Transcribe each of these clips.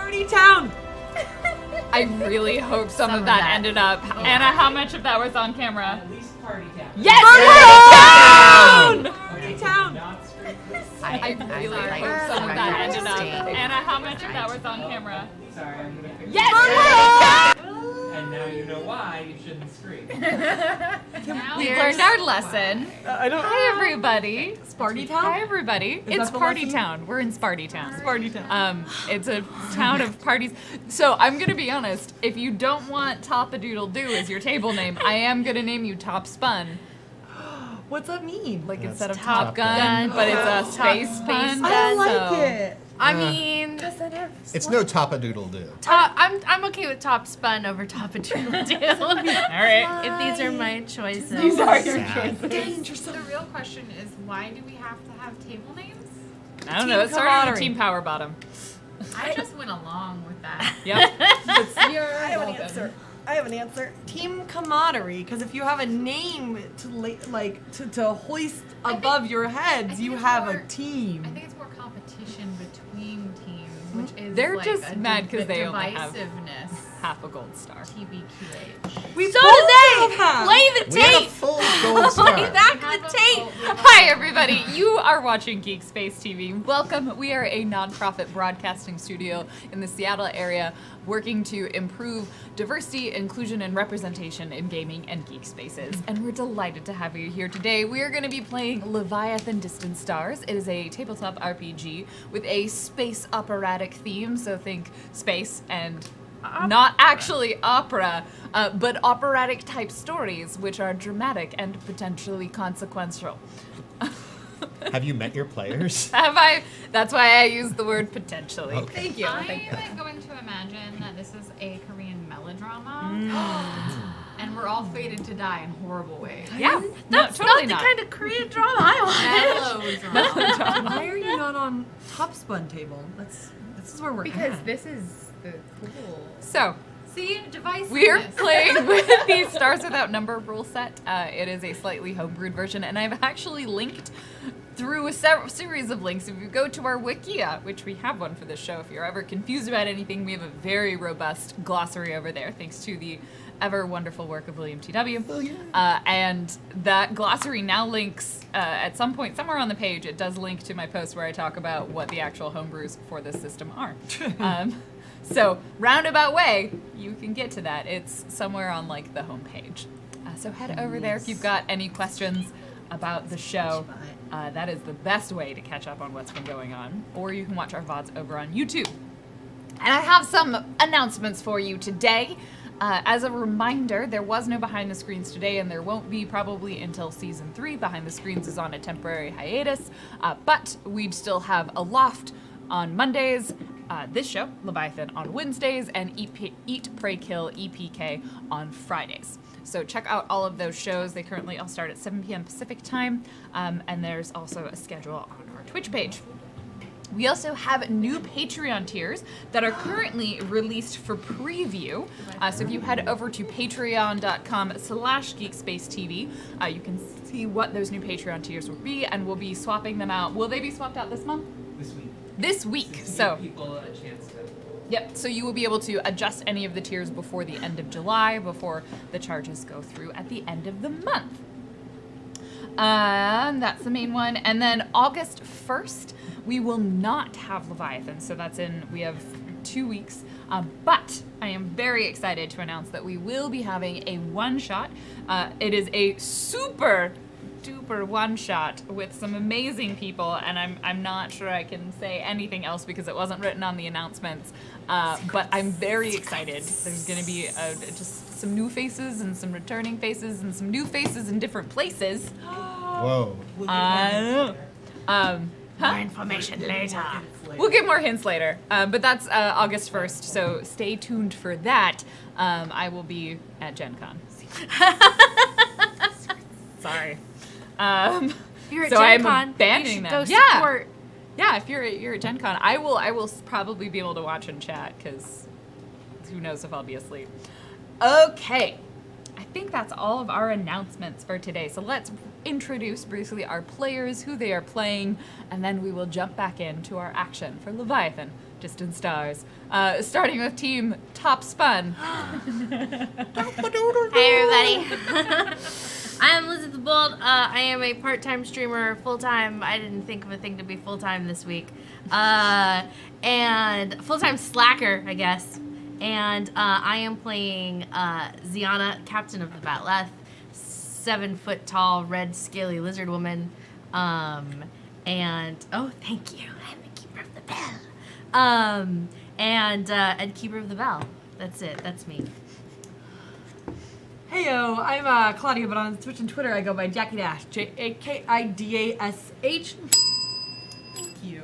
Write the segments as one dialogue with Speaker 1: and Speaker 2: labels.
Speaker 1: Party Town!
Speaker 2: I really hope some of that ended up. Anna, how much of that was on camera?
Speaker 3: At least Party Town.
Speaker 2: Yes!
Speaker 1: Party Town!
Speaker 2: I really hope some of that ended up. Anna, how much of that was on camera?
Speaker 3: Sorry, I'm gonna fix
Speaker 2: Yes!
Speaker 3: it. And now you know why you shouldn't scream.
Speaker 2: We learned our lesson. Hi, everybody.
Speaker 1: Sparty Town?
Speaker 2: Hi, everybody.
Speaker 1: that
Speaker 2: It's
Speaker 1: the
Speaker 2: Party
Speaker 1: lesson?
Speaker 2: Town. We're in Sparty Town.
Speaker 1: Sparty Town.
Speaker 2: It's a town of parties. So I'm gonna be honest. If you don't want Top-a-Doodle-Doo as your table name, I am gonna name you Top Spun.
Speaker 1: What's that mean?
Speaker 2: Like
Speaker 4: That's
Speaker 2: instead of
Speaker 4: Top
Speaker 2: Top
Speaker 4: Gun.
Speaker 2: Gun, but it's a space pun.
Speaker 1: I like
Speaker 2: so.
Speaker 1: it.
Speaker 5: I mean,
Speaker 4: It's no Top-a-Doodle-Doo.
Speaker 5: I'm okay with Top Spun over Top-a-Doodle-Doo.
Speaker 2: All right.
Speaker 5: If these are my choices.
Speaker 2: These are your
Speaker 4: Sad.
Speaker 2: choices.
Speaker 6: The real question is, why do we have to have table names?
Speaker 2: I don't know. It started with
Speaker 1: camaraderie.
Speaker 2: Team Power Bottom.
Speaker 6: I just went along with that.
Speaker 2: Yep.
Speaker 6: You're
Speaker 1: I have an answer. I have an answer. Team camaraderie, because if you have a name to hoist above your heads, you
Speaker 6: it's
Speaker 1: have
Speaker 6: more-
Speaker 1: a team.
Speaker 6: I think it's more competition between teams, which is
Speaker 2: They're
Speaker 6: like
Speaker 2: just
Speaker 6: a
Speaker 2: mad 'cause they only have
Speaker 6: divisiveness.
Speaker 2: Half a gold star.
Speaker 6: TBQH.
Speaker 1: We
Speaker 5: So
Speaker 1: both
Speaker 5: did they!
Speaker 1: have.
Speaker 5: Play the
Speaker 4: We had a
Speaker 5: tape!
Speaker 4: full gold star.
Speaker 5: Play back the tape!
Speaker 2: Hi, everybody. You are watching GeekSpaceTV. Welcome. We are a nonprofit broadcasting studio in the Seattle area working to improve diversity, inclusion, and representation in gaming and geek spaces. And we're delighted to have you here today. We are going to be playing Leviathan Distant Stars. It is a tabletop RPG with a space operatic theme, so think space and not actually opera, but operatic type stories, which are dramatic and potentially consequential.
Speaker 4: Have you met your players?
Speaker 2: Have I? That's why I use the word potentially.
Speaker 4: Okay.
Speaker 2: Thank you. Thank you.
Speaker 6: I'm going to imagine that this is a Korean melodrama, and we're all fated to die in horrible ways.
Speaker 2: Yeah,
Speaker 5: That's
Speaker 2: no, totally
Speaker 5: not the kind of Korean drama I
Speaker 6: Melodrama.
Speaker 1: Why are you not on Top Spun table? This is where we're
Speaker 6: Because
Speaker 1: at.
Speaker 6: this is the cool.
Speaker 2: So,
Speaker 6: See, divisiveness.
Speaker 2: we're playing with the Stars Without Number rule set. It is a slightly homebrewed version, and I've actually linked through a series of links. If you go to our Wikia, which we have one for this show, if you're ever confused about anything, we have a very robust glossary over there, thanks to the ever wonderful work of William T.W. And that glossary now links, at some point, somewhere on the page, it does link to my post where I talk about what the actual homebrews for this system are. So, roundabout way, you can get to that. It's somewhere on, like, the homepage. So head over there if you've got any questions about the show. That is the best way to catch up on what's been going on. Or you can watch our VODs over on YouTube. And I have some announcements for you today. As a reminder, there was no Behind the Screens today, and there won't be probably until Season 3. Behind the Screens is on a temporary hiatus, but we'd still have Aloft on Mondays, this show, Leviathan, on Wednesdays, and Eat, Pray, Kill, EPK on Fridays. So check out all of those shows. They currently all start at 7 p.m. Pacific time, and there's also a schedule on our Twitch page. We also have new Patreon tiers that are currently released for preview. So if you head over to patreon.com/GeekSpaceTV, you can see what those new Patreon tiers will be, and we'll be swapping them out. Will they be swapped out this month?
Speaker 3: This week.
Speaker 2: This week.
Speaker 3: To
Speaker 2: So,
Speaker 3: give people a chance to.
Speaker 2: yep. So you will be able to adjust any of the tiers before the end of July, before the charges go through at the end of the month. That's the main one. And then August 1st, we will not have Leviathan. So we have 2 weeks. But I am very excited to announce that we will be having a one-shot. It is a super duper one-shot with some amazing people, and I'm not sure I can say anything else because it wasn't written on the announcements. But I'm very excited. There's going to be just some new faces and some returning faces and some new faces in different places.
Speaker 4: Whoa.
Speaker 5: More information later.
Speaker 2: We'll get more hints later, but that's August 1st, so stay tuned for that. I will be at Gen Con. Sorry.
Speaker 5: You're at
Speaker 2: So
Speaker 5: Gen
Speaker 2: I'm
Speaker 5: Con.
Speaker 2: abandoning
Speaker 5: you should
Speaker 2: them.
Speaker 5: Go
Speaker 2: Yeah.
Speaker 5: support.
Speaker 2: Yeah, if you're at Gen Con, I will probably be able to watch and chat, because who knows if I'll be asleep. Okay. I think that's all of our announcements for today. So let's introduce briefly our players, who they are playing, and then we will jump back into our action for Leviathan, Distant Stars. Starting with Team Top Spun.
Speaker 5: Hey everybody. I am Lizzie the Bold. I am a part-time streamer, full-time. I didn't think of a thing to be full-time this week. And full-time slacker, I guess. And I am playing Ziana, Captain of the Batleth, 7-foot-tall, red, scaly lizard woman. And oh, thank you. I'm the Keeper of the Bell. And Keeper of the Bell. That's it. That's me.
Speaker 1: Heyo, I'm Claudia, but on Twitch and Twitter I go by Jackie Dash, JAKIDASH. Thank you.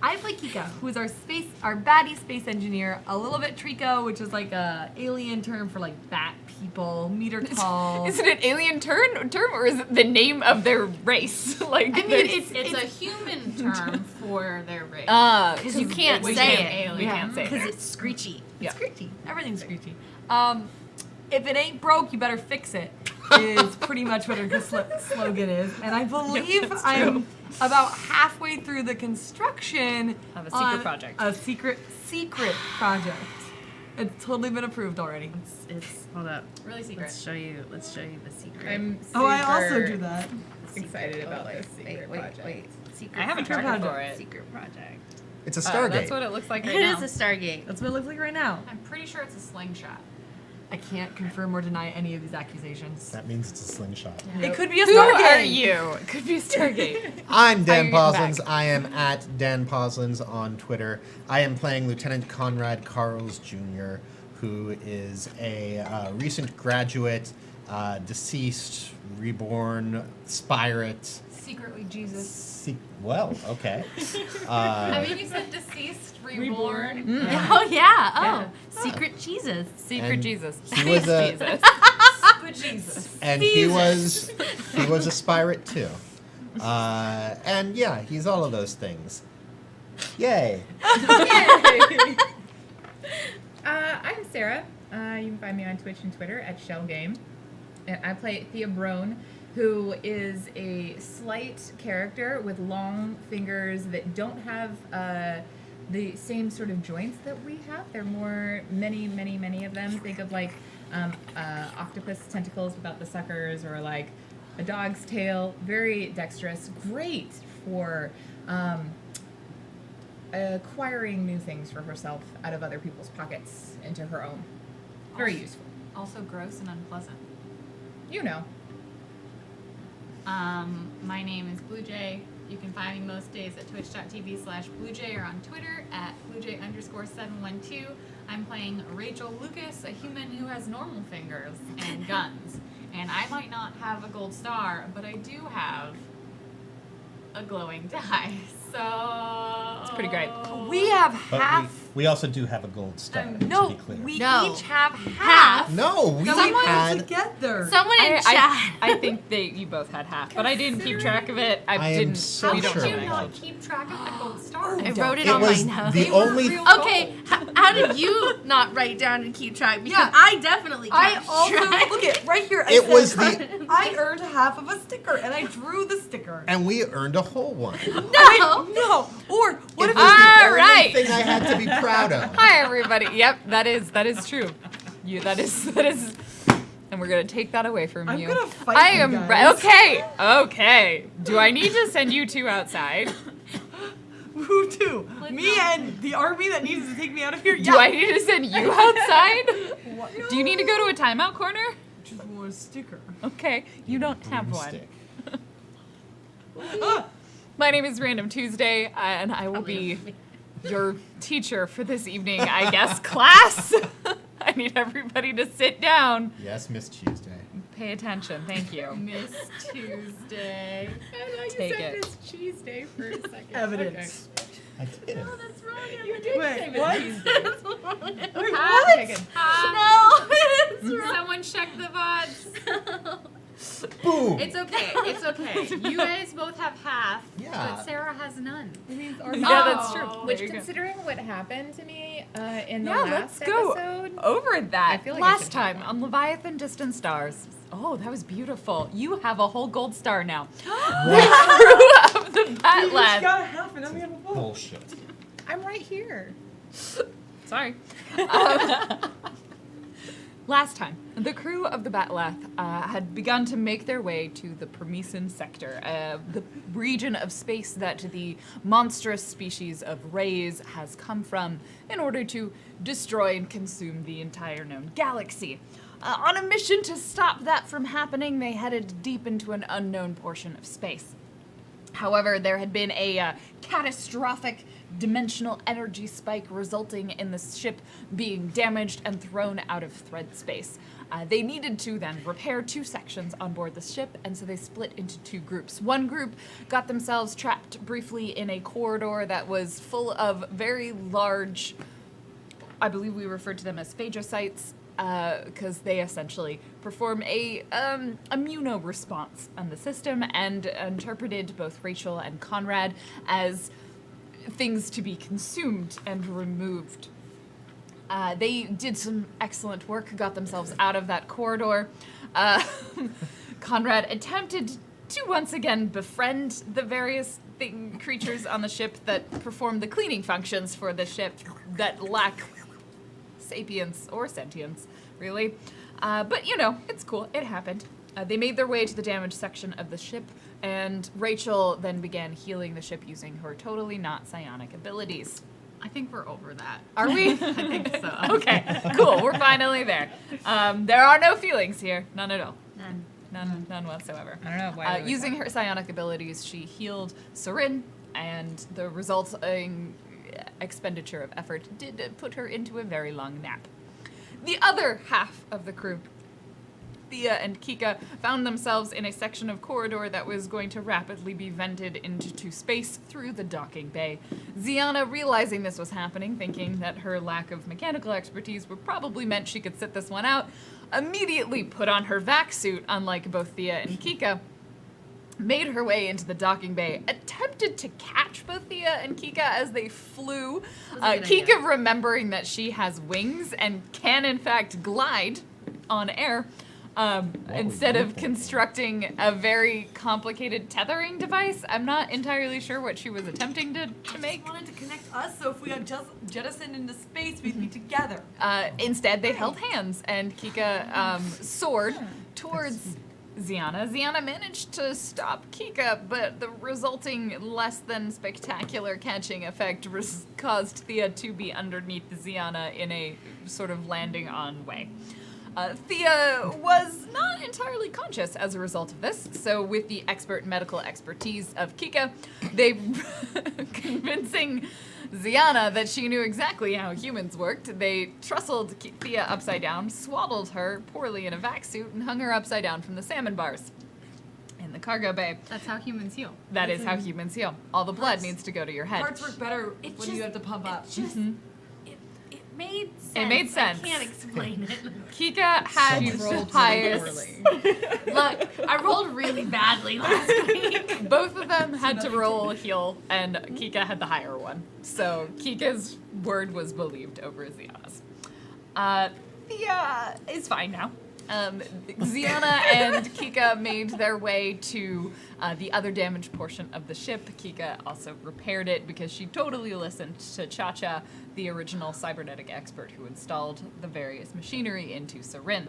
Speaker 1: I play Kika, who is our baddie space engineer. A little bit Trico, which is like a alien term for like bat people, meter tall.
Speaker 2: Is it an alien term, or is it the name of their race? Like,
Speaker 6: I mean, it's a human term for their race.
Speaker 5: Because you can't
Speaker 6: we
Speaker 5: say
Speaker 6: can't
Speaker 5: it.
Speaker 2: We can't say
Speaker 5: Because
Speaker 2: it.
Speaker 5: it's screechy.
Speaker 2: Yeah.
Speaker 1: It's screechy. Everything's screechy. If it ain't broke, you better fix it. Is pretty much what her slogan is, and I believe
Speaker 2: that's
Speaker 1: I'm about halfway through the construction
Speaker 2: Of a secret
Speaker 1: on
Speaker 2: project.
Speaker 1: A secret project. It's totally been approved already.
Speaker 5: It's hold up.
Speaker 6: Really secret.
Speaker 5: Let's show you the secret.
Speaker 2: I'm
Speaker 1: Oh, I also
Speaker 2: super
Speaker 1: do that.
Speaker 2: excited about
Speaker 5: wait,
Speaker 2: this secret project.
Speaker 5: Wait. Secret.
Speaker 2: I have a
Speaker 1: Secret
Speaker 2: tracker for
Speaker 1: project.
Speaker 2: it.
Speaker 5: Secret project.
Speaker 4: It's a
Speaker 2: Oh,
Speaker 4: Stargate.
Speaker 2: that's what it looks like right
Speaker 5: It
Speaker 2: now.
Speaker 5: is a Stargate.
Speaker 1: That's what it looks like right now.
Speaker 6: I'm pretty sure it's a slingshot.
Speaker 1: I can't confirm or deny any of these accusations.
Speaker 4: That means it's a slingshot.
Speaker 1: It could be a
Speaker 2: Who
Speaker 1: Stargate.
Speaker 2: are you? It could be a Stargate.
Speaker 4: I'm Dan
Speaker 2: you
Speaker 4: Poslins.
Speaker 2: back?
Speaker 4: I am at Dan Poslins on Twitter. I am playing Lieutenant Conrad Carls Jr., who is a recent graduate, deceased, reborn, spirit.
Speaker 6: Secretly Jesus.
Speaker 4: Well, okay.
Speaker 6: I mean, you said deceased, reborn.
Speaker 5: Oh yeah. Oh,
Speaker 2: Yeah.
Speaker 5: secret Jesus.
Speaker 2: Secret
Speaker 4: And
Speaker 2: Jesus.
Speaker 4: he was a-
Speaker 2: Jesus.
Speaker 6: Good Jesus.
Speaker 4: and he was a spirit too. And yeah, he's all of those things. Yay.
Speaker 7: I'm Sarah. You can find me on Twitch and Twitter at ShellGame. And I play Thea Brone, who is a slight character with long fingers that don't have the same sort of joints that we have. They're more, many of them. Think of like octopus tentacles without the suckers, or like a dog's tail. Very dexterous. Great for acquiring new things for herself out of other people's pockets into her own. Very useful.
Speaker 6: Also gross and unpleasant.
Speaker 7: You know.
Speaker 6: My name is Blue Jay. You can find me most days at twitch.tv/BlueJay or on Twitter at BlueJay_712. I'm playing Rachel Lucas, a human who has normal fingers and guns. And I might not have a gold star, but I do have a glowing die. So
Speaker 2: It's pretty great.
Speaker 1: We have
Speaker 4: But
Speaker 1: half.
Speaker 4: we also do have a gold star,
Speaker 1: No,
Speaker 4: to be clear.
Speaker 1: we
Speaker 5: No.
Speaker 1: each have half.
Speaker 4: No, we
Speaker 1: That we put
Speaker 4: had...
Speaker 1: together.
Speaker 5: Someone in chat.
Speaker 2: I think you both had half, but I didn't keep track of it.
Speaker 4: I am
Speaker 2: didn't.
Speaker 4: so
Speaker 2: we don't
Speaker 4: sure
Speaker 6: How
Speaker 2: really
Speaker 6: did you
Speaker 4: I
Speaker 6: not
Speaker 4: did.
Speaker 6: keep track of the gold star?
Speaker 5: I wrote it
Speaker 4: It
Speaker 5: on
Speaker 4: was
Speaker 5: my notes.
Speaker 4: the only...
Speaker 5: Okay, how did you not write down and keep track? Because
Speaker 1: Yeah.
Speaker 5: I definitely
Speaker 1: I
Speaker 5: kept
Speaker 1: also
Speaker 5: track.
Speaker 1: look at right here.
Speaker 4: It was the...
Speaker 1: I earned half of a sticker, and I drew the sticker.
Speaker 4: And we earned a whole one. It
Speaker 5: No.
Speaker 1: No, or what if
Speaker 4: was the
Speaker 2: All
Speaker 4: only
Speaker 2: right.
Speaker 4: thing I had to be proud of.
Speaker 2: Hi everybody. Yep, that is true. That is, and we're gonna take that away from
Speaker 1: I'm
Speaker 2: you.
Speaker 1: gonna fight
Speaker 2: I
Speaker 1: you
Speaker 2: am
Speaker 1: guys.
Speaker 2: okay. Do I need to send you two outside?
Speaker 1: Who too? Me and the army that needs to take me out of here.
Speaker 2: Do I need to send you outside? Do you need to go to a timeout corner?
Speaker 1: Just want a sticker.
Speaker 2: Okay, you don't have one.
Speaker 4: Broomstick.
Speaker 1: Ah,
Speaker 2: My name is Random Tuesday, and I will be your teacher for this evening, I guess, class. I need everybody to sit down.
Speaker 4: Yes, Miss Tuesday.
Speaker 2: Pay attention. Thank you.
Speaker 6: Miss Tuesday.
Speaker 2: Take it.
Speaker 7: It's Cheese Day for a second.
Speaker 1: evidence.
Speaker 4: I did.
Speaker 5: That's wrong.
Speaker 7: You did
Speaker 1: Wait,
Speaker 7: say
Speaker 1: what?
Speaker 7: Tuesday.
Speaker 1: Wait,
Speaker 7: Ah,
Speaker 1: what?
Speaker 7: chicken.
Speaker 5: No, it's wrong.
Speaker 6: Someone check the VODs.
Speaker 4: Boom!
Speaker 6: It's okay. It's okay. You guys both have half.
Speaker 4: Yeah.
Speaker 6: But Sarah has has none.
Speaker 1: These are
Speaker 2: Yeah, that's true.
Speaker 7: Which,
Speaker 2: There you go.
Speaker 7: considering what happened to me in the
Speaker 2: Yeah,
Speaker 7: last
Speaker 2: let's go
Speaker 7: episode,
Speaker 2: over that.
Speaker 7: I feel like I
Speaker 2: Last
Speaker 7: should
Speaker 2: time
Speaker 7: have
Speaker 2: on Leviathan Distant Stars. Oh, that was beautiful. You have a whole gold star now. The crew of the Bat
Speaker 3: You
Speaker 2: Lab.
Speaker 3: got half and I'm gonna vote.
Speaker 4: Bullshit.
Speaker 7: I'm right here.
Speaker 2: Sorry. Last time, the crew of the Batleth had begun to make their way to the Promethean sector, the region of space that the monstrous species of rays has come from in order to destroy and consume the entire known galaxy. On a mission to stop that from happening, they headed deep into an unknown portion of space. However, there had been a catastrophic dimensional energy spike resulting in the ship being damaged and thrown out of thread space. They needed to then repair 2 sections on board the ship, and so they split into 2 groups. One group got themselves trapped briefly in a corridor that was full of very large, I believe we referred to them as phagocytes, because they essentially perform a immuno-response on the system and interpreted both Rachel and Conrad as things to be consumed and removed. They did some excellent work, got themselves out of that corridor. Conrad attempted to once again befriend the various creatures on the ship that perform the cleaning functions for the ship that lack sapience or sentience, really. But, you know, it's cool. It happened. They made their way to the damaged section of the ship, and Rachel then began healing the ship using her totally not psionic abilities.
Speaker 6: I think we're over that.
Speaker 2: Are we?
Speaker 6: I think so.
Speaker 2: Okay, cool. We're finally there. There are no feelings here. None at all. None whatsoever.
Speaker 7: I don't know why.
Speaker 2: Using her psionic abilities, she healed Sarin, and the resulting expenditure of effort did put her into a very long nap. The other half of the crew, Thea and Kika, found themselves in a section of corridor that was going to rapidly be vented into space through the docking bay. Ziana, realizing this was happening, thinking that her lack of mechanical expertise would probably meant she could sit this one out, immediately put on her vac suit, unlike both Thea and Kika, made her way into the docking bay, attempted to catch both Thea and Kika as they flew.
Speaker 5: a good idea.
Speaker 2: Kika, remembering that she has wings and can in fact glide on air, instead of constructing a very complicated tethering device. I'm not entirely sure what she was attempting to make.
Speaker 1: I wanted to connect us, so if we got just jettisoned into space, we'd be together.
Speaker 2: Instead, they held hands, and Kika soared towards Ziana. Ziana managed to stop Kika, but the resulting less than spectacular catching effect caused Thea to be underneath Ziana in a sort of landing on way. Thea was not entirely conscious as a result of this, so with the expert medical expertise of Kika, they convincing Ziana that she knew exactly how humans worked, they trustled Thea upside down, swaddled her poorly in a vac suit, and hung her upside down from the salmon bars in the cargo bay.
Speaker 6: That's how humans heal.
Speaker 2: That is how humans heal. All the blood needs to go to your head.
Speaker 1: Hearts work better when you have to pump up.
Speaker 5: It made sense.
Speaker 2: It made sense.
Speaker 5: I can't explain it.
Speaker 2: Kika had
Speaker 4: She
Speaker 7: rolled
Speaker 2: highest.
Speaker 5: Look, I rolled really badly last week.
Speaker 2: Both of them had to roll a heal, and Kika had the higher one. So Kika's word was believed over Ziana's. Thea is fine now. Ziana and Kika made their way to the other damaged portion of the ship. Kika also repaired it because she totally listened to Cha-Cha, the original cybernetic expert who installed the various machinery into Sarin.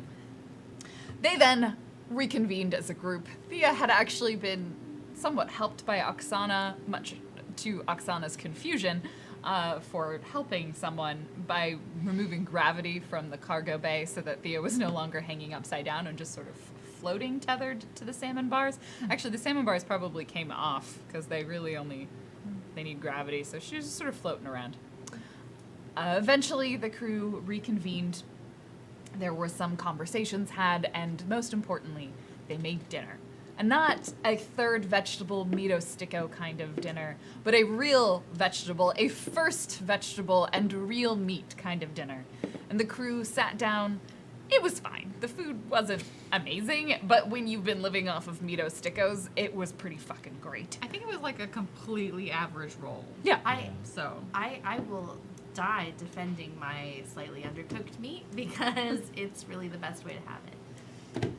Speaker 2: They then reconvened as a group. Thea had actually been somewhat helped by Oksana, much to Oksana's confusion, for helping someone by removing gravity from the cargo bay so that Thea was no longer hanging upside down and just sort of floating tethered to the salmon bars. Actually, the salmon bars probably came off because they really they need gravity, so she was just sort of floating around. Eventually, the crew reconvened. There were some conversations had, and most importantly, they made dinner. And not a third vegetable meato sticko kind of dinner, but a real vegetable, a first vegetable and real meat kind of dinner. And the crew sat down It was fine. The food wasn't amazing, but when you've been living off of Mito Stickos, it was pretty fucking great.
Speaker 6: I think it was like a completely average roll.
Speaker 2: Yeah.
Speaker 6: So
Speaker 5: I will die defending my slightly undercooked meat because it's really the best way to have it.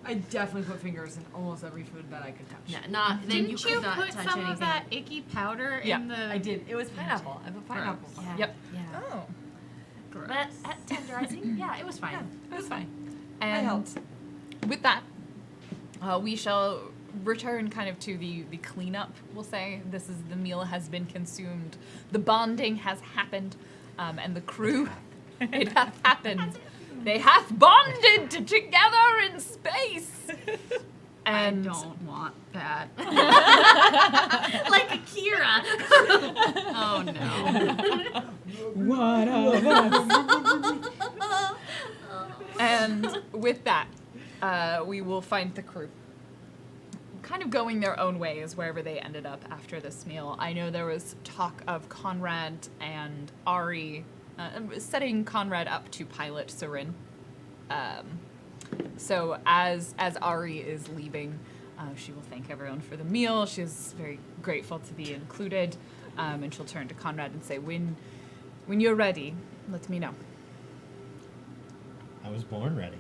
Speaker 1: I definitely put fingers in almost every food that I could touch.
Speaker 5: No, not then
Speaker 6: didn't
Speaker 5: you
Speaker 6: you
Speaker 5: could not
Speaker 6: put
Speaker 5: touch
Speaker 6: some
Speaker 5: anything.
Speaker 6: of that icky powder
Speaker 2: Yeah,
Speaker 6: in the?
Speaker 1: I did. It was pineapple. I put pineapple.
Speaker 5: Yeah.
Speaker 2: Yep.
Speaker 5: Yeah.
Speaker 7: Oh.
Speaker 6: Gross.
Speaker 5: But at tenderizing, yeah, it was fine.
Speaker 2: It was fine.
Speaker 1: I
Speaker 2: And
Speaker 1: helped.
Speaker 2: with that, we shall return kind of to the cleanup, we'll say. The meal has been consumed. The bonding has happened. And the crew, it hath happened. They hath bonded together in space. And
Speaker 6: I don't want that.
Speaker 5: Like Akira.
Speaker 6: Oh no.
Speaker 7: One of us.
Speaker 2: And with that, we will find the crew kind of going their own ways wherever they ended up after this meal. I know there was talk of Conrad and Ari setting Conrad up to pilot Surin. So as Ari is leaving, she will thank everyone for the meal. She's very grateful to be included, and she'll turn to Conrad and say, "When you're ready, let me know."
Speaker 4: I was born ready.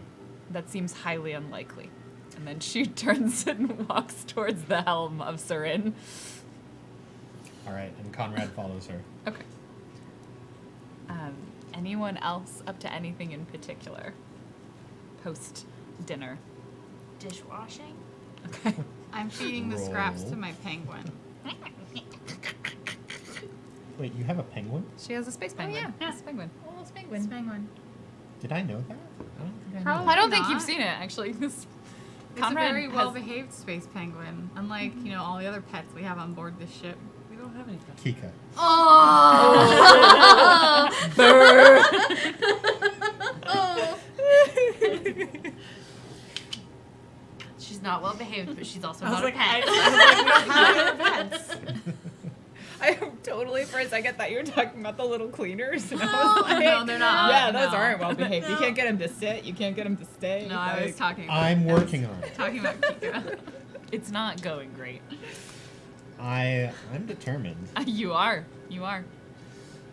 Speaker 2: That seems highly unlikely. And then she turns and walks towards the helm of Surin.
Speaker 4: All right, and Conrad follows her.
Speaker 2: Okay. Anyone else up to anything in particular? Post dinner.
Speaker 5: Dishwashing?
Speaker 2: Okay.
Speaker 6: I'm feeding the scraps
Speaker 4: Roll.
Speaker 6: to my penguin.
Speaker 4: Wait, you have a penguin?
Speaker 2: She has a space penguin.
Speaker 7: yeah.
Speaker 2: Space penguin.
Speaker 7: Oh, it's
Speaker 6: It's
Speaker 7: penguin.
Speaker 6: penguin.
Speaker 4: Did I know that? I don't think I knew.
Speaker 6: Probably
Speaker 2: I don't think
Speaker 6: not.
Speaker 2: you've seen it, actually.
Speaker 6: It's
Speaker 2: Conrad
Speaker 6: a very
Speaker 2: has-
Speaker 6: well-behaved space penguin, unlike all the other pets we have on board this ship.
Speaker 1: We don't have anything.
Speaker 4: Kika.
Speaker 5: Oh! She's not well behaved, but she's also not a pet.
Speaker 7: I totally for a second thought you were talking about the little cleaners. And I was like,
Speaker 6: No, they're not.
Speaker 7: Yeah, those
Speaker 6: No.
Speaker 7: aren't well behaved. You can't get them to sit. You can't get them to stay.
Speaker 6: No, I was
Speaker 7: Like,
Speaker 6: talking about
Speaker 4: I'm working on it.
Speaker 6: talking about Kika.
Speaker 2: It's not going great.
Speaker 4: I'm determined.
Speaker 2: You are. You are.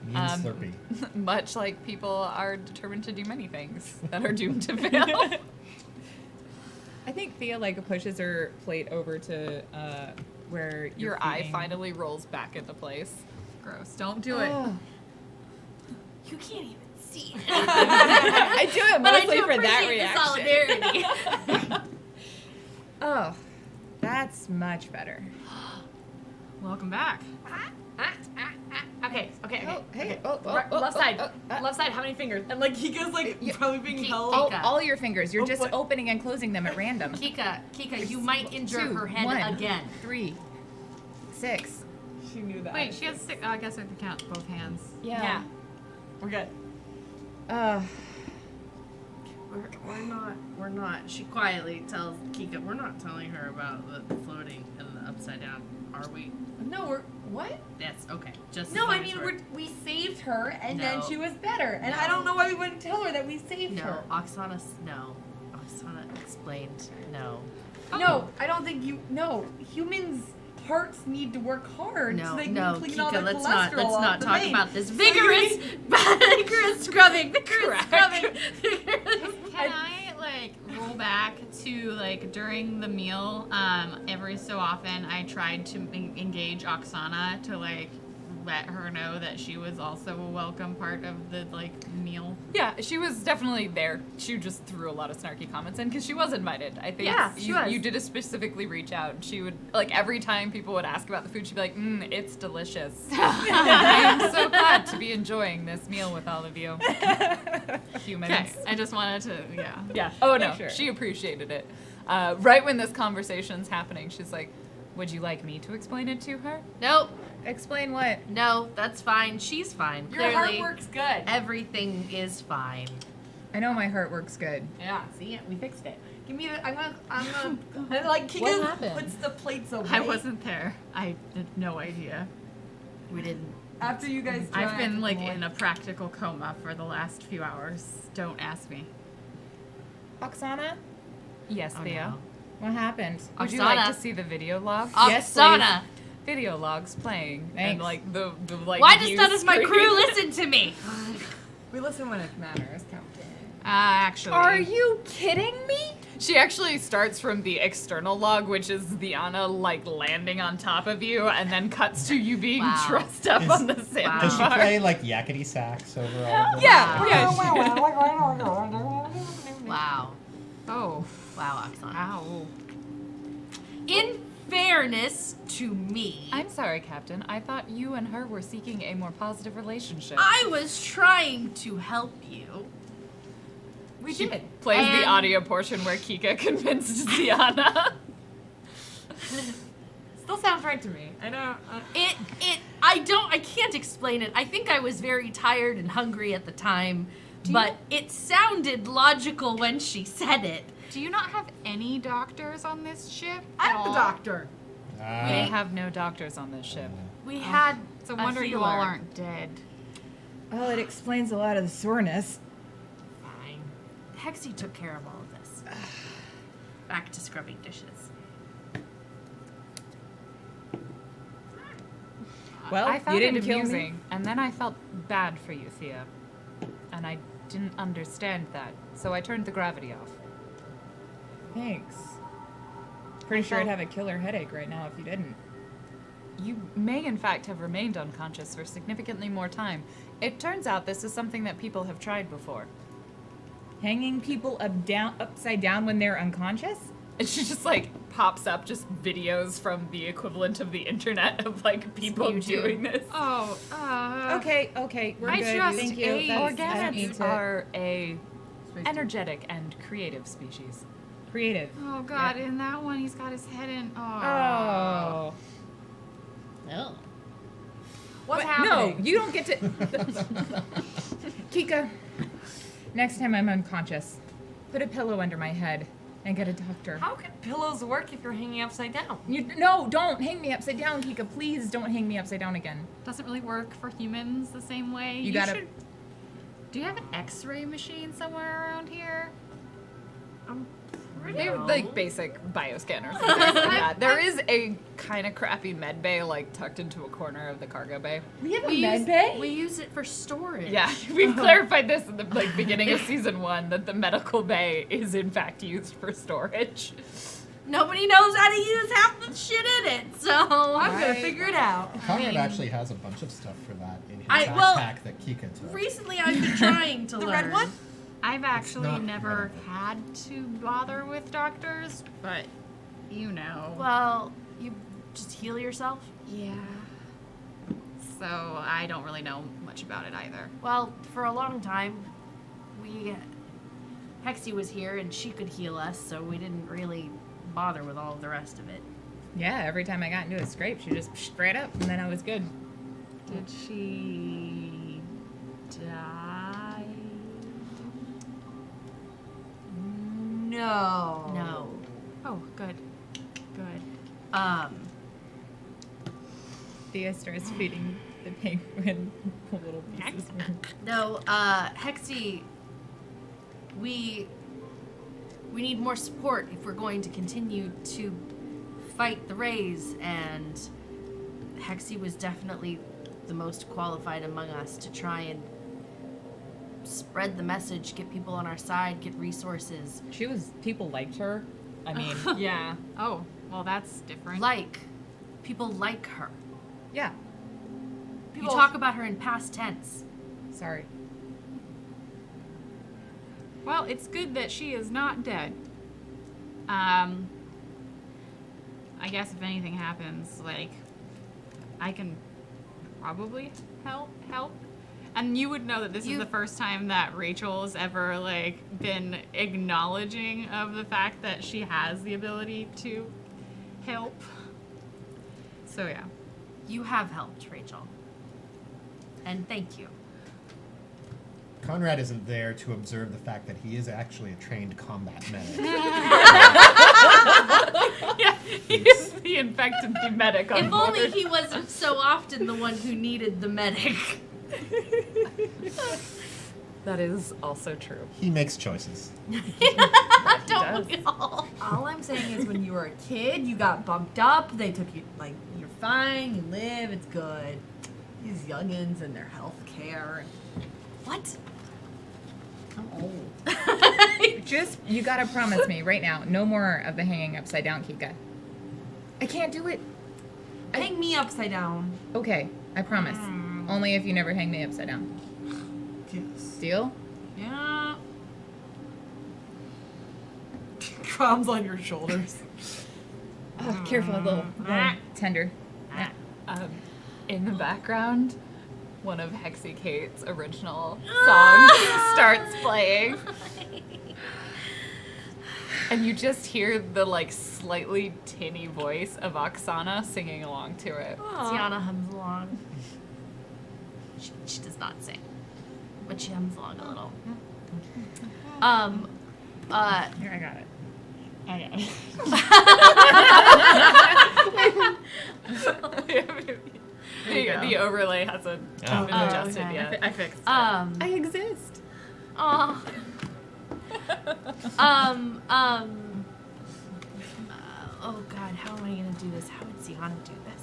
Speaker 4: Me and Slurpee.
Speaker 2: Much like people are determined to do many things that are doomed to fail.
Speaker 7: I think Thea pushes her plate over to where you're
Speaker 2: Your eye
Speaker 7: feeding.
Speaker 2: finally rolls back into place.
Speaker 6: Gross. Don't do it.
Speaker 5: You can't even see it.
Speaker 7: I do it
Speaker 5: But I
Speaker 7: mostly
Speaker 5: do
Speaker 7: for that
Speaker 5: appreciate the
Speaker 7: reaction.
Speaker 5: solidarity.
Speaker 7: Oh, that's much better.
Speaker 6: Welcome back.
Speaker 1: Okay.
Speaker 7: Oh, hey.
Speaker 1: Left side. Left side. How many fingers? And he goes probably being held.
Speaker 7: All your fingers. You're just
Speaker 1: what?
Speaker 7: opening and closing them at random.
Speaker 5: Kika, you might injure her head
Speaker 7: 1,
Speaker 5: again.
Speaker 7: 3, 6.
Speaker 1: She knew that.
Speaker 6: Wait, she has 6. Oh, I guess I have to count both hands.
Speaker 1: Yeah. We're good.
Speaker 5: We're not. She quietly tells Kika, we're not telling her about the floating and the upside down, are we?
Speaker 1: No, we're what?
Speaker 5: That's okay. Just
Speaker 1: No,
Speaker 5: as
Speaker 1: I
Speaker 5: long as
Speaker 1: mean we saved her and then
Speaker 5: No.
Speaker 1: she was better, and I
Speaker 5: No.
Speaker 1: don't know why we wouldn't tell her that we saved
Speaker 5: No,
Speaker 1: her.
Speaker 5: Oksana explained no.
Speaker 1: No, I don't think you. No, humans' hearts need to work hard so they can clean all the
Speaker 5: Kika, let's
Speaker 1: cholesterol
Speaker 5: not
Speaker 1: off the
Speaker 5: talk
Speaker 1: vein.
Speaker 5: about this vigorous scrubbing. Vigorous scrubbing.
Speaker 6: Can I roll back to during the meal? Every so often, I tried to engage Oksana to let her know that she was also a welcome part of the meal.
Speaker 2: Yeah, she was definitely there. She just threw a lot of snarky comments in because she was invited. I think
Speaker 5: Yeah, she was.
Speaker 2: you did specifically reach out. She would every time people would ask about the food, she'd be like, "It's delicious. I am so glad to be enjoying this meal with all of you humans."
Speaker 6: Okay, I just wanted to,
Speaker 2: Yeah. Oh no,
Speaker 7: Sure.
Speaker 2: she appreciated it. Right when this conversation's happening, she's like, "Would you like me to explain it to her?"
Speaker 5: Nope.
Speaker 7: Explain what?
Speaker 5: No, that's fine. She's fine.
Speaker 1: Your heart
Speaker 5: Clearly,
Speaker 1: works good.
Speaker 5: everything is fine.
Speaker 7: I know my heart works good.
Speaker 1: Yeah, see, we fixed it. Give me the. I'm gonna. And Kika
Speaker 2: What happened?
Speaker 1: puts the plates away.
Speaker 6: I wasn't there. I had no idea.
Speaker 5: We didn't.
Speaker 1: After you guys.
Speaker 6: I've been
Speaker 1: drank more.
Speaker 6: in a practical coma for the last few hours. Don't ask me.
Speaker 7: Oksana,
Speaker 2: Yes,
Speaker 5: Oh,
Speaker 2: Thea.
Speaker 5: no.
Speaker 7: what happened?
Speaker 2: Would you like
Speaker 5: Oksana.
Speaker 2: to see the video logs?
Speaker 7: Yes,
Speaker 5: Oksana.
Speaker 2: Video logs playing.
Speaker 7: Thanks.
Speaker 2: And like the like
Speaker 5: Why does
Speaker 2: you
Speaker 5: none of my
Speaker 2: screaming.
Speaker 5: crew listen to me?
Speaker 1: We listen when it matters, Captain.
Speaker 6: Actually.
Speaker 7: Are you kidding me?
Speaker 2: She actually starts from the external log, which is Diana like landing on top of you, and then cuts to you being
Speaker 5: Wow.
Speaker 2: trussed up
Speaker 4: Is-
Speaker 2: on the
Speaker 4: Does she
Speaker 2: sandbar.
Speaker 4: play like yakety sax over all of them?
Speaker 2: Yeah, yeah.
Speaker 5: Wow.
Speaker 6: Oh.
Speaker 5: Wow, Oksana.
Speaker 6: Ow.
Speaker 5: In fairness to me,
Speaker 2: I'm sorry, Captain. I thought you and her were seeking a more positive relationship.
Speaker 5: I was trying to help you.
Speaker 1: We
Speaker 2: She
Speaker 1: did.
Speaker 2: plays the
Speaker 5: And-
Speaker 2: audio portion where Kika convinced Diana.
Speaker 1: Still sounds right to me. I don't.
Speaker 5: I can't explain it. I think I was very tired and hungry at the time, but it sounded logical when she said it.
Speaker 6: Do you not have any doctors on this ship?
Speaker 1: I'm the doctor.
Speaker 2: We
Speaker 4: Ah,
Speaker 2: have no doctors on this ship.
Speaker 5: We had
Speaker 6: It's a
Speaker 5: a
Speaker 6: wonder you
Speaker 5: healer.
Speaker 6: all aren't dead.
Speaker 7: Well, it explains a lot of the soreness.
Speaker 5: Fine. Hexy took care of all of this. Back to scrubbing dishes.
Speaker 7: Well,
Speaker 2: I found
Speaker 7: you didn't
Speaker 2: it
Speaker 7: kill
Speaker 2: amusing,
Speaker 7: me.
Speaker 2: and then I felt bad for you, Thea. And I didn't understand that, so I turned the gravity off.
Speaker 7: Thanks. Pretty sure I'd have a killer headache right now if you didn't.
Speaker 2: You may, in fact, have remained unconscious for significantly more time. It turns out this is something that people have tried before.
Speaker 7: Hanging people upside down when they're unconscious?
Speaker 2: And she just like pops up just videos from the equivalent of the internet of like people
Speaker 5: YouTube.
Speaker 2: doing this.
Speaker 6: Oh,
Speaker 7: Okay, we're
Speaker 6: I
Speaker 7: good.
Speaker 6: just
Speaker 7: Thank you.
Speaker 6: ate-
Speaker 7: I don't need
Speaker 2: Organics
Speaker 7: to.
Speaker 2: are a energetic and creative species.
Speaker 7: Creative.
Speaker 6: oh God! In that one, he's got his head in.
Speaker 7: Oh.
Speaker 5: No.
Speaker 1: What's
Speaker 7: No,
Speaker 1: happening?
Speaker 7: you don't get to. Kika, next time I'm unconscious, put a pillow under my head and get a doctor.
Speaker 1: How can pillows work if you're hanging upside down?
Speaker 7: No, don't hang me upside down, Kika. Please don't hang me upside down again.
Speaker 6: Doesn't really work for humans the same way.
Speaker 7: You gotta-
Speaker 6: should- Do you have an X-ray machine somewhere around here?
Speaker 2: They're like basic bioscanners and things like that. There is a kind of crappy med bay like tucked into a corner of the cargo bay.
Speaker 7: We have a
Speaker 5: We
Speaker 7: med
Speaker 5: use,
Speaker 7: bay?
Speaker 5: we use it for storage.
Speaker 2: Yeah, we've clarified this in the like beginning of season 1 that the medical bay is in fact used for storage.
Speaker 5: Nobody knows how to use half the shit in it, so
Speaker 1: I'm gonna figure it out.
Speaker 4: Conrad actually has a bunch of stuff for that in his
Speaker 5: I- well,
Speaker 4: backpack that Kika took.
Speaker 5: recently I've been trying to
Speaker 1: The
Speaker 5: learn.
Speaker 1: red one?
Speaker 6: I've actually
Speaker 4: not
Speaker 6: never
Speaker 4: relevant.
Speaker 6: had to bother with doctors, but you know.
Speaker 5: Well, you just heal yourself.
Speaker 6: Yeah. So I don't really know much about it either.
Speaker 5: Well, for a long time, Hexy was here and she could heal us, so we didn't really bother with all of the rest of it.
Speaker 7: Yeah, every time I got into a scrape, she just straight up, and then I was good.
Speaker 6: Did she die?
Speaker 1: No.
Speaker 5: No.
Speaker 6: Oh, good. Good.
Speaker 7: Thea starts feeding the penguin little pieces.
Speaker 5: No, Hexy, we need more support if we're going to continue to fight the Rays, and Hexy was definitely the most qualified among us to try and spread the message, get people on our side, get resources.
Speaker 7: People liked her. I mean,
Speaker 1: Yeah.
Speaker 6: Oh, well, that's different.
Speaker 5: People like her.
Speaker 7: yeah,
Speaker 5: You talk about her in past tense.
Speaker 7: sorry.
Speaker 6: Well, it's good that she is not dead. I guess if anything happens, like, I can probably help. And you would know that this is the first time that Rachel's ever, like, been acknowledging of the fact that she has the ability to help. So, yeah.
Speaker 5: You have helped, Rachel. And thank you.
Speaker 4: Conrad isn't there to observe the fact that he is actually a trained combat medic.
Speaker 2: Yeah, he is the infected medic on
Speaker 5: If
Speaker 2: board.
Speaker 5: only he wasn't so often the one who needed the medic.
Speaker 2: That is also true.
Speaker 4: He makes choices.
Speaker 5: Don't we all?
Speaker 1: All I'm saying is when you were a kid, you got bumped up. They took you, like, you're fine, you live, it's good. These youngins and their health care.
Speaker 5: What?
Speaker 1: I'm old.
Speaker 7: You gotta promise me right now, no more of the hanging upside down, Kika. I can't do it.
Speaker 1: Hang me upside down.
Speaker 7: Okay, I promise. Only if you never hang me upside down.
Speaker 1: Yes.
Speaker 7: Deal?
Speaker 1: Yeah. Crumbs on your shoulders.
Speaker 7: Oh, careful, a little tender.
Speaker 2: In the background, one of Hexy Kate's original songs starts playing. And you just hear the like slightly tinny voice of Oksana singing along to it.
Speaker 5: Tiana hums along. She does not sing, but she hums along a little.
Speaker 7: Here, I got it.
Speaker 2: The overlay hasn't been adjusted
Speaker 5: okay.
Speaker 2: yet.
Speaker 6: I fixed it.
Speaker 7: I exist.
Speaker 5: Oh. Oh God, how am I gonna do this? How would Ziana do this?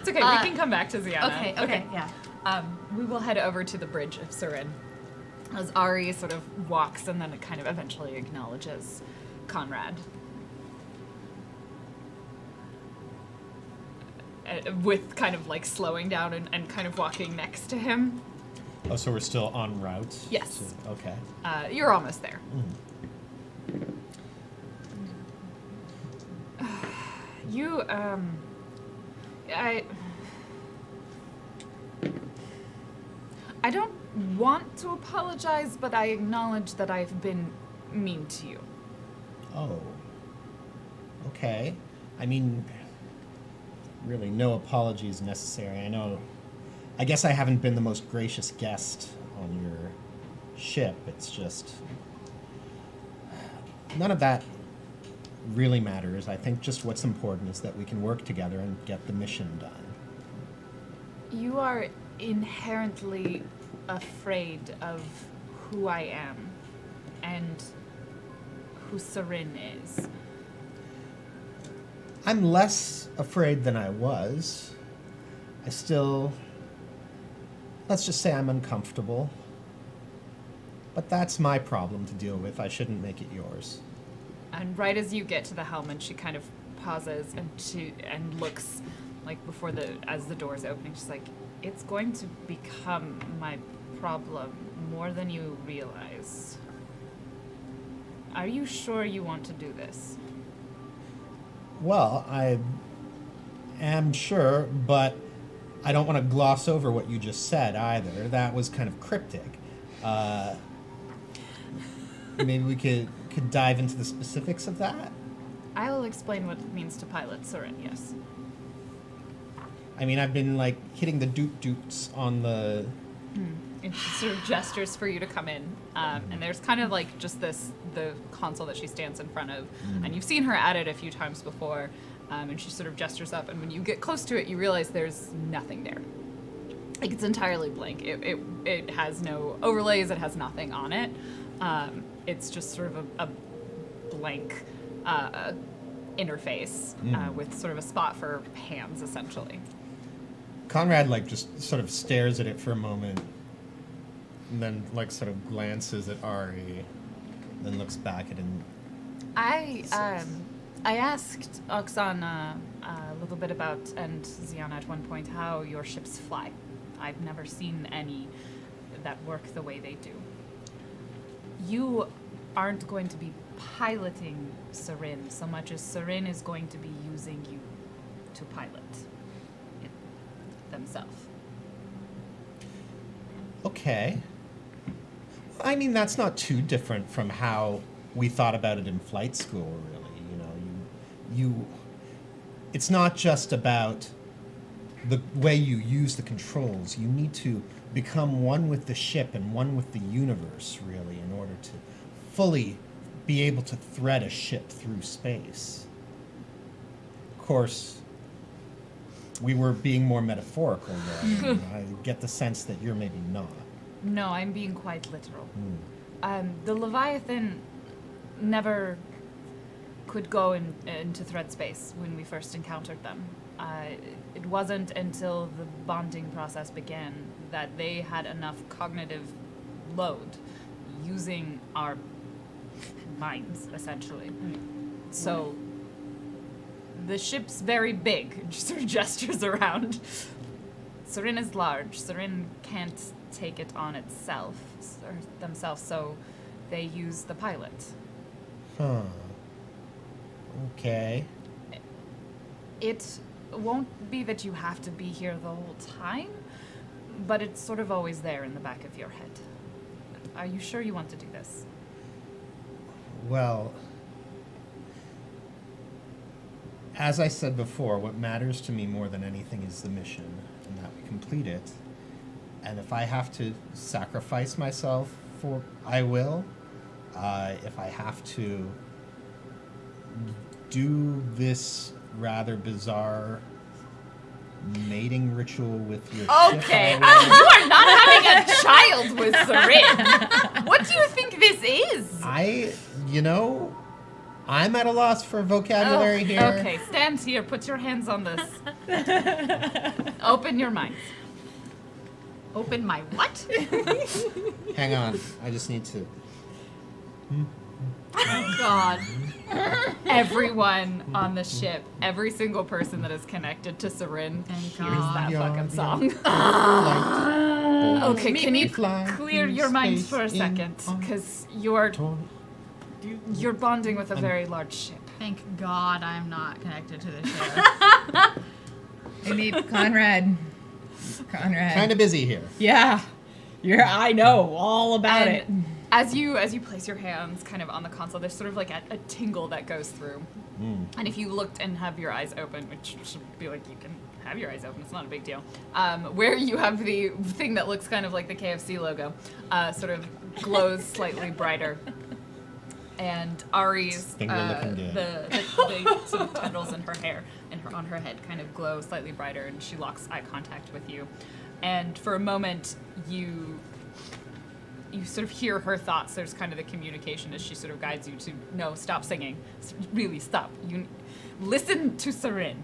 Speaker 2: It's okay, we can come back to Ziana.
Speaker 5: Okay, yeah.
Speaker 2: We will head over to the bridge of Surin as Ari sort of walks and then it kind of eventually acknowledges Conrad. With kind of like slowing down and kind of walking next to him.
Speaker 4: Oh, so we're still en route?
Speaker 2: Yes.
Speaker 4: Okay.
Speaker 2: You're almost there. You, I don't want to apologize, but I acknowledge that I've been mean to you.
Speaker 4: Oh. Okay. I mean, really, no apologies necessary. I guess I haven't been the most gracious guest on your ship. It's just... None of that really matters. I think just what's important is that we can work together and get the mission done.
Speaker 2: You are inherently afraid of who I am and who Surin is.
Speaker 4: I'm less afraid than I was. I still... Let's just say I'm uncomfortable. But that's my problem to deal with. I shouldn't make it yours.
Speaker 2: And right as you get to the helm, and she kind of pauses and looks like as the door's opening, she's like, "It's going to become my problem more than you realize. Are you sure you want to do this?"
Speaker 4: Well, I am sure, but I don't want to gloss over what you just said either. That was kind of cryptic. Maybe we could dive into the specifics of that?
Speaker 2: I will explain what it means to pilot Surin, yes.
Speaker 4: I mean, I've been, like, hitting the doot-doots on the...
Speaker 2: And she sort of gestures for you to come in. And there's kind of like just the console that she stands in front of. And you've seen her at it a few times before. And she sort of gestures up. And when you get close to it, you realize there's nothing there. Like, it's entirely blank. It has no overlays. It has nothing on it. It's just sort of a blank interface with sort of a spot for hands, essentially.
Speaker 4: Conrad, like, just sort of stares at it for a moment. And then, like, sort of glances at Ari, then looks back at him.
Speaker 2: I asked Oksana a little bit about, and Ziana at one point, how your ships fly. I've never seen any that work the way they do. You aren't going to be piloting Surin so much as Surin is going to be using you to pilot it themselves.
Speaker 4: Okay. I mean, that's not too different from how we thought about it in flight school, really. You know, it's not just about the way you use the controls. You need to become one with the ship and one with the universe, really, in order to fully be able to thread a ship through space. Of course, we were being more metaphorical there. I get the sense that you're maybe not.
Speaker 2: No, I'm being quite literal. The Leviathan never could go into thread space when we first encountered them. It wasn't until the bonding process began that they had enough cognitive load using our minds, essentially. So the ship's very big, sort of gestures around. Seren is large. Seren can't take it on itself, or themselves, so they use the pilot.
Speaker 4: Huh. Okay.
Speaker 2: It won't be that you have to be here the whole time, but it's sort of always there in the back of your head. Are you sure you want to do this?
Speaker 4: Well, as I said before, what matters to me more than anything is the mission, and that we complete it. And if I have to sacrifice myself I will. If I have to do this rather bizarre mating ritual with your
Speaker 2: Okay,
Speaker 4: ship, I will.
Speaker 2: you are not having a child with Seren. What do you think this is?
Speaker 4: I'm at a loss for vocabulary here.
Speaker 2: Okay, stand here. Put your hands on this. Open your minds.
Speaker 6: Open my what?
Speaker 4: Hang on, I just need to.
Speaker 6: Oh God.
Speaker 2: Everyone on the ship, every single person that is connected to Seren
Speaker 6: Thank
Speaker 2: hears
Speaker 6: God.
Speaker 2: that
Speaker 4: Yeah,
Speaker 2: fucking
Speaker 4: yeah.
Speaker 2: song. Okay, can you
Speaker 4: fly
Speaker 2: clear
Speaker 4: through
Speaker 2: your mind
Speaker 4: space
Speaker 2: for a
Speaker 4: in
Speaker 2: second?
Speaker 4: on
Speaker 2: Because
Speaker 4: tour.
Speaker 2: you're bonding with a very large ship.
Speaker 6: Thank God I'm not connected to the ship.
Speaker 7: I meet Conrad. Conrad.
Speaker 4: Kind of busy here.
Speaker 7: Yeah. I know all about
Speaker 2: And
Speaker 7: it.
Speaker 2: as you place your hands kind of on the console, there's sort of like a tingle that goes through. And if you looked and have your eyes open, which should be like you can have your eyes open, it's not a big deal, where you have the thing that looks kind of like the KFC logo, sort of glows slightly brighter. And Ari's
Speaker 4: Finger looking good.
Speaker 2: the sort of tendrils in her hair and on her head kind of glow slightly brighter, and she locks eye contact with you. And for a moment, you sort of hear her thoughts. There's kind of the communication as she sort of guides you to, no, stop singing. Really, stop. You listen to Seren.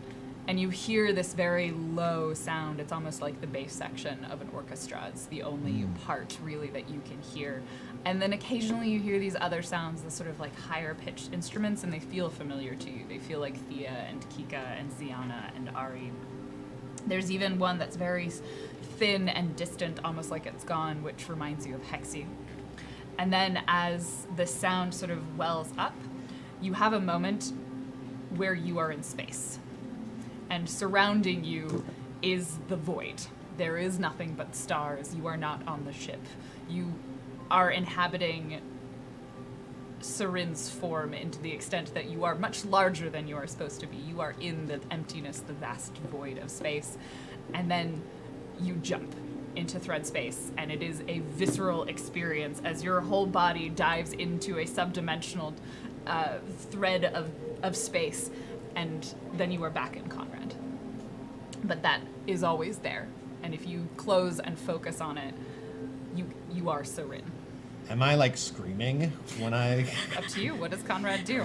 Speaker 2: And you hear this very low sound. It's almost like the bass section of an orchestra. It's the only part, really, that you can hear. And then occasionally you hear these other sounds, the sort of like higher pitched instruments, and they feel familiar to you. They feel like Thea and Kika and Ziana and Ari. There's even one that's very thin and distant, almost like it's gone, which reminds you of Hexy. And then as the sound sort of wells up, you have a moment where you are in space. And surrounding you is the void. There is nothing but stars. You are not on the ship. You are inhabiting Seren's form into the extent that you are much larger than you are supposed to be. You are in the emptiness, the vast void of space. And then you jump into thread space, and it is a visceral experience as your whole body dives into a subdimensional thread of space, and then you are back in Conrad. But that is always there, and if you close and focus on it, you are Seren.
Speaker 4: Am I like screaming when I?
Speaker 2: Up to you. What does Conrad do?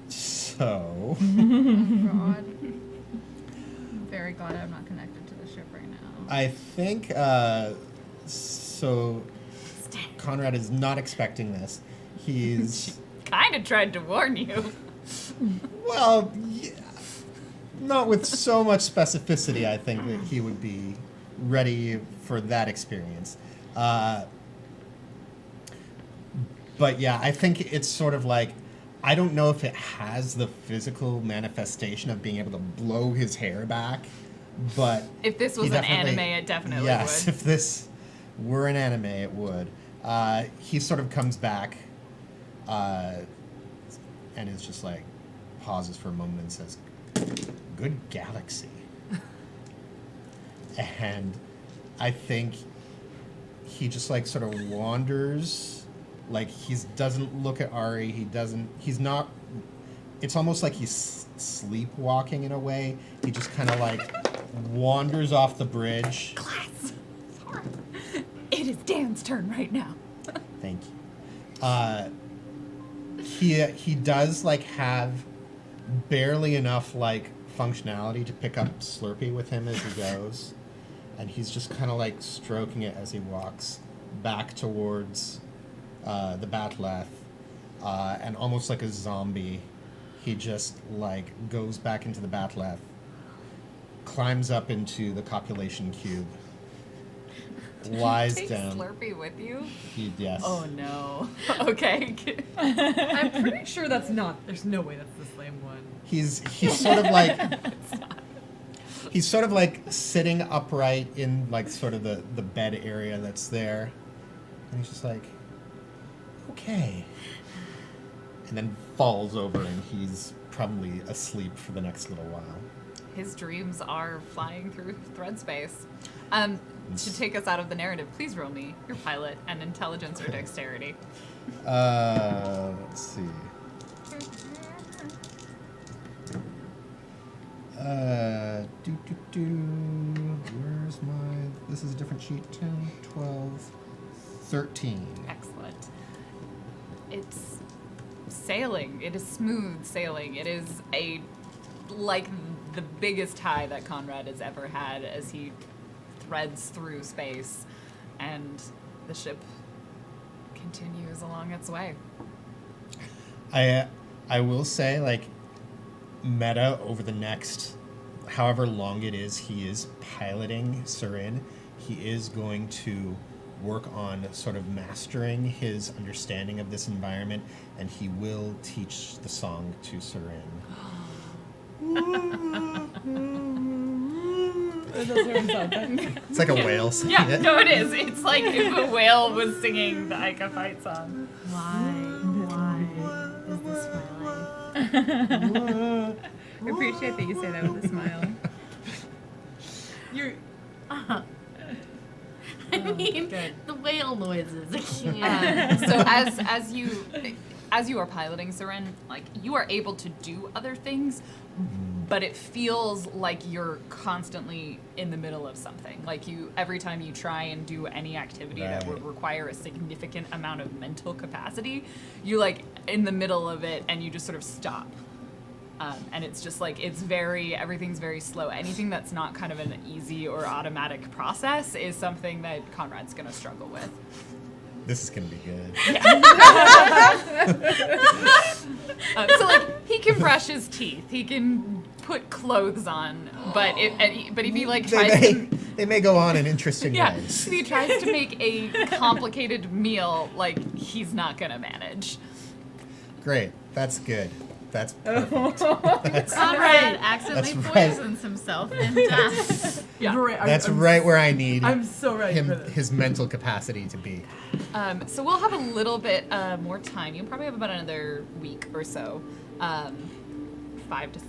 Speaker 4: So.
Speaker 6: God. I'm very glad I'm not connected to the ship right now.
Speaker 4: I think so. Conrad is not expecting this. He's
Speaker 2: Kind of tried to warn you.
Speaker 4: well, yeah, not with so much specificity. I think that he would be ready for that experience. But yeah, I think it's sort of like, I don't know if it has the physical manifestation of being able to blow his hair back, but
Speaker 2: If this was
Speaker 4: he
Speaker 2: an
Speaker 4: definitely-
Speaker 2: anime, it definitely
Speaker 4: yes,
Speaker 2: would.
Speaker 4: if this were an anime, it would. He sort of comes back and is just like, pauses for a moment and says, "Good galaxy." And I think he just like sort of wanders, like he doesn't look at Ari, he's not, it's almost like he's sleepwalking in a way. He just kind of like wanders off the bridge.
Speaker 2: Class. Sorry. It is Dan's turn right now.
Speaker 4: Thank you. He does like have barely enough like functionality to pick up Slurpee with him as he goes, and he's just kind of like stroking it as he walks back towards the Batleth, and almost like a zombie, he just like goes back into the Batleth, climbs up into the copulation cube, lies
Speaker 2: Take
Speaker 4: down.
Speaker 2: Slurpee with you?
Speaker 4: Yes.
Speaker 2: Oh no. Okay.
Speaker 1: I'm pretty sure that's not. There's no way that's the same one.
Speaker 4: He's sort of like he's sort of like sitting upright in like sort of the bed area that's there, and he's just like, okay, and then falls over and he's probably asleep for the next little while.
Speaker 2: His dreams are flying through thread space. To take us out of the narrative, please roll me your pilot and intelligence or dexterity.
Speaker 4: Let's see. Where's my... This is a different sheet. 10, 12, 13.
Speaker 2: Excellent. It's sailing. It is smooth sailing. It is like the biggest high that Conrad has ever had as he threads through space, and the ship continues along its way.
Speaker 4: I will say, like, meta over the next however long it is he is piloting Surin, he is going to work on sort of mastering his understanding of this environment, and he will teach the song to Surin. It's like a whale singing
Speaker 2: Yeah,
Speaker 4: it.
Speaker 2: no, it is. It's like if a whale was singing the Ica fight song.
Speaker 5: Why is this my life?
Speaker 7: I appreciate that you say that with a smile.
Speaker 1: You're.
Speaker 5: I mean,
Speaker 1: good.
Speaker 5: the whale noises. I can't.
Speaker 2: So as you are piloting Seren, like you are able to do other things, but it feels like you're constantly in the middle of something. Like every time you try and do any activity that would require a significant amount of mental capacity, you like in the middle of it and you just sort of stop. And it's just like, everything's very slow. Anything that's not kind of an easy or automatic process is something that Conrad's gonna struggle with.
Speaker 4: This is going to be good.
Speaker 2: So like, he can brush his teeth, he can put clothes on, but if he like tries to...
Speaker 4: They may go on in interesting
Speaker 2: Yeah,
Speaker 4: ways.
Speaker 2: if he tries to make a complicated meal, like, he's not gonna manage.
Speaker 4: Great. That's good. That's perfect.
Speaker 6: Conrad accidentally
Speaker 4: That's right.
Speaker 6: poisons himself and dies.
Speaker 2: Yeah.
Speaker 4: That's right where I need
Speaker 1: I'm so ready for this.
Speaker 4: his mental capacity to be.
Speaker 2: So we'll have a little bit more time. You'll probably have about another week or so, 5 to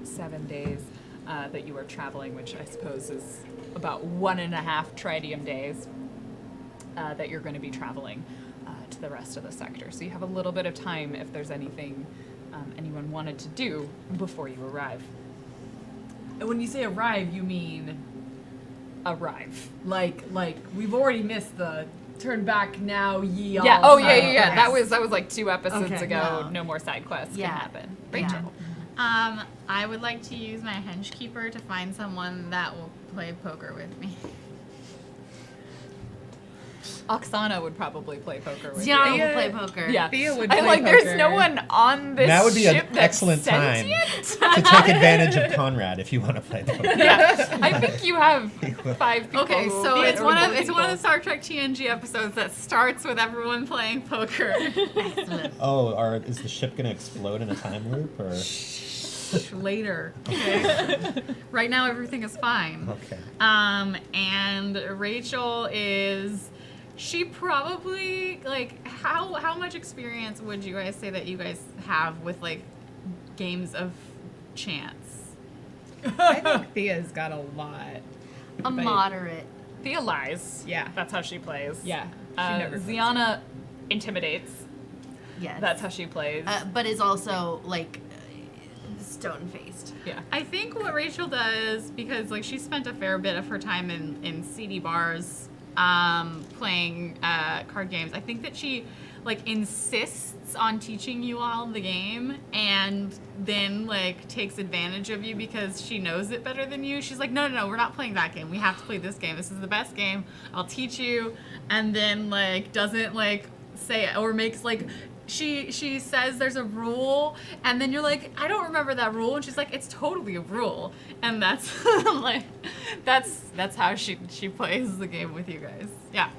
Speaker 2: 7 days that you are traveling, which I suppose is about 1.5 tritium days that you're going to be traveling to the rest of the sector. So you have a little bit of time if there's anything anyone wanted to do before you arrive.
Speaker 1: And when you say arrive, you mean
Speaker 2: Arrive.
Speaker 1: like we've already missed the turn back now ye all.
Speaker 2: Yeah. Oh yeah,
Speaker 1: side
Speaker 2: yeah, yeah.
Speaker 1: quests.
Speaker 2: That was like 2 episodes
Speaker 1: Okay,
Speaker 2: ago.
Speaker 5: no.
Speaker 2: No more side quests
Speaker 5: Yeah.
Speaker 2: can happen.
Speaker 5: Yeah.
Speaker 2: Rachel.
Speaker 6: I would like to use my henchkeeper to find someone that will play poker with me.
Speaker 2: Oksana would probably play poker with you.
Speaker 5: Ziana will
Speaker 7: Thea-
Speaker 5: play poker.
Speaker 2: Yeah.
Speaker 7: Thea would
Speaker 2: I
Speaker 7: play
Speaker 2: like there's
Speaker 7: poker.
Speaker 2: no one on this
Speaker 4: That would be an
Speaker 2: ship that's
Speaker 4: excellent time
Speaker 2: sentient.
Speaker 4: to take advantage of Conrad if you want to play poker.
Speaker 2: Yeah. I think you have 5 people.
Speaker 6: Okay,
Speaker 2: who will
Speaker 6: so
Speaker 2: be
Speaker 6: it's one of
Speaker 2: people.
Speaker 6: the Star Trek TNG episodes that starts with everyone playing poker.
Speaker 5: Excellent.
Speaker 4: Oh, is the ship going to explode in a time loop? Or?
Speaker 1: Later.
Speaker 6: Right now everything is fine.
Speaker 4: Okay.
Speaker 6: And Rachel is, she probably, like, how much experience would you guys say that you guys have with, like, games of chance?
Speaker 7: I think Thea's got a lot.
Speaker 5: A moderate.
Speaker 2: Thea lies.
Speaker 7: Yeah.
Speaker 2: That's how she plays.
Speaker 7: Yeah. She never plays.
Speaker 2: Ziana intimidates.
Speaker 5: Yes.
Speaker 2: That's how she plays.
Speaker 5: But is also like stone-faced.
Speaker 2: Yeah.
Speaker 6: I think what Rachel does, because, like, she spent a fair bit of her time in seedy bars playing card games. I think that she like insists on teaching you all the game and then like takes advantage of you because she knows it better than you. She's like, no, we're not playing that game. We have to play this game. This is the best game. I'll teach you. And then like doesn't like say it or makes like she says there's a rule and then you're like, I don't remember that rule, and she's like, it's totally a rule. And that's like that's how she plays the game with you guys. Yeah.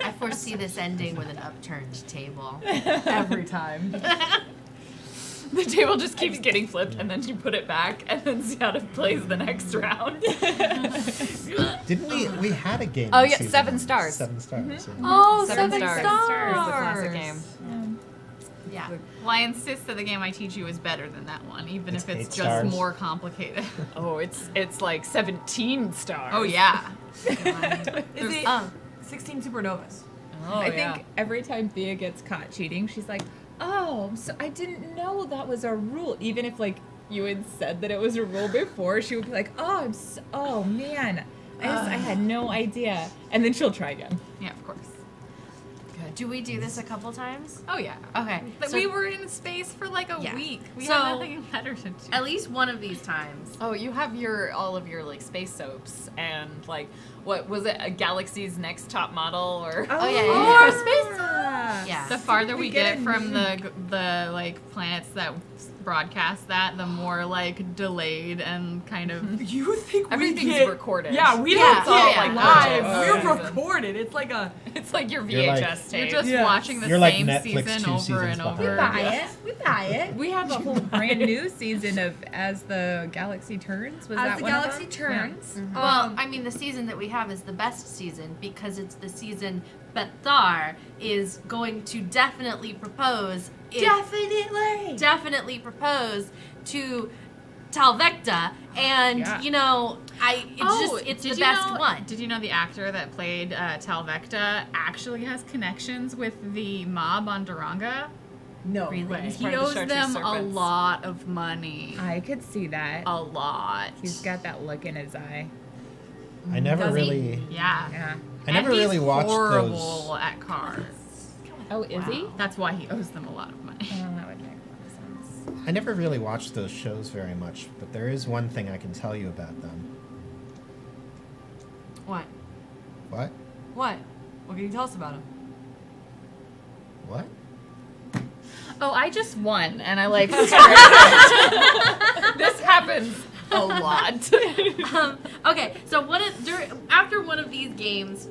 Speaker 5: I foresee this ending with an upturned table.
Speaker 1: Every time.
Speaker 2: The table just keeps getting flipped, and then you put it back, and then Ziana plays the next round.
Speaker 4: Didn't we had a game?
Speaker 2: Oh,
Speaker 4: in
Speaker 2: yeah,
Speaker 4: season
Speaker 2: 7
Speaker 4: one.
Speaker 2: stars.
Speaker 4: 7 stars. yeah.
Speaker 1: Oh,
Speaker 2: Seven
Speaker 1: seven
Speaker 2: Stars.
Speaker 1: stars.
Speaker 2: It's a classic game.
Speaker 5: Yeah.
Speaker 6: Well, I insist that the game I teach you is better than that one, even
Speaker 4: It's
Speaker 6: if it's
Speaker 4: 8
Speaker 6: just
Speaker 4: stars.
Speaker 6: more complicated.
Speaker 2: Oh, it's like 17 stars.
Speaker 6: Oh yeah.
Speaker 1: Is it 16 supernovas?
Speaker 2: Oh,
Speaker 7: I
Speaker 2: yeah.
Speaker 7: think every time Thea gets caught cheating, she's like, oh, so I didn't know that was a rule. Even if, like, you had said that it was a rule before, she would be like, oh, man, I had no idea. And then she'll try again.
Speaker 6: Yeah, of course.
Speaker 5: Do we do this a couple times?
Speaker 6: Oh yeah.
Speaker 5: Okay.
Speaker 6: But
Speaker 5: so
Speaker 6: we were in space for like a
Speaker 5: Yeah.
Speaker 6: week. We
Speaker 5: So-
Speaker 6: had nothing better to do.
Speaker 5: at least one of these times.
Speaker 2: Oh, you have all of your like space soaps and like what was it? A Galaxy's Next Top Model or
Speaker 5: Oh, yeah,
Speaker 7: Oh,
Speaker 5: our
Speaker 7: space.
Speaker 5: Yeah.
Speaker 6: The farther we
Speaker 7: get
Speaker 6: get
Speaker 7: a
Speaker 6: from the like planets that broadcast that, the more like delayed and kind of
Speaker 1: You think we
Speaker 2: Everything's
Speaker 1: get...
Speaker 2: recorded.
Speaker 1: Yeah, we
Speaker 5: Yeah,
Speaker 1: don't
Speaker 5: yeah,
Speaker 1: get
Speaker 5: yeah.
Speaker 1: live.
Speaker 2: Oh,
Speaker 1: We're
Speaker 2: yeah.
Speaker 1: recorded. It's like a...
Speaker 2: it's like your
Speaker 4: You're
Speaker 2: VHS
Speaker 4: like-
Speaker 2: tape.
Speaker 6: you're just
Speaker 1: Yeah.
Speaker 6: watching the
Speaker 4: You're like
Speaker 6: same
Speaker 4: Netflix
Speaker 6: season
Speaker 4: 2
Speaker 6: over
Speaker 4: seasons
Speaker 6: and over.
Speaker 4: behind.
Speaker 7: We buy it. We have a whole brand new season of As the Galaxy Turns. Was
Speaker 1: As
Speaker 7: that
Speaker 1: the
Speaker 7: one of
Speaker 1: Galaxy
Speaker 7: them?
Speaker 1: turns.
Speaker 5: Well, I mean, the season that we have is the best season because it's the season Bethar is going to definitely propose. Definitely propose to Talvecta, and
Speaker 7: Yeah.
Speaker 5: you know, it's the
Speaker 6: did
Speaker 5: best
Speaker 6: you know,
Speaker 5: one.
Speaker 6: Did you know the actor that played Talvecta actually has connections with the mob on Duranga?
Speaker 1: No
Speaker 5: Really?
Speaker 1: way.
Speaker 2: He's
Speaker 6: He
Speaker 2: part of the
Speaker 6: owes
Speaker 2: Chartreuse
Speaker 6: them a
Speaker 2: Serpents.
Speaker 6: lot of money.
Speaker 7: I could see that.
Speaker 6: A lot.
Speaker 7: He's got that look in his eye.
Speaker 4: I never
Speaker 1: Does he?
Speaker 4: really.
Speaker 6: Yeah.
Speaker 7: Yeah.
Speaker 4: I never
Speaker 6: And he's
Speaker 4: really watched
Speaker 6: horrible
Speaker 4: those.
Speaker 6: at cards.
Speaker 7: Oh, is he?
Speaker 6: That's why he owes them a lot of money.
Speaker 7: That would make a lot of sense.
Speaker 4: I never really watched those shows very much, but there is one thing I can tell you about them.
Speaker 1: What?
Speaker 4: What?
Speaker 1: What can you tell us about him?
Speaker 4: What?
Speaker 2: Oh, I just won, and I like. This happens a lot.
Speaker 5: Okay, so after one of these games,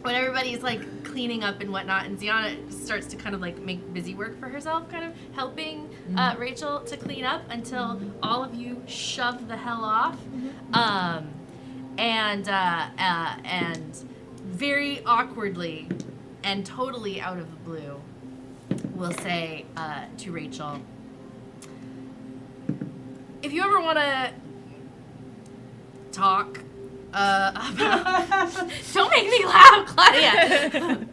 Speaker 5: when everybody's like cleaning up and whatnot, and Ziana starts to kind of like make busy work for herself, kind of helping Rachel to clean up until all of you shove the hell off, and very awkwardly and totally out of the blue, will say to Rachel, if you ever want to talk about... Don't make me laugh, Claudia!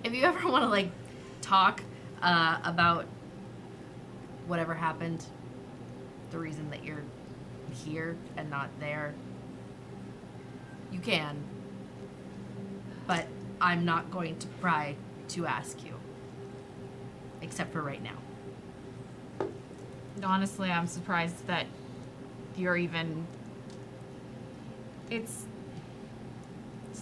Speaker 5: If you ever want to, like, talk about whatever happened, the reason that you're here and not there, you can. But I'm not going to pry to ask you. Except for right now.
Speaker 6: Honestly, I'm surprised that you're even. It's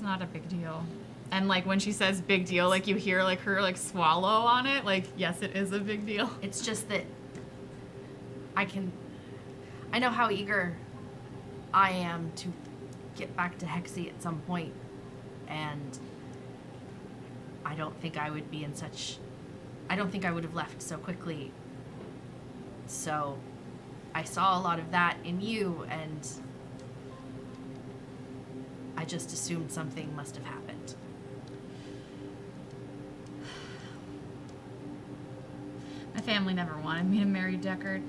Speaker 6: not a big deal. And like when she says big deal, like you hear like her like swallow on it. Like, yes, it is a big deal.
Speaker 5: It's just that I know how eager I am to get back to Hexy at some point, and I don't think I would have left so quickly. So I saw a lot of that in you, and I just assumed something must have happened.
Speaker 6: My family never wanted me to marry Deckard.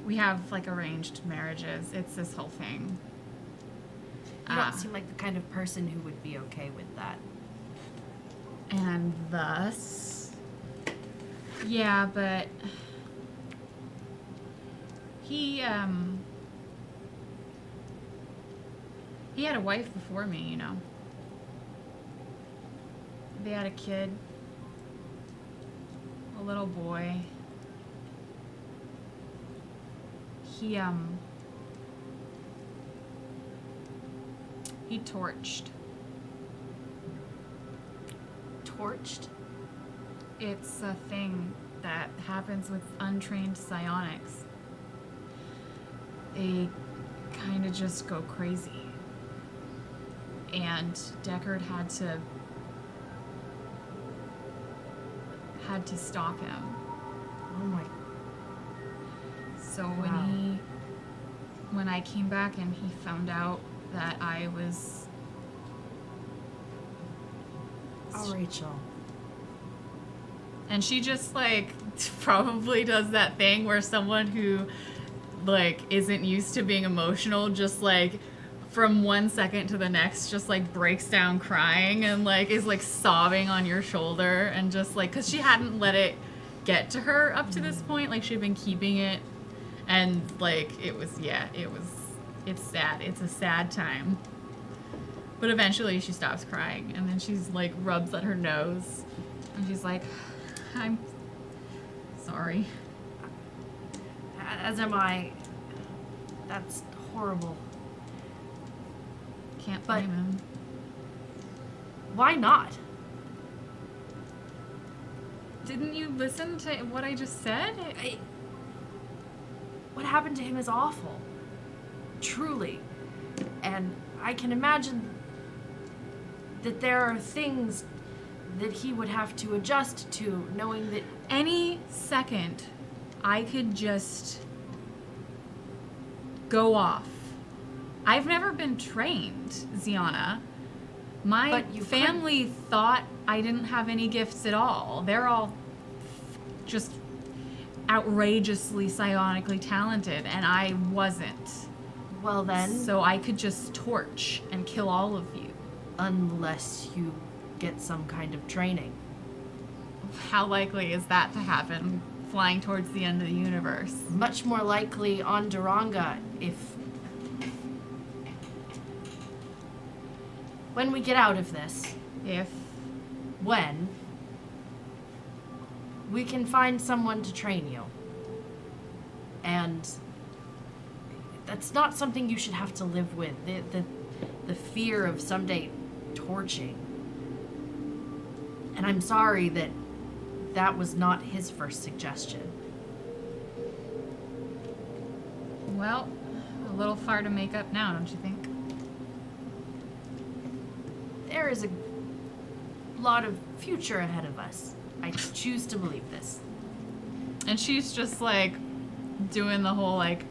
Speaker 6: We have like arranged marriages. It's this whole thing.
Speaker 5: You don't seem like the kind of person who would be okay with that.
Speaker 6: And thus, yeah, but He had a wife before me, you know. They had a kid. A little boy. He torched.
Speaker 5: Torched?
Speaker 6: It's a thing that happens with untrained psionics. They kind of just go crazy. And Deckard had to stop him.
Speaker 5: Oh my.
Speaker 6: So
Speaker 5: Wow.
Speaker 6: when I came back and he found out that I was
Speaker 5: Oh, Rachel.
Speaker 6: and she just like probably does that thing where someone who like isn't used to being emotional just like from 1 second to the next just like breaks down crying and like is like sobbing on your shoulder and just like because she hadn't let it get to her up to this point, like she'd been keeping it, and like it's sad, it's a sad time, but eventually she stops crying and then she's like rubs at her nose and she's like, I'm sorry.
Speaker 5: As am I. That's horrible.
Speaker 6: Can't
Speaker 5: But-
Speaker 6: blame him.
Speaker 5: Why not?
Speaker 6: Didn't you listen to what I just said?
Speaker 5: What happened to him is awful. Truly. And I can imagine that there are things that he would have to adjust to, knowing that.
Speaker 6: Any second, I could just go off. I've never been trained, Ziana. My
Speaker 5: But you
Speaker 6: family thought I didn't have any gifts at all. They're all just outrageously psionically talented, and I wasn't.
Speaker 5: Well, then.
Speaker 6: So I could just torch and kill all of you.
Speaker 5: Unless you get some kind of training.
Speaker 6: How likely is that to happen flying towards the end of the universe?
Speaker 5: Much more likely on Duranga if. When we get out of this,
Speaker 6: If
Speaker 5: when, we can find someone to train you. And that's not something you should have to live with. The fear of someday torching. And I'm sorry that was not his first suggestion.
Speaker 6: well, a little far to make up now, don't you think?
Speaker 5: There is a lot of future ahead of us. I choose to believe this.
Speaker 6: And she's just like doing the whole like,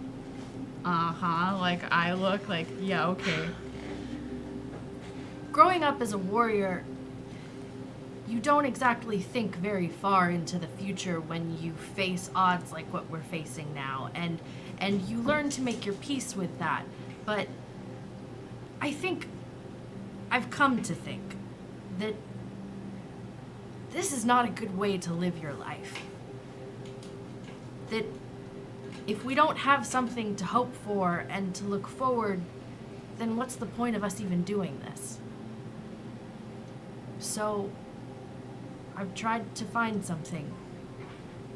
Speaker 6: like I look like, yeah, okay.
Speaker 5: Growing up as a warrior, you don't exactly think very far into the future when you face odds like what we're facing now, and you learn to make your peace with that. But I think I've come to think that this is not a good way to live your life. That if we don't have something to hope for and to look forward, then what's the point of us even doing this? So, I've tried to find something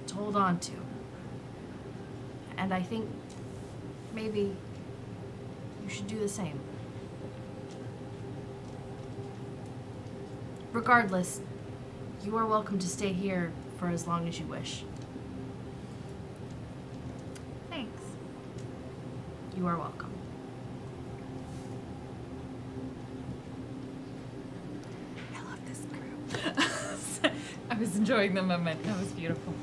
Speaker 5: to hold on to. And I think maybe you should do the same. Regardless, you are welcome to stay here for as long as you wish.
Speaker 6: Thanks.
Speaker 5: You are welcome.
Speaker 6: I love this group. I was enjoying the moment. That was beautiful.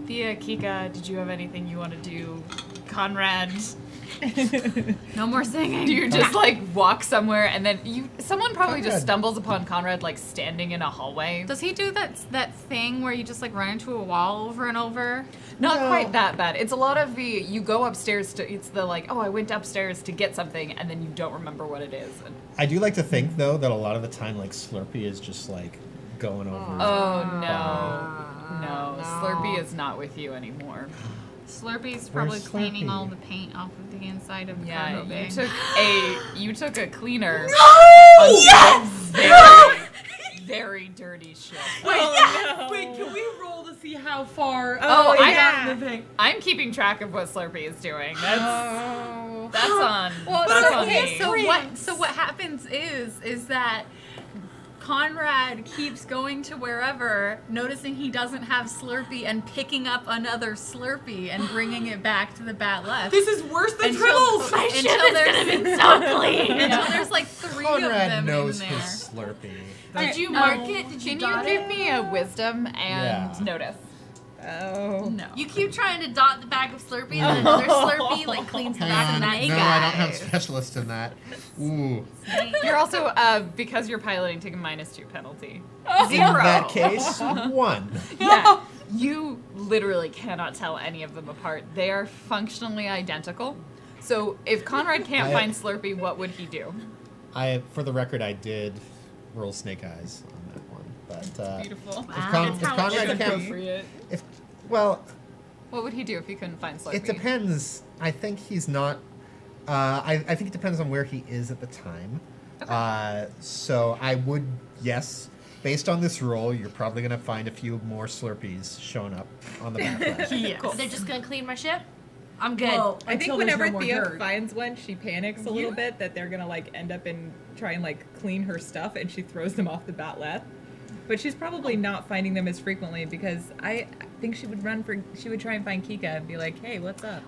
Speaker 6: Thea, Kika, did you have anything you want to do? Conrad? No more singing.
Speaker 2: Do you just like walk somewhere and then someone probably just
Speaker 4: Conrad.
Speaker 2: stumbles upon Conrad like standing in a hallway?
Speaker 6: Does he do that thing where you just like run into a wall over and over?
Speaker 2: Not
Speaker 4: No.
Speaker 2: quite that bad. It's a lot of you go upstairs to, it's the like, oh, I went upstairs to get something and then you don't remember what it is. And,
Speaker 4: I do like to think though that a lot of the time, like Slurpee is just like going over.
Speaker 2: oh no. No, Slurpee is not with you anymore.
Speaker 6: Slurpee's probably
Speaker 4: Where's
Speaker 6: cleaning
Speaker 4: Slurpee?
Speaker 6: all the paint off of the inside of the
Speaker 2: Yeah,
Speaker 6: cargo bay.
Speaker 2: you took a cleaner.
Speaker 1: Yes!
Speaker 2: Very dirty shit.
Speaker 1: Wait, can we roll to see how far?
Speaker 7: Oh,
Speaker 1: I
Speaker 7: yeah.
Speaker 1: got the thing.
Speaker 2: I'm keeping track of what Slurpee is doing. That's
Speaker 7: Oh.
Speaker 2: on.
Speaker 6: Well,
Speaker 2: that's
Speaker 6: so,
Speaker 2: on
Speaker 6: okay,
Speaker 2: me.
Speaker 6: so what happens is that Conrad keeps going to wherever, noticing he doesn't have Slurpee, and picking up another Slurpee and bringing it back to the bat left.
Speaker 1: This is worse than
Speaker 6: Until-
Speaker 1: Tribbles.
Speaker 5: My ship
Speaker 6: Until
Speaker 5: is
Speaker 6: there's-
Speaker 5: gonna be so clean.
Speaker 6: Until there's like 3 of
Speaker 4: Conrad
Speaker 6: them
Speaker 4: knows
Speaker 6: in
Speaker 4: his
Speaker 6: there.
Speaker 4: Slurpee.
Speaker 1: Did you
Speaker 6: mark
Speaker 1: it? Did
Speaker 2: Can you give me a wisdom and
Speaker 4: Yeah.
Speaker 2: notice?
Speaker 7: Oh.
Speaker 6: No.
Speaker 5: You keep trying to dot the back of Slurpee, and then another Slurpee like cleans the back
Speaker 4: Hang
Speaker 5: of
Speaker 4: on.
Speaker 5: that.
Speaker 4: No, I don't have specialist in that. Ooh.
Speaker 2: You're also because you're piloting, take a -2 penalty.
Speaker 4: In that case, 1.
Speaker 2: Yeah. You literally cannot tell any of them apart. They are functionally identical. So if Conrad can't find Slurpee, what would he do?
Speaker 4: For the record, I did roll snake eyes on that one, but
Speaker 6: Beautiful.
Speaker 4: if,
Speaker 5: Wow.
Speaker 4: Con- if
Speaker 6: That's how
Speaker 4: Conrad
Speaker 6: it's
Speaker 4: can't,
Speaker 2: Appropriate.
Speaker 4: well,
Speaker 2: What would he do if he couldn't find Slurpee?
Speaker 4: it depends. I think he's not. I think it depends on where he is at the time. So I would, yes, based on this roll, you're probably gonna find a few more Slurpees showing up on the back.
Speaker 1: Yes.
Speaker 5: They're just gonna clean my ship. I'm good.
Speaker 1: Well,
Speaker 7: I think
Speaker 1: until there's
Speaker 7: whenever
Speaker 1: no more
Speaker 7: Thea
Speaker 1: dirt.
Speaker 7: finds one, she panics a little bit that they're gonna like end up and try and like clean her stuff, and she throws them off the bat left. But she's probably not finding them as frequently because I think she would try and find Kika and be like, hey, what's up?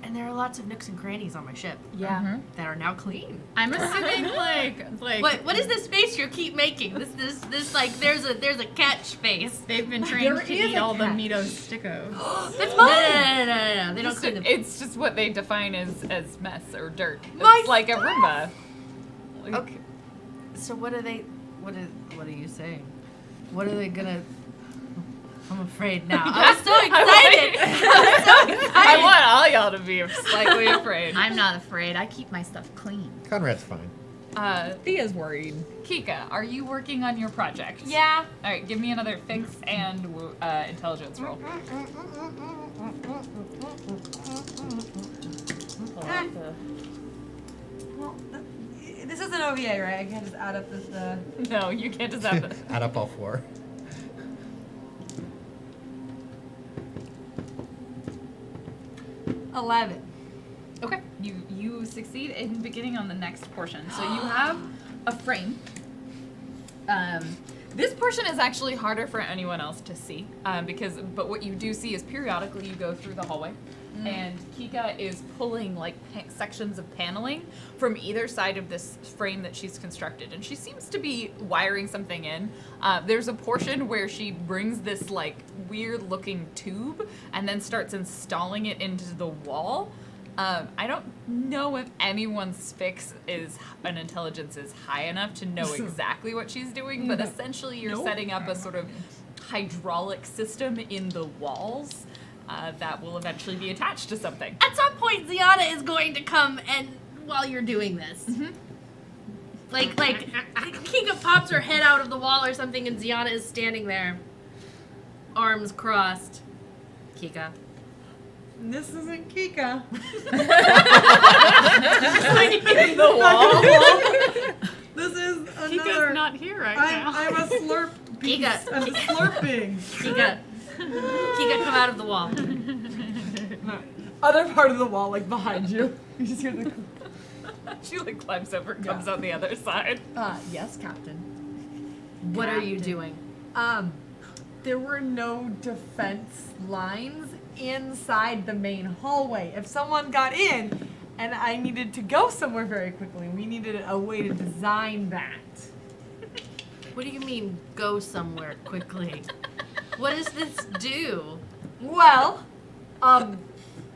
Speaker 5: And there are lots of nooks and crannies on my ship
Speaker 2: Yeah.
Speaker 5: that are now clean.
Speaker 6: I'm assuming like
Speaker 5: What is this face you keep making? This like there's a catch face.
Speaker 6: they've been trained
Speaker 1: There
Speaker 6: to
Speaker 1: is
Speaker 6: eat
Speaker 1: a
Speaker 6: all the
Speaker 1: catch.
Speaker 6: Mito Stickos.
Speaker 5: That's mine. No. They don't clean them.
Speaker 2: It's just what they define as mess or dirt.
Speaker 5: My
Speaker 2: It's like a Roomba. Like,
Speaker 5: Okay. So what are they? What are you saying? What are they gonna? I'm afraid now. I was so excited.
Speaker 2: I want all y'all to be slightly afraid.
Speaker 6: I'm not afraid. I keep my stuff clean.
Speaker 4: Conrad's fine.
Speaker 7: Thea's worried.
Speaker 2: Kika, are you working on your project?
Speaker 5: Yeah.
Speaker 2: All right, give me another fix and intelligence roll.
Speaker 1: Well, this is an OVA, right? I can't just add up this.
Speaker 2: No, you can't just have the.
Speaker 4: Add up all 4.
Speaker 1: Uh, 11.
Speaker 2: Okay, you succeed in beginning on the next portion. So you have a frame. This portion is actually harder for anyone else to see but what you do see is periodically you go through the hallway and Kika is pulling like sections of paneling from either side of this frame that she's constructed, and she seems to be wiring something in. There's a portion where she brings this like weird looking tube and then starts installing it into the wall. I don't know if anyone's fix is an intelligence is high enough to know exactly what she's doing, but essentially you're setting up a sort of hydraulic system in the walls that will eventually be attached to something.
Speaker 5: At some point, Ziana is going to come and while you're doing this. Like Kika pops her head out of the wall or something, and Ziana is standing there, arms crossed. Kika.
Speaker 1: This isn't Kika.
Speaker 2: In the wall.
Speaker 1: This is
Speaker 6: Kika's
Speaker 1: another.
Speaker 6: not here right now.
Speaker 1: I'm a slurp.
Speaker 5: Kika.
Speaker 1: I'm slurping.
Speaker 5: Kika. Kika, come out of the wall.
Speaker 1: Other part of the wall, like behind you. You just hear the.
Speaker 2: She like climbs over, comes on the other side.
Speaker 1: Yes, Captain.
Speaker 5: What are you doing?
Speaker 1: There were no defense lines inside the main hallway. If someone got in and I needed to go somewhere very quickly, we needed a way to design that.
Speaker 5: What do you mean, go somewhere quickly? What does this do?
Speaker 1: Well, how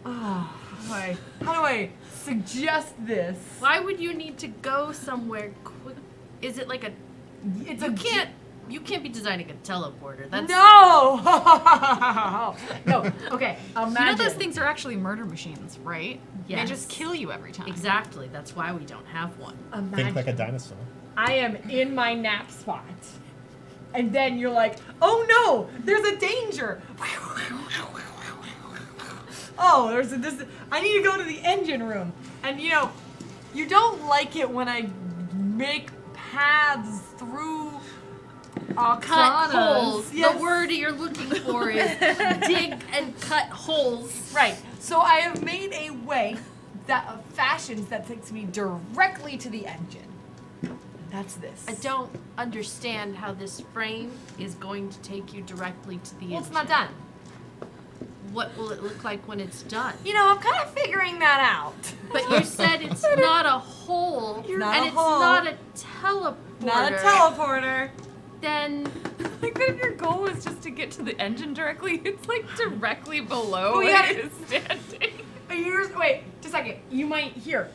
Speaker 1: do I suggest this?
Speaker 5: Why would you need to go somewhere quick? Is it like a?
Speaker 1: It's
Speaker 5: You can't be designing a teleporter. That's
Speaker 1: No! No. Okay. Imagine.
Speaker 6: You know those things are actually murder machines, right?
Speaker 5: Yes.
Speaker 6: They just kill you every time.
Speaker 5: exactly. That's why we don't have one.
Speaker 4: Think like a dinosaur.
Speaker 1: I am in my nap spot. And then you're like, oh no, there's a danger. oh, I need to go to the engine room. And you know, you don't like it when I make paths through
Speaker 5: Cut
Speaker 1: Oksana's.
Speaker 5: holes.
Speaker 1: Yes.
Speaker 5: The word you're looking for is dig and cut holes.
Speaker 1: Right. So I have made a way that fashions that takes me directly to the engine. And that's this.
Speaker 5: I don't understand how this frame is going to take you directly to the
Speaker 1: Well,
Speaker 5: engine.
Speaker 1: it's not done.
Speaker 5: What will it look like when it's done?
Speaker 1: You know, I'm kind of figuring that out.
Speaker 5: But you said it's not a hole,
Speaker 1: Not
Speaker 5: and
Speaker 1: a
Speaker 5: it's
Speaker 1: hole.
Speaker 5: not a teleporter.
Speaker 1: Not a teleporter.
Speaker 5: Then
Speaker 2: Like that if your goal was just to get to the engine directly, it's like directly below
Speaker 1: Oh,
Speaker 2: where
Speaker 1: yeah.
Speaker 2: it is standing.
Speaker 1: Wait, just a second. You might here.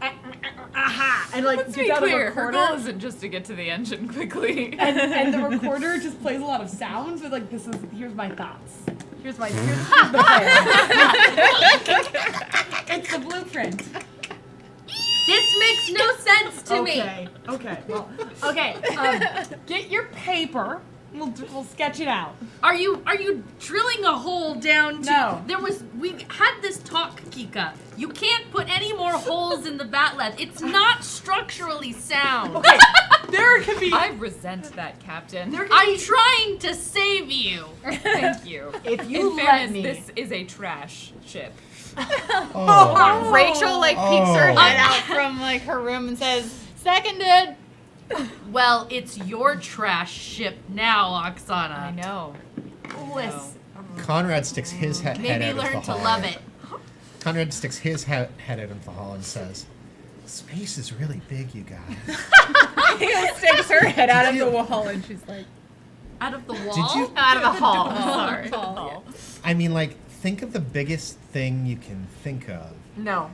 Speaker 1: Aha! And like
Speaker 2: Let's
Speaker 1: gets
Speaker 2: be
Speaker 1: out of a
Speaker 2: clear, her
Speaker 1: recorder.
Speaker 2: goal isn't just to get to the engine quickly.
Speaker 1: and the recorder just plays a lot of sounds with like here's my thoughts. Here's the plan. It's the blueprint.
Speaker 5: this makes no sense to me.
Speaker 1: Okay. Well, okay. Get your paper. We'll sketch it out.
Speaker 5: Are you drilling a hole down to?
Speaker 1: No.
Speaker 5: We had this talk, Kika. You can't put any more holes in the batleth. It's not structurally sound.
Speaker 1: Okay. There could be.
Speaker 2: I resent that, Captain.
Speaker 5: I'm trying to save you.
Speaker 2: Thank you.
Speaker 1: If you
Speaker 2: In
Speaker 1: let
Speaker 2: fairness,
Speaker 1: me.
Speaker 2: this is a trash ship.
Speaker 4: Oh.
Speaker 6: Rachel like peeks her
Speaker 4: Oh.
Speaker 6: head out from like her room and says, "Seconded."
Speaker 5: Well, it's your trash ship now, Oksana.
Speaker 2: I know.
Speaker 1: Listen.
Speaker 4: Conrad sticks his head
Speaker 5: Maybe
Speaker 4: out of the
Speaker 5: learn to
Speaker 4: hall.
Speaker 5: love it.
Speaker 4: Conrad sticks his head out of the hall and says, "Space is really big, you guys."
Speaker 7: Sticks her head out of the wall and she's like,
Speaker 5: Out of the wall?
Speaker 4: Did you?
Speaker 6: Out of the hall.
Speaker 7: Sorry.
Speaker 6: Hall.
Speaker 4: I mean, like, think of the biggest thing you can think of.
Speaker 1: No.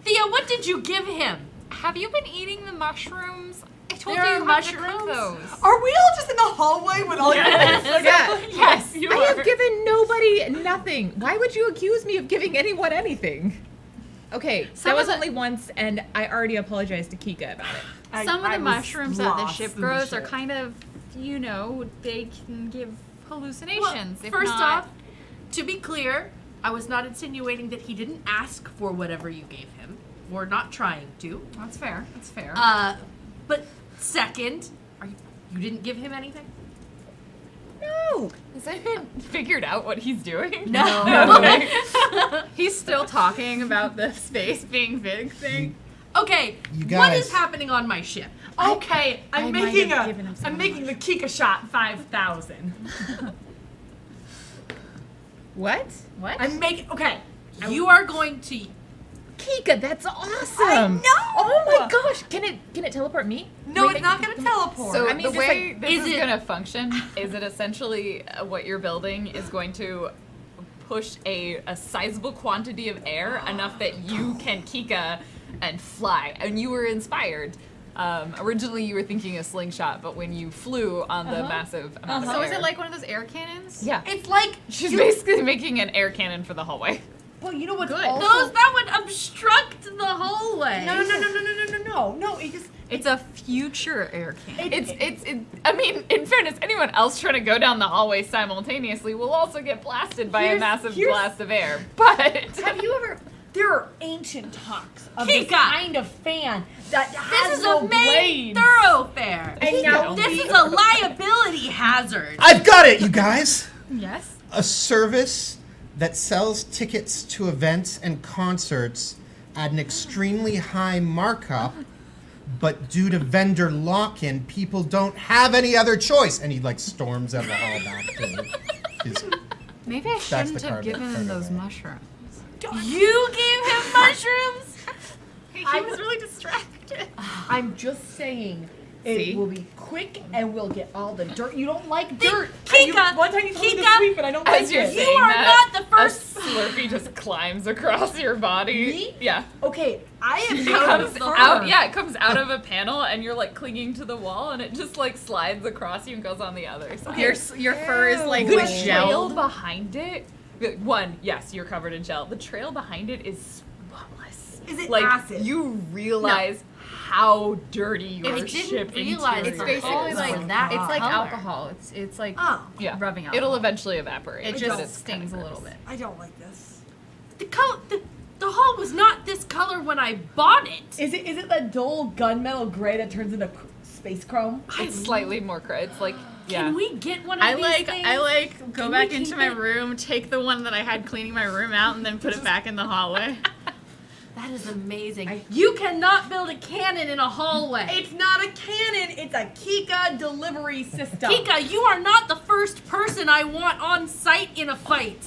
Speaker 5: Thea, what did you give him?
Speaker 2: Have you been eating the mushrooms? I told
Speaker 5: There
Speaker 2: you
Speaker 5: are
Speaker 2: you have to cook
Speaker 5: mushrooms?
Speaker 2: those.
Speaker 1: Are we all just in the hallway with all your
Speaker 7: yeah.
Speaker 2: Yes, you
Speaker 7: I
Speaker 2: are.
Speaker 7: have given nobody nothing. Why would you accuse me of giving anyone anything? Okay,
Speaker 6: Some
Speaker 7: that was
Speaker 6: of the-
Speaker 7: only once, and I already apologized to Kika about it.
Speaker 6: Some of
Speaker 1: I
Speaker 6: the
Speaker 1: was
Speaker 6: mushrooms that the
Speaker 1: lost
Speaker 6: ship
Speaker 1: in the
Speaker 6: grows are
Speaker 1: ship.
Speaker 6: kind of, they can give hallucinations. if
Speaker 5: First
Speaker 6: not-
Speaker 5: off, to be clear, I was not insinuating that he didn't ask for whatever you gave him. We're not trying to.
Speaker 2: That's fair. That's fair.
Speaker 5: But second, you didn't give him anything?
Speaker 7: No.
Speaker 2: Has anyone figured out what he's doing?
Speaker 5: No.
Speaker 6: He's still talking about the space being big thing.
Speaker 5: Okay,
Speaker 4: You
Speaker 5: what
Speaker 4: guys-
Speaker 5: is happening on my ship?
Speaker 1: Okay,
Speaker 7: I
Speaker 1: I'm
Speaker 7: might
Speaker 1: making
Speaker 7: have given him some
Speaker 1: I'm making the Kika shot 5,000.
Speaker 7: What?
Speaker 6: What?
Speaker 1: I'm making okay.
Speaker 5: You are going to.
Speaker 7: Kika, that's awesome.
Speaker 1: I know!
Speaker 7: Oh my gosh. Can it teleport me?
Speaker 1: No,
Speaker 7: Wait,
Speaker 1: it's not gonna teleport.
Speaker 2: So
Speaker 7: I mean,
Speaker 2: the
Speaker 7: just
Speaker 2: way
Speaker 7: like-
Speaker 2: this
Speaker 5: is
Speaker 2: is
Speaker 5: it-
Speaker 2: going to function is that essentially what you're building is going to push a sizable quantity of air, enough that you can Kika and fly. And you were inspired. Originally you were thinking a slingshot, but when you flew on the massive amount of
Speaker 6: So
Speaker 2: air.
Speaker 6: is it like one of those air cannons?
Speaker 2: Yeah.
Speaker 1: it's like
Speaker 2: She's basically making an air cannon for the hallway.
Speaker 1: well, you know what's
Speaker 6: Good.
Speaker 1: also
Speaker 5: That would obstruct the hallway.
Speaker 1: no. It just
Speaker 6: It's a future air cannon.
Speaker 2: I mean, in fairness, anyone else trying to go down the hallway simultaneously will also get blasted by a
Speaker 1: Here's-
Speaker 2: massive
Speaker 1: here's-
Speaker 2: blast of air. But
Speaker 1: have you ever? There are ancient talks of this
Speaker 5: Kika!
Speaker 1: kind of fan that has
Speaker 5: This is
Speaker 1: no
Speaker 5: a main
Speaker 1: blades.
Speaker 5: thoroughfare.
Speaker 1: And now
Speaker 5: This is a liability hazard.
Speaker 4: I've got it, you guys.
Speaker 6: Yes.
Speaker 4: A service that sells tickets to events and concerts at an extremely high markup, but due to vendor lock-in, people don't have any other choice. And he like storms out of the hall back to his.
Speaker 6: Maybe I
Speaker 4: That's
Speaker 6: shouldn't
Speaker 4: the
Speaker 6: have
Speaker 4: card
Speaker 6: given
Speaker 4: that
Speaker 6: him
Speaker 4: turned
Speaker 6: those
Speaker 4: away.
Speaker 6: mushrooms.
Speaker 5: You gave him mushrooms?
Speaker 6: He was really distracted.
Speaker 1: I'm just saying.
Speaker 7: See?
Speaker 1: It will be quick and we'll get all the dirt. You don't like
Speaker 5: Think-
Speaker 1: dirt.
Speaker 5: Kika,
Speaker 1: One time you told me to
Speaker 5: Kika,
Speaker 1: sweep and I don't like
Speaker 2: as you're
Speaker 1: it.
Speaker 2: saying
Speaker 5: You are
Speaker 2: that,
Speaker 5: not the first-
Speaker 2: a Slurpee just climbs across your body.
Speaker 1: Me?
Speaker 2: Yeah.
Speaker 1: Okay, I am
Speaker 2: It
Speaker 1: out
Speaker 2: comes
Speaker 1: of fur.
Speaker 2: out, yeah, it comes out of a panel, and you're like clinging to the wall, and it just like slides across you and goes on the other side.
Speaker 6: Your fur is like
Speaker 2: The
Speaker 6: with
Speaker 2: trail
Speaker 6: gel.
Speaker 2: behind it. One, yes, you're covered in gel. The trail behind it is spotless.
Speaker 1: Is it
Speaker 2: like
Speaker 1: acid?
Speaker 2: you realize how dirty your
Speaker 5: I didn't
Speaker 2: ship
Speaker 5: realize
Speaker 2: interior
Speaker 6: It's
Speaker 5: the
Speaker 6: basically
Speaker 5: hallway
Speaker 2: is.
Speaker 5: was
Speaker 6: like
Speaker 5: that
Speaker 6: it's like
Speaker 5: color.
Speaker 6: alcohol. It's like
Speaker 1: Oh,
Speaker 2: Yeah,
Speaker 6: rubbing alcohol.
Speaker 2: it'll eventually evaporate.
Speaker 6: It
Speaker 2: but
Speaker 6: just
Speaker 2: it's
Speaker 6: stings a
Speaker 2: kinda
Speaker 6: little
Speaker 2: gross.
Speaker 6: bit.
Speaker 1: I don't like this.
Speaker 5: The hall was not this color when I bought it.
Speaker 1: Is it the dull gunmetal gray that turns into space chrome?
Speaker 2: It's slightly more it's like, yeah.
Speaker 5: Can we get one of
Speaker 6: I
Speaker 5: these things?
Speaker 6: go
Speaker 5: Can
Speaker 6: back
Speaker 5: we
Speaker 6: into
Speaker 5: keep
Speaker 6: my
Speaker 5: it?
Speaker 6: room, take the one that I had cleaning my room out, and then put it back in the hallway.
Speaker 5: That is amazing. You cannot build a cannon in a hallway.
Speaker 1: It's not a cannon. It's a Kika delivery system.
Speaker 5: Kika, you are not the first person I want on site in a fight.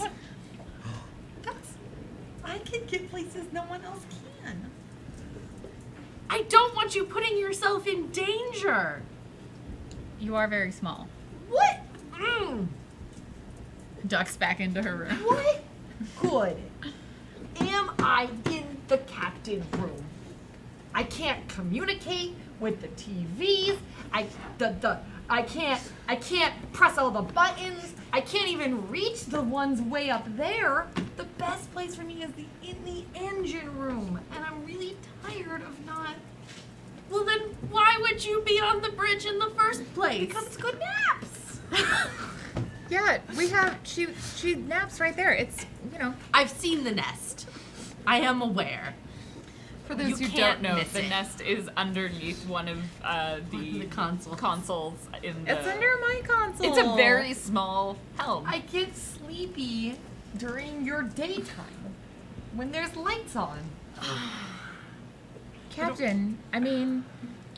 Speaker 1: I can get places no one else can.
Speaker 5: I don't want you putting yourself in danger.
Speaker 6: You are very small.
Speaker 1: What?
Speaker 6: Ducks back into her room.
Speaker 1: What good am I in the captain room? I can't communicate with the TVs. I can't press all the buttons. I can't even reach the ones way up there. The best place for me is in the engine room, and I'm really tired of not.
Speaker 5: Well, then why would you be on the bridge in the first place?
Speaker 1: Because it's good naps.
Speaker 7: Yeah, we have. She naps right there. It's
Speaker 5: I've seen the nest. I am aware.
Speaker 2: For those
Speaker 5: You
Speaker 2: who
Speaker 5: can't
Speaker 2: don't know,
Speaker 5: miss
Speaker 2: the
Speaker 5: it.
Speaker 2: nest is underneath one of the
Speaker 5: consoles.
Speaker 2: in the.
Speaker 7: It's under my console.
Speaker 2: It's a very small helm.
Speaker 1: I get sleepy during your daytime when there's lights on.
Speaker 7: Captain, I mean,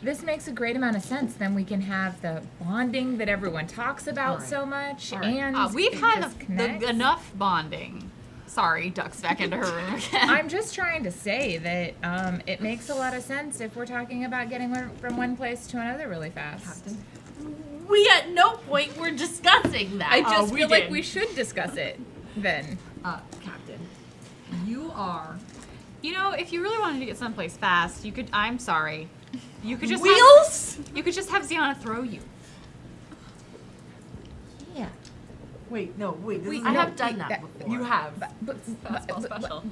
Speaker 7: this makes a great amount of sense. Then we can have the bonding that everyone talks about
Speaker 1: All right.
Speaker 7: so much,
Speaker 1: All right.
Speaker 7: and
Speaker 6: We've
Speaker 7: it
Speaker 6: had
Speaker 7: just connects.
Speaker 6: enough bonding. Sorry, Duck's back into her room again.
Speaker 7: I'm just trying to say that it makes a lot of sense if we're talking about getting from one place to another really fast.
Speaker 1: Captain.
Speaker 5: We at no point were discussing that.
Speaker 7: I just
Speaker 1: we
Speaker 7: feel like
Speaker 1: did.
Speaker 7: we should discuss it then.
Speaker 1: Captain, you are
Speaker 6: You know, if you really wanted to get someplace fast, you could. I'm sorry. You could just
Speaker 1: wheels.
Speaker 6: you could just have Ziana throw you.
Speaker 1: Yeah. Wait, no, wait. This is
Speaker 5: I
Speaker 1: no,
Speaker 5: have done that before.
Speaker 1: You have.
Speaker 2: Fastball special.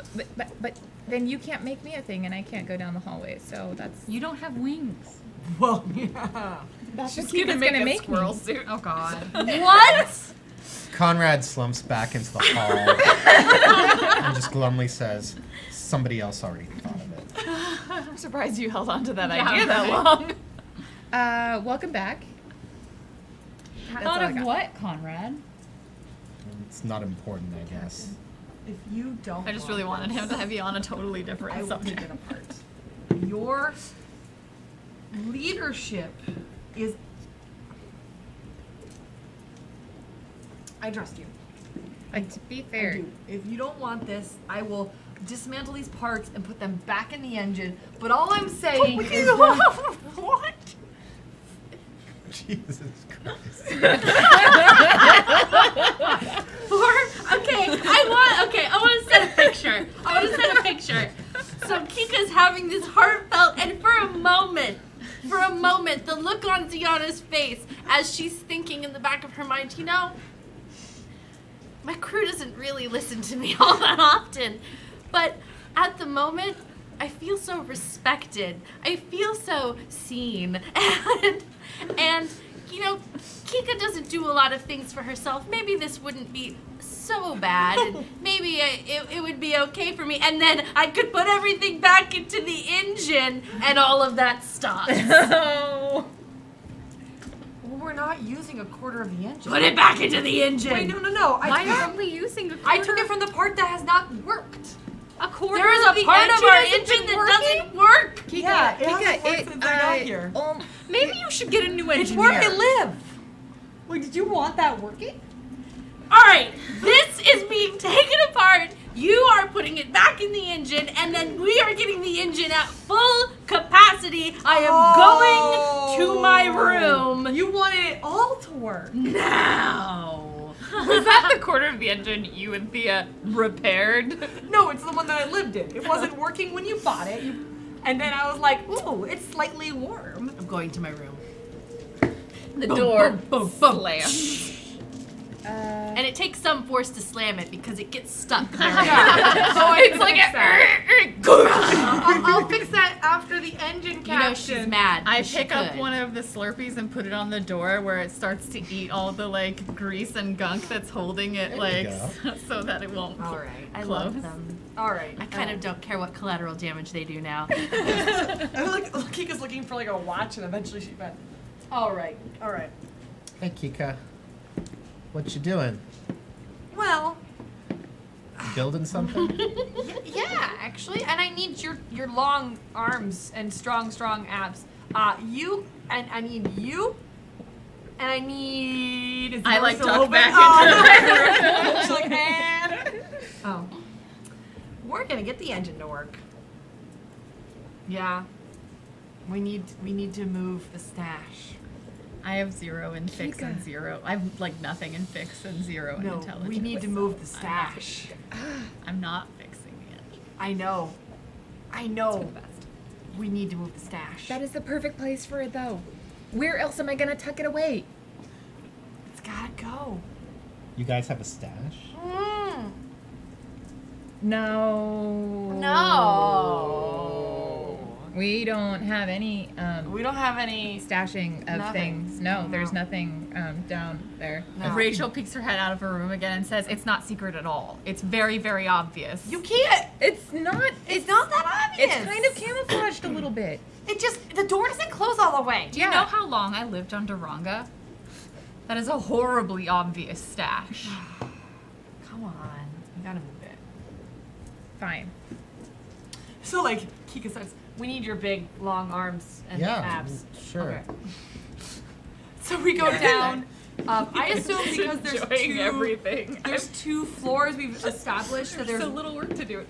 Speaker 7: But then you can't make me a thing, and I can't go down the hallway. So that's
Speaker 6: You don't have wings.
Speaker 1: Well, yeah.
Speaker 7: that's
Speaker 2: She's
Speaker 7: what
Speaker 2: gonna
Speaker 7: Kika's
Speaker 2: make
Speaker 7: gonna
Speaker 2: a
Speaker 7: make
Speaker 2: squirrel
Speaker 7: me.
Speaker 2: suit.
Speaker 6: Oh God.
Speaker 5: What?
Speaker 4: Conrad slumps back into the hall and just glumly says, "Somebody else already thought of it."
Speaker 2: I'm surprised you held on to that
Speaker 6: Yeah,
Speaker 2: idea that
Speaker 6: right.
Speaker 2: long.
Speaker 7: Welcome back. That's all
Speaker 6: Thought
Speaker 7: I
Speaker 6: of
Speaker 7: got.
Speaker 6: what, Conrad?
Speaker 4: It's not important, I guess.
Speaker 1: If you don't,
Speaker 6: I just really wanted him to be on a totally
Speaker 1: I
Speaker 6: different
Speaker 1: will take
Speaker 6: subject.
Speaker 1: it apart. Your leadership is. I trust you.
Speaker 7: Like, to be
Speaker 1: I
Speaker 7: fair,
Speaker 1: do. If you don't want this, I will dismantle these parts and put them back in the engine. But all I'm saying is that, what?
Speaker 4: Jesus Christ.
Speaker 5: I want to set a picture. I want to set a picture. So Kika's having this heartfelt, and for a moment, the look on Ziana's face as she's thinking in the back of her mind, my crew doesn't really listen to me all that often, but at the moment, I feel so respected. I feel so seen, and Kika doesn't do a lot of things for herself. Maybe this wouldn't be so bad, and maybe it would be okay for me, and then I could put everything back into the engine, and all of that stops.
Speaker 1: Well, we're not using a quarter of the engine.
Speaker 5: Put it back into the engine.
Speaker 1: Wait, no.
Speaker 6: Why aren't we using a
Speaker 1: I took it from the part that has not worked.
Speaker 6: a quarter?
Speaker 5: There is
Speaker 6: of
Speaker 5: a
Speaker 6: the
Speaker 5: part of our
Speaker 6: hasn't
Speaker 5: engine
Speaker 6: been
Speaker 5: that
Speaker 6: working?
Speaker 5: doesn't work.
Speaker 7: Kika,
Speaker 1: Yeah, it
Speaker 7: Kika,
Speaker 1: hasn't worked since I got here.
Speaker 6: Maybe you should get a new
Speaker 1: It's
Speaker 6: engineer.
Speaker 1: work and live. Wait, did you want that working?
Speaker 5: All right, this is being taken apart. You are putting it back in the engine, and then we are getting the engine at full capacity. I am going to my room
Speaker 1: You wanted it all to work.
Speaker 5: now.
Speaker 2: Was that the quarter of the engine you and Thea repaired?
Speaker 1: No, it's the one that I lived in. It wasn't working when you bought it. And then I was like, ooh, it's slightly warm.
Speaker 5: I'm going to my room.
Speaker 2: The
Speaker 1: Boom,
Speaker 2: door
Speaker 1: boom, boom, boom.
Speaker 2: slams.
Speaker 5: And it takes some force to slam it because it gets stuck.
Speaker 1: Oh,
Speaker 2: It's like
Speaker 1: I'll fix that after the engine caption.
Speaker 5: You know she's mad.
Speaker 6: I
Speaker 5: 'cause she
Speaker 6: pick up
Speaker 5: could.
Speaker 6: one of the Slurpees and put it on the door where it starts to eat all the like grease and gunk that's holding it,
Speaker 4: There
Speaker 6: like
Speaker 4: you
Speaker 6: so that it won't.
Speaker 1: All right.
Speaker 5: I
Speaker 6: close.
Speaker 5: love them.
Speaker 1: All right.
Speaker 5: I kind of don't care what collateral damage they do now.
Speaker 1: I'm like, Kika's looking for like a watch, and eventually she went. All right. All right.
Speaker 4: Hey, Kika. What you doing?
Speaker 1: Well,
Speaker 4: Building something?
Speaker 1: yeah, actually, and I need your long arms and strong abs. You and I need you, and I need.
Speaker 6: I like
Speaker 1: Is
Speaker 6: tuck
Speaker 1: Melissa
Speaker 6: back
Speaker 1: open?
Speaker 6: into
Speaker 1: She's like, and oh, we're gonna get the engine to work. Yeah, we need to move the stash.
Speaker 6: I have 0 in fix and 0. I have like nothing in fix and 0 in
Speaker 1: No,
Speaker 6: intelligence.
Speaker 1: we need to move the stash.
Speaker 6: I'm not fixing it.
Speaker 1: I know. We need to move the stash.
Speaker 7: That is the perfect place for it, though. Where else am I gonna tuck it away?
Speaker 1: It's gotta go.
Speaker 4: You guys have a stash?
Speaker 7: No.
Speaker 1: No.
Speaker 7: We don't have any
Speaker 1: We don't have any.
Speaker 7: stashing of
Speaker 1: Nothing.
Speaker 7: things. No, there's nothing down there.
Speaker 1: No.
Speaker 6: Rachel peeks her head out of her room again and says, "It's not secret at all. It's very, very obvious."
Speaker 1: You can't.
Speaker 7: It's not.
Speaker 1: It's not that obvious.
Speaker 7: It's kind of camouflaged a little bit.
Speaker 1: It just the door doesn't close all the way.
Speaker 6: Do you know how long I lived on Duranga? That is a horribly obvious stash.
Speaker 1: Come on, you gotta move it.
Speaker 7: Fine.
Speaker 1: So like Kika says, we need your big long arms and
Speaker 4: Yeah,
Speaker 1: abs.
Speaker 4: sure.
Speaker 1: Okay. So we go down. I assume because
Speaker 6: Enjoying everything.
Speaker 1: there's 2 floors. We've established that
Speaker 6: There's
Speaker 1: there's
Speaker 6: so little work to do.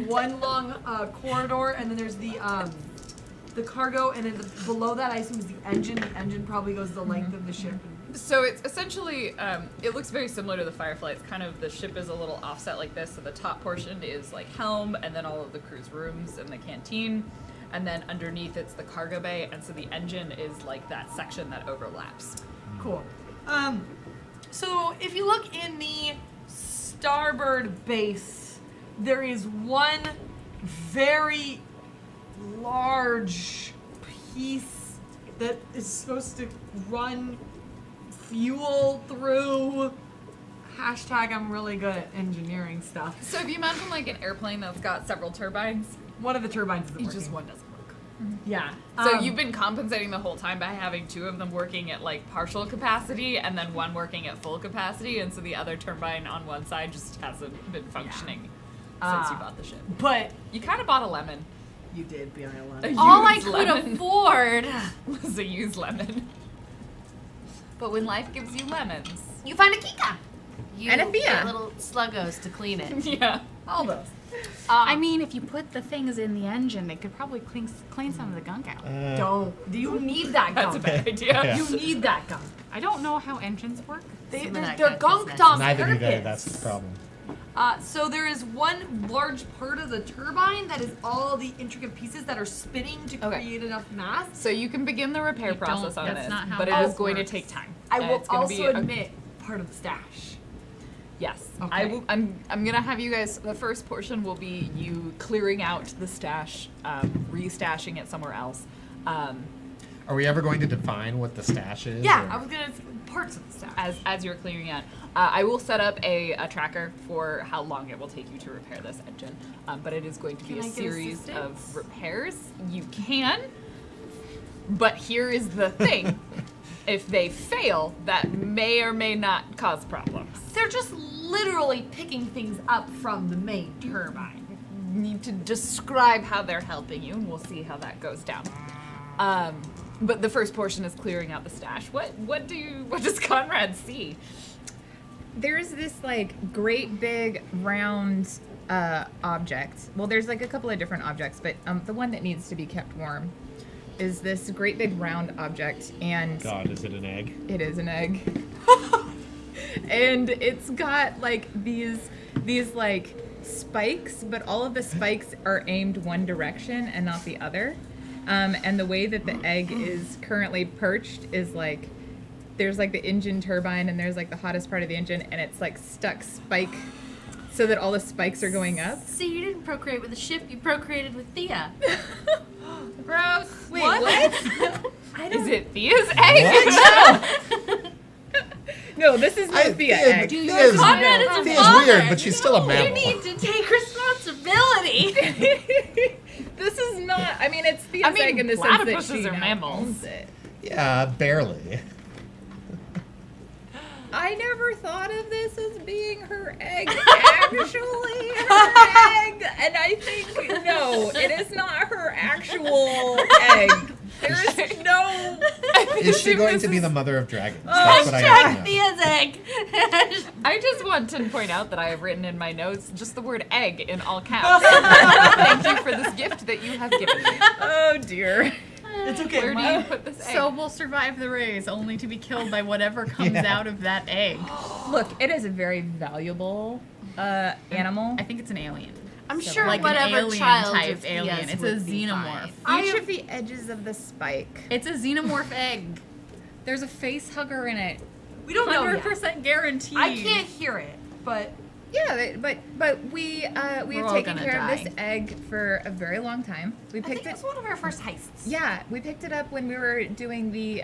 Speaker 1: one long corridor, and then there's the cargo, and then below that I assume is the engine. The engine probably goes the length of the ship.
Speaker 2: So it's essentially, it looks very similar to the Firefly. It's kind of, the ship is a little offset like this. So the top portion is like helm, and then all of the crew's rooms and the canteen. And then underneath it's the cargo bay, and so the engine is like that section that overlaps.
Speaker 1: Cool. So if you look in the starboard base, there is one very large piece that is supposed to run fuel through. Hashtag I'm really good at engineering stuff.
Speaker 2: So if you imagine like an airplane that's got several turbines,
Speaker 1: One of the turbines isn't
Speaker 2: it's
Speaker 1: working.
Speaker 2: just one doesn't work.
Speaker 1: Yeah.
Speaker 2: So you've been compensating the whole time by having 2 of them working at like partial capacity and then one working at full capacity, and so the other turbine on one side just hasn't been functioning since you bought the ship.
Speaker 1: But
Speaker 2: You kind of bought a lemon.
Speaker 1: you did be on a
Speaker 2: A
Speaker 1: lemon.
Speaker 5: All I
Speaker 2: used
Speaker 5: could
Speaker 2: lemon
Speaker 5: afford.
Speaker 2: was a used lemon. But when life gives you lemons,
Speaker 5: You find a Kika. You
Speaker 7: And a Thea.
Speaker 5: get little sluggos to clean it.
Speaker 2: yeah.
Speaker 1: All those.
Speaker 6: I mean, if you put the things in the engine, they could probably clean some of the gunk out.
Speaker 1: Don't. You need that
Speaker 2: That's a
Speaker 1: gunk.
Speaker 2: bad idea.
Speaker 4: Yeah.
Speaker 1: You need that gunk.
Speaker 6: I don't know how engines work.
Speaker 1: They,
Speaker 5: Some of that
Speaker 1: they're
Speaker 5: gunk is
Speaker 1: gunked on
Speaker 4: Neither do they.
Speaker 1: purpose.
Speaker 4: That's the problem.
Speaker 1: So there is one large part of the turbine that is all the intricate pieces that are spinning to
Speaker 2: Okay.
Speaker 1: create enough mass.
Speaker 2: So you can begin the repair
Speaker 6: You
Speaker 2: process
Speaker 6: don't-
Speaker 2: on
Speaker 6: that's
Speaker 2: this,
Speaker 6: not how
Speaker 2: but it
Speaker 6: it
Speaker 2: is going to
Speaker 6: works.
Speaker 2: take time.
Speaker 1: I
Speaker 2: And
Speaker 1: will
Speaker 2: it's gonna
Speaker 1: also
Speaker 2: be
Speaker 1: admit part of the stash.
Speaker 2: Yes.
Speaker 1: Okay.
Speaker 2: I'm gonna have you guys. The first portion will be you clearing out the stash, restashing it somewhere else.
Speaker 4: Are we ever going to define what the stash is?
Speaker 1: Yeah,
Speaker 4: or-
Speaker 1: I was gonna parts of the stash.
Speaker 2: As you're clearing it, I will set up a tracker for how long it will take you to repair this engine. But it is going to be
Speaker 1: Can
Speaker 2: a
Speaker 1: I get
Speaker 2: series
Speaker 1: assistance?
Speaker 2: of repairs. You can, but here is the thing. If they fail, that may or may not cause problems.
Speaker 1: They're just literally picking things up from the main turbine.
Speaker 2: Need to describe how they're helping you, and we'll see how that goes down. But the first portion is clearing out the stash. What does Conrad see?
Speaker 7: There's this like great big round object. Well, there's like a couple of different objects, but the one that needs to be kept warm is this great big round object, and
Speaker 4: God, is it an egg?
Speaker 7: it is an egg. And it's got like these like spikes, but all of the spikes are aimed one direction and not the other. And the way that the egg is currently perched is like there's like the engine turbine and there's like the hottest part of the engine and it's like stuck spike so that all the spikes are going up.
Speaker 5: See, you didn't procreate with a ship, you procreated with Thea.
Speaker 6: Gross.
Speaker 7: Wait,
Speaker 1: What?
Speaker 2: Is it Thea's egg?
Speaker 7: No, this is no Thea egg.
Speaker 4: Thea's
Speaker 5: Conrad is a
Speaker 4: Thea's
Speaker 5: father.
Speaker 4: weird, but she's still a
Speaker 5: You
Speaker 4: mammal.
Speaker 5: need to take responsibility.
Speaker 7: This is not. I mean, it's Thea's egg in the sense that
Speaker 2: platypuses
Speaker 7: she
Speaker 2: are
Speaker 7: now
Speaker 2: mammals.
Speaker 7: owns it.
Speaker 4: Yeah, barely.
Speaker 7: I never thought of this as being her egg. Actually, her egg, and I think no, it is not her actual egg. There's no.
Speaker 4: Is she going to be the mother of dragons?
Speaker 7: Oh,
Speaker 4: That's what I
Speaker 5: Hashtag
Speaker 4: want to know.
Speaker 5: Thea's egg.
Speaker 2: I just want to point out that I have written in my notes just the word egg in all caps. Thank you for this gift that you have given me.
Speaker 7: Oh dear.
Speaker 1: It's okay.
Speaker 2: Where do you put this egg?
Speaker 6: So we'll survive the race, only to be killed by whatever comes
Speaker 4: Yeah.
Speaker 6: out of that egg.
Speaker 7: Look, it is a very valuable animal.
Speaker 6: I think it's an alien.
Speaker 5: I'm
Speaker 7: So
Speaker 5: sure
Speaker 6: Like an
Speaker 5: whatever
Speaker 6: alien
Speaker 5: child
Speaker 6: type
Speaker 5: of Thea's
Speaker 6: alien. It's a
Speaker 5: would be
Speaker 6: xenomorph.
Speaker 5: fine.
Speaker 7: Each of the edges of the spike.
Speaker 6: It's a xenomorph egg. There's a face hugger in it.
Speaker 1: We don't know yet.
Speaker 6: 100% guaranteed.
Speaker 1: I can't hear it, but
Speaker 7: Yeah, but we have
Speaker 6: We're all
Speaker 7: taken
Speaker 6: gonna
Speaker 7: care of
Speaker 6: die.
Speaker 7: this egg for a very long time. We
Speaker 1: I think
Speaker 7: picked
Speaker 1: it
Speaker 7: it.
Speaker 1: was one of our first heists.
Speaker 7: Yeah, we picked it up when we were doing the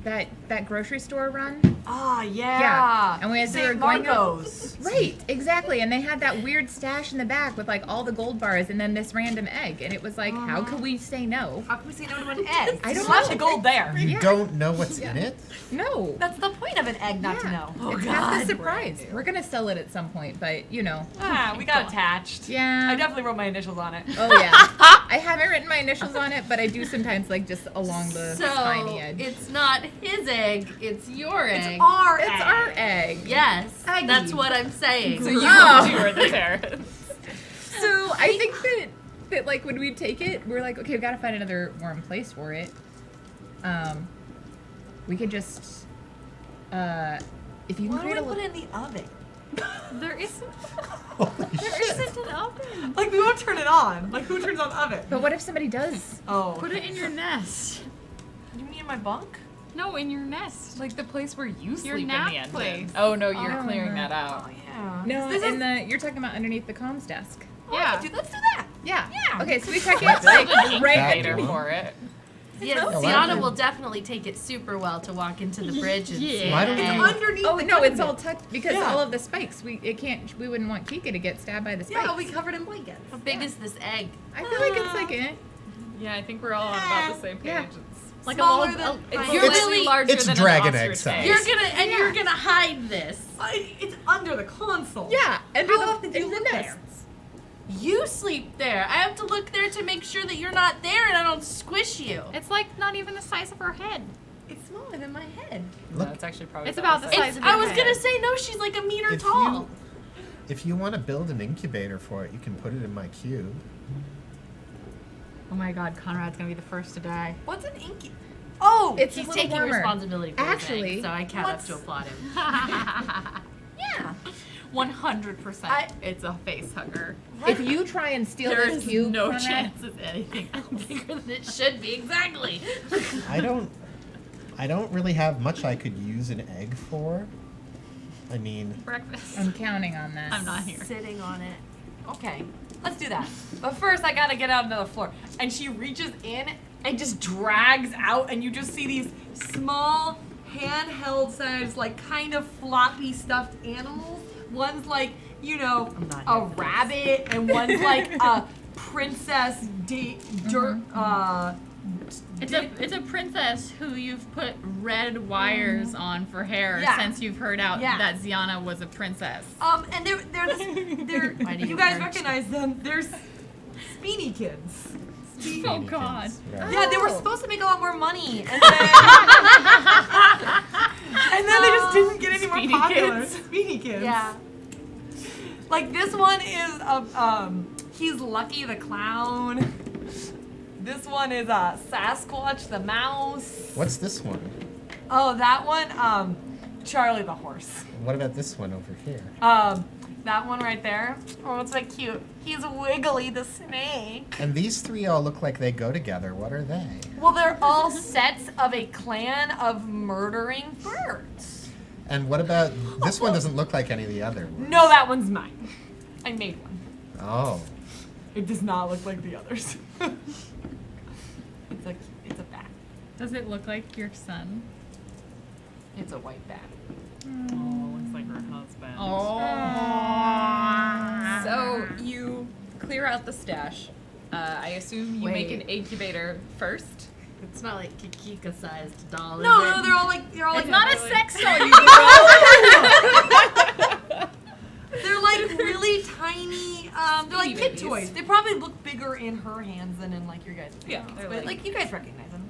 Speaker 7: that grocery store run.
Speaker 1: Ah, yeah.
Speaker 7: Yeah, and we were
Speaker 1: St.
Speaker 7: going up.
Speaker 1: Marco's.
Speaker 7: Right, exactly. And they had that weird stash in the back with like all the gold bars and then this random egg. And it was like, how could we say no?
Speaker 1: How can we say no to an egg?
Speaker 7: I don't
Speaker 1: Slash
Speaker 7: know.
Speaker 1: the gold there.
Speaker 4: You
Speaker 7: Yeah.
Speaker 4: don't know what's in it?
Speaker 7: No.
Speaker 1: That's the point of an egg, not to
Speaker 7: Yeah.
Speaker 1: know. Oh,
Speaker 7: It's half the surprise. We're gonna sell it at some point, but you know.
Speaker 1: Ah, we got attached.
Speaker 7: Yeah.
Speaker 1: I definitely wrote my initials on it.
Speaker 7: Oh yeah. I haven't written my initials on it, but I do sometimes like just along the
Speaker 5: So
Speaker 7: spiny edge.
Speaker 5: it's not his egg, it's your egg.
Speaker 1: It's our egg.
Speaker 7: It's our egg.
Speaker 5: Yes,
Speaker 1: Aggie.
Speaker 5: that's what I'm saying.
Speaker 2: So you
Speaker 7: Oh.
Speaker 2: two are the parents.
Speaker 7: So I think that like when we take it, we're like, okay, we gotta find another warm place for it. We could just if you can
Speaker 1: Why
Speaker 7: create
Speaker 1: do
Speaker 7: a
Speaker 1: we put
Speaker 7: little.
Speaker 1: it in the oven?
Speaker 6: There isn't.
Speaker 4: Holy
Speaker 6: There
Speaker 4: shit.
Speaker 6: isn't an oven.
Speaker 1: Like, we won't turn it on. Like, who turns on the oven?
Speaker 7: But what if somebody does?
Speaker 1: Oh.
Speaker 6: Put it in your nest.
Speaker 1: You mean in my bunk?
Speaker 6: No, in your nest.
Speaker 2: Like the place where you sleep
Speaker 6: Your
Speaker 2: in
Speaker 6: nap
Speaker 2: the engine.
Speaker 6: place.
Speaker 2: Oh no, you're
Speaker 7: Oh.
Speaker 2: clearing that
Speaker 1: Oh,
Speaker 2: out.
Speaker 1: yeah.
Speaker 7: No,
Speaker 1: This
Speaker 7: in
Speaker 1: is-
Speaker 7: the you're talking about underneath the comms desk.
Speaker 6: Yeah.
Speaker 1: Dude, let's do that.
Speaker 7: Yeah.
Speaker 1: Yeah.
Speaker 7: Okay, so we check it
Speaker 2: Build
Speaker 7: like
Speaker 2: an
Speaker 7: right
Speaker 2: incubator
Speaker 4: That
Speaker 2: for it.
Speaker 5: Yes,
Speaker 4: Yeah, why
Speaker 5: Sienna
Speaker 4: don't-
Speaker 5: will definitely take it super well to walk into the bridge and see
Speaker 6: Yeah.
Speaker 4: Why
Speaker 5: an
Speaker 4: don't we
Speaker 5: egg.
Speaker 4: do-
Speaker 1: Underneath
Speaker 7: Oh
Speaker 1: the
Speaker 7: no, it's
Speaker 1: cabinet.
Speaker 7: all tucked because
Speaker 1: Yeah.
Speaker 7: all of the spikes. We wouldn't want Kika to get stabbed by the spikes.
Speaker 1: Yeah, we covered in blankets.
Speaker 5: How big is this egg?
Speaker 7: I feel like it's like
Speaker 2: Yeah, I think we're all on about the same page.
Speaker 7: Yeah.
Speaker 2: It's
Speaker 6: Like
Speaker 1: Smaller
Speaker 6: a
Speaker 1: than
Speaker 6: it's
Speaker 1: my-
Speaker 5: You're
Speaker 4: It's-
Speaker 5: really
Speaker 2: larger
Speaker 4: it's
Speaker 2: than
Speaker 4: dragon
Speaker 2: an
Speaker 4: egg
Speaker 2: ostrich
Speaker 4: size.
Speaker 5: you're gonna hide this.
Speaker 1: It's under the console.
Speaker 7: yeah, under
Speaker 1: How
Speaker 7: the
Speaker 1: often do you
Speaker 7: in the
Speaker 1: look there?
Speaker 7: nests.
Speaker 5: You sleep there. I have to look there to make sure that you're not there and I don't squish you.
Speaker 6: It's like not even the size of her head.
Speaker 1: It's smaller than my head.
Speaker 2: No,
Speaker 4: Look,
Speaker 2: it's actually probably
Speaker 6: It's about the size
Speaker 5: It's,
Speaker 6: of your
Speaker 5: I was
Speaker 6: head.
Speaker 5: gonna say no. She's like a meter
Speaker 4: if
Speaker 5: tall.
Speaker 4: if you want to build an incubator for it, you can put it in my cube.
Speaker 6: Oh my god, Conrad's gonna be the first to die.
Speaker 1: What's an inky? Oh,
Speaker 7: It's
Speaker 5: He's
Speaker 7: a little
Speaker 5: taking
Speaker 7: warmer.
Speaker 5: responsibility for his
Speaker 7: Actually,
Speaker 5: egg, so I kind of have
Speaker 1: what's-
Speaker 5: to applaud him.
Speaker 1: yeah.
Speaker 6: 100%. It's a face hugger.
Speaker 7: If you try and steal
Speaker 6: There
Speaker 7: this
Speaker 6: is
Speaker 7: cube,
Speaker 6: no
Speaker 7: Conrad,
Speaker 6: chance of anything.
Speaker 5: Bigger than it should be, exactly.
Speaker 4: I don't really have much I could use an egg for. I mean,
Speaker 6: Breakfast.
Speaker 7: I'm counting on that.
Speaker 6: I'm not here.
Speaker 5: Sitting on it.
Speaker 1: Okay, let's do that. But first, I gotta get out onto the floor. And she reaches in and just drags out, and you just see these small, handheld sized, like kind of floppy stuffed animals. One's like, you know,
Speaker 5: I'm not
Speaker 1: a
Speaker 5: here for this.
Speaker 1: rabbit, and one's like a princess dirt.
Speaker 6: It's a princess who you've put red wires on for hair
Speaker 1: Yeah.
Speaker 6: since you've heard out
Speaker 1: Yeah.
Speaker 6: that Ziana was a princess.
Speaker 1: And they're
Speaker 5: Why do
Speaker 1: you
Speaker 5: you
Speaker 1: guys
Speaker 5: hurt?
Speaker 1: recognize them? They're Speedy Kids.
Speaker 6: Oh god.
Speaker 4: Right.
Speaker 1: Yeah, they were
Speaker 7: Oh.
Speaker 1: supposed to make a lot more money, and then, they just didn't get any more
Speaker 2: Speedy
Speaker 1: popular.
Speaker 2: Kids.
Speaker 1: Speedy Kids.
Speaker 5: Yeah.
Speaker 1: Like this one is he's Lucky the Clown. This one is Sasquatch the Mouse.
Speaker 4: What's this one?
Speaker 1: Oh, that one, Charlie the Horse.
Speaker 4: What about this one over here?
Speaker 1: That one right there. Oh, it's like cute. He's Wiggly the snake.
Speaker 4: And these three all look like they go together. What are they?
Speaker 1: Well, they're all sets of a clan of murdering birds.
Speaker 4: And what about this one? Doesn't look like any of the other ones.
Speaker 1: No, that one's mine. I made one.
Speaker 4: Oh.
Speaker 1: It does not look like the others. It's a bat.
Speaker 6: Does it look like your son?
Speaker 1: It's a white bat.
Speaker 2: Oh, looks like her husband.
Speaker 6: Oh.
Speaker 2: So you clear out the stash. I assume you make
Speaker 5: Wait.
Speaker 2: an incubator first.
Speaker 5: It's not like Kikika-sized doll.
Speaker 1: No,
Speaker 5: is it?
Speaker 1: no, they're all like
Speaker 6: It's not a sex doll, you
Speaker 1: They're like really tiny. They're like
Speaker 2: Speedy
Speaker 1: kid
Speaker 2: babies.
Speaker 1: toys. They probably look bigger in her hands than in like your guys'
Speaker 2: Yeah,
Speaker 1: hands.
Speaker 2: they're
Speaker 1: But
Speaker 2: like-
Speaker 1: like you guys recognize them.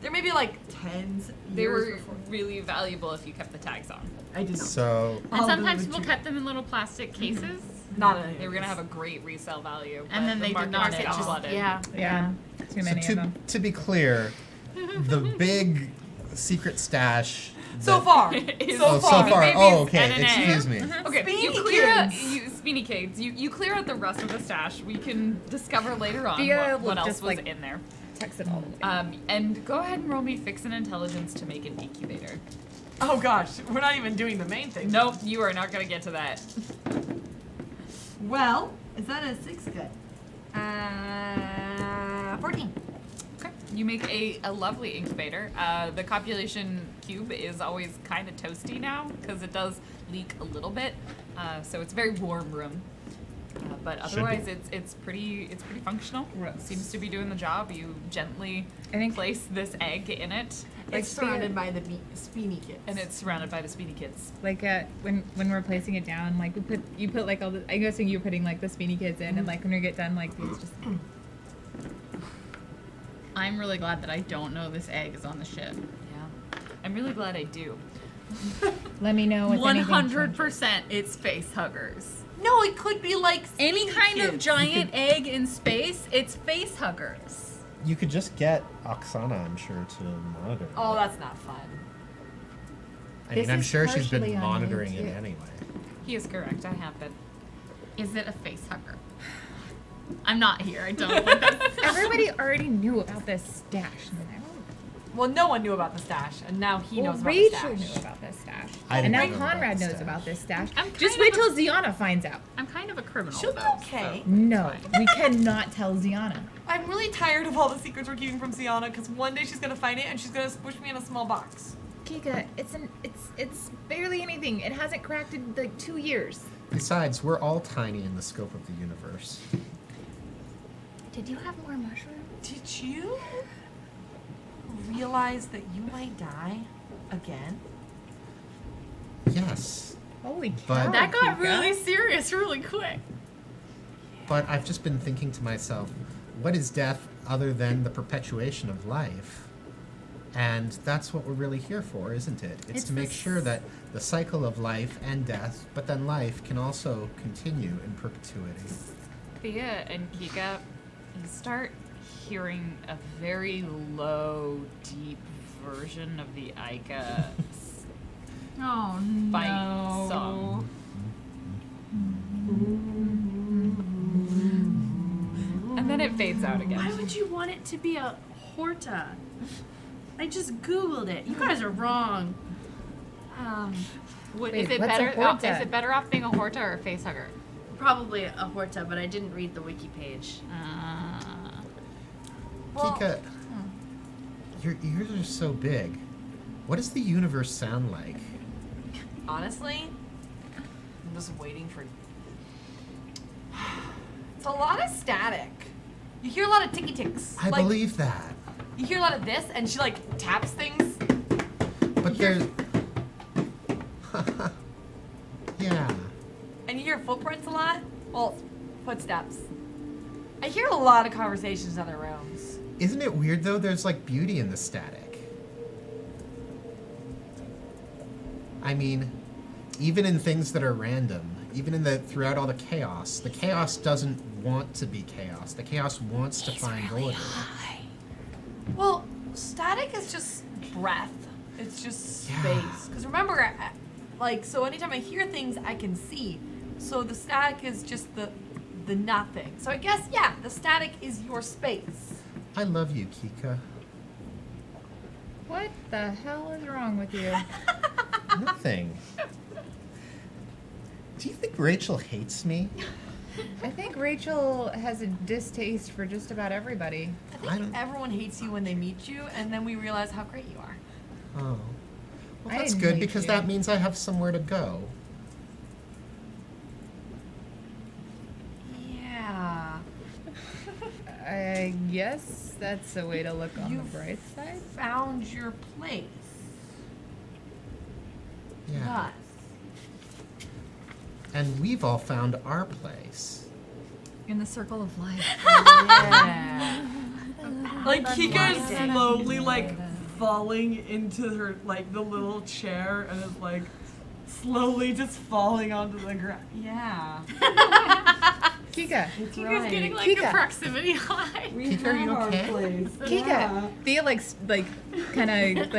Speaker 1: They're maybe like tens.
Speaker 2: They
Speaker 1: years
Speaker 2: were
Speaker 1: before.
Speaker 2: really valuable if you kept the tags on.
Speaker 1: I did not.
Speaker 4: So
Speaker 6: And
Speaker 1: I'll
Speaker 6: sometimes
Speaker 1: do
Speaker 6: people
Speaker 1: it
Speaker 6: kept them in little plastic cases.
Speaker 1: Not any.
Speaker 2: They were gonna have a great resale value.
Speaker 6: And
Speaker 2: but
Speaker 6: then
Speaker 2: the
Speaker 6: they did
Speaker 2: market
Speaker 6: not
Speaker 2: got
Speaker 6: sell.
Speaker 2: flooded.
Speaker 5: Yeah.
Speaker 7: Yeah. Too many
Speaker 4: so
Speaker 7: of them.
Speaker 4: to be clear, the big secret stash.
Speaker 1: So
Speaker 4: that-
Speaker 1: far.
Speaker 2: Is-
Speaker 1: So
Speaker 4: Oh, so
Speaker 1: far.
Speaker 4: far.
Speaker 6: Babies
Speaker 4: Oh, okay.
Speaker 6: and an egg.
Speaker 4: Excuse me.
Speaker 2: Okay, you
Speaker 1: Speedy
Speaker 2: clear out
Speaker 1: kids.
Speaker 2: Speedy Kids. You clear out the rest of the stash. We can discover later on
Speaker 7: Thea
Speaker 2: what
Speaker 7: will
Speaker 2: else
Speaker 7: just,
Speaker 2: was
Speaker 7: like-
Speaker 2: in there.
Speaker 7: Text it all.
Speaker 2: And go ahead and roll me Fix and Intelligence to make an incubator.
Speaker 1: Oh gosh, we're not even doing the main thing.
Speaker 2: Nope, you are not gonna get to that.
Speaker 1: Well, is that a 6 good? 14.
Speaker 2: Okay. You make a lovely incubator. The copulation cube is always kind of toasty now because it does leak a little bit. So it's a very warm room. But
Speaker 4: Should be.
Speaker 2: otherwise, it's pretty functional. Seems to be doing the job. You gently
Speaker 7: I think-
Speaker 2: place this egg in it,
Speaker 1: It's surrounded by the Speedy kids.
Speaker 2: and it's surrounded by the Speedy Kids.
Speaker 7: Like when we're placing it down, like you put like all the. I'm guessing you're putting like the Speedy Kids in, and like when we get done, like these just.
Speaker 6: I'm really glad that I don't know this egg is on the ship.
Speaker 2: Yeah, I'm really glad I do.
Speaker 7: Let me know. If anything changes.
Speaker 6: 100% it's face huggers.
Speaker 1: No, it could be like
Speaker 6: Any
Speaker 1: Speedy
Speaker 6: kind of
Speaker 1: kids.
Speaker 6: giant egg in space, it's face huggers.
Speaker 4: You could just get Oksana, I'm sure, to monitor.
Speaker 1: Oh,
Speaker 4: it.
Speaker 1: that's not fun.
Speaker 4: I mean,
Speaker 7: This
Speaker 4: I'm
Speaker 7: is
Speaker 4: sure she's
Speaker 7: partially
Speaker 4: been
Speaker 7: on
Speaker 4: monitoring it
Speaker 7: YouTube.
Speaker 4: anyway.
Speaker 2: He is correct. I have been.
Speaker 6: Is it a face hugger? I'm not here. I don't think that's
Speaker 7: Everybody already knew about this stash.
Speaker 1: Well, no one knew about the stash, and now he
Speaker 7: Well,
Speaker 1: knows about
Speaker 7: Rachel
Speaker 1: the
Speaker 7: knew
Speaker 1: stash.
Speaker 7: about this stash.
Speaker 4: I
Speaker 7: And now
Speaker 4: didn't know about
Speaker 7: Conrad
Speaker 4: the
Speaker 7: knows
Speaker 4: stash.
Speaker 7: about this stash.
Speaker 6: I'm kind
Speaker 7: Just
Speaker 6: of
Speaker 7: wait
Speaker 6: a-
Speaker 7: till Ziana finds out.
Speaker 6: I'm kind of a criminal.
Speaker 1: She'll be
Speaker 6: though,
Speaker 1: okay.
Speaker 7: No, we cannot tell Ziana.
Speaker 1: I'm really tired of all the secrets we're keeping from Sienna, because one day she's gonna find it and she's gonna squish me in a small box.
Speaker 7: Kika, it's barely anything. It hasn't cracked in like 2 years.
Speaker 4: Besides, we're all tiny in the scope of the universe.
Speaker 5: Did you have more mushrooms?
Speaker 1: Did you realize that you might die again?
Speaker 4: Yes,
Speaker 7: Holy
Speaker 4: But-
Speaker 7: cow!
Speaker 6: That got
Speaker 7: Kika.
Speaker 6: really serious really quick.
Speaker 4: but I've just been thinking to myself, what is death other than the perpetuation of life? And that's what we're really here for, isn't it? It's to make sure that the cycle of life and death, but then life can also continue in perpetuity.
Speaker 2: Thea and Kika, you start hearing a very low, deep version of the Ica
Speaker 6: Oh
Speaker 2: fight
Speaker 6: no.
Speaker 2: song. And then it fades out
Speaker 5: Why
Speaker 2: again.
Speaker 5: would you want it to be a Horta? I just Googled it. You guys are wrong.
Speaker 2: Is
Speaker 7: Wait,
Speaker 2: it
Speaker 7: what's a
Speaker 2: better?
Speaker 7: Horta?
Speaker 2: Is it better off being a Horta or a face hugger?
Speaker 5: Probably a Horta, but I didn't read the wiki page.
Speaker 1: Well,
Speaker 4: Kika, your ears are so big. What does the universe sound like?
Speaker 1: honestly, I'm just waiting for. It's a lot of static. You hear a lot of ticky ticks.
Speaker 4: I
Speaker 1: like,
Speaker 4: believe that.
Speaker 1: You hear a lot of this, and she like taps things.
Speaker 4: But
Speaker 1: You're-
Speaker 4: there's. Yeah.
Speaker 1: And you hear footprints a lot? Well, footsteps. I hear a lot of conversations in other rooms.
Speaker 4: Isn't it weird though? There's like beauty in the static. I mean, even in things that are random, even in the throughout all the chaos doesn't want to be chaos. The chaos wants to find order.
Speaker 1: Well, static is just breath. It's just
Speaker 4: Yeah.
Speaker 1: space. Because remember, like, so anytime I hear things, I can see. So the static is just the nothing. So I guess, yeah, the static is your space.
Speaker 4: I love you, Kika.
Speaker 7: What the hell is wrong with you?
Speaker 4: Nothing. Do you think Rachel hates me?
Speaker 7: I think Rachel has a distaste for just about everybody.
Speaker 1: I think everyone hates you when they meet you, and then we realize how great you are.
Speaker 4: Oh. Well,
Speaker 7: I
Speaker 4: that's
Speaker 7: didn't
Speaker 4: good
Speaker 7: hate
Speaker 4: because
Speaker 7: you.
Speaker 4: that means I have somewhere to go.
Speaker 1: Yeah.
Speaker 7: I guess that's a way to look on
Speaker 1: You've
Speaker 7: the bright side.
Speaker 1: Found your place.
Speaker 4: Yeah.
Speaker 1: Thus.
Speaker 4: And we've all found our place.
Speaker 2: In the circle of life.
Speaker 1: Yeah. Like Kika is slowly like falling into her like the little chair and is like slowly just falling onto the ground. Yeah.
Speaker 7: Kika,
Speaker 1: It's
Speaker 6: Kika's getting like
Speaker 7: Kika.
Speaker 6: a proximity high.
Speaker 4: Kika, are you okay?
Speaker 7: Kika. Thea kind of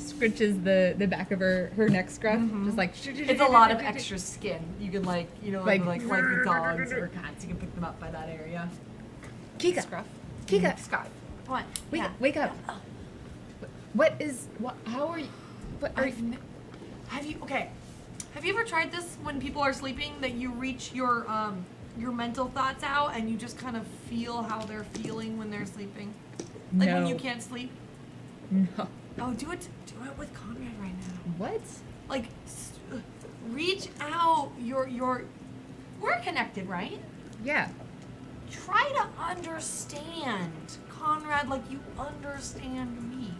Speaker 7: scrunches the back of her neck scruff, just like.
Speaker 1: It's a lot of extra skin. You can like
Speaker 7: Like-
Speaker 1: like with dogs or cats, you can pick them up by that area.
Speaker 7: Kika,
Speaker 2: Scruff.
Speaker 7: Kika,
Speaker 1: Scott. What?
Speaker 7: wake up. What is what? How are you? What are you?
Speaker 1: Have you ever tried this when people are sleeping that you reach your mental thoughts out and you just kind of feel how they're feeling when they're sleeping? Like when you can't sleep?
Speaker 7: No.
Speaker 1: Oh, do it with Conrad right now.
Speaker 7: What?
Speaker 1: Like reach out we're connected, right?
Speaker 7: Yeah.
Speaker 1: Try to understand Conrad like you understand me.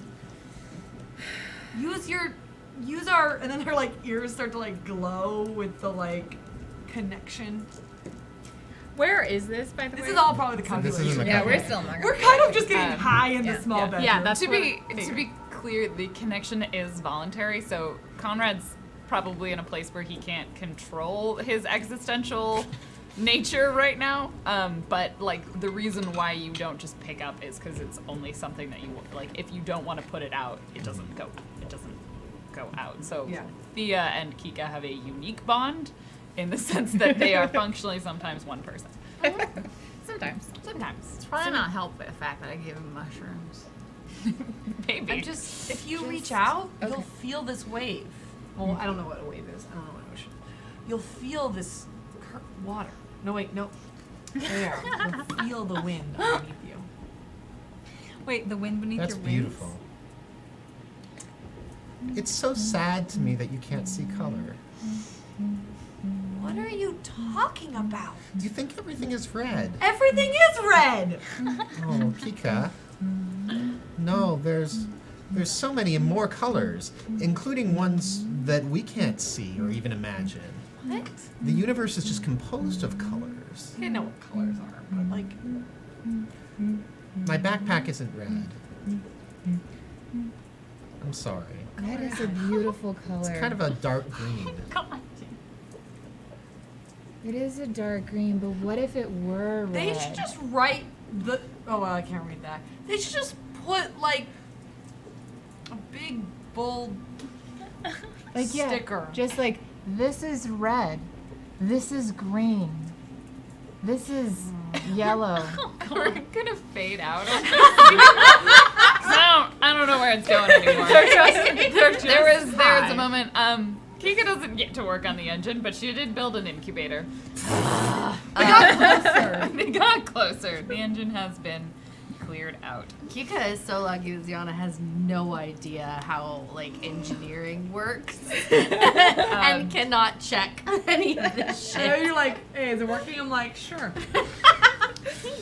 Speaker 1: Use our, and then her like ears start to like glow with the like connection.
Speaker 6: Where is this, by the way?
Speaker 1: This is all probably the
Speaker 4: This
Speaker 1: calculation.
Speaker 4: isn't the
Speaker 7: Yeah, we're
Speaker 4: calculation.
Speaker 7: still not.
Speaker 1: We're kind of just getting high in the
Speaker 7: yeah,
Speaker 1: small
Speaker 7: yeah.
Speaker 1: bedroom.
Speaker 6: Yeah, that's
Speaker 2: To
Speaker 6: what
Speaker 2: be clear, the connection is voluntary, so Conrad's probably in a place where he can't control his existential nature right now. But like the reason why you don't just pick up is because it's only something that you like. If you don't want to put it out, it doesn't go out. So
Speaker 1: Yeah.
Speaker 2: Thea and Kika have a unique bond in the sense that they are functionally sometimes one person.
Speaker 7: Sometimes.
Speaker 2: Sometimes.
Speaker 6: It's probably not helped by the fact that I gave him mushrooms.
Speaker 2: Maybe.
Speaker 1: And just if you reach out, you'll
Speaker 7: okay.
Speaker 1: feel this wave. Well, I don't know what a wave is. I don't know what ocean. You'll feel this water. No, wait, no. Air. You'll feel the wind underneath you.
Speaker 2: Wait, the wind beneath
Speaker 4: That's
Speaker 2: your wings?
Speaker 4: beautiful. It's so sad to me that you can't see color.
Speaker 1: What are you talking about?
Speaker 4: Do you think everything is red?
Speaker 1: Everything is red.
Speaker 4: Oh, Kika. No, there's so many more colors, including ones that we can't see or even imagine.
Speaker 1: What?
Speaker 4: The universe is just composed of colors.
Speaker 1: I know what colors are, but like,
Speaker 4: My backpack isn't red. I'm sorry.
Speaker 7: That is a beautiful color.
Speaker 4: It's kind of a dark green.
Speaker 7: It is a dark green, but what if it were red?
Speaker 1: they should just write the. Oh well, I can't read that. They should just put like a big bold
Speaker 7: like yeah,
Speaker 1: sticker.
Speaker 7: just like this is red, this is green, this is yellow.
Speaker 2: We're gonna fade out on this. I don't know where it's going anymore. There was a moment. Kika doesn't get to work on the engine, but she did build an incubator.
Speaker 1: They got closer.
Speaker 2: They got closer. The engine has been cleared out.
Speaker 5: Kika is so lucky that Ziana has no idea how like engineering works
Speaker 2: Um,
Speaker 5: and cannot check any of this
Speaker 1: So
Speaker 5: shit.
Speaker 1: you're like, hey, is it working? I'm like, sure.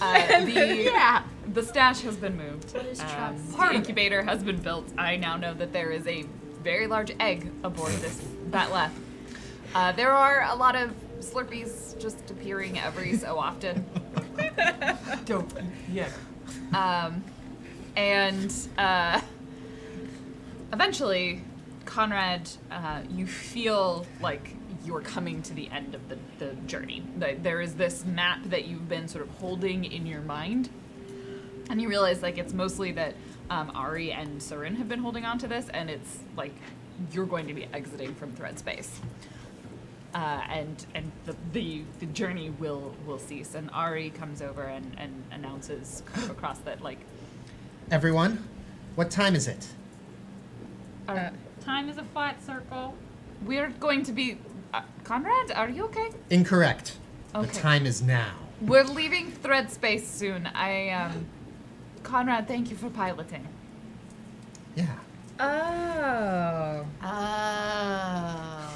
Speaker 5: Yeah.
Speaker 2: The stash has been moved.
Speaker 5: is trust?
Speaker 2: The incubator has been built. I now know that there is a very large egg aboard this Batleth. There are a lot of Slurpees just appearing every so often.
Speaker 1: Dope. Yeah.
Speaker 2: And eventually, Conrad, you feel like you're coming to the end of the journey. There is this map that you've been sort of holding in your mind, and you realize like it's mostly that Ari and Surin have been holding on to this, and it's like you're going to be exiting from thread space. And the journey will cease. And Ari comes over and announces kind of across that, like,
Speaker 4: Everyone, what time is it?
Speaker 6: Time is a flat circle.
Speaker 2: we're going to be... Conrad, are you okay?
Speaker 4: Incorrect.
Speaker 2: Okay.
Speaker 4: The time is now.
Speaker 2: We're leaving thread space soon. Conrad, thank you for piloting.
Speaker 4: Yeah.
Speaker 7: Oh.
Speaker 5: Oh.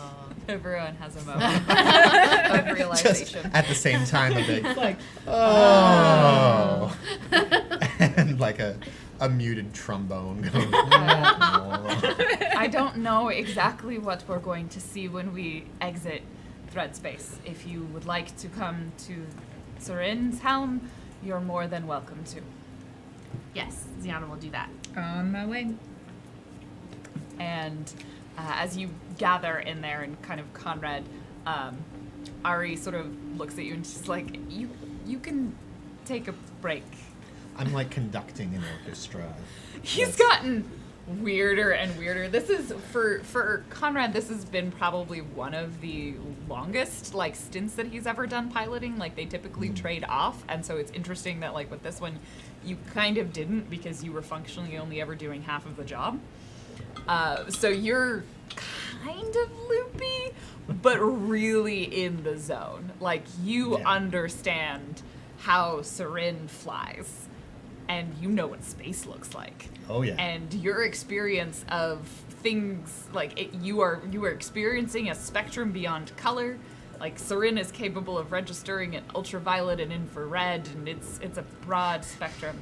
Speaker 2: Everyone has a moment of
Speaker 4: Just
Speaker 2: realization.
Speaker 4: at the same time, a big,
Speaker 7: Like,
Speaker 4: oh. And like a muted trombone going.
Speaker 2: I don't know exactly what we're going to see when we exit thread space. If you would like to come to Sorin's helm, you're more than welcome to.
Speaker 5: Yes, Ziana will do that.
Speaker 7: on my way.
Speaker 2: And as you gather in there and kind of Conrad, Ari sort of looks at you and she's like, you can take a break.
Speaker 4: I'm like conducting an orchestra.
Speaker 2: He's gotten weirder and weirder. This is for Conrad, this has been probably one of the longest like stints that he's ever done piloting. Like they typically trade off, and so it's interesting that like with this one you kind of didn't because you were functionally only ever doing half of the job. So you're kind of loopy, but really in the zone. Like you
Speaker 4: Yeah.
Speaker 2: understand how Sorin flies, and you know what space looks like.
Speaker 4: Oh yeah.
Speaker 2: And your experience of things like you are experiencing a spectrum beyond color. Like Sorin is capable of registering at ultraviolet and infrared, and it's a broad spectrum.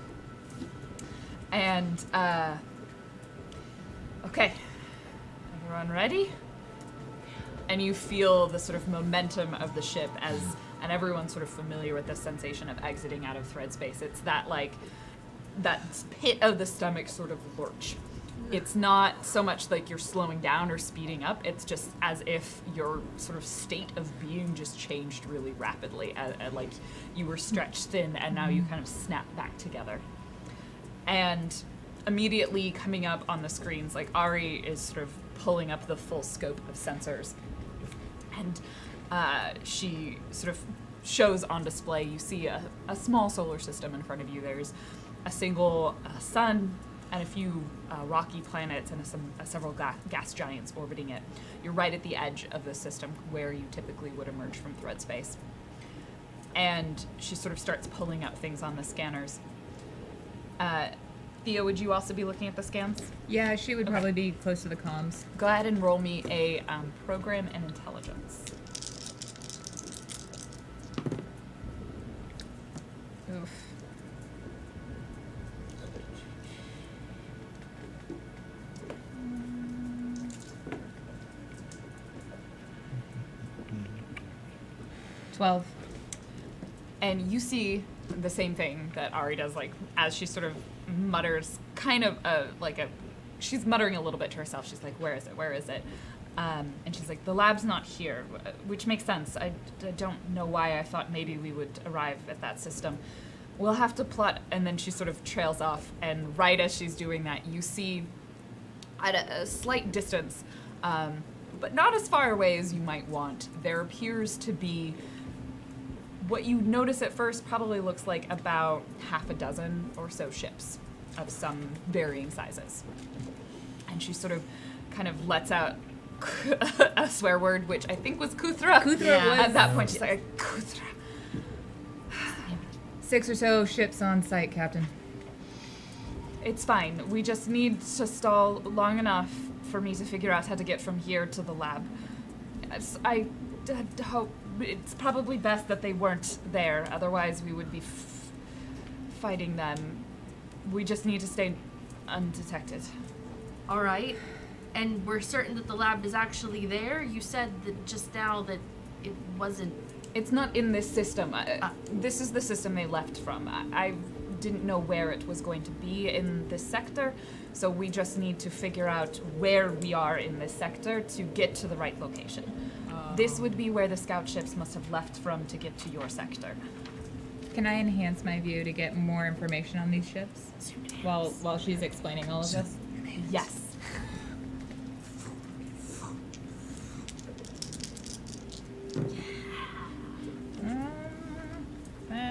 Speaker 2: And okay, everyone ready? And you feel the sort of momentum of the ship and everyone's sort of familiar with this sensation of exiting out of thread space. It's that like that pit of the stomach sort of lurch. It's not so much like you're slowing down or speeding up. It's just as if your sort of state of being just changed really rapidly. Like you were stretched thin and now you kind of snap back together. And immediately coming up on the screens, like Ari is sort of pulling up the full scope of sensors. And she sort of shows on display, you see a small solar system in front of you. There's a single sun and a few rocky planets and several gas giants orbiting it. You're right at the edge of the system where you typically would emerge from thread space. And she sort of starts pulling up things on the scanners. Thea, would you also be looking at the scans?
Speaker 7: Yeah, she would probably be close to the comms.
Speaker 2: Go ahead and roll me a program and intelligence.
Speaker 7: Oof. $12.
Speaker 2: And you see the same thing that Ari does, like, as she sort of mutters, kind of she's muttering a little bit to herself. She's like, where is it? Where is it? And she's like, the lab's not here, which makes sense. I don't know why I thought maybe we would arrive at that system. We'll have to plot, and then she sort of trails off, and right as she's doing that, you see at a slight distance, but not as far away as you might want, there appears to be what you notice at first probably looks like about half a dozen or so ships of some varying sizes. And she sort of kind of lets out a swear word, which I think was Kuthra.
Speaker 7: Kuthra
Speaker 5: Yeah.
Speaker 2: At that point, she's like, Kuthra.
Speaker 7: 6 or so ships on site, Captain.
Speaker 2: It's fine. We just need to stall long enough for me to figure out how to get from here to the lab. I hope it's probably best that they weren't there. Otherwise, we would be fighting them. We just need to stay undetected.
Speaker 5: All right. And we're certain that the lab is actually there? You said that just now that it wasn't.
Speaker 2: It's not in this system. This is the system they left from. I didn't know where it was going to be in this sector, so we just need to figure out where we are in this sector to get to the right location. This would be where the scout ships must have left from to get to your sector.
Speaker 7: Can I enhance my view to get more information on these ships while she's explaining all of this?
Speaker 2: Yes.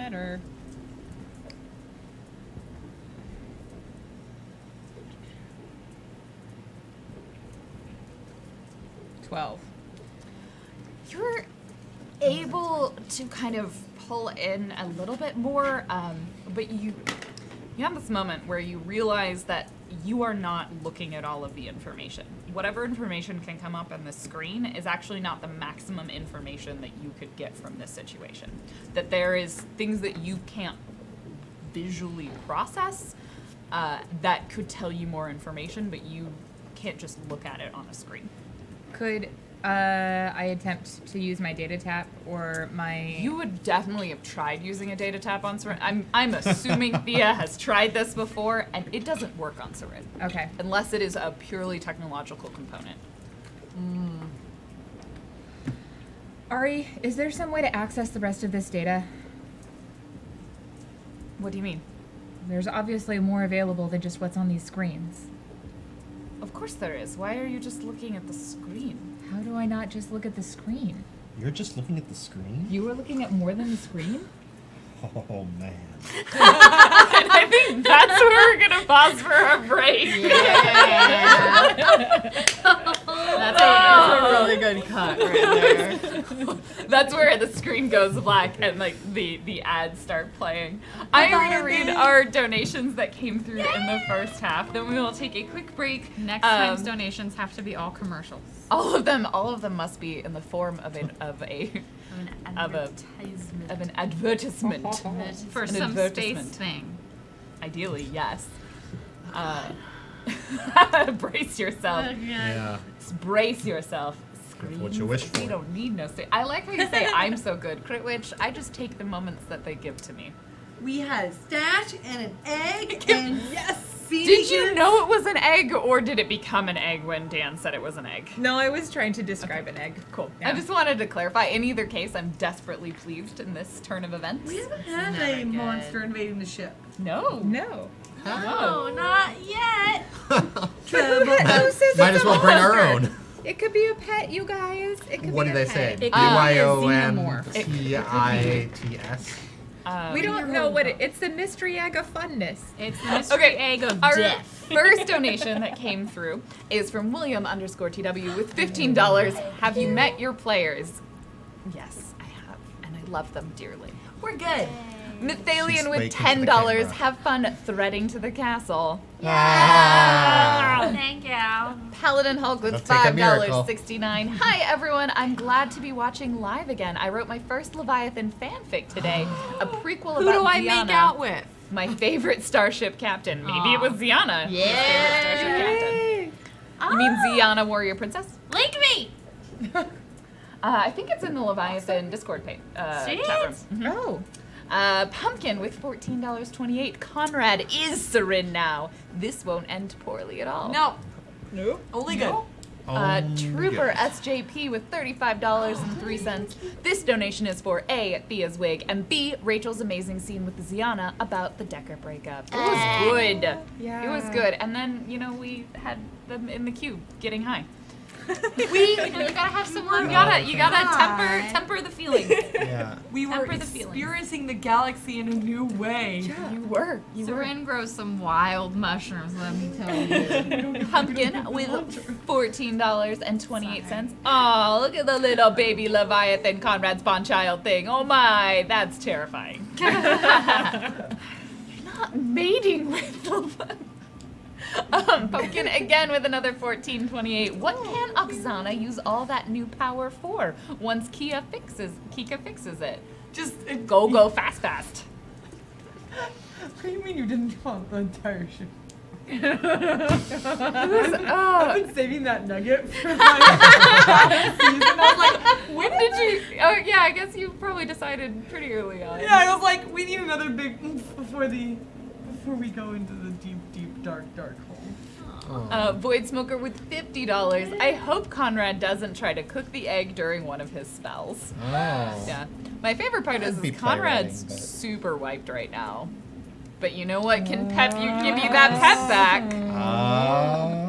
Speaker 2: better. You're able to kind of pull in a little bit more, but you have this moment where you realize that you are not looking at all of the information. Whatever information can come up on the screen is actually not the maximum information that you could get from this situation. That there is things that you can't visually process that could tell you more information, but you can't just look at it on a screen.
Speaker 7: Could I attempt to use my data tap or my...
Speaker 2: You would definitely have tried using a data tap on Sarin. I'm assuming Thea has tried this before, and it doesn't work on Sarin.
Speaker 7: Okay.
Speaker 2: Unless it is a purely technological component.
Speaker 7: Ari, is there some way to access the rest of this data?
Speaker 2: What do you mean?
Speaker 7: There's obviously more available than just what's on these screens.
Speaker 2: Of course there is. Why are you just looking at the screen?
Speaker 7: How do I not just look at the screen?
Speaker 4: You're just looking at the screen?
Speaker 7: You were looking at more than the screen?
Speaker 4: Oh, man.
Speaker 2: And I think that's where we're gonna pause for our break.
Speaker 1: That's a really good cut right there.
Speaker 2: That's where the screen goes black and like the ads start playing. I'm gonna read our donations that came through in the first half. Then we will take a quick break.
Speaker 6: Next time's donations have to be all commercials.
Speaker 2: All of them must be in the form of an advertisement.
Speaker 6: For
Speaker 2: An
Speaker 6: some space
Speaker 2: advertisement.
Speaker 6: thing.
Speaker 2: Ideally, yes. Brace yourself.
Speaker 4: Yeah.
Speaker 2: Brace yourself.
Speaker 4: Careful what you wish for.
Speaker 2: You don't need no say. I like how you say I'm so good, Crit Witch. I just take the moments that they give to me.
Speaker 1: We had a stash and an egg and yes.
Speaker 2: Did you know it was an egg, or did it become an egg when Dan said it was an egg?
Speaker 7: No, I was trying to describe an egg.
Speaker 2: Cool.
Speaker 7: Yeah.
Speaker 2: I just wanted to clarify. In either case, I'm desperately pleased in this turn of events.
Speaker 1: We haven't had a monster invading the ship.
Speaker 2: No.
Speaker 7: No.
Speaker 5: No, not yet.
Speaker 4: Might as well bring our own.
Speaker 7: It could be a pet, you guys. It could
Speaker 4: What
Speaker 7: be
Speaker 4: did
Speaker 7: a
Speaker 4: they say?
Speaker 7: pet.
Speaker 6: It could be a
Speaker 4: BYOMTITS?
Speaker 7: We don't know what it's the mystery egg of funness.
Speaker 6: It's the mystery egg of
Speaker 2: Our
Speaker 6: death.
Speaker 2: first donation that came through is from William_TW with $15. Have you met your players? Yes, I have, and I love them dearly.
Speaker 1: We're good.
Speaker 2: Mythalian
Speaker 4: She's
Speaker 2: with
Speaker 4: waking to the
Speaker 2: $10.
Speaker 4: camera.
Speaker 2: Have fun threading to the castle.
Speaker 4: Ah.
Speaker 5: Thank you.
Speaker 2: Paladin Hulk with
Speaker 4: That'll take a miracle.
Speaker 2: $5.69. Hi everyone, I'm glad to be watching live again. I wrote my first Leviathan fanfic today, a prequel about
Speaker 5: Who do I
Speaker 2: Ziana,
Speaker 5: make out with?
Speaker 2: my favorite starship captain. Maybe it was Ziana.
Speaker 5: Yeah.
Speaker 2: His favorite starship captain. You mean Ziana, warrior princess?
Speaker 5: Link me.
Speaker 2: I think it's in the Leviathan Discord page, chat room. Mhm.
Speaker 7: Oh.
Speaker 2: Pumpkin with $14.28. Conrad is Sarin now. This won't end poorly at all.
Speaker 1: No. Nope. Only good.
Speaker 2: Trooper SJP with $35.03. This donation is for A, Thea's wig, and B, Rachel's amazing scene with Ziana about the Decker breakup. It was good.
Speaker 7: Yeah.
Speaker 2: It was good. And then, we had them in the queue getting high.
Speaker 6: You gotta have some
Speaker 2: You gotta temper the feelings.
Speaker 4: Yeah.
Speaker 1: We were
Speaker 6: Temper the feelings.
Speaker 1: experiencing the galaxy in a new way.
Speaker 2: You were.
Speaker 6: Sarin grows some wild mushrooms, let me tell you.
Speaker 2: Pumpkin with $14.28. Oh, look at the little baby Leviathan Conrad spawn child thing. Oh my, that's terrifying. You're not mating with the Pumpkin again with another $14.28. What can Oksana use all that new power for once Kika fixes it?
Speaker 1: Just
Speaker 2: Go fast.
Speaker 1: What do you mean you didn't want the entire ship?
Speaker 2: It was,
Speaker 1: I've been saving that nugget for my season. I was like,
Speaker 2: when did you? Oh yeah, I guess you probably decided pretty early on.
Speaker 1: yeah, I was like, we need another big oomph before we go into the deep, dark hole.
Speaker 2: Void Smoker with $50. I hope Conrad doesn't try to cook the egg during one of his spells.
Speaker 4: Oh.
Speaker 2: Yeah. My favorite part
Speaker 4: That'd be
Speaker 2: is Conrad's
Speaker 4: playwriting, but-
Speaker 2: super wiped right now. But you know what can give you that pep back?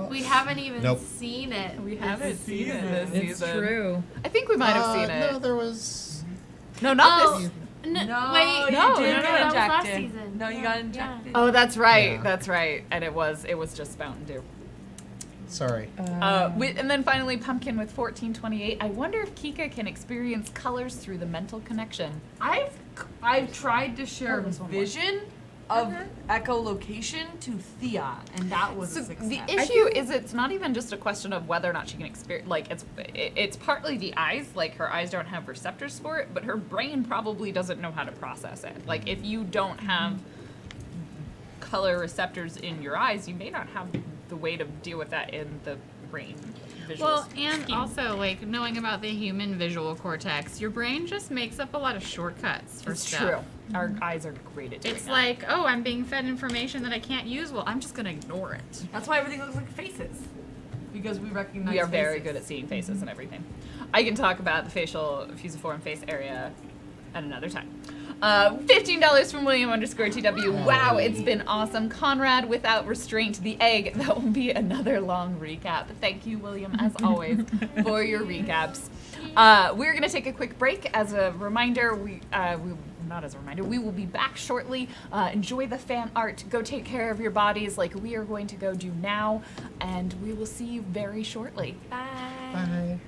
Speaker 5: We haven't even
Speaker 4: Nope.
Speaker 5: seen it.
Speaker 2: We haven't seen it this
Speaker 7: It's
Speaker 2: season.
Speaker 7: true.
Speaker 2: I think we might have seen it.
Speaker 4: No, there was.
Speaker 2: No, not
Speaker 5: Oh.
Speaker 2: this.
Speaker 5: Wait,
Speaker 1: No, you
Speaker 2: No,
Speaker 1: did
Speaker 2: no, no,
Speaker 1: get
Speaker 2: that
Speaker 5: was last
Speaker 1: injected.
Speaker 5: season.
Speaker 1: No, you
Speaker 5: Yeah,
Speaker 1: got
Speaker 5: yeah.
Speaker 1: injected.
Speaker 2: Oh, that's right.
Speaker 4: Yeah.
Speaker 2: That's right. And it was just Mountain Dew.
Speaker 4: Sorry.
Speaker 2: And then finally, Pumpkin with 1428. I wonder if Kika can experience colors through the mental connection.
Speaker 1: I've tried to share
Speaker 2: Oh, there's one more.
Speaker 1: vision of echolocation to Thea, and that was
Speaker 2: So
Speaker 1: a success.
Speaker 2: the issue is it's not even just a question of whether or not she can experience, like it's partly the eyes, like her eyes don't have receptors for it, but her brain probably doesn't know how to process it. Like if you don't have color receptors in your eyes, you may not have the way to deal with that in the brain visual
Speaker 6: Well, and
Speaker 2: scheme.
Speaker 6: also, like, knowing about the human visual cortex, your brain just makes up a lot of shortcuts for
Speaker 2: It's
Speaker 6: stuff.
Speaker 2: true. Our eyes are great at doing
Speaker 6: It's
Speaker 2: that.
Speaker 6: like, oh, I'm being fed information that I can't use. Well, I'm just going to ignore it.
Speaker 1: That's why everything looks like faces, because we recognize.
Speaker 2: We are very
Speaker 1: faces.
Speaker 2: good at seeing faces and everything. I can talk about the facial fusiform face area at another time. $15 from William _TW. Wow, it's been awesome. Conrad without restraint, the egg. That will be another long recap. Thank you, William, as always, for your recaps. We're gonna take a quick break. As a reminder, not as a reminder, we will be back shortly. Enjoy the fan art. Go take care of your bodies like we are going to go do now, and we will see you very shortly.
Speaker 5: Bye.
Speaker 4: Bye.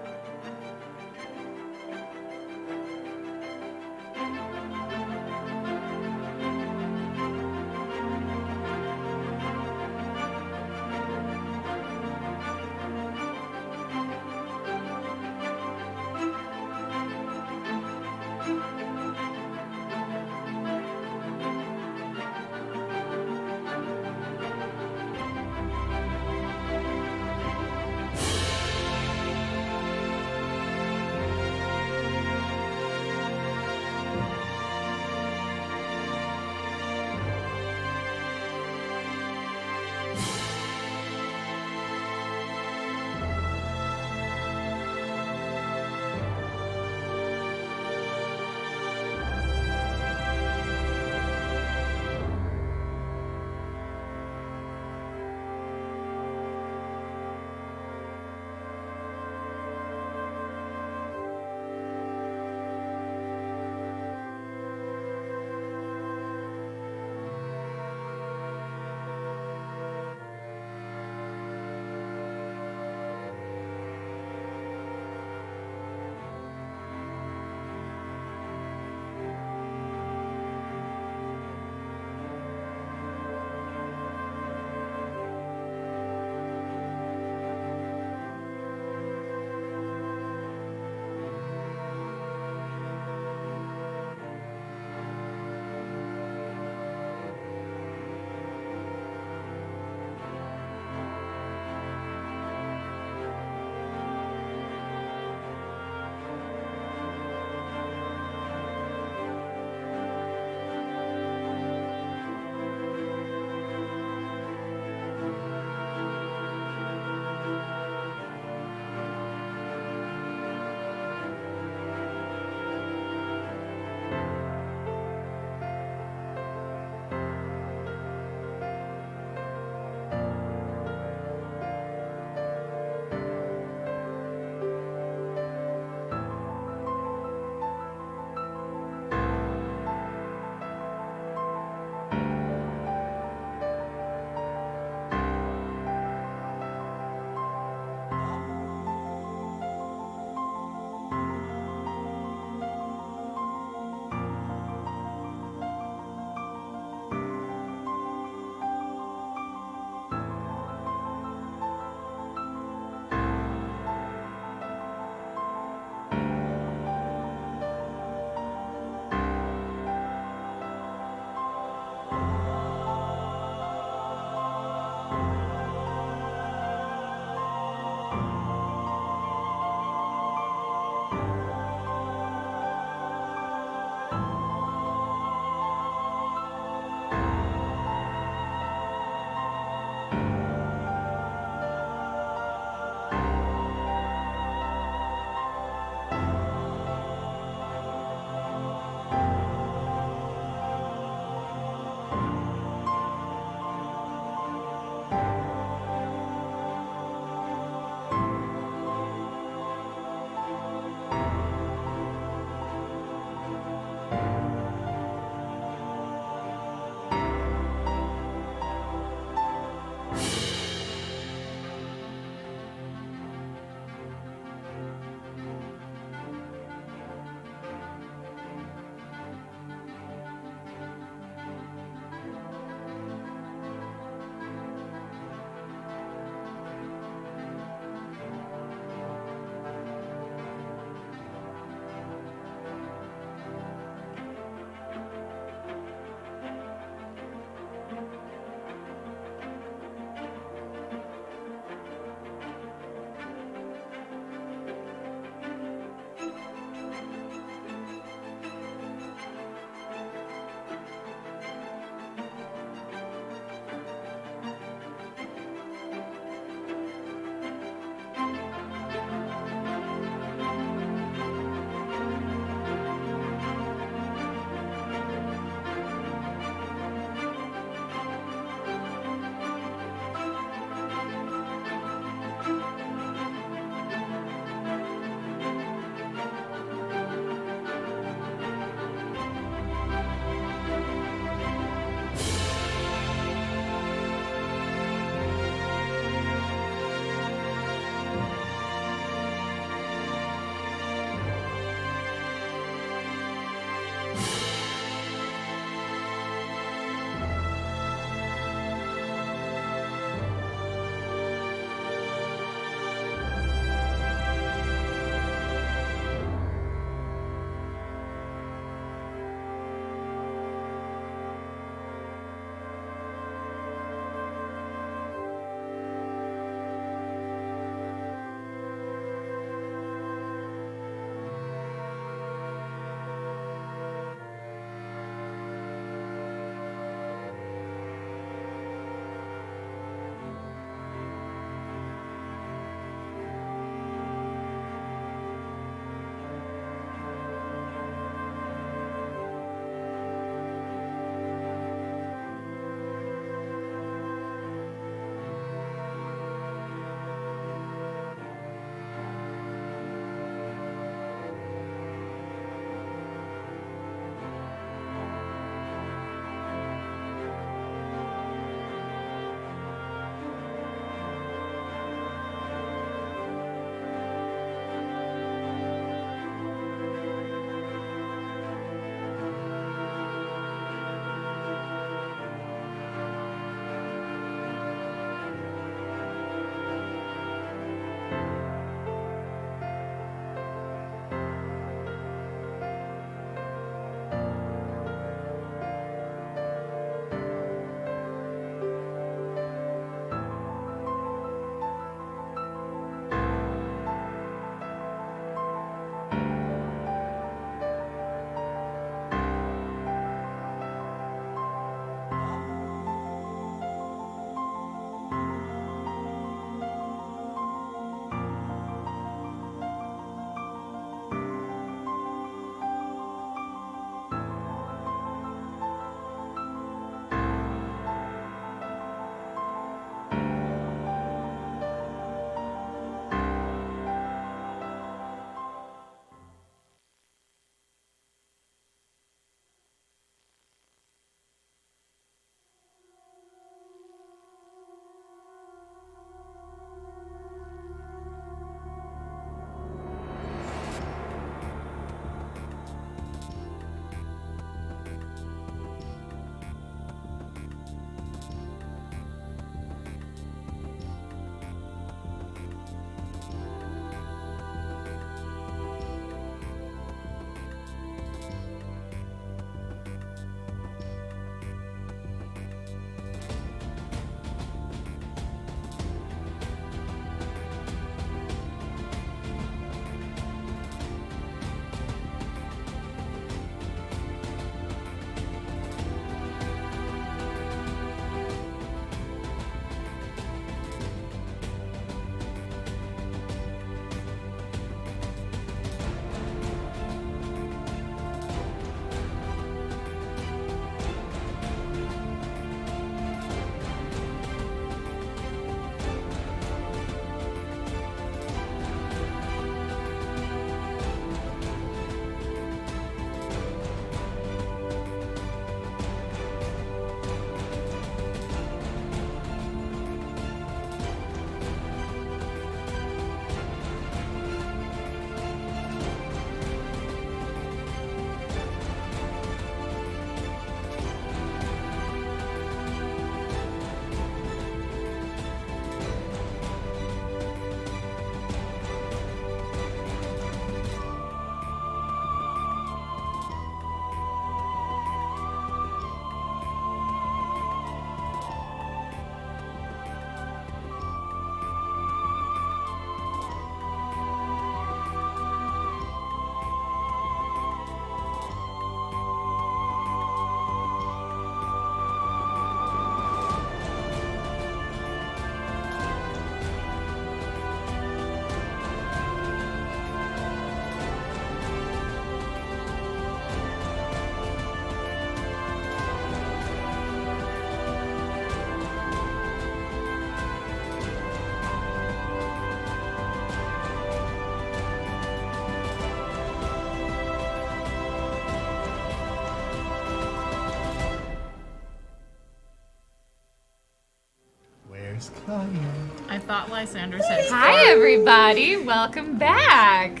Speaker 4: flying.
Speaker 6: I thought Lysander said
Speaker 2: Hi, everybody. Welcome back.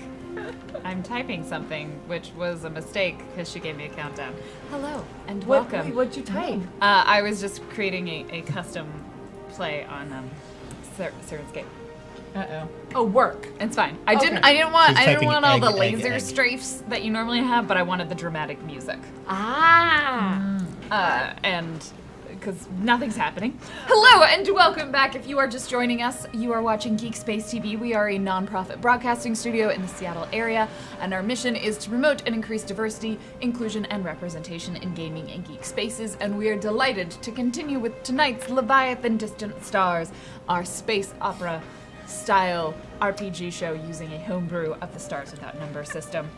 Speaker 2: I'm typing something, which was a mistake because she gave me a countdown. Hello and welcome.
Speaker 1: What'd you type?
Speaker 2: I was just creating a custom play on Sirenscape.
Speaker 7: Uh-oh.
Speaker 1: Oh, work.
Speaker 2: It's fine. I
Speaker 1: Okay.
Speaker 2: didn't
Speaker 4: She's typing
Speaker 2: want all the
Speaker 4: egg, egg,
Speaker 2: laser
Speaker 4: egg.
Speaker 2: strafes that you normally have, but I wanted the dramatic music.
Speaker 5: Ah.
Speaker 2: And because nothing's happening. Hello and welcome back. If you are just joining us, you are watching GeekSpaceTV. We are a non-profit broadcasting studio in the Seattle area, and our mission is to promote and increase diversity, inclusion, and representation in gaming and geek spaces. And we are delighted to continue with tonight's Leviathan Distant Stars, our space opera style RPG show using a homebrew of the Stars Without Number system.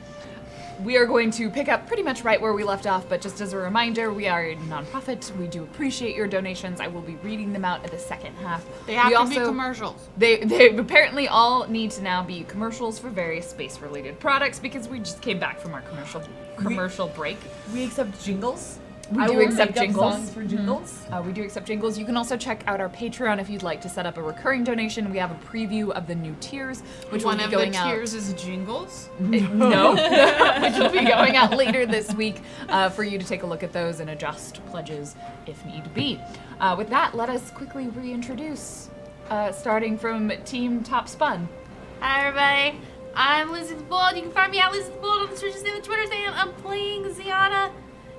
Speaker 2: We are going to pick up pretty much right where we left off, but just as a reminder, we are a nonprofit. We do appreciate your donations. I will be reading them out at the second half.
Speaker 6: they have
Speaker 2: we
Speaker 6: to
Speaker 2: also,
Speaker 6: be commercials.
Speaker 2: They apparently all need to now be commercials for various space-related products because we just came back from our commercial break.
Speaker 1: We accept jingles.
Speaker 2: We
Speaker 1: I
Speaker 2: do
Speaker 1: will
Speaker 2: accept
Speaker 1: make up
Speaker 2: jingles.
Speaker 1: songs for jingles.
Speaker 2: We do accept jingles. You can also check out our Patreon if you'd like to set up a recurring donation. We have a preview of the new tiers, which
Speaker 6: One
Speaker 2: will
Speaker 6: of
Speaker 2: be going
Speaker 6: the
Speaker 2: out.
Speaker 6: tiers is jingles.
Speaker 2: No, which will be going out later this week for you to take a look at those and adjust pledges if need be. With that, let us quickly reintroduce, starting from Team Top Spun.
Speaker 5: Hi, everybody. I'm Lizzie the Bold. You can find me at Lizzie the Bold on the Twitches and the Twitter thing. I'm playing Ziana,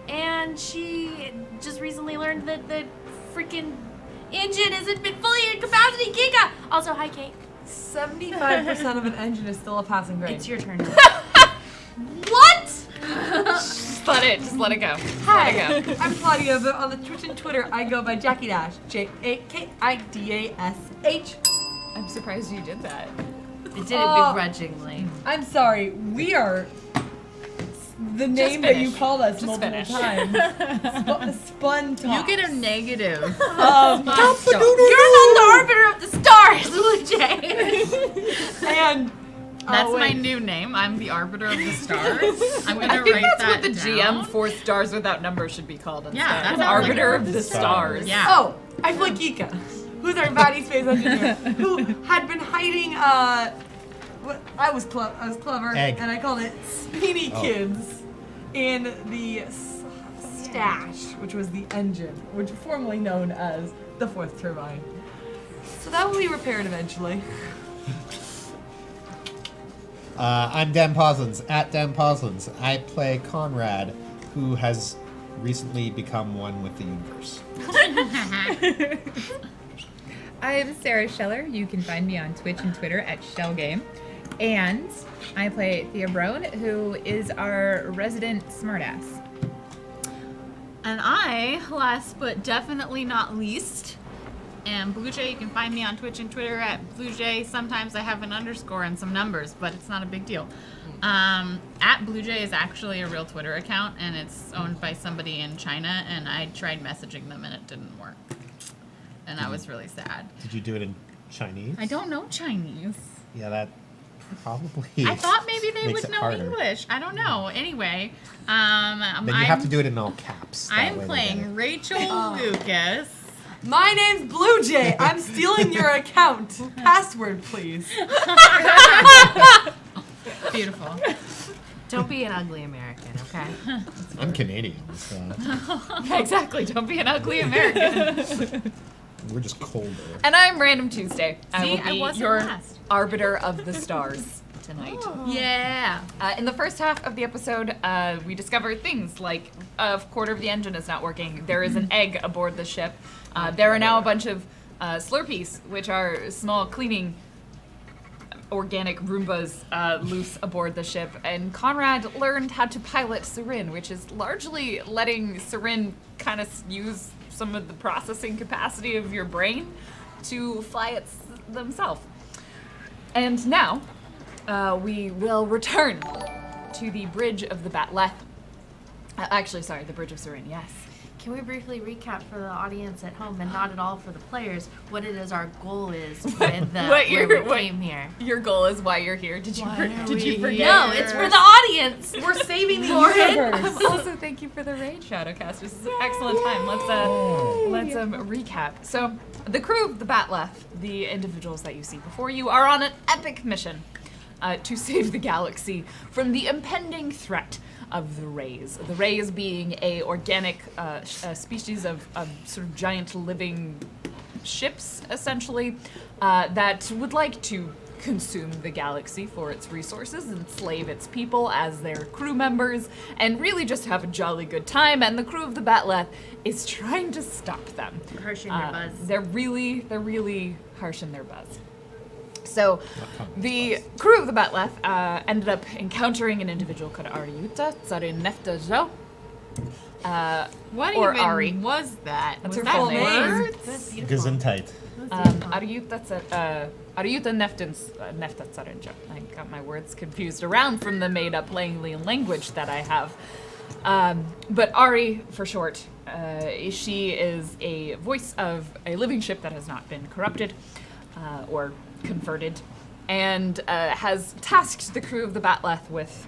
Speaker 5: and she just recently learned that the freaking engine isn't been fully in capacity. Giga. Also, hi, Kate.
Speaker 1: 75% of an engine is still a passing grade.
Speaker 5: It's your turn.
Speaker 1: What?
Speaker 2: Just let it go.
Speaker 1: Hi,
Speaker 2: Let it go.
Speaker 1: I'm Claudia, but on the Twitch and Twitter, I go by Jackie Dash. JAKIDASH.
Speaker 2: I'm surprised you did that.
Speaker 5: It did it begrudgingly.
Speaker 1: I'm sorry, we are the name that you
Speaker 2: finish.
Speaker 1: call us
Speaker 2: Just
Speaker 1: multiple
Speaker 2: finish.
Speaker 1: times. Spun talk.
Speaker 6: You get a negative.
Speaker 1: You're
Speaker 5: You're not the arbiter of the stars, Blue Jay.
Speaker 1: and
Speaker 6: That's my
Speaker 1: wait.
Speaker 6: new name. I'm the arbiter of the stars. I'm gonna
Speaker 2: I think
Speaker 6: write
Speaker 2: that's
Speaker 6: that
Speaker 2: what the
Speaker 6: down.
Speaker 2: GM for Stars Without Numbers should be called instead.
Speaker 6: Yeah, that
Speaker 2: The
Speaker 6: sounds like
Speaker 2: Arbiter of the Stars.
Speaker 6: Yeah.
Speaker 1: Oh, I play Kika, who's our body space engineer, who had been hiding. I was clever,
Speaker 4: Egg.
Speaker 1: and I called it Speedy
Speaker 4: Oh.
Speaker 1: Kids in the stash, which was the engine, which formerly known as the fourth turbine. So that will be repaired eventually.
Speaker 4: I'm Dan Poslins, at Dan Poslins. I play Conrad, who has recently become one with the universe.
Speaker 7: I'm Sarah Scheller. You can find me on Twitch and Twitter at ShellGame. And I play Thea Brown, who is our resident smartass.
Speaker 6: And I, last but definitely not least, am Blue Jay. You can find me on Twitch and Twitter at Blue Jay. Sometimes I have an underscore and some numbers, but it's not a big deal. At Blue Jay is actually a real Twitter account, and it's owned by somebody in China, and I tried messaging them, and it didn't work. And I was really sad.
Speaker 4: Did you do it in Chinese?
Speaker 6: I don't know Chinese.
Speaker 4: Yeah, that probably.
Speaker 6: I thought maybe they
Speaker 4: makes
Speaker 6: would
Speaker 4: it
Speaker 6: know
Speaker 4: harder.
Speaker 6: English. I don't know. Anyway,
Speaker 4: Then you have to do it in all caps. That way
Speaker 6: I'm
Speaker 4: they get
Speaker 6: playing
Speaker 4: it.
Speaker 6: Rachel Lucas.
Speaker 1: My name's Blue Jay. I'm stealing your account. Password, please.
Speaker 6: Beautiful.
Speaker 5: Don't be an ugly American, okay?
Speaker 4: I'm Canadian, so
Speaker 2: Yeah, exactly. Don't be an ugly American.
Speaker 4: we're just colder.
Speaker 2: And I'm Random Tuesday. I
Speaker 6: See,
Speaker 2: will
Speaker 6: I
Speaker 2: be
Speaker 6: wasn't
Speaker 2: your
Speaker 6: last.
Speaker 2: Arbiter of the Stars tonight.
Speaker 6: Yeah.
Speaker 2: In the first half of the episode, we discover things like a quarter of the engine is not working. There is an egg aboard the ship. There are now a bunch of Slurpees, which are small cleaning organic Roombas loose aboard the ship. And Conrad learned how to pilot Sirin, which is largely letting Sirin kind of use some of the processing capacity of your brain to fly themselves. And now, we will return to the bridge of the Batleth. Actually, sorry, the bridge of Sirin, yes.
Speaker 5: Can we briefly recap for the audience at home and not at all for the players what it is our goal is with where we came here?
Speaker 2: Your goal is why you're here. Did you forget?
Speaker 5: No, it's for the audience.
Speaker 1: We're saving the
Speaker 5: Morgan.
Speaker 1: universe.
Speaker 2: Also, thank you for the raid, Shadowcast. This is an excellent time. Let's recap. So, the crew of the Batleth, the individuals that you see before you, are on an epic mission to save the galaxy from the impending threat of the Rays. The Rays being a organic species of sort of giant living ships, essentially, that would like to consume the galaxy for its resources, enslave its people as their crew members, and really just have a jolly good time. And the crew of the Batleth is trying to stop them.
Speaker 5: Harshing their buzz.
Speaker 2: They're really harshing their buzz. So, the crew of the Batleth ended up encountering an individual called Ariuta Tsarin Neftajo.
Speaker 6: What
Speaker 2: or
Speaker 6: even
Speaker 2: Ari.
Speaker 6: was that?
Speaker 2: That's
Speaker 6: was
Speaker 2: her full
Speaker 6: that
Speaker 2: name.
Speaker 6: words?
Speaker 5: That's beautiful.
Speaker 4: Gesundheit.
Speaker 2: Ariuta Nefta Tsarinja. I got my words confused around from the made-up language that I have. But Ari, for short, she is a voice of a living ship that has not been corrupted or converted, and has tasked the crew of the Batleth with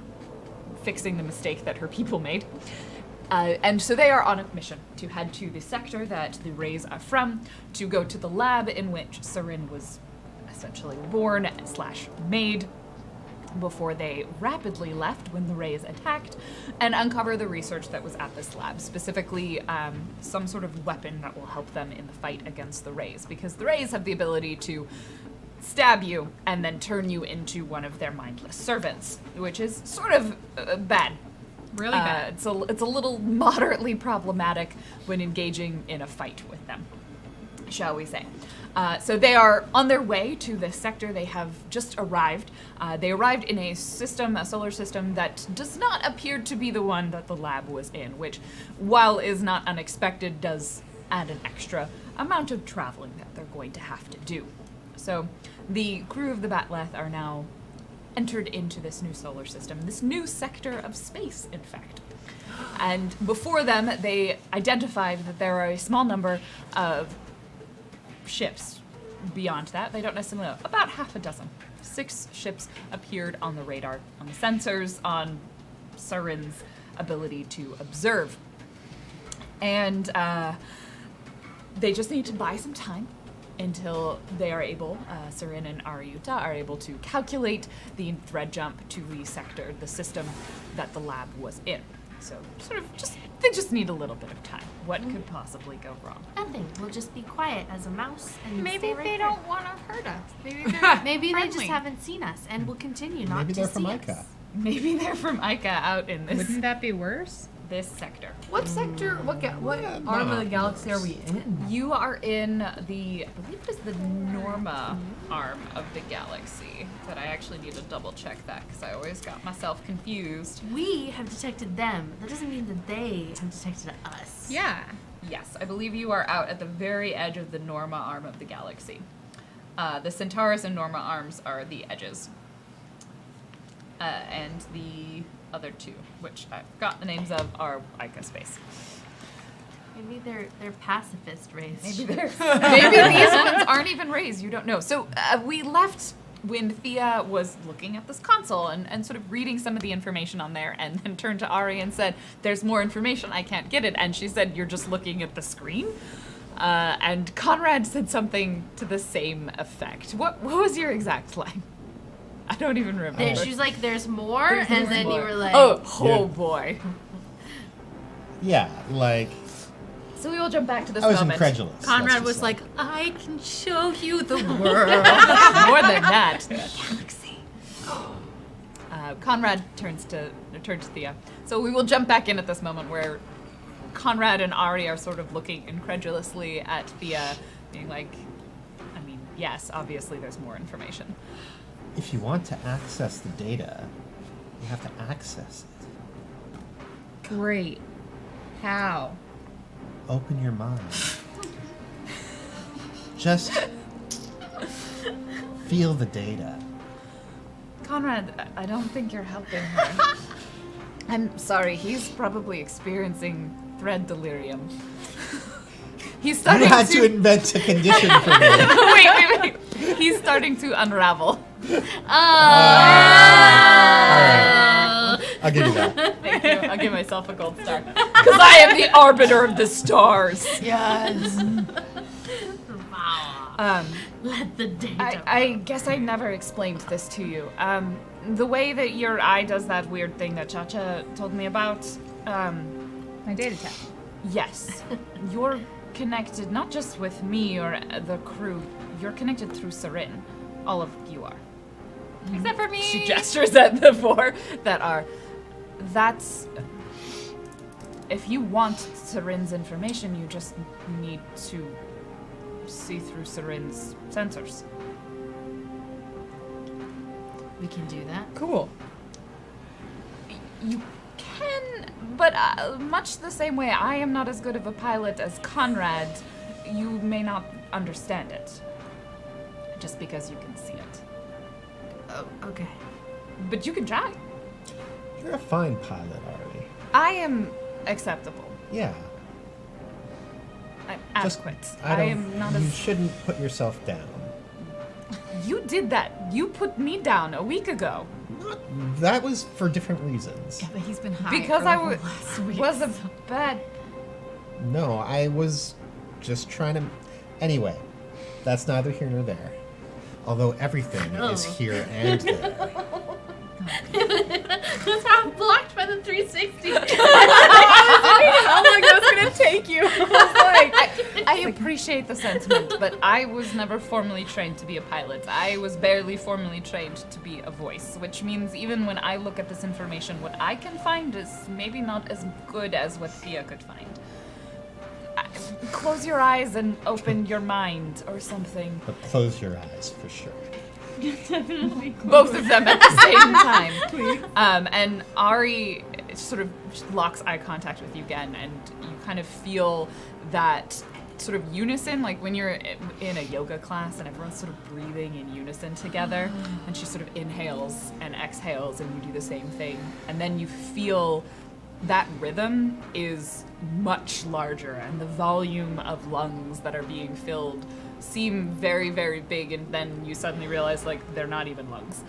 Speaker 2: fixing the mistake that her people made. And so they are on a mission to head to the sector that the Rays are from, to go to the lab in which Sarin was essentially born / made before they rapidly left when the Rays attacked, and uncover the research that was at this lab, specifically some sort of weapon that will help them in the fight against the Rays, because the Rays have the ability to stab you and then turn you into one of their mindless servants, which is sort of bad.
Speaker 6: Really bad.
Speaker 2: It's a little moderately problematic when engaging in a fight with them, shall we say. So they are on their way to this sector. They have just arrived. They arrived in a solar system that does not appear to be the one that the lab was in, which, while is not unexpected, does add an extra amount of traveling that they're going to have to do. So the crew of the Batleth are now entered into this new solar system, this new sector of space, in fact. And before them, they identified that there are a small number of ships. Beyond that, they don't necessarily know. About half a dozen. 6 ships appeared on the radar, on the sensors, on Sarin's ability to observe. And they just need to buy some time until they are able, Sarin and Ariuta are able to calculate the thread jump to the sector, the system that the lab was in. So they just need a little bit of time. What could possibly go wrong?
Speaker 5: Nothing. We'll just be quiet as a mouse and
Speaker 6: Maybe
Speaker 5: stay right
Speaker 6: they
Speaker 5: there.
Speaker 6: don't want to hurt us. Maybe they're
Speaker 5: Maybe they just
Speaker 6: friendly.
Speaker 5: haven't seen us, and will continue not
Speaker 4: Maybe
Speaker 5: to
Speaker 4: they're
Speaker 5: see
Speaker 4: from
Speaker 5: us.
Speaker 4: Ica.
Speaker 2: Maybe they're from Ica out in
Speaker 7: Wouldn't that be worse?
Speaker 2: this sector.
Speaker 1: What sector? What arm of the galaxy are we in?
Speaker 2: You are in the, I believe it is the Norma arm of the galaxy, but I actually need to double check that because I always got myself confused.
Speaker 5: We have detected them. That doesn't mean that they have detected us.
Speaker 6: Yeah.
Speaker 2: Yes, I believe you are out at the very edge of the Norma arm of the galaxy. The Centaurus and Norma arms are the edges. And the other two, which I've got the names of, are Ica Space.
Speaker 5: Maybe they're pacifist race.
Speaker 2: Maybe these ones aren't even raised. You don't know. So we left when Thea was looking at this console and sort of reading some of the information on there, and then turned to Ari and said, "There's more information. I can't get it." And she said, "You're just looking at the screen." And Conrad said something to the same effect. What was your exact line? I don't even remember.
Speaker 5: Then she's like, "There's more," and then you were like,
Speaker 2: oh
Speaker 4: Yeah.
Speaker 2: boy.
Speaker 4: Yeah, like,
Speaker 2: So we will jump back to this
Speaker 4: I was
Speaker 2: moment.
Speaker 4: incredulous.
Speaker 1: Conrad
Speaker 4: let's
Speaker 1: was
Speaker 4: just
Speaker 1: like, I can show you the world.
Speaker 2: More than that, the galaxy. Conrad turns to Thea. So we will jump back in at this moment where Conrad and Ari are sort of looking incredulously at Thea, being like, I mean, yes, obviously there's more information.
Speaker 4: If you want to access the data, you have to access it.
Speaker 7: Great. How?
Speaker 4: Open your mind. Just feel the data.
Speaker 2: Conrad, I don't think you're helping her. I'm sorry, he's probably experiencing thread delirium. He's
Speaker 4: You
Speaker 2: starting
Speaker 4: had to invent a condition for me.
Speaker 2: wait. He's starting to unravel.
Speaker 4: Alright. I'll give you that.
Speaker 2: Thank you. I'll give myself a gold star. Because I am the arbiter of the stars.
Speaker 5: Yes. Let the data.
Speaker 2: I guess I never explained this to you. The way that your eye does that weird thing that Chacha told me about,
Speaker 7: My data tag.
Speaker 2: yes. You're connected not just with me or the crew, you're connected through Sarin. All of you are.
Speaker 6: Except for me.
Speaker 2: She gestures at the four that are. That's. If you want Sarin's information, you just need to see through Sarin's sensors.
Speaker 5: We can do that.
Speaker 2: Cool. You can, but much the same way I am not as good of a pilot as Conrad, you may not understand it. Just because you can see it.
Speaker 5: Oh, okay.
Speaker 2: But you can try.
Speaker 4: You're a fine pilot, Ari.
Speaker 2: I am acceptable.
Speaker 4: Yeah.
Speaker 2: I'm
Speaker 4: Just-
Speaker 2: adequate.
Speaker 4: I
Speaker 2: I
Speaker 4: don't.
Speaker 2: am not
Speaker 4: You
Speaker 2: as.
Speaker 4: shouldn't put yourself down.
Speaker 2: You did that. You put me down a week ago.
Speaker 4: That was for different reasons.
Speaker 6: Yeah, but he's been high
Speaker 2: Because
Speaker 6: for
Speaker 2: I
Speaker 6: the
Speaker 2: wa-
Speaker 6: whole last week,
Speaker 2: was a
Speaker 6: so-
Speaker 2: bad.
Speaker 4: No, I was just trying to. Anyway, that's neither here nor there. Although everything is here and there.
Speaker 5: That's how I'm blocked by the 360.
Speaker 7: How long that's gonna take you?
Speaker 2: I appreciate the sentiment, but I was never formally trained to be a pilot. I was barely formally trained to be a voice, which means even when I look at this information, what I can find is maybe not as good as what Thea could find. Close your eyes and open your mind or something.
Speaker 4: But close your eyes for sure.
Speaker 2: Both of them at the same time. And Ari sort of locks eye contact with you again, and you kind of feel that sort of unison, like when you're in a yoga class and everyone's sort of breathing in unison together, and she sort of inhales and exhales, and you do the same thing, and then you feel that rhythm is much larger, and the volume of lungs that are being filled seem very, very big, and then you suddenly realize, like, they're not even lungs.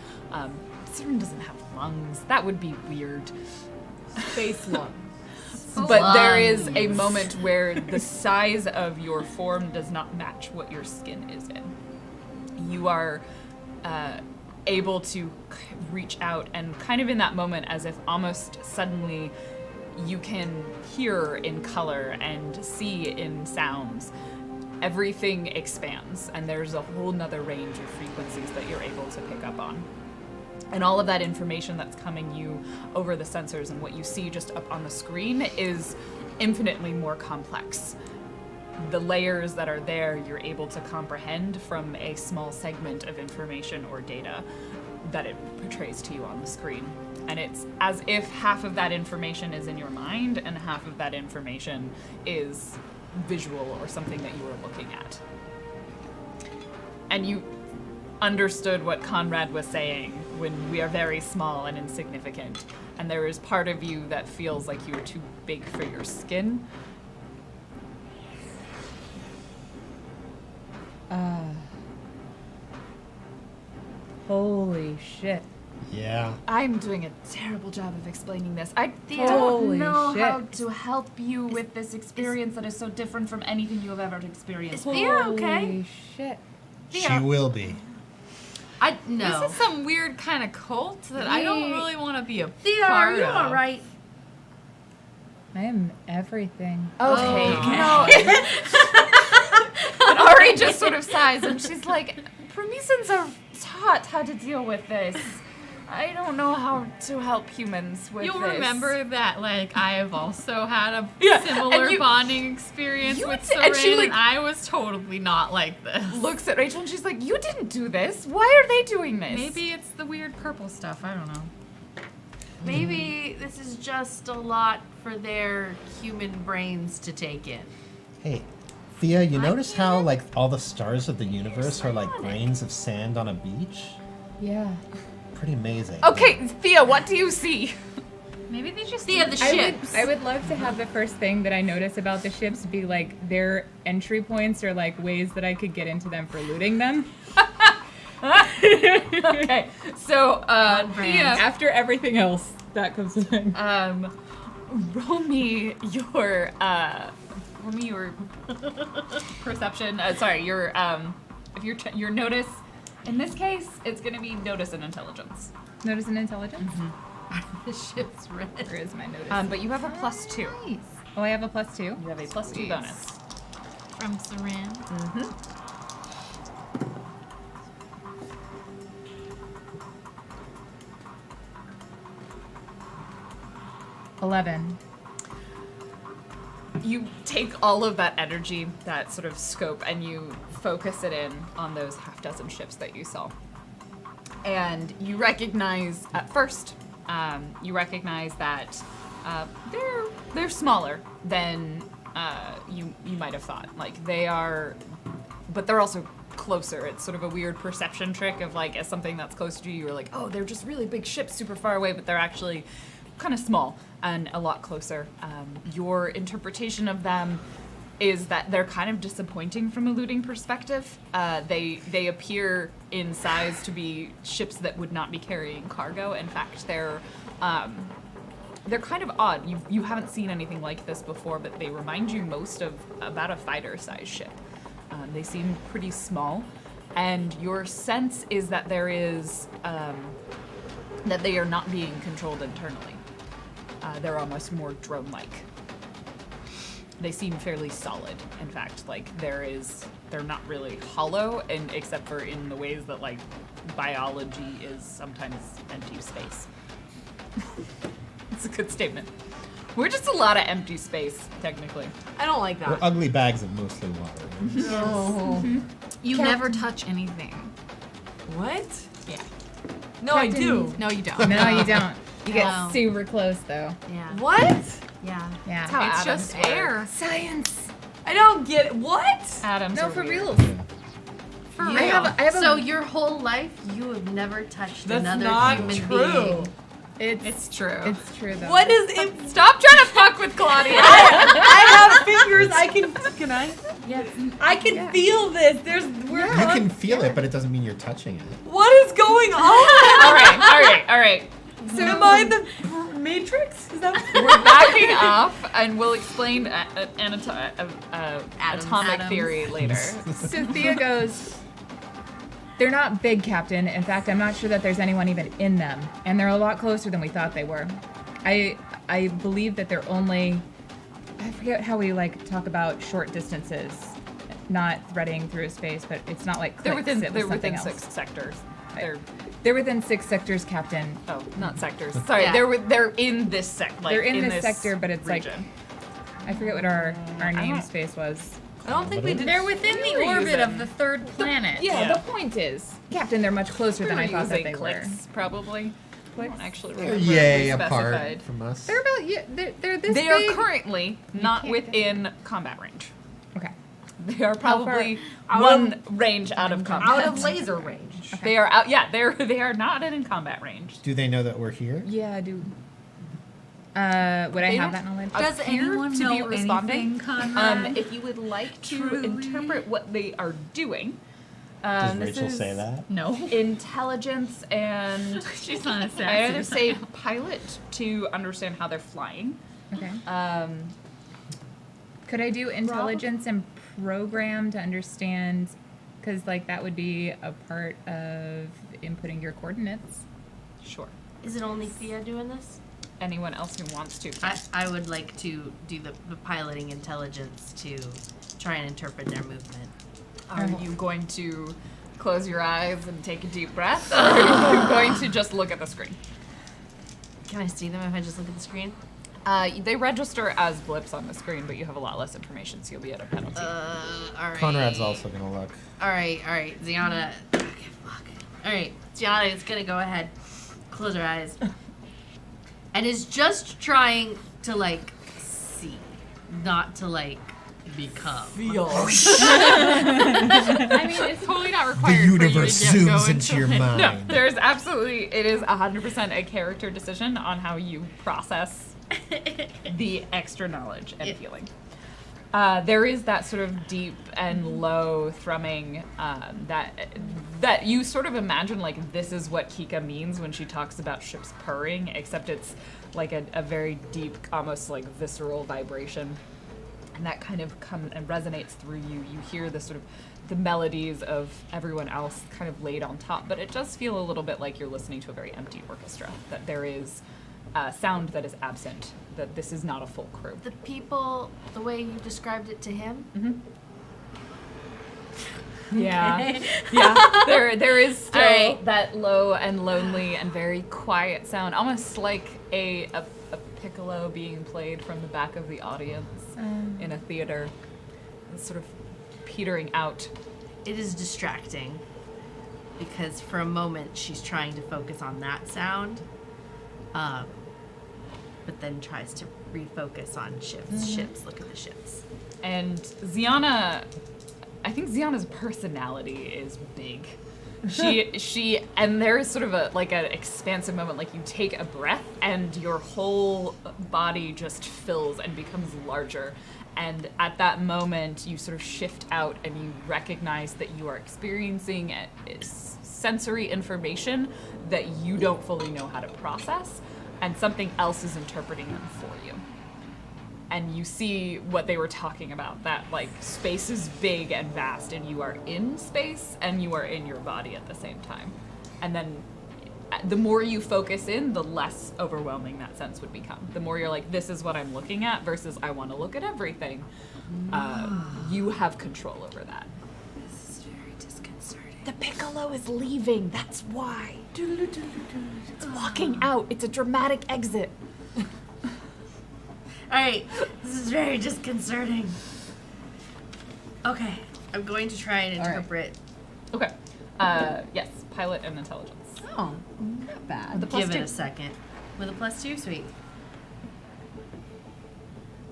Speaker 2: Saturn doesn't have lungs. That would be weird.
Speaker 1: Space lungs.
Speaker 2: But there is a moment where the size of your form does not match what your skin is in. You are able to reach out, and kind of in that moment, as if almost suddenly you can hear in color and see in sounds. Everything expands, and there's a whole nother range of frequencies that you're able to pick up on. And all of that information that's coming you over the sensors and what you see just up on the screen is infinitely more complex. The layers that are there, you're able to comprehend from a small segment of information or data that it portrays to you on the screen. And it's as if half of that information is in your mind and half of that information is visual or something that you were looking at. And you understood what Conrad was saying when we are very small and insignificant, and there is part of you that feels like you are too big for your skin.
Speaker 7: Holy shit.
Speaker 4: Yeah.
Speaker 2: I'm doing a terrible job of explaining this. I
Speaker 7: Holy
Speaker 2: don't know how
Speaker 7: shit.
Speaker 2: to help you with this experience that is so different from anything you have ever experienced.
Speaker 5: Thea okay?
Speaker 7: Holy shit.
Speaker 4: She will be.
Speaker 5: No.
Speaker 6: This is some weird kind of cult that I don't really want to be a
Speaker 5: Thea,
Speaker 6: part
Speaker 5: are you
Speaker 6: of.
Speaker 5: alright?
Speaker 7: I am everything.
Speaker 2: Okay,
Speaker 5: Okay.
Speaker 2: no. And Ari just sort of sighs, and she's like, Promisans are taught how to deal with this. I don't know how to help humans with
Speaker 6: You'll
Speaker 2: this.
Speaker 6: remember that, like, I have also had a
Speaker 2: Yeah,
Speaker 6: similar
Speaker 2: and you-
Speaker 6: bonding experience
Speaker 2: you
Speaker 6: with
Speaker 2: did- and she,
Speaker 6: Sarin,
Speaker 2: like-
Speaker 6: and I was totally not like this.
Speaker 2: Looks at Rachel, and she's like, you didn't do this. Why are they doing this?
Speaker 6: Maybe it's the weird purple stuff. I don't know.
Speaker 5: Maybe this is just a lot for their human brains to take in.
Speaker 4: Hey, Thea, you notice how like all the stars of the universe are like grains of sand on a beach?
Speaker 7: Yeah.
Speaker 4: Pretty amazing.
Speaker 2: Okay, Thea, what do you see?
Speaker 6: Maybe they just
Speaker 5: Thea, the ships.
Speaker 7: I would love to have the first thing that I notice about the ships be like their entry points or like ways that I could get into them for looting them.
Speaker 2: Okay, so Thea,
Speaker 7: After everything else that comes to mind.
Speaker 2: roll me your perception. Sorry, your if your notice. In this case, it's gonna be notice and intelligence.
Speaker 7: Notice and intelligence?
Speaker 5: The ship's red.
Speaker 7: Where is my notice?
Speaker 2: But you have a +2.
Speaker 7: Oh, I have a +2.
Speaker 2: You have a +2 bonus.
Speaker 6: from Saran.
Speaker 7: 11.
Speaker 2: You take all of that energy, that sort of scope, and you focus it in on those half dozen ships that you saw. And you recognize at first, you recognize that they're smaller than you might have thought. Like they are, but they're also closer. It's sort of a weird perception trick of like as something that's close to you, you're like, oh, they're just really big ships, super far away, but they're actually kind of small and a lot closer. Your interpretation of them is that they're kind of disappointing from a looting perspective. They appear in size to be ships that would not be carrying cargo. In fact, they're kind of odd. You haven't seen anything like this before, but they remind you most of about a fighter-sized ship. They seem pretty small, and your sense is that there is that they are not being controlled internally. They're almost more drone-like. They seem fairly solid. In fact, like they're not really hollow, and except for in the ways that like biology is sometimes empty space. It's a good statement. We're just a lot of empty space, technically.
Speaker 1: I don't like
Speaker 4: We're
Speaker 1: that.
Speaker 4: ugly bags of mostly water.
Speaker 1: No.
Speaker 6: You never touch anything.
Speaker 1: What?
Speaker 6: Yeah.
Speaker 1: No, I do.
Speaker 6: No, you don't.
Speaker 7: No, you don't. You get
Speaker 6: Wow.
Speaker 7: super close though.
Speaker 5: Yeah.
Speaker 1: What?
Speaker 5: Yeah.
Speaker 7: Yeah.
Speaker 2: How
Speaker 6: It's
Speaker 2: atoms
Speaker 6: just
Speaker 2: work.
Speaker 6: air.
Speaker 7: Science.
Speaker 1: I don't get it. What?
Speaker 2: Atoms
Speaker 7: No,
Speaker 2: are
Speaker 7: for
Speaker 2: weird.
Speaker 7: real.
Speaker 6: For
Speaker 7: I have a
Speaker 5: So your whole life, you have never touched
Speaker 1: That's
Speaker 5: another
Speaker 1: not
Speaker 5: human
Speaker 1: true.
Speaker 5: being.
Speaker 6: It's true.
Speaker 7: It's true though.
Speaker 1: What is it?
Speaker 2: Stop trying to fuck with Claudia.
Speaker 1: I have fingers. I can I?
Speaker 5: Yes.
Speaker 1: I can feel this. We're
Speaker 4: You can feel it, but it doesn't mean you're touching it.
Speaker 1: What is going on?
Speaker 2: all right.
Speaker 1: So am I the Matrix? Is that
Speaker 2: We're backing off, and we'll explain atomic
Speaker 6: Atoms.
Speaker 2: theory later.
Speaker 7: So Thea goes, they're not big, Captain. In fact, I'm not sure that there's anyone even in them. And they're a lot closer than we thought they were. I believe that they're only, I forget how we like talk about short distances, not threading through space, but it's not like
Speaker 2: They're
Speaker 7: clicks,
Speaker 2: within
Speaker 7: it was something else.
Speaker 2: 6 sectors.
Speaker 7: They're within 6 sectors, Captain.
Speaker 2: Not sectors. Sorry,
Speaker 5: Yeah.
Speaker 2: they're in this sector. Like,
Speaker 7: They're in
Speaker 2: this
Speaker 7: this sector, but it's like,
Speaker 2: region.
Speaker 7: I forget what our namespace was.
Speaker 1: I don't think we did.
Speaker 6: They're within the orbit of the third planet.
Speaker 2: Yeah.
Speaker 7: The point is, Captain, they're much closer than I thought that they
Speaker 2: clicks,
Speaker 7: were.
Speaker 2: probably. I don't actually remember.
Speaker 4: Yay
Speaker 2: if we
Speaker 4: apart
Speaker 2: specified.
Speaker 4: from us.
Speaker 7: They're about, yeah, they're this
Speaker 2: They are
Speaker 7: big.
Speaker 2: currently not
Speaker 7: can't
Speaker 2: within combat range.
Speaker 7: Okay.
Speaker 2: They are probably
Speaker 1: Out
Speaker 2: one range out of combat.
Speaker 1: out of laser range.
Speaker 2: They are out. Yeah, they are not in combat range.
Speaker 4: Do they know that we're here?
Speaker 7: Yeah, I do. Would I
Speaker 2: They
Speaker 7: have
Speaker 2: don't
Speaker 7: that knowledge?
Speaker 6: Does
Speaker 2: appear
Speaker 6: anyone
Speaker 2: to be
Speaker 6: know
Speaker 2: responding.
Speaker 6: anything, Conrad?
Speaker 2: If you would like to
Speaker 6: Truly?
Speaker 2: interpret what they are doing,
Speaker 4: Does
Speaker 2: this
Speaker 4: Rachel
Speaker 2: is
Speaker 4: say that?
Speaker 6: No.
Speaker 2: intelligence and
Speaker 6: She's not a sassy.
Speaker 2: I either say pilot to understand how they're flying.
Speaker 7: Okay.
Speaker 2: Could
Speaker 7: Could I do intelligence and program to understand? Because like that would be a part of inputting your coordinates.
Speaker 2: Sure.
Speaker 5: Is it only Thea doing this?
Speaker 2: Anyone else who wants to?
Speaker 5: I would like to do the piloting intelligence to try and interpret their movement.
Speaker 2: Are you going to close your eyes and take a deep breath, or are you going to just look at the screen?
Speaker 5: Can I see them if I just look at the screen?
Speaker 2: They register as blips on the screen, but you have a lot less information, so you'll be at a penalty.
Speaker 5: All right.
Speaker 4: Conrad's also gonna look.
Speaker 5: All right. Ziana. Okay, fuck. All right. Ziana is gonna go ahead, close her eyes, and is just trying to like see, not to like become.
Speaker 1: Feel.
Speaker 6: I mean, it's totally not
Speaker 4: The
Speaker 6: required
Speaker 4: universe
Speaker 6: for you to go
Speaker 4: zooms into your mind.
Speaker 2: No, there's absolutely, it is 100% a character decision on how you process the extra knowledge and feeling. There is that sort of deep and low thrumming that you sort of imagine like this is what Kika means when she talks about ships purring, except it's like a very deep, almost like visceral vibration. And that kind of comes and resonates through you. You hear the sort of the melodies of everyone else kind of laid on top, but it does feel a little bit like you're listening to a very empty orchestra, that there is sound that is absent, that this is not a full crew.
Speaker 5: The people, the way you described it to him.
Speaker 2: Mm-hmm. Yeah, yeah. There is still that low and lonely and very quiet sound, almost like a piccolo being played from the back of the audience in a theater. It's sort of petering out.
Speaker 5: It is distracting because for a moment she's trying to focus on that sound, but then tries to refocus on ships. Ships, look at the ships.
Speaker 2: And Ziana, I think Ziana's personality is big. She and there is sort of an expansive moment, like you take a breath and your whole body just fills and becomes larger. And at that moment, you sort of shift out and you recognize that you are experiencing sensory information that you don't fully know how to process, and something else is interpreting them for you. And you see what they were talking about, that like space is big and vast and you are in space and you are in your body at the same time. And then the more you focus in, the less overwhelming that sense would become. The more you're like, this is what I'm looking at versus I want to look at everything. You have control over that.
Speaker 5: This is very disconcerting.
Speaker 2: The piccolo is leaving, that's why. It's walking out, it's a dramatic exit.
Speaker 5: Alright, this is very disconcerting. Okay, I'm going to try and interpret.
Speaker 2: Okay. Yes, pilot and intelligence.
Speaker 1: Oh, not bad.
Speaker 2: The plus
Speaker 5: Give
Speaker 2: two.
Speaker 5: it a second. With a +2, sweet.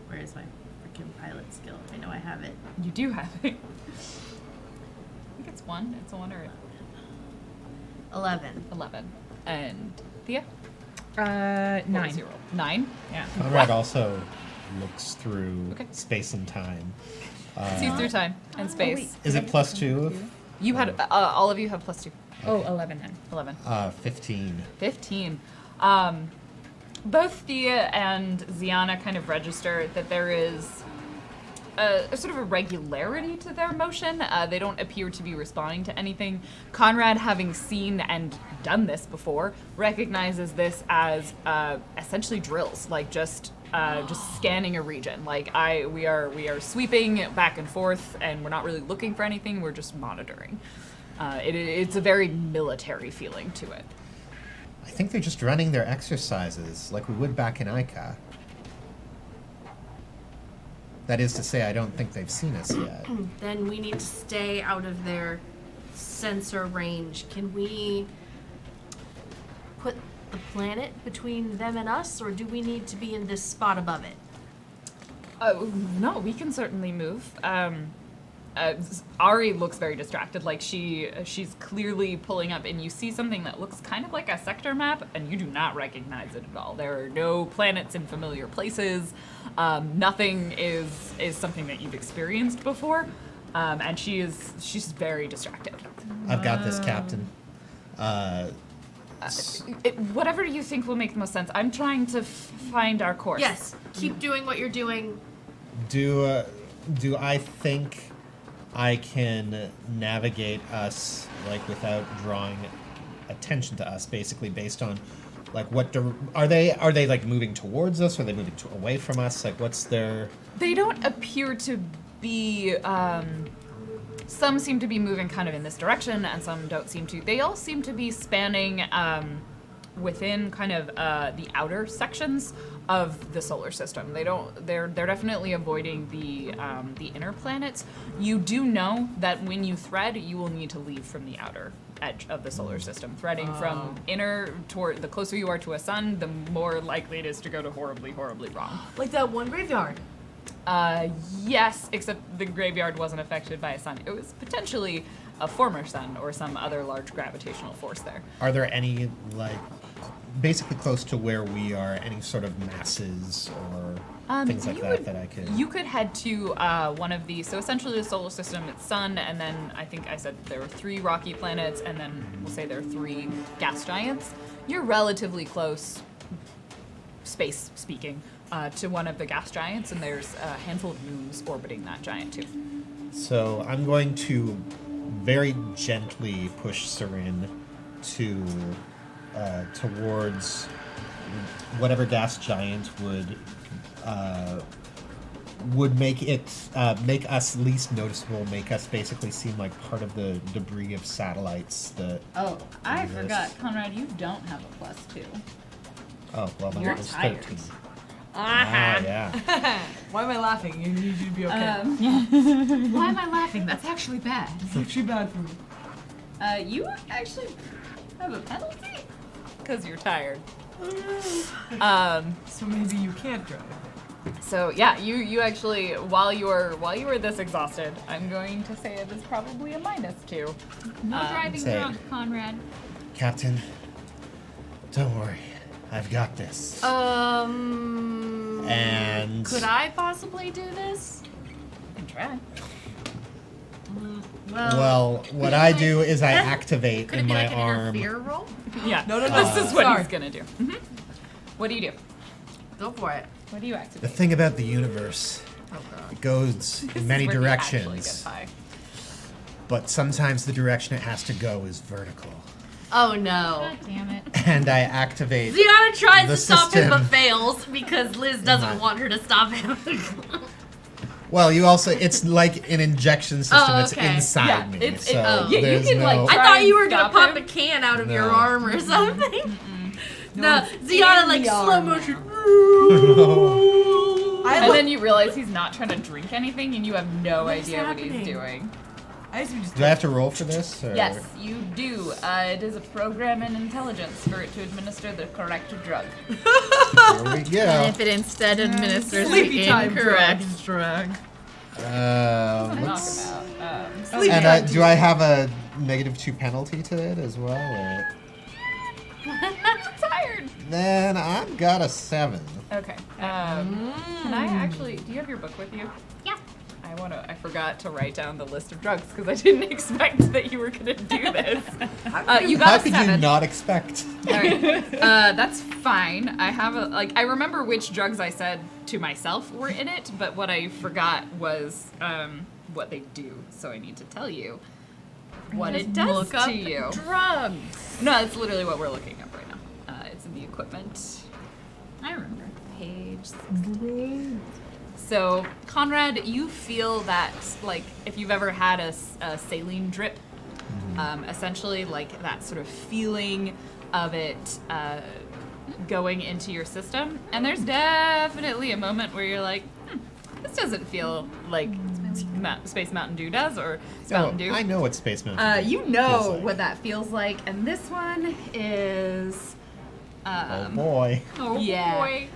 Speaker 5: Where is my freaking pilot skill? I know I have it.
Speaker 2: You do have it. I think it's one. It's a one or
Speaker 5: 11.
Speaker 2: 11. And Thea?
Speaker 7: 9.
Speaker 2: What was your roll? 9?
Speaker 7: Yeah.
Speaker 4: Conrad also looks through
Speaker 2: Okay.
Speaker 4: space and time.
Speaker 2: Sees through time and space.
Speaker 4: Is it +2?
Speaker 2: You had all of you have +2.
Speaker 7: Oh, 11 then.
Speaker 2: 11.
Speaker 4: 15.
Speaker 2: 15. Both Thea and Ziana kind of register that there is a sort of a regularity to their motion. They don't appear to be responding to anything. Conrad, having seen and done this before, recognizes this as essentially drills, like just scanning a region. Like we are sweeping back and forth, and we're not really looking for anything. We're just monitoring. It's a very military feeling to it.
Speaker 4: I think they're just running their exercises like we would back in Ica. That is to say, I don't think they've seen us yet.
Speaker 5: Then we need to stay out of their sensor range. Can we put the planet between them and us, or do we need to be in this spot above it?
Speaker 2: No, we can certainly move. Ari looks very distracted, like she's clearly pulling up, and you see something that looks kind of like a sector map, and you do not recognize it at all. There are no planets in familiar places. Nothing is something that you've experienced before, and she's very distracted.
Speaker 4: I've got this, Captain.
Speaker 2: Whatever you think will make the most sense. I'm trying to find our course.
Speaker 5: Yes, keep doing what you're doing.
Speaker 4: Do I think I can navigate us like without drawing attention to us, basically based on like what are they like moving towards us, or are they moving away from us? Like what's their?
Speaker 2: They don't appear to be. Some seem to be moving kind of in this direction, and some don't seem to. They all seem to be spanning within kind of the outer sections of the solar system. They're definitely avoiding the inner planets. You do know that when you thread, you will need to leave from the outer edge of the solar system. Threading from inner toward, the closer you are to a sun, the more likely it is to go to horribly, horribly wrong.
Speaker 1: Like that one graveyard.
Speaker 2: Yes, except the graveyard wasn't affected by a sun. It was potentially a former sun or some other large gravitational force there.
Speaker 4: Are there any, like, basically close to where we are, any sort of masses or things like that I could...
Speaker 2: You could head to one of the, so essentially the solar system, it's sun, and then I think I said there were 3 rocky planets, and then we'll say there are 3 gas giants. You're relatively close, space speaking, to one of the gas giants, and there's a handful of moons orbiting that giant too.
Speaker 4: So I'm going to very gently push Sarin to towards whatever gas giant would make it make us least noticeable, make us basically seem like part of the debris of satellites that.
Speaker 6: Oh, I
Speaker 4: do this.
Speaker 6: forgot, Conrad. You don't have a +2.
Speaker 4: Oh well, then
Speaker 6: You're
Speaker 4: it was
Speaker 6: tired.
Speaker 4: 13.
Speaker 1: Uh-huh.
Speaker 4: Yeah.
Speaker 1: Why am I laughing? You need you to be okay.
Speaker 6: Why am I laughing? That's actually bad.
Speaker 1: It's actually bad for me.
Speaker 2: You actually have a penalty because you're tired.
Speaker 1: So maybe you can't drive.
Speaker 2: So yeah, you actually while you were this exhausted, I'm going to say it is probably a -2.
Speaker 6: No driving
Speaker 4: Say-
Speaker 6: drunk, Conrad.
Speaker 4: Captain, don't worry, I've got this. And
Speaker 5: Could I possibly do this?
Speaker 2: You can try.
Speaker 4: well, what I do is I activate
Speaker 5: Could it
Speaker 4: in
Speaker 5: be
Speaker 4: my
Speaker 5: like an
Speaker 4: arm.
Speaker 5: interfere roll?
Speaker 2: Yeah.
Speaker 1: No.
Speaker 2: This is what
Speaker 1: Sorry.
Speaker 2: he's gonna do. What do you do?
Speaker 5: Go for it.
Speaker 2: What do you
Speaker 4: The
Speaker 2: activate?
Speaker 4: thing about the universe,
Speaker 5: Oh god.
Speaker 4: it goes
Speaker 2: This
Speaker 4: in
Speaker 2: is
Speaker 4: many
Speaker 2: where he actually
Speaker 4: directions,
Speaker 2: gets high.
Speaker 4: but sometimes the direction it has to go is vertical.
Speaker 5: Oh no.
Speaker 6: God damn it.
Speaker 4: And I activate.
Speaker 5: Ziana tries
Speaker 4: The
Speaker 5: to stop him but
Speaker 4: system.
Speaker 5: fails because Liz doesn't
Speaker 4: Right.
Speaker 5: want her to stop him.
Speaker 4: Well, you also, it's like an injection system
Speaker 5: Oh,
Speaker 4: that's
Speaker 5: okay.
Speaker 4: inside
Speaker 2: Yeah,
Speaker 4: me.
Speaker 2: it's-
Speaker 4: So
Speaker 5: oh.
Speaker 2: Yeah, you
Speaker 4: there's
Speaker 2: can,
Speaker 4: no,
Speaker 2: like,
Speaker 5: I
Speaker 2: Try
Speaker 5: thought
Speaker 2: and
Speaker 5: you were gonna
Speaker 2: stop
Speaker 5: pop
Speaker 2: him.
Speaker 5: a can out of
Speaker 4: No.
Speaker 5: your arm or something. No,
Speaker 1: it's
Speaker 5: Ziana
Speaker 1: in
Speaker 5: like
Speaker 1: the
Speaker 5: slow
Speaker 1: arm
Speaker 5: motion.
Speaker 2: And then you realize he's not trying to drink anything, and you have no
Speaker 1: What is
Speaker 2: idea what he's
Speaker 1: happening?
Speaker 2: doing.
Speaker 1: I used to just
Speaker 4: do I have to roll for this? Or?
Speaker 2: Yes, you do. It is a program in intelligence for it to administer the correct drug.
Speaker 4: Here we go.
Speaker 6: it instead administers
Speaker 1: Sleepy time
Speaker 6: drug.
Speaker 4: Let's,
Speaker 2: Talk about.
Speaker 4: and do I have a -2 penalty to it as well? Or?
Speaker 2: Tired.
Speaker 4: Then I've got a 7.
Speaker 2: Okay. Can I actually? Do you have your book with you?
Speaker 6: Yeah.
Speaker 2: I forgot to write down the list of drugs because I didn't expect that you were gonna do this. You
Speaker 4: How
Speaker 2: got a
Speaker 4: could
Speaker 2: 7.
Speaker 4: you not expect?
Speaker 2: All right. That's fine. I have I remember which drugs I said to myself were in it, but what I forgot was what they do. So I need to tell you what it does
Speaker 6: Look up
Speaker 2: to you.
Speaker 6: drugs.
Speaker 2: No, it's literally what we're looking up right now. It's in the equipment
Speaker 6: I remember.
Speaker 2: page 16. So, Conrad, you feel that, like, if you've ever had a saline drip, essentially, like, that sort of feeling of it going into your system. And there's definitely a moment where you're like, this doesn't feel like Space Mountain Dew does, or Mountain Dew.
Speaker 4: I know what Space Mountain
Speaker 2: You
Speaker 4: feels
Speaker 2: know
Speaker 4: like.
Speaker 2: what that feels like, and this one is...
Speaker 4: Oh boy.
Speaker 6: Oh
Speaker 2: Yeah.
Speaker 6: boy.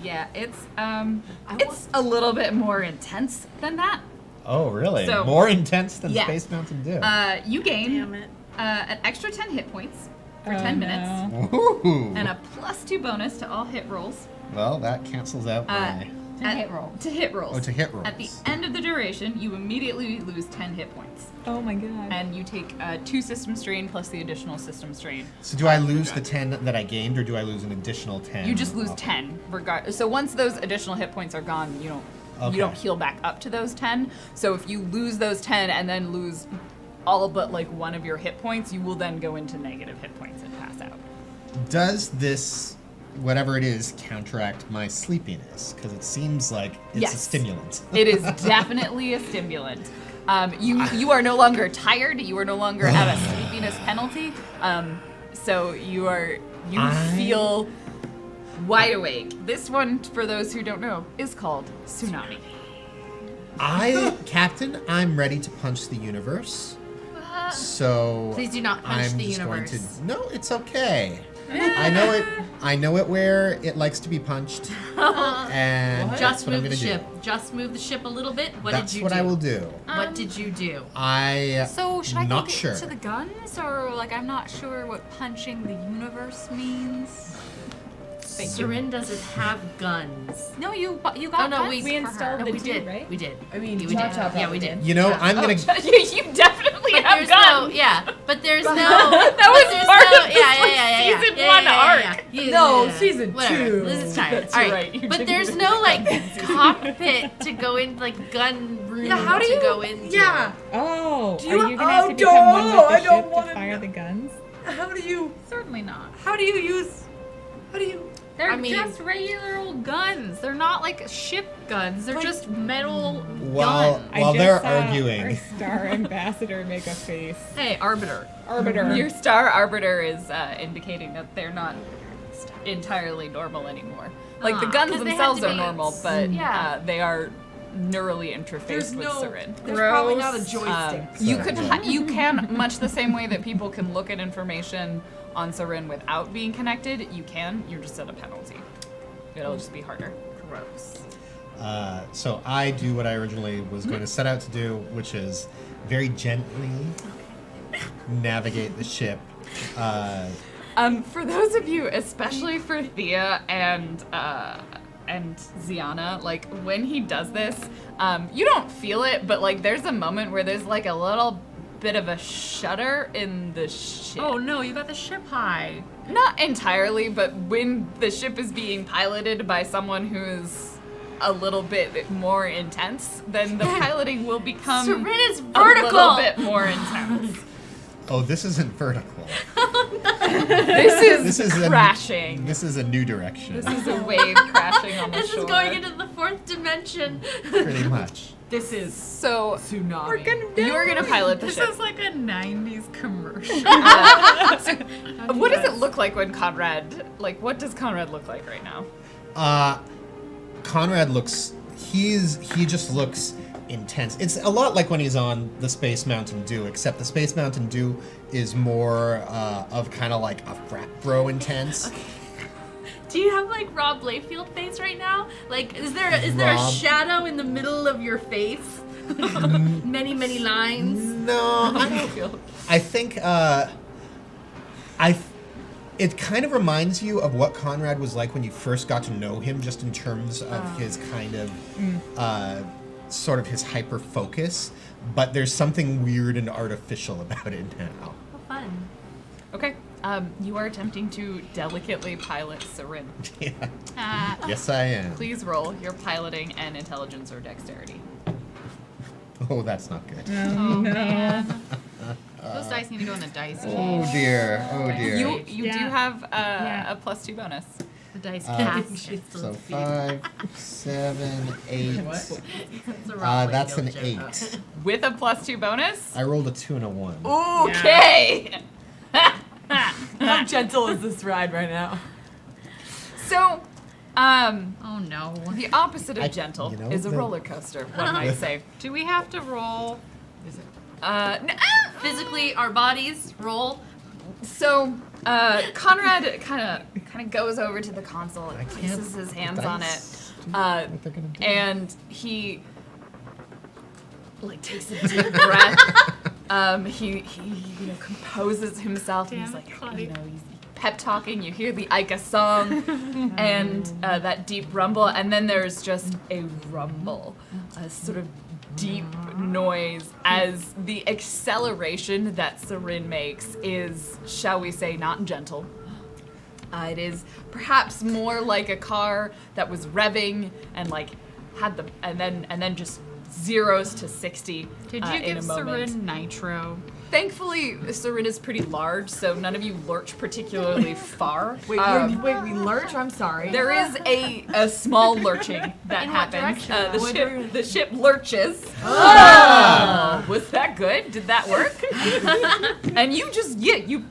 Speaker 2: Yeah, it's a little bit more intense than that.
Speaker 4: Oh really?
Speaker 2: So-
Speaker 4: More intense than
Speaker 2: Yeah.
Speaker 4: Space Mountain Dew.
Speaker 2: You gain
Speaker 5: Damn it.
Speaker 2: an extra 10 hit points for
Speaker 6: Oh,
Speaker 2: 10 minutes,
Speaker 4: Ooh.
Speaker 2: and a +2 bonus to all hit rolls.
Speaker 4: Well, that cancels out my.
Speaker 6: To hit roll.
Speaker 2: To hit rolls.
Speaker 4: Oh, to hit rolls.
Speaker 2: At the end of the duration, you immediately lose 10 hit points,
Speaker 6: Oh my god.
Speaker 2: and you take 2 system strain plus the additional system strain.
Speaker 4: So do I lose the 10 that I gained, or do I lose an additional 10?
Speaker 2: You just lose
Speaker 4: off?
Speaker 2: 10 So once those additional hit points are gone, you don't heal back up to those 10. So if you lose those 10 and then lose all but like one of your hit points, you will then go into negative hit points and pass out.
Speaker 4: Does this, whatever it is, counteract my sleepiness? Because it seems like it's a
Speaker 2: Yes.
Speaker 4: stimulant.
Speaker 2: It is definitely a stimulant. You are no longer tired. You are no longer at a sleepiness penalty. So you feel wide awake. This one, for those who don't know, is called Tsunami.
Speaker 4: Captain, I'm ready to punch the universe. So
Speaker 5: Please do not punch
Speaker 4: I'm
Speaker 5: the
Speaker 4: just
Speaker 5: universe.
Speaker 4: going to. No, it's okay. I know it where it likes to be punched, and that's
Speaker 5: Just
Speaker 4: what I'm
Speaker 5: move the
Speaker 4: gonna
Speaker 5: ship.
Speaker 4: do.
Speaker 5: Just move the ship a little bit. What
Speaker 4: That's
Speaker 5: did you
Speaker 4: what
Speaker 5: do?
Speaker 4: I will do.
Speaker 5: What did you do?
Speaker 2: So should I
Speaker 4: not
Speaker 2: go
Speaker 4: sure.
Speaker 2: to the guns, or like I'm not sure what punching the universe means?
Speaker 5: Seren doesn't have guns.
Speaker 2: No, you got
Speaker 5: Oh, no,
Speaker 2: guns
Speaker 5: we
Speaker 2: for
Speaker 7: installed
Speaker 2: her.
Speaker 5: No,
Speaker 7: They
Speaker 5: we
Speaker 7: do,
Speaker 5: did.
Speaker 7: right?
Speaker 5: We did.
Speaker 1: I mean,
Speaker 5: we did.
Speaker 7: Cha-Cha
Speaker 5: Yeah,
Speaker 7: probably
Speaker 5: we
Speaker 7: did.
Speaker 5: did.
Speaker 4: You know, I'm gonna.
Speaker 2: you definitely
Speaker 5: But
Speaker 2: have
Speaker 5: there's
Speaker 2: guns.
Speaker 5: but there's no.
Speaker 2: That was
Speaker 5: but there's
Speaker 2: part
Speaker 5: no,
Speaker 2: of this,
Speaker 5: season
Speaker 2: season one arc.
Speaker 1: No, season
Speaker 5: Whatever.
Speaker 1: 2.
Speaker 5: This is tired.
Speaker 2: That's
Speaker 5: All right.
Speaker 2: right, you
Speaker 5: But
Speaker 2: didn't
Speaker 5: there's
Speaker 2: even
Speaker 5: no
Speaker 2: get
Speaker 5: like cockpit to go in, like gun room
Speaker 1: Yeah, how do
Speaker 5: to
Speaker 1: you
Speaker 5: go into.
Speaker 1: Yeah.
Speaker 7: Oh,
Speaker 1: Do
Speaker 7: are
Speaker 1: you-
Speaker 7: you gonna have
Speaker 1: oh,
Speaker 7: to become one with
Speaker 1: no,
Speaker 7: the
Speaker 1: I don't
Speaker 7: ship
Speaker 1: wanna
Speaker 7: to fire
Speaker 1: know.
Speaker 7: the guns?
Speaker 1: How do you
Speaker 2: Certainly not.
Speaker 1: use
Speaker 2: They're
Speaker 5: I mean-
Speaker 2: just regular old guns. They're not like ship guns. They're just metal
Speaker 4: While
Speaker 2: guns.
Speaker 7: I
Speaker 4: while
Speaker 7: just
Speaker 4: they're
Speaker 7: saw
Speaker 4: arguing,
Speaker 7: our star ambassador make a face.
Speaker 2: Hey, Arbiter.
Speaker 7: Arbiter.
Speaker 2: Your star Arbiter is indicating that they're not entirely normal anymore. Like the guns
Speaker 5: 'cause they had
Speaker 2: themselves are
Speaker 5: debates.
Speaker 2: normal, but
Speaker 5: Yeah.
Speaker 2: they are neurally interfaced
Speaker 1: There's
Speaker 2: with
Speaker 1: no.
Speaker 2: Seren.
Speaker 1: There's probably not a
Speaker 2: Gross.
Speaker 1: joystick.
Speaker 2: You
Speaker 4: So-
Speaker 2: could you can much the same way that people can look at information on Seren without being connected. You can. You're just at a penalty. It'll just be harder.
Speaker 5: Gross.
Speaker 4: so I do what I originally was going to set out to do, which is very gently navigate the ship.
Speaker 2: For those of you, especially for Thea and Ziana, like when he does this, you don't feel it, but like there's a moment where there's like a little bit of a shudder in the ship.
Speaker 6: Oh no, you got the ship high.
Speaker 2: Not entirely, but when the ship is being piloted by someone who's a little bit more intense, then the piloting will become
Speaker 5: Seren is
Speaker 2: a
Speaker 5: vertical.
Speaker 2: little bit more intense.
Speaker 4: Oh, this isn't vertical.
Speaker 2: This is crashing.
Speaker 4: This is a new direction,
Speaker 2: This is a wave crashing on the
Speaker 5: This
Speaker 2: shore.
Speaker 5: is going into the fourth dimension.
Speaker 4: pretty much.
Speaker 1: This is
Speaker 2: So
Speaker 1: tsunami.
Speaker 2: you are gonna pilot the
Speaker 6: This
Speaker 2: ship.
Speaker 6: is like a 90s commercial.
Speaker 2: What does it look like when Conrad? Like, what does Conrad look like right now?
Speaker 4: Conrad looks. He just looks intense. It's a lot like when he's on the Space Mountain Dew, except the Space Mountain Dew is more of kind of like a frat bro intense.
Speaker 5: Do you have like Rob Layfield face right now? Like, is there a
Speaker 4: Rob-
Speaker 5: shadow in the middle of your face? many lines.
Speaker 4: No, I don't. I think it kind of reminds you of what Conrad was like when you first got to know him, just in terms of his kind of sort of his hyper focus. But there's something weird and artificial about it now.
Speaker 5: How fun.
Speaker 2: Okay. You are attempting to delicately pilot Seren.
Speaker 4: Yeah. Yes, I am.
Speaker 2: Please roll your piloting and intelligence or dexterity.
Speaker 4: Oh, that's not good.
Speaker 6: Oh man. Those dice need to go in the dice cage.
Speaker 4: Oh dear. Oh dear.
Speaker 2: You do
Speaker 7: Yeah.
Speaker 2: have
Speaker 7: Yeah.
Speaker 2: a +2 bonus.
Speaker 6: The dice
Speaker 5: Cage.
Speaker 4: So 5, 7, 8.
Speaker 5: It's a Rob
Speaker 4: That's
Speaker 5: Layfield
Speaker 4: an
Speaker 5: joke.
Speaker 4: 8.
Speaker 2: With a +2 bonus?
Speaker 4: I rolled a 2 and a 1.
Speaker 2: Okay!
Speaker 1: How gentle is this ride right now?
Speaker 2: So,
Speaker 6: Oh no.
Speaker 2: the opposite of gentle
Speaker 4: you know,
Speaker 2: is a
Speaker 4: the-
Speaker 2: roller coaster, one might say.
Speaker 6: Do we have to roll?
Speaker 5: Physically, our bodies roll.
Speaker 2: So, Conrad kind of goes over to the console and
Speaker 4: I can't-
Speaker 2: places his hands on it,
Speaker 4: Dice. What they're gonna do.
Speaker 2: and he like takes a deep breath. He composes himself. And he's like, he's pep talking. You hear the Ica song, and that deep rumble, and then there's just a rumble, a sort of deep noise as the acceleration that Seren makes is, shall we say, not gentle. It is perhaps more like a car that was revving and like had the and then just zeros to 60
Speaker 6: Did you
Speaker 2: in
Speaker 6: give
Speaker 2: a moment.
Speaker 6: Seren nitro?
Speaker 2: Thankfully, Seren is pretty large, so none of you lurch particularly far.
Speaker 1: Wait, we lurch? I'm sorry.
Speaker 2: There is a small lurching that
Speaker 5: In what
Speaker 2: happens.
Speaker 5: direction?
Speaker 2: The ship lurches. Oh, was that good? Did that work? And you just you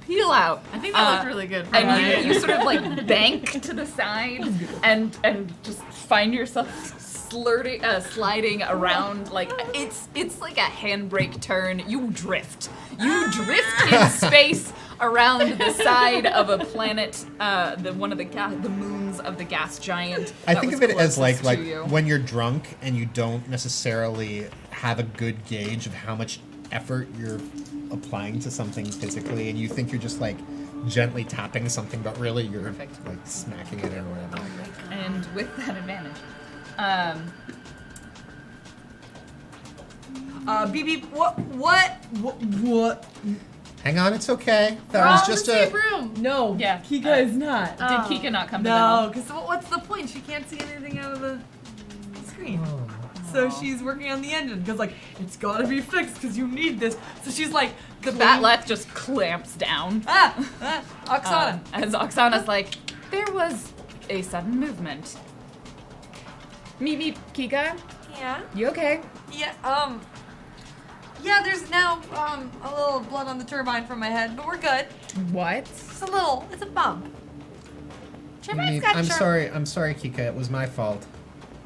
Speaker 2: peel out.
Speaker 6: I think that looked really good. For
Speaker 2: And you sort of like bank to the side and just find yourself sliding around like it's like a handbrake turn. You drift in space around the side of a planet, one of the moons of the gas giant.
Speaker 4: I
Speaker 2: that
Speaker 4: think
Speaker 2: was
Speaker 4: of it as
Speaker 2: closest
Speaker 4: like
Speaker 2: to you.
Speaker 4: when you're drunk and you don't necessarily have a good gauge of how much effort you're applying to something physically, and you think you're just like gently tapping something, but really you're
Speaker 2: Perfect.
Speaker 4: like smacking it or whatever.
Speaker 2: And with that advantage,
Speaker 1: Beep beep. What?
Speaker 4: Hang on, it's okay.
Speaker 5: We're
Speaker 4: That
Speaker 5: all
Speaker 4: was
Speaker 5: in
Speaker 4: just
Speaker 5: the
Speaker 4: a.
Speaker 5: same room.
Speaker 1: No.
Speaker 2: Yeah.
Speaker 1: Kika is not.
Speaker 2: did Kika not come to
Speaker 1: No, because what's the point? She can't see anything out of the screen. So she's working on the engine because like it's gotta be fixed because you need this. So she's like
Speaker 2: the Batleth just clamps down.
Speaker 1: Oksana.
Speaker 2: As Oksana's like, there was a sudden movement.
Speaker 7: Meep, Kika.
Speaker 1: Yeah.
Speaker 7: You okay?
Speaker 1: Yeah. Yeah. There's now a little blood on the turbine from my head, but we're good.
Speaker 7: What?
Speaker 1: Just a little. It's a bump. Turbine's got
Speaker 4: I'm
Speaker 1: sharp-
Speaker 4: sorry. I'm sorry, Kika. It was my fault.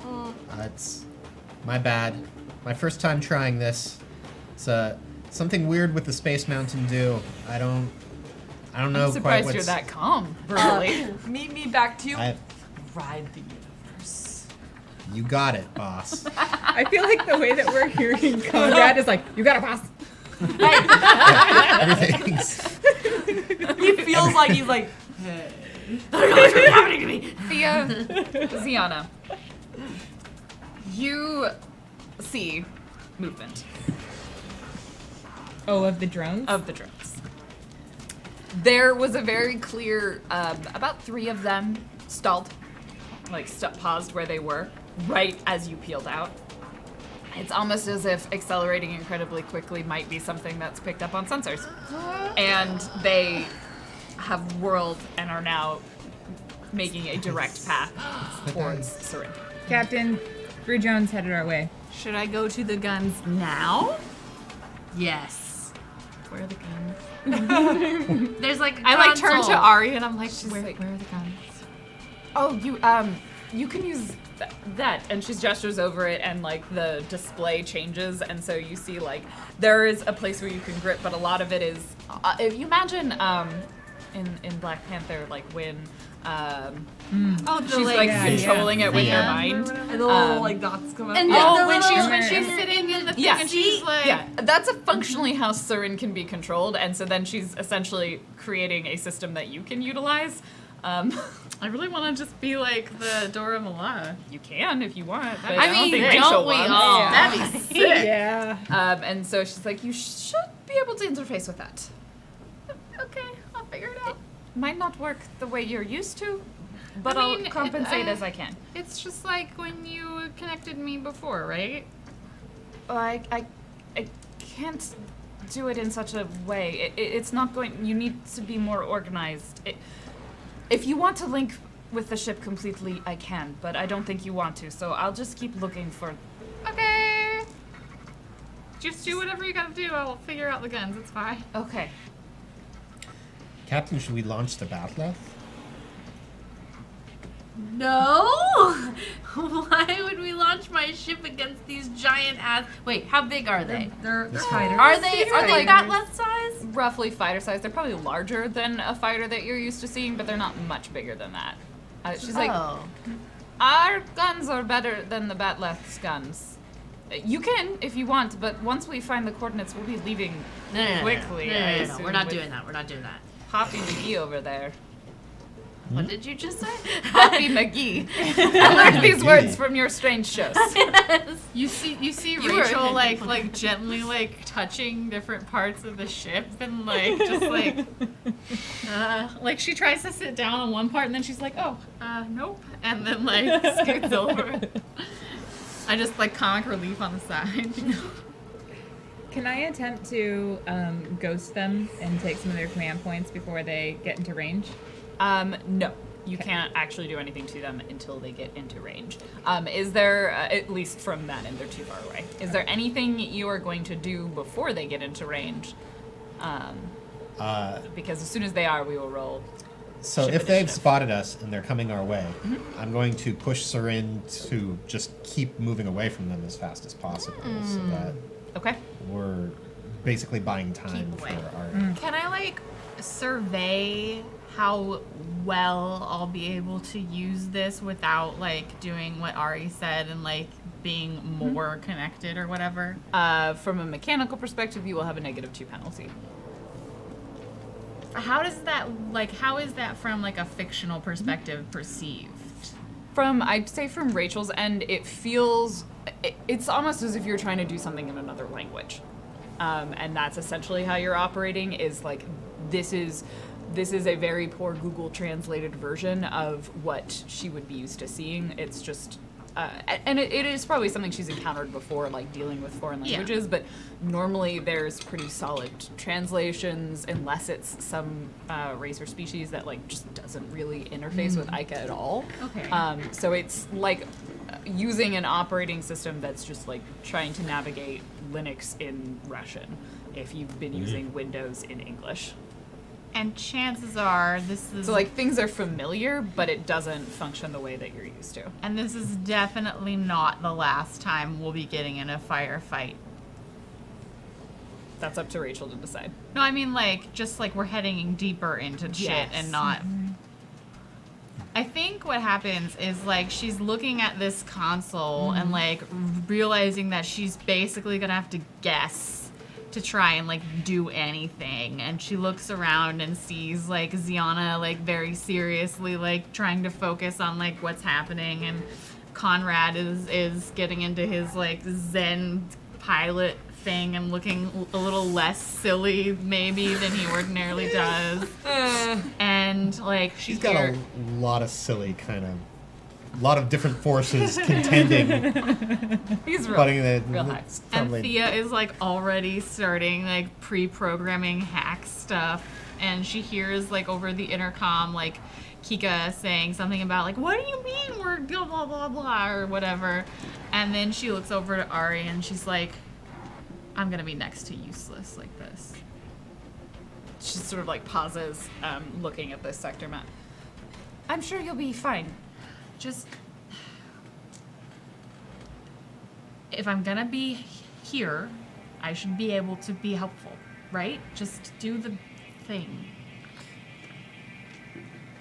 Speaker 1: Mm.
Speaker 4: It's my bad. My first time trying this. It's something weird with the Space Mountain Dew. I don't know
Speaker 2: I'm
Speaker 4: quite
Speaker 2: surprised
Speaker 4: what's.
Speaker 2: you're that calm, verbally.
Speaker 1: Meet me back to
Speaker 4: I,
Speaker 1: ride the universe.
Speaker 4: you got it, boss.
Speaker 7: I feel like the way that we're hearing Conrad is like, you gotta pass.
Speaker 4: Everything's.
Speaker 1: He feels like he's like, hey.
Speaker 2: Thea, Ziana, you see movement
Speaker 7: Oh, of the drones?
Speaker 2: of the drones. There was a very clear, about 3 of them stalled, like paused where they were, right as you peeled out. It's almost as if accelerating incredibly quickly might be something that's picked up on sensors. And they have whirled and are now making a direct path towards Sarin.
Speaker 7: Captain, 3 drones headed our way.
Speaker 6: Should I go to the guns now?
Speaker 5: Yes.
Speaker 6: Where are the guns?
Speaker 5: There's like a
Speaker 6: I like turn to
Speaker 5: console.
Speaker 6: Ari and I'm like,
Speaker 2: She's
Speaker 6: where
Speaker 2: like-
Speaker 6: are the guns?
Speaker 2: Oh, you can use that, and she gestures over it, and like the display changes, and so you see like there is a place where you can grip, but a lot of it is. If you imagine, in Black Panther, like when
Speaker 6: Oh, the
Speaker 2: she's like
Speaker 7: yeah,
Speaker 2: controlling it with her
Speaker 5: Yeah.
Speaker 2: mind.
Speaker 1: And the little like dots come out.
Speaker 5: And
Speaker 2: Yeah.
Speaker 6: Oh,
Speaker 5: the
Speaker 6: when
Speaker 5: little-
Speaker 6: she's sitting in the thing
Speaker 2: Yeah.
Speaker 6: and she's like,
Speaker 2: Yeah, that's functionally how Sarin can be controlled, and so then she's essentially creating a system that you can utilize.
Speaker 6: I really want to just be like the Dora Milaje.
Speaker 2: You can if you want. But
Speaker 5: I
Speaker 2: don't
Speaker 5: mean,
Speaker 2: think
Speaker 5: don't
Speaker 2: Rachel
Speaker 5: we
Speaker 2: wants.
Speaker 5: all?
Speaker 6: Yeah.
Speaker 5: That'd be sick.
Speaker 7: Yeah.
Speaker 2: And so she's like, you should be able to interface with that.
Speaker 6: Okay, I'll figure it out.
Speaker 2: Might not work the way you're used to, but
Speaker 6: I mean,
Speaker 2: I'll compensate
Speaker 6: I-
Speaker 2: as I can.
Speaker 6: It's just like when you connected me before, right?
Speaker 2: Well, I can't do it in such a way. It's not going. You need to be more organized. If you want to link with the ship completely, I can, but I don't think you want to. So I'll just keep looking for.
Speaker 6: Okay. Just do whatever you gotta do. I'll figure out the guns. It's fine.
Speaker 2: Okay.
Speaker 4: Captain, should we launch the Batleth?
Speaker 5: No. Why would we launch my ship against these giant ass? Wait, how big are they?
Speaker 1: They're fighters.
Speaker 5: Are they
Speaker 2: Fighters.
Speaker 5: that left size?
Speaker 2: Roughly fighter size. They're probably larger than a fighter that you're used to seeing, but they're not much bigger than that. She's like,
Speaker 5: Oh.
Speaker 2: our guns are better than the Batleth's guns. You can if you want, but once we find the coordinates, we'll be leaving
Speaker 5: No,
Speaker 2: quickly.
Speaker 5: No,
Speaker 2: I
Speaker 5: no, no,
Speaker 2: assume,
Speaker 5: We're not
Speaker 2: with
Speaker 5: doing that. We're not doing that.
Speaker 2: Hoppy McGee over there.
Speaker 5: What did you just say?
Speaker 2: Hoppy McGee. I learned these words from your strange shows.
Speaker 6: You see
Speaker 2: You were
Speaker 6: Rachel
Speaker 2: ahead.
Speaker 6: like gently like touching different parts of the ship and like just like she tries to sit down on one part and then she's like, oh, nope, and then like scoots over. I just like comic relief on the side.
Speaker 7: Can I attempt to ghost them and take some of their command points before they get into range?
Speaker 2: No. You can't actually do anything to them until they get into range. Is there, at least from that end, they're too far away. Is there anything you are going to do before they get into range? Because as soon as they are, we will roll.
Speaker 4: So
Speaker 2: Ship
Speaker 4: if they've
Speaker 2: initiative.
Speaker 4: spotted us and they're coming our way, I'm going to push Sarin to just keep moving away from them as fast as possible, so that
Speaker 2: Okay.
Speaker 4: we're basically buying time
Speaker 5: Keep
Speaker 4: for
Speaker 5: away.
Speaker 4: our.
Speaker 6: Can I like survey how well I'll be able to use this without like doing what Ari said and like being more connected or whatever?
Speaker 2: From a mechanical perspective, you will have a -2 penalty.
Speaker 6: How does that how is that from like a fictional perspective perceived?
Speaker 2: I'd say from Rachel's end, it feels, it's almost as if you're trying to do something in another language. And that's essentially how you're operating, is like, this is a very poor Google translated version of what she would be used to seeing. It's just, and it is probably something she's encountered before, like dealing with foreign languages, but normally there's pretty solid translations, unless it's some race or species that like just doesn't really interface with Ica at all.
Speaker 6: Okay.
Speaker 2: So it's like using an operating system that's just like trying to navigate Linux in Russian if you've been using Windows in English.
Speaker 6: And chances are this is
Speaker 2: So like things are familiar, but it doesn't function the way that you're used to.
Speaker 6: and this is definitely not the last time we'll be getting in a firefight.
Speaker 2: That's up to Rachel to decide.
Speaker 6: No, I mean like just like we're heading deeper into shit
Speaker 2: Yes.
Speaker 6: and not. I think what happens is like she's looking at this console and like realizing that she's basically gonna have to guess to try and like do anything, and she looks around and sees like Ziana like very seriously like trying to focus on like what's happening, and Conrad is getting into his like Zen pilot thing and looking a little less silly maybe than he ordinarily does. And like
Speaker 4: She's got a lot of silly kind of, a lot of different forces contending.
Speaker 2: He's
Speaker 4: Butting the,
Speaker 2: real high.
Speaker 4: it's
Speaker 6: And
Speaker 4: probably-
Speaker 6: Thea is like already starting like pre-programming hack stuff, and she hears like over the intercom like Kika saying something about like, what do you mean we're blah blah blah blah or whatever, and then she looks over to Ari and she's like, I'm gonna be next to useless like this.
Speaker 2: She sort of like pauses, looking at this sector map. I'm sure you'll be fine.
Speaker 6: Just if I'm gonna be here, I should be able to be helpful, right? Just do the thing.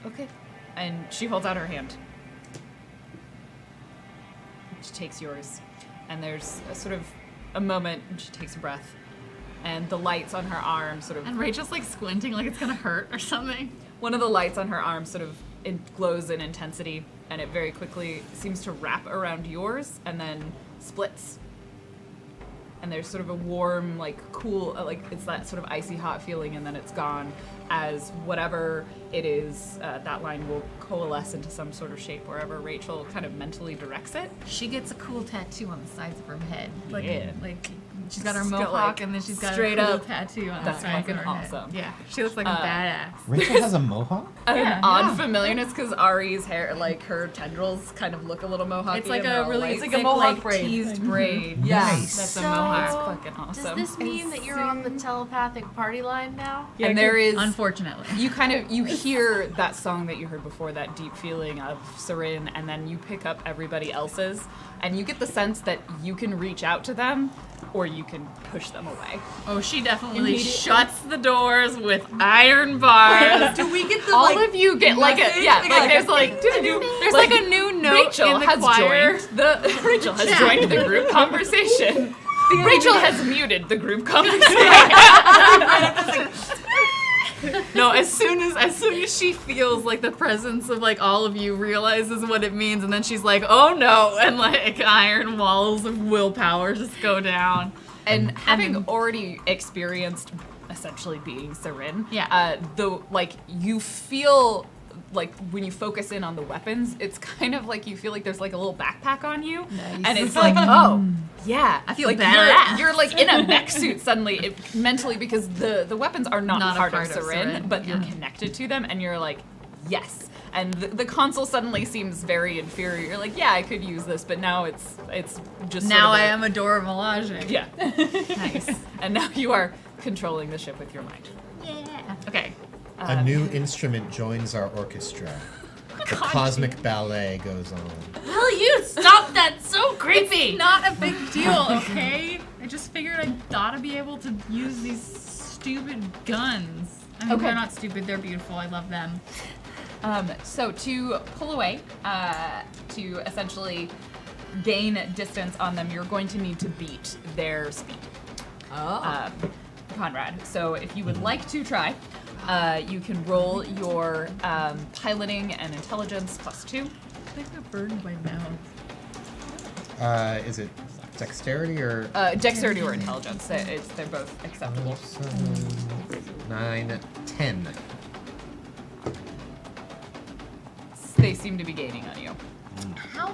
Speaker 2: Okay. And she holds out her hand. She takes yours. And there's a sort of a moment, and she takes a breath. And the lights on her arm sort of...
Speaker 6: And Rachel's like squinting like it's gonna hurt or something.
Speaker 2: One of the lights on her arm sort of glows in intensity, and it very quickly seems to wrap around yours and then splits. And there's sort of a warm, like cool, like it's that sort of icy hot feeling, and then it's gone as whatever it is, that line will coalesce into some sort of shape wherever Rachel kind of mentally directs it.
Speaker 6: She gets a cool tattoo on the sides of her head.
Speaker 2: Yeah.
Speaker 6: Like she's got her
Speaker 2: She's got,
Speaker 6: mohawk
Speaker 2: like,
Speaker 6: and then she's got
Speaker 2: straight
Speaker 6: a cool
Speaker 2: up-
Speaker 6: tattoo on
Speaker 2: that's
Speaker 6: the sides of
Speaker 2: fucking
Speaker 6: her head.
Speaker 2: awesome.
Speaker 6: Yeah, she looks like a badass.
Speaker 4: Rachel has a mohawk?
Speaker 2: An odd familiarness because Ari's hair, like her tendrils, kind of look a little mohawky.
Speaker 6: It's like
Speaker 2: and they're
Speaker 6: a
Speaker 2: all
Speaker 6: really
Speaker 2: light.
Speaker 1: It's like a
Speaker 6: thick,
Speaker 1: mohawk
Speaker 6: like
Speaker 1: braid.
Speaker 6: teased braid.
Speaker 2: Yeah,
Speaker 4: Nice.
Speaker 2: that's a
Speaker 5: So,
Speaker 2: mohawk. Fucking
Speaker 5: Does
Speaker 2: awesome.
Speaker 5: this mean that you're on the telepathic party line now?
Speaker 2: And there is
Speaker 6: Unfortunately.
Speaker 2: you hear that song that you heard before, that deep feeling of Sarin, and then you pick up everybody else's, and you get the sense that you can reach out to them or you can push them away.
Speaker 6: Oh, she definitely
Speaker 2: Immediately.
Speaker 6: shuts the doors with iron bars.
Speaker 1: Do we get the
Speaker 2: All
Speaker 1: like?
Speaker 2: of you get like a
Speaker 1: message?
Speaker 2: there's like
Speaker 6: There's like a new note
Speaker 2: Rachel
Speaker 6: in the
Speaker 2: has
Speaker 6: choir.
Speaker 2: joined the Rachel has joined the group conversation. Rachel has muted the group conversation.
Speaker 6: No, as soon as she feels like the presence of like all of you, realizes what it means, and then she's like, oh no, and like iron walls of willpower just go down.
Speaker 2: And having already experienced essentially being Sarin,
Speaker 6: Yeah.
Speaker 2: You feel like when you focus in on the weapons, it's kind of like you feel like there's like a little backpack on you, and it's like, oh yeah,
Speaker 6: I feel
Speaker 2: like
Speaker 6: badass.
Speaker 2: you're like in a mech suit suddenly, mentally, because the weapons are not
Speaker 6: Not a
Speaker 2: part
Speaker 6: part
Speaker 2: of
Speaker 6: of
Speaker 2: Sarin,
Speaker 6: Sarin,
Speaker 2: but you're
Speaker 6: yeah.
Speaker 2: connected to them, and you're like, yes. And the console suddenly seems very inferior. You're like, yeah, I could use this, but now it's just
Speaker 6: Now
Speaker 2: sort
Speaker 6: I
Speaker 2: of
Speaker 6: am a Dora Milaje.
Speaker 2: yeah.
Speaker 6: Nice.
Speaker 2: And now you are controlling the ship with your mind.
Speaker 6: Yeah. Okay.
Speaker 4: A new instrument joins our orchestra. The cosmic ballet goes on.
Speaker 5: Will you stop that? So creepy.
Speaker 6: Not a big deal, okay? I just figured I gotta be able to use these stupid guns. I mean,
Speaker 2: Okay.
Speaker 6: they're not stupid. They're beautiful. I love them.
Speaker 2: So to pull away, to essentially gain distance on them, you're going to need to beat their speed.
Speaker 1: Oh.
Speaker 2: Conrad. So if you would like to try, you can roll your piloting and intelligence +2.
Speaker 6: I got burned by mouth.
Speaker 4: Is it dexterity or
Speaker 2: Dexterity or intelligence. They're both acceptable.
Speaker 4: 9, 10?
Speaker 2: They seem to be gaining on you.
Speaker 6: How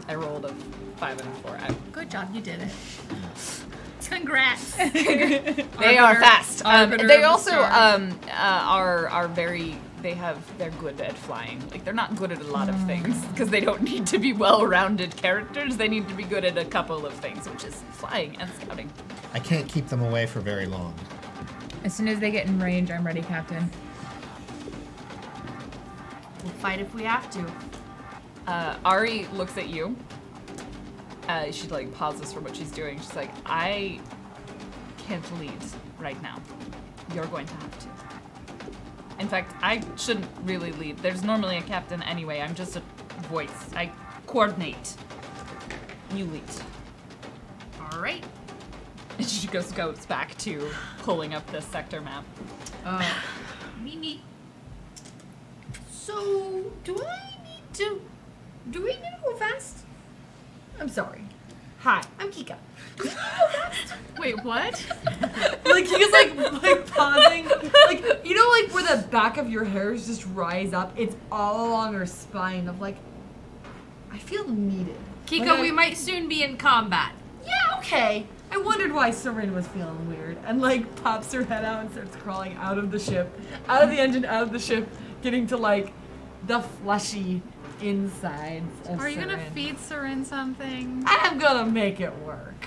Speaker 2: I rolled a 5 and a 4.
Speaker 6: good job, you did it. Congrats.
Speaker 2: They are fast.
Speaker 6: Arbiter
Speaker 2: They
Speaker 6: of the
Speaker 2: also
Speaker 6: storm.
Speaker 2: are very. They're good at flying. Like they're not good at a lot of things because they don't need to be well-rounded characters. They need to be good at a couple of things, which is flying and scouting.
Speaker 4: I can't keep them away for very long.
Speaker 7: As soon as they get in range, I'm ready, Captain.
Speaker 5: We'll fight if we have to.
Speaker 2: Ari looks at you. She like pauses from what she's doing. She's like, I can't lead right now. You're going to have to. In fact, I shouldn't really lead. There's normally a captain anyway. I'm just a voice. I coordinate. You lead.
Speaker 5: All right.
Speaker 2: And she goes back to pulling up the sector map.
Speaker 5: Mimi. So, do we need to go fast?
Speaker 1: I'm sorry. Hi.
Speaker 5: I'm Kika.
Speaker 6: Wait, what?
Speaker 1: Like he's like pausing, like you know, like where the back of your hairs just rise up. It's all along her spine. Of like, I feel needed.
Speaker 5: Kika,
Speaker 1: Like,
Speaker 5: we might soon be in combat.
Speaker 1: Yeah, okay. I wondered why Sorin was feeling weird, and like pops her head out and starts crawling out of the ship, out of the engine, out of the ship, getting to like the fleshy insides of
Speaker 6: Are you gonna
Speaker 1: Sorin.
Speaker 6: feed Sorin something?
Speaker 1: I'm gonna make it work.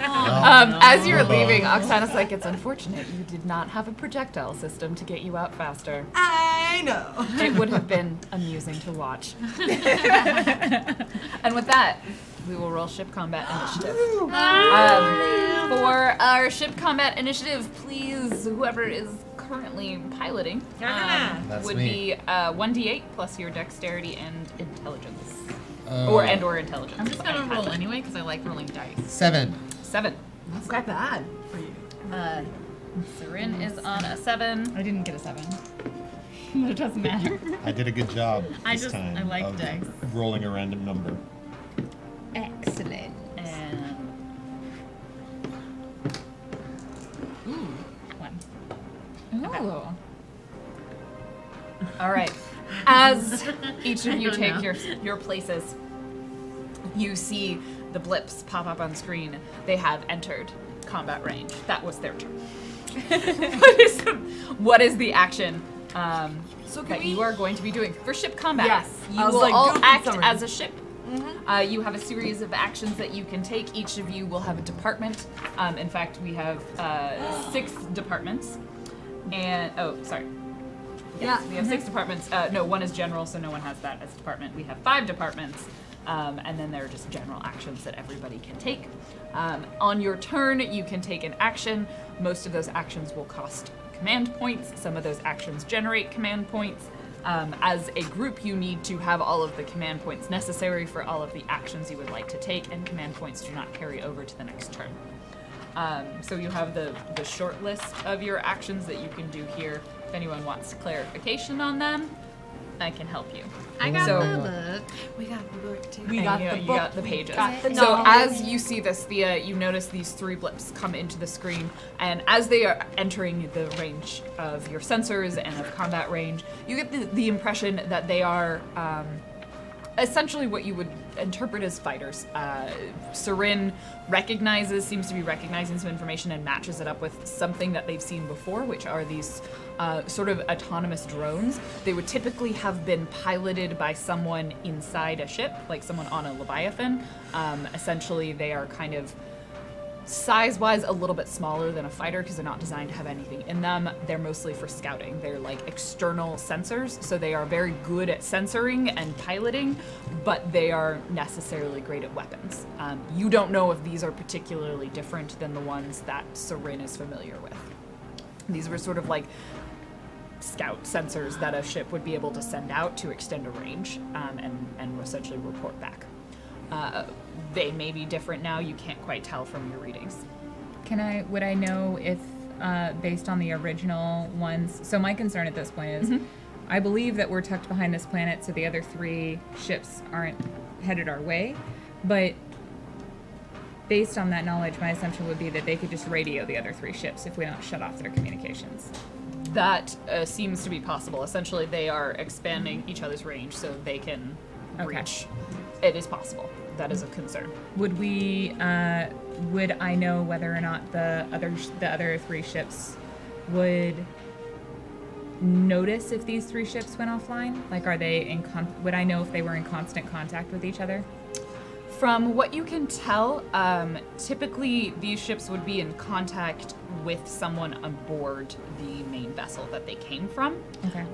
Speaker 2: As you're leaving, Oksana's like, it's unfortunate you did not have a projectile system to get you out faster.
Speaker 1: I know.
Speaker 2: It would have been amusing to watch. And with that, we will roll ship combat initiative. For our ship combat initiative, please, whoever is currently piloting
Speaker 4: That's
Speaker 2: would
Speaker 4: me.
Speaker 2: be 1d8 plus your dexterity and intelligence. Or intelligence.
Speaker 6: I'm just gonna roll anyway because I like rolling dice.
Speaker 4: 7.
Speaker 2: 7.
Speaker 1: That's not bad for you.
Speaker 2: Sarin is on a 7.
Speaker 6: I didn't get a 7. But it doesn't matter.
Speaker 4: I did a good job
Speaker 6: I
Speaker 4: this
Speaker 6: just-
Speaker 4: time
Speaker 6: I like
Speaker 4: of
Speaker 6: dice.
Speaker 4: rolling a random number.
Speaker 6: Excellent.
Speaker 2: And
Speaker 6: Ooh, 1.
Speaker 2: oh. All right. As each of you take your places, you see the blips pop up on screen. They have entered combat range. That was their turn. What is the action
Speaker 1: So can
Speaker 2: that
Speaker 1: we?
Speaker 2: you are going to be doing for ship combat?
Speaker 1: Yes.
Speaker 2: You
Speaker 1: I was
Speaker 2: will
Speaker 1: like,
Speaker 2: all
Speaker 1: go
Speaker 2: act
Speaker 1: for
Speaker 2: as a ship. You have a series of actions that you can take. Each of you will have a department. In fact, we have 6 departments. And sorry. Yes,
Speaker 1: Yeah.
Speaker 2: we have 6 departments. No, 1 is general, so no one has that as a department. We have 5 departments, and then there are just general actions that everybody can take. On your turn, you can take an action. Most of those actions will cost command points. Some of those actions generate command points. As a group, you need to have all of the command points necessary for all of the actions you would like to take, and command points do not carry over to the next turn. So you have the short list of your actions that you can do here. If anyone wants clarification on them, I can help you.
Speaker 6: I got
Speaker 2: So-
Speaker 6: the book.
Speaker 5: We got the book too.
Speaker 1: We
Speaker 2: And
Speaker 1: got
Speaker 2: you,
Speaker 1: the
Speaker 2: you
Speaker 1: book,
Speaker 2: got the
Speaker 1: we
Speaker 2: pages.
Speaker 1: got the
Speaker 2: So
Speaker 1: knowledge.
Speaker 2: as you see this, Thea, you notice these 3 blips come into the screen, and as they are entering the range of your sensors and of combat range, you get the impression that they are essentially what you would interpret as fighters. Sarin seems to be recognizing some information and matches it up with something that they've seen before, which are these sort of autonomous drones. They would typically have been piloted by someone inside a ship, like someone on a Leviathan. Essentially, they are kind of size-wise a little bit smaller than a fighter because they're not designed to have anything in them. They're mostly for scouting. They're like external sensors, so they are very good at censoring and piloting, but they are necessarily great at weapons. You don't know if these are particularly different than the ones that Sorin is familiar with. These were sort of like scout sensors that a ship would be able to send out to extend a range and essentially report back. They may be different now. You can't quite tell from your readings.
Speaker 7: Would I know if, based on the original ones? So my concern at this point is, I believe that we're tucked behind this planet, so the other 3 ships aren't headed our way. But based on that knowledge, my assumption would be that they could just radio the other 3 ships if we don't shut off their communications.
Speaker 2: That seems to be possible. Essentially, they are expanding each other's range so they can reach. It is possible. That is a concern.
Speaker 7: Would we? Would I know whether or not the other 3 ships would notice if these 3 ships went offline? Like, are they would I know if they were in constant contact with each other?
Speaker 2: From what you can tell, typically these ships would be in contact with someone aboard the main vessel that they came from.
Speaker 7: Okay.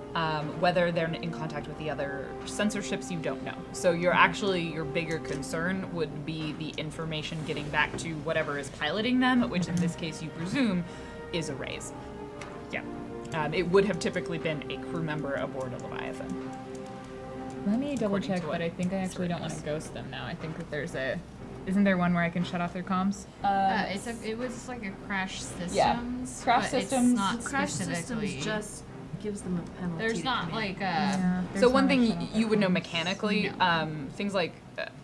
Speaker 2: Whether they're in contact with the other sensor ships, you don't know. So your bigger concern would be the information getting back to whatever is piloting them, which in this case you presume is a raise. Yeah. It would have typically been a crew member aboard a Leviathan.
Speaker 7: Let me double
Speaker 2: According
Speaker 7: check,
Speaker 2: to
Speaker 7: but
Speaker 2: what
Speaker 7: I think I actually don't want to
Speaker 2: Sorin
Speaker 7: ghost them now. I think that there's isn't there one where I can shut off their comms?
Speaker 6: It was like a crash systems.
Speaker 2: Yeah. Crash
Speaker 6: but
Speaker 2: systems.
Speaker 6: It's not
Speaker 5: Crash
Speaker 6: specifically.
Speaker 5: systems just gives them a penalty.
Speaker 6: There's
Speaker 5: to
Speaker 6: not
Speaker 5: command.
Speaker 6: like a.
Speaker 7: Yeah,
Speaker 2: So
Speaker 7: there's
Speaker 2: one
Speaker 7: not
Speaker 2: thing
Speaker 7: a shut
Speaker 2: you would know
Speaker 7: off.
Speaker 2: mechanically, things like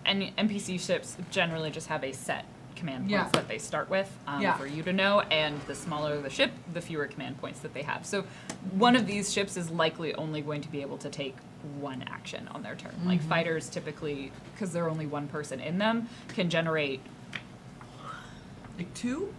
Speaker 2: NPC ships generally just have a set command points
Speaker 1: Yeah.
Speaker 2: that they start with for you to know, and the smaller the ship, the fewer command points that they have. So one of these ships is likely only going to be able to take one action on their turn. Like fighters typically, because they're only one person in them, can generate.
Speaker 1: Like 2?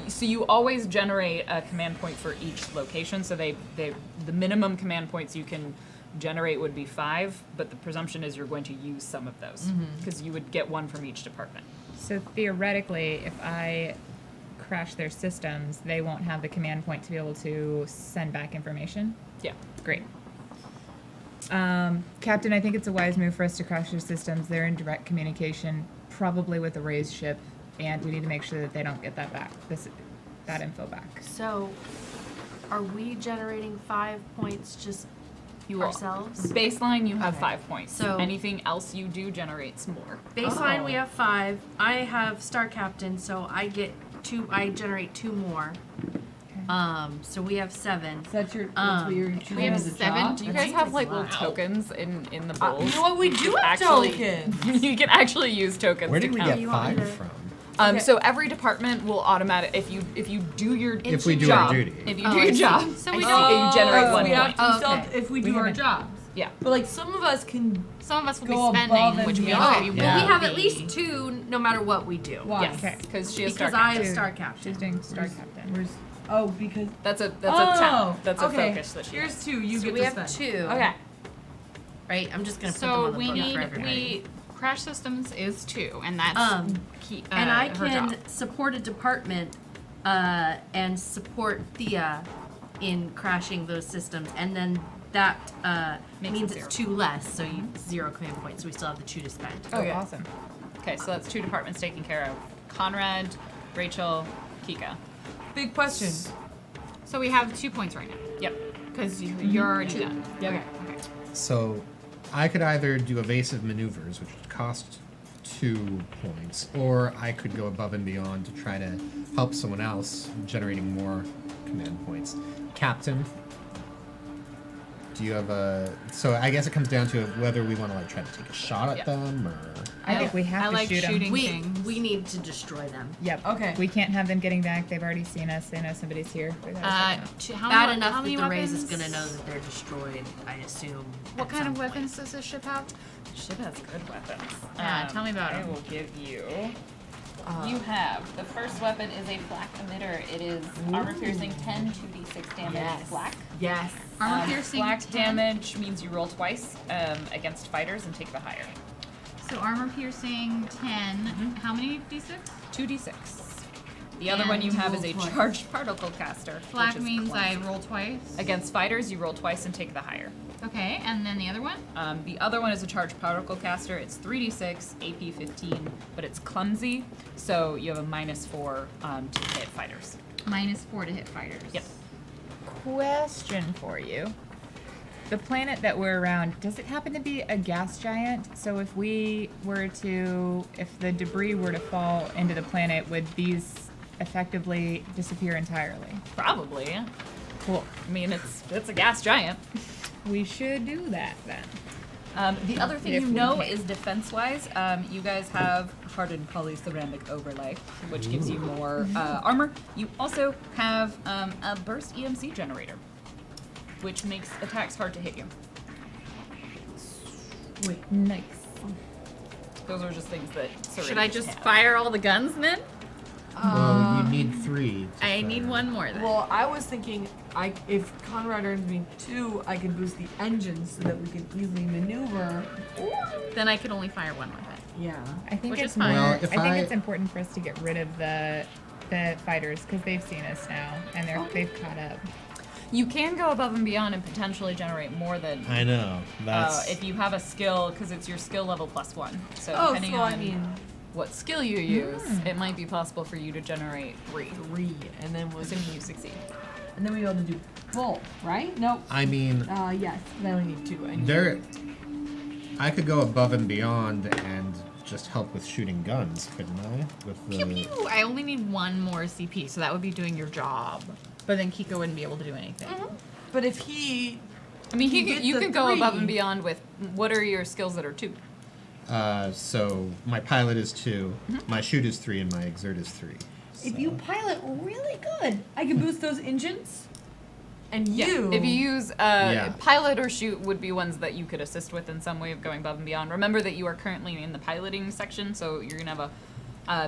Speaker 2: So you always generate a command point for each location. So the minimum command points you can generate would be 5, but the presumption is you're going to use some of those because you would get one from each department.
Speaker 7: So theoretically, if I crash their systems, they won't have the command point to be able to send back information?
Speaker 2: Yeah.
Speaker 7: Great. Captain, I think it's a wise move for us to crash their systems. They're in direct communication, probably with a raised ship, and we need to make sure that they don't get that back, that info back.
Speaker 5: So, are we generating 5 points just
Speaker 2: You
Speaker 5: ourselves?
Speaker 2: Baseline, you have
Speaker 5: Okay.
Speaker 2: 5 points.
Speaker 5: So-
Speaker 2: anything else you do generates more.
Speaker 5: Baseline, we have 5. I have Star Captain, so I get 2. I generate 2 more. So we have 7.
Speaker 8: So that's that's what you're choosing
Speaker 6: we have
Speaker 8: as a
Speaker 6: 7.
Speaker 8: job?
Speaker 2: Do you guys have like little tokens in the bowls?
Speaker 1: You know what? We do have tokens.
Speaker 2: You can actually use tokens.
Speaker 4: Where
Speaker 2: to
Speaker 4: did we
Speaker 2: count.
Speaker 4: get
Speaker 5: You want me
Speaker 4: 5
Speaker 5: to-
Speaker 4: from?
Speaker 1: Okay.
Speaker 2: So every department will automatic if you do your
Speaker 4: If we do
Speaker 2: job,
Speaker 4: our duty.
Speaker 2: If you
Speaker 5: Oh,
Speaker 2: do
Speaker 5: I
Speaker 2: your
Speaker 5: see.
Speaker 2: job,
Speaker 6: So we
Speaker 2: you
Speaker 6: don't.
Speaker 2: generate
Speaker 1: so
Speaker 2: 1
Speaker 1: we
Speaker 2: point.
Speaker 1: have to still,
Speaker 5: Okay.
Speaker 1: if we
Speaker 7: We
Speaker 1: do our
Speaker 7: haven't-
Speaker 1: jobs.
Speaker 2: Yeah.
Speaker 1: But like some of us can.
Speaker 6: Some of us will
Speaker 1: Go
Speaker 6: be
Speaker 1: above
Speaker 6: spending,
Speaker 1: and
Speaker 6: which means
Speaker 1: beyond.
Speaker 6: we
Speaker 5: Well,
Speaker 4: Yeah.
Speaker 5: we have at
Speaker 6: be-
Speaker 5: least 2 no matter what we do.
Speaker 8: Why?
Speaker 2: Yes,
Speaker 7: Okay.
Speaker 2: because she is
Speaker 5: Because
Speaker 2: Star
Speaker 5: I
Speaker 2: Captain.
Speaker 5: have Star Captain.
Speaker 7: She's doing Star Captain.
Speaker 8: Where's because
Speaker 2: That's a talent. That's a
Speaker 1: okay.
Speaker 2: focus that she has.
Speaker 1: Here's 2. You
Speaker 5: So
Speaker 1: get
Speaker 5: we
Speaker 1: to
Speaker 5: have
Speaker 1: spend.
Speaker 5: 2.
Speaker 1: Okay.
Speaker 5: Right? I'm just gonna put them
Speaker 6: So
Speaker 5: on the
Speaker 6: we
Speaker 5: book
Speaker 6: need
Speaker 5: for everybody.
Speaker 6: crash systems is 2, and that's key,
Speaker 5: And I
Speaker 6: her
Speaker 5: can
Speaker 6: job.
Speaker 5: support a department and support Thea in crashing those systems, and then that
Speaker 2: Makes
Speaker 5: means
Speaker 2: it
Speaker 5: it's 2 less, so 0 command points. So we still have the 2 to spend.
Speaker 7: Oh,
Speaker 2: Okay.
Speaker 7: awesome.
Speaker 2: Okay, so that's 2 departments taken care of: Conrad, Rachel, Kika.
Speaker 1: Big question.
Speaker 6: So we have 2 points right now,
Speaker 2: Yep.
Speaker 6: because you're already done.
Speaker 1: Okay.
Speaker 4: So I could either do evasive maneuvers, which would cost 2 points, or I could go above and beyond to try to help someone else, generating more command points. Captain, do you have a... So I guess it comes down to whether we want to like try to take a shot at
Speaker 2: Yeah.
Speaker 4: them, or...
Speaker 7: I think we have
Speaker 6: I
Speaker 7: to
Speaker 6: like
Speaker 7: shoot 'em.
Speaker 6: shooting
Speaker 5: We
Speaker 6: things.
Speaker 5: need to destroy them.
Speaker 7: Yep.
Speaker 1: Okay.
Speaker 7: We can't have them getting back. They've already seen us. They know somebody's here. We gotta take them out.
Speaker 6: How
Speaker 5: Bad
Speaker 6: many,
Speaker 5: enough
Speaker 6: how
Speaker 5: that
Speaker 6: many
Speaker 5: the Rays is
Speaker 6: weapons?
Speaker 5: gonna know that they're destroyed. I assume.
Speaker 6: What
Speaker 5: at
Speaker 6: kind
Speaker 5: some
Speaker 6: of
Speaker 5: point.
Speaker 6: weapons does this ship have?
Speaker 2: Ship has good weapons.
Speaker 6: Yeah, tell me about
Speaker 2: I
Speaker 6: 'em.
Speaker 2: will give you. You have the first weapon is a flak emitter. It is armor piercing 10 2d6 damage
Speaker 5: Yes.
Speaker 2: flak.
Speaker 1: Yes.
Speaker 6: Armor piercing
Speaker 2: Flak
Speaker 6: 10.
Speaker 2: damage means you roll twice against fighters and take the higher.
Speaker 6: So armor piercing 10. How many d6?
Speaker 2: 2d6. The other one you
Speaker 6: And
Speaker 2: have is a
Speaker 1: roll twice.
Speaker 2: charged particle caster.
Speaker 6: Flak
Speaker 2: which is
Speaker 6: means I
Speaker 2: clumsy.
Speaker 6: roll twice.
Speaker 2: Against fighters, you roll twice and take the higher.
Speaker 6: Okay, and then the other one?
Speaker 2: The other one is a charged particle caster. It's 3d6, AP 15, but it's clumsy, so you have a -4 to hit fighters.
Speaker 6: -4 to hit fighters.
Speaker 2: Yep.
Speaker 7: Question for you. The planet that we're around, does it happen to be a gas giant? So if the debris were to fall into the planet, would these effectively disappear entirely?
Speaker 2: Probably. Yeah.
Speaker 7: Cool.
Speaker 2: I mean, it's a gas giant.
Speaker 7: We should do that then.
Speaker 2: The other thing
Speaker 7: If
Speaker 2: you
Speaker 7: we
Speaker 2: know
Speaker 7: can.
Speaker 2: is defense-wise, you guys have hardened polyceramic overlay, which gives you more armor. You also have a burst EMC generator, which makes attacks hard to hit you.
Speaker 7: Nice.
Speaker 2: Those are just things that.
Speaker 6: Should I
Speaker 2: Serenity
Speaker 6: just
Speaker 2: have.
Speaker 6: fire all the guns then?
Speaker 4: Well, you need 3. to
Speaker 6: I need
Speaker 4: fire.
Speaker 6: one more then.
Speaker 1: Well, I was thinking, if Conrad earns me 2, I could boost the engines so that we can easily maneuver.
Speaker 6: Then I could only fire one with it.
Speaker 1: Yeah.
Speaker 7: I think
Speaker 6: Which
Speaker 7: it's
Speaker 6: is fine.
Speaker 7: more.
Speaker 4: Well,
Speaker 7: I
Speaker 4: if
Speaker 7: think
Speaker 4: I-
Speaker 7: it's important for us to get rid of the fighters because they've seen us now and they've caught up.
Speaker 2: You can go above and beyond and potentially generate more than.
Speaker 4: I know. That's.
Speaker 2: If you have a skill, because it's your skill level +1. So
Speaker 1: Oh,
Speaker 2: depending
Speaker 1: so
Speaker 2: on
Speaker 1: I mean,
Speaker 2: what skill you use, it might be possible for you to generate 3,
Speaker 1: 3, and then we'll
Speaker 2: assuming you succeed.
Speaker 1: and then we able to do both, right? Nope.
Speaker 4: I mean,
Speaker 1: Yes. I only need 2. I need
Speaker 4: there. I could go above and beyond and just help with shooting guns, couldn't I? With the.
Speaker 6: Pew pew! I only need one more CP, so that would be doing your job. But then Kiko wouldn't be able to do anything.
Speaker 1: But if he,
Speaker 2: I mean,
Speaker 1: You get
Speaker 2: you
Speaker 1: the
Speaker 2: could go above
Speaker 1: 3.
Speaker 2: and beyond with what are your skills that are 2?
Speaker 4: So my pilot is 2, my shoot is 3, and my exert is 3.
Speaker 1: if you pilot really good, I can boost those engines. And you,
Speaker 2: If you use
Speaker 4: Yeah.
Speaker 2: pilot or shoot would be ones that you could assist with in some way of going above and beyond. Remember that you are currently in the piloting section, so you're gonna have a.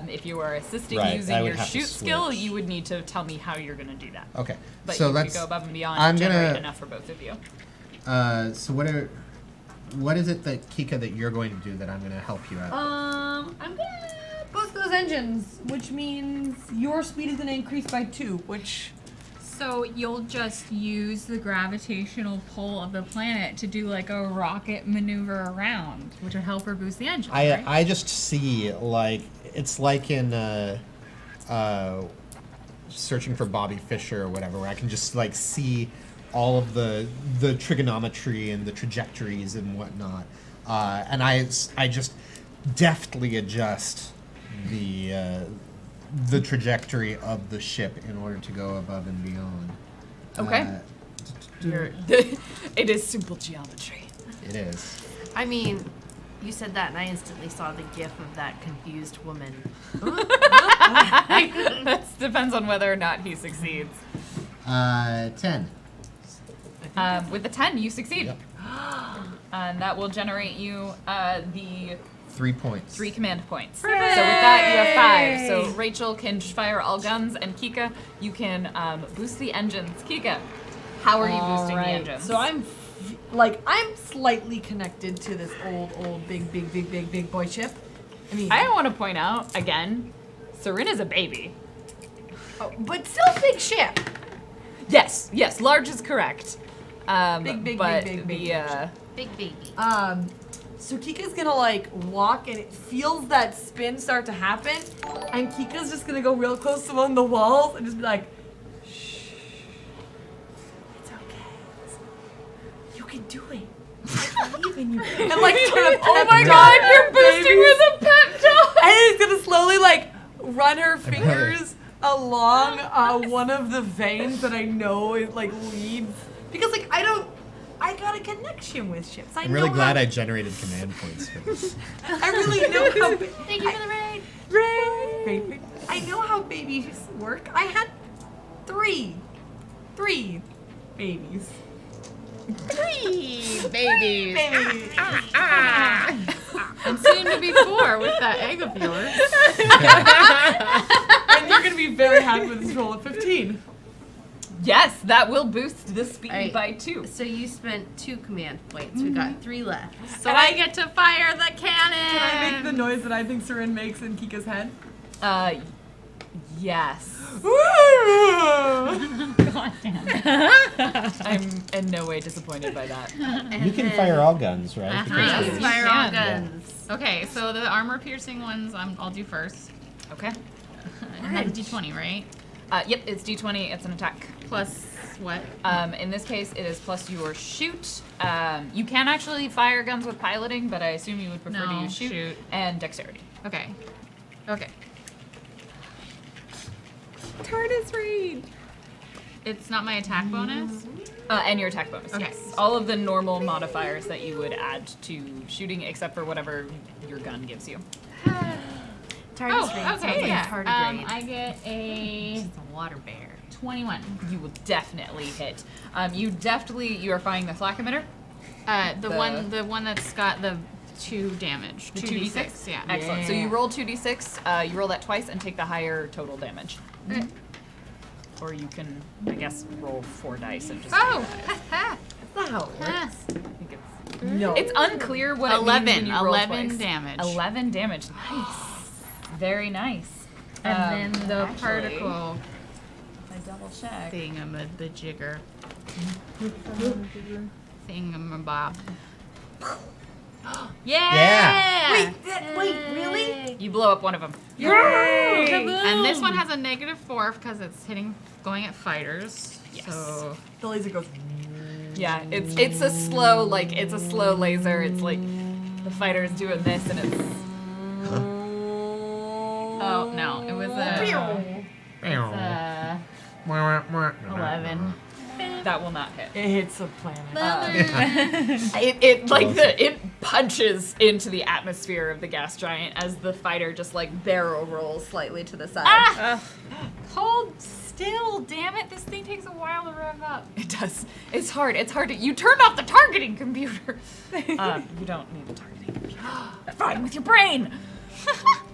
Speaker 2: If you are assisting
Speaker 4: Right, I
Speaker 2: using
Speaker 4: would
Speaker 2: your
Speaker 4: have to
Speaker 2: shoot skill,
Speaker 4: switch.
Speaker 2: you would need to tell me how you're gonna do that.
Speaker 4: Okay.
Speaker 2: But
Speaker 4: so
Speaker 2: you
Speaker 4: let's.
Speaker 2: could go above and beyond
Speaker 4: I'm
Speaker 2: and generate
Speaker 4: gonna-
Speaker 2: enough for both of you.
Speaker 4: So what is it that Kika that you're going to do that I'm going to help you out?
Speaker 1: I'm gonna boost those engines, which means your speed is gonna increase by 2, which.
Speaker 6: So you'll just use the gravitational pull of the planet to do like a rocket maneuver around, which would help her boost the engine, right?
Speaker 4: I just see like it's like in Searching for Bobby Fischer or whatever, where I can just like see all of the trigonometry and the trajectories and whatnot, and I just deftly adjust the trajectory of the ship in order to go above and beyond.
Speaker 2: Okay. It is simple geometry.
Speaker 4: It is.
Speaker 5: I mean, you said that, and I instantly saw the gif of that confused woman.
Speaker 2: That depends on whether or not he succeeds.
Speaker 4: 10.
Speaker 2: With the 10, you succeed.
Speaker 4: Yep.
Speaker 2: And that will generate you the
Speaker 4: 3 points.
Speaker 2: 3 command points. So with that, you have 5. So Rachel can fire all guns, and Kika, you can boost the engines. Kika, how are you boosting the engines?
Speaker 1: So I'm slightly connected to this old big boy ship. I mean,
Speaker 2: I want to point out again, Serena's a baby.
Speaker 1: but still big ship.
Speaker 2: Yes, large is correct.
Speaker 1: Big
Speaker 2: but
Speaker 1: ship.
Speaker 5: Big baby.
Speaker 1: So Kika's gonna like walk, and it feels that spin start to happen, and Kika's just gonna go real close to one of the walls and just be like, "Shh, it's okay. You can do it. I believe in you." And like sort of,
Speaker 2: Oh my god, you're boosting with a pep talk!
Speaker 1: And he's gonna slowly like run her fingers along one of the veins that I know it like leads, because like I got a connection with ships.
Speaker 4: I'm really glad I generated command points for this.
Speaker 1: I really know how.
Speaker 5: Thank you for the raid.
Speaker 1: Baby. I know how babies work. I had 3 babies.
Speaker 6: 3 babies.
Speaker 1: Babies.
Speaker 6: And soon to be 4 with that egg of yours.
Speaker 1: And you're gonna be very happy with this roll of 15.
Speaker 2: Yes, that will boost the speed
Speaker 5: Alright.
Speaker 2: by 2.
Speaker 5: So you spent 2 command points. We've got 3 left.
Speaker 6: So I get to fire the cannon.
Speaker 1: Can I make the noise that I think Seren makes in Kika's head?
Speaker 2: Yes.
Speaker 6: God damn.
Speaker 2: I'm in no way disappointed by that.
Speaker 4: You can fire all guns, right? Because
Speaker 6: Yes,
Speaker 4: there's-
Speaker 5: Fire
Speaker 2: you
Speaker 5: all
Speaker 2: can.
Speaker 5: guns.
Speaker 6: Okay, so the armor piercing ones I'll do first.
Speaker 2: Okay.
Speaker 6: And that's D20, right?
Speaker 2: Yep, it's D20. It's an attack.
Speaker 6: Plus what?
Speaker 2: In this case, it is plus your shoot. You can actually fire guns with piloting, but I assume you would prefer to
Speaker 6: No,
Speaker 2: use shoot and dexterity.
Speaker 6: Okay. Okay.
Speaker 7: TARDIS raid.
Speaker 6: It's not my attack bonus?
Speaker 2: And your attack bonus.
Speaker 6: Okay.
Speaker 2: Yes. All of the normal modifiers that you would add to shooting, except for whatever your gun gives you.
Speaker 5: TARDIS raid sounds like
Speaker 6: yeah.
Speaker 5: tardigrade.
Speaker 6: I get a
Speaker 5: It's a water bear.
Speaker 6: 21.
Speaker 2: You will definitely hit. You are firing the flak emitter.
Speaker 6: The one that's got the 2 damage.
Speaker 2: The
Speaker 6: 2d6, yeah.
Speaker 2: Excellent. So you roll 2d6. You roll that twice and take the higher total damage.
Speaker 6: Okay.
Speaker 2: Or you can, I guess, roll 4 dice and just.
Speaker 6: Oh!
Speaker 5: That's not how it works.
Speaker 2: I think it's.
Speaker 1: No.
Speaker 2: It's unclear what it
Speaker 6: 11.
Speaker 2: means when you roll
Speaker 6: 11
Speaker 2: twice.
Speaker 6: damage.
Speaker 2: 11 damage. Nice. Very nice.
Speaker 6: And then the
Speaker 2: actually,
Speaker 6: particle
Speaker 2: I double check.
Speaker 6: thingamajigger. Thingamabob.
Speaker 4: Yeah.
Speaker 1: Wait, really?
Speaker 2: You blow up one of them.
Speaker 6: And this one has a -4 because it's going at fighters.
Speaker 2: Yes.
Speaker 6: So
Speaker 1: The laser goes.
Speaker 2: Yeah, it's a slow laser. It's like the fighter's doing this and it's.
Speaker 6: oh no, it was a 11.
Speaker 2: That will not hit.
Speaker 1: It hits a planet.
Speaker 2: It punches into the atmosphere of the gas giant as the fighter just like barrel rolls slightly to the side.
Speaker 6: Hold still, damn it! This thing takes a while to rev up.
Speaker 2: It does. It's hard. It's hard to. You turned off the targeting computer. You don't need the targeting computer. Fine with your brain.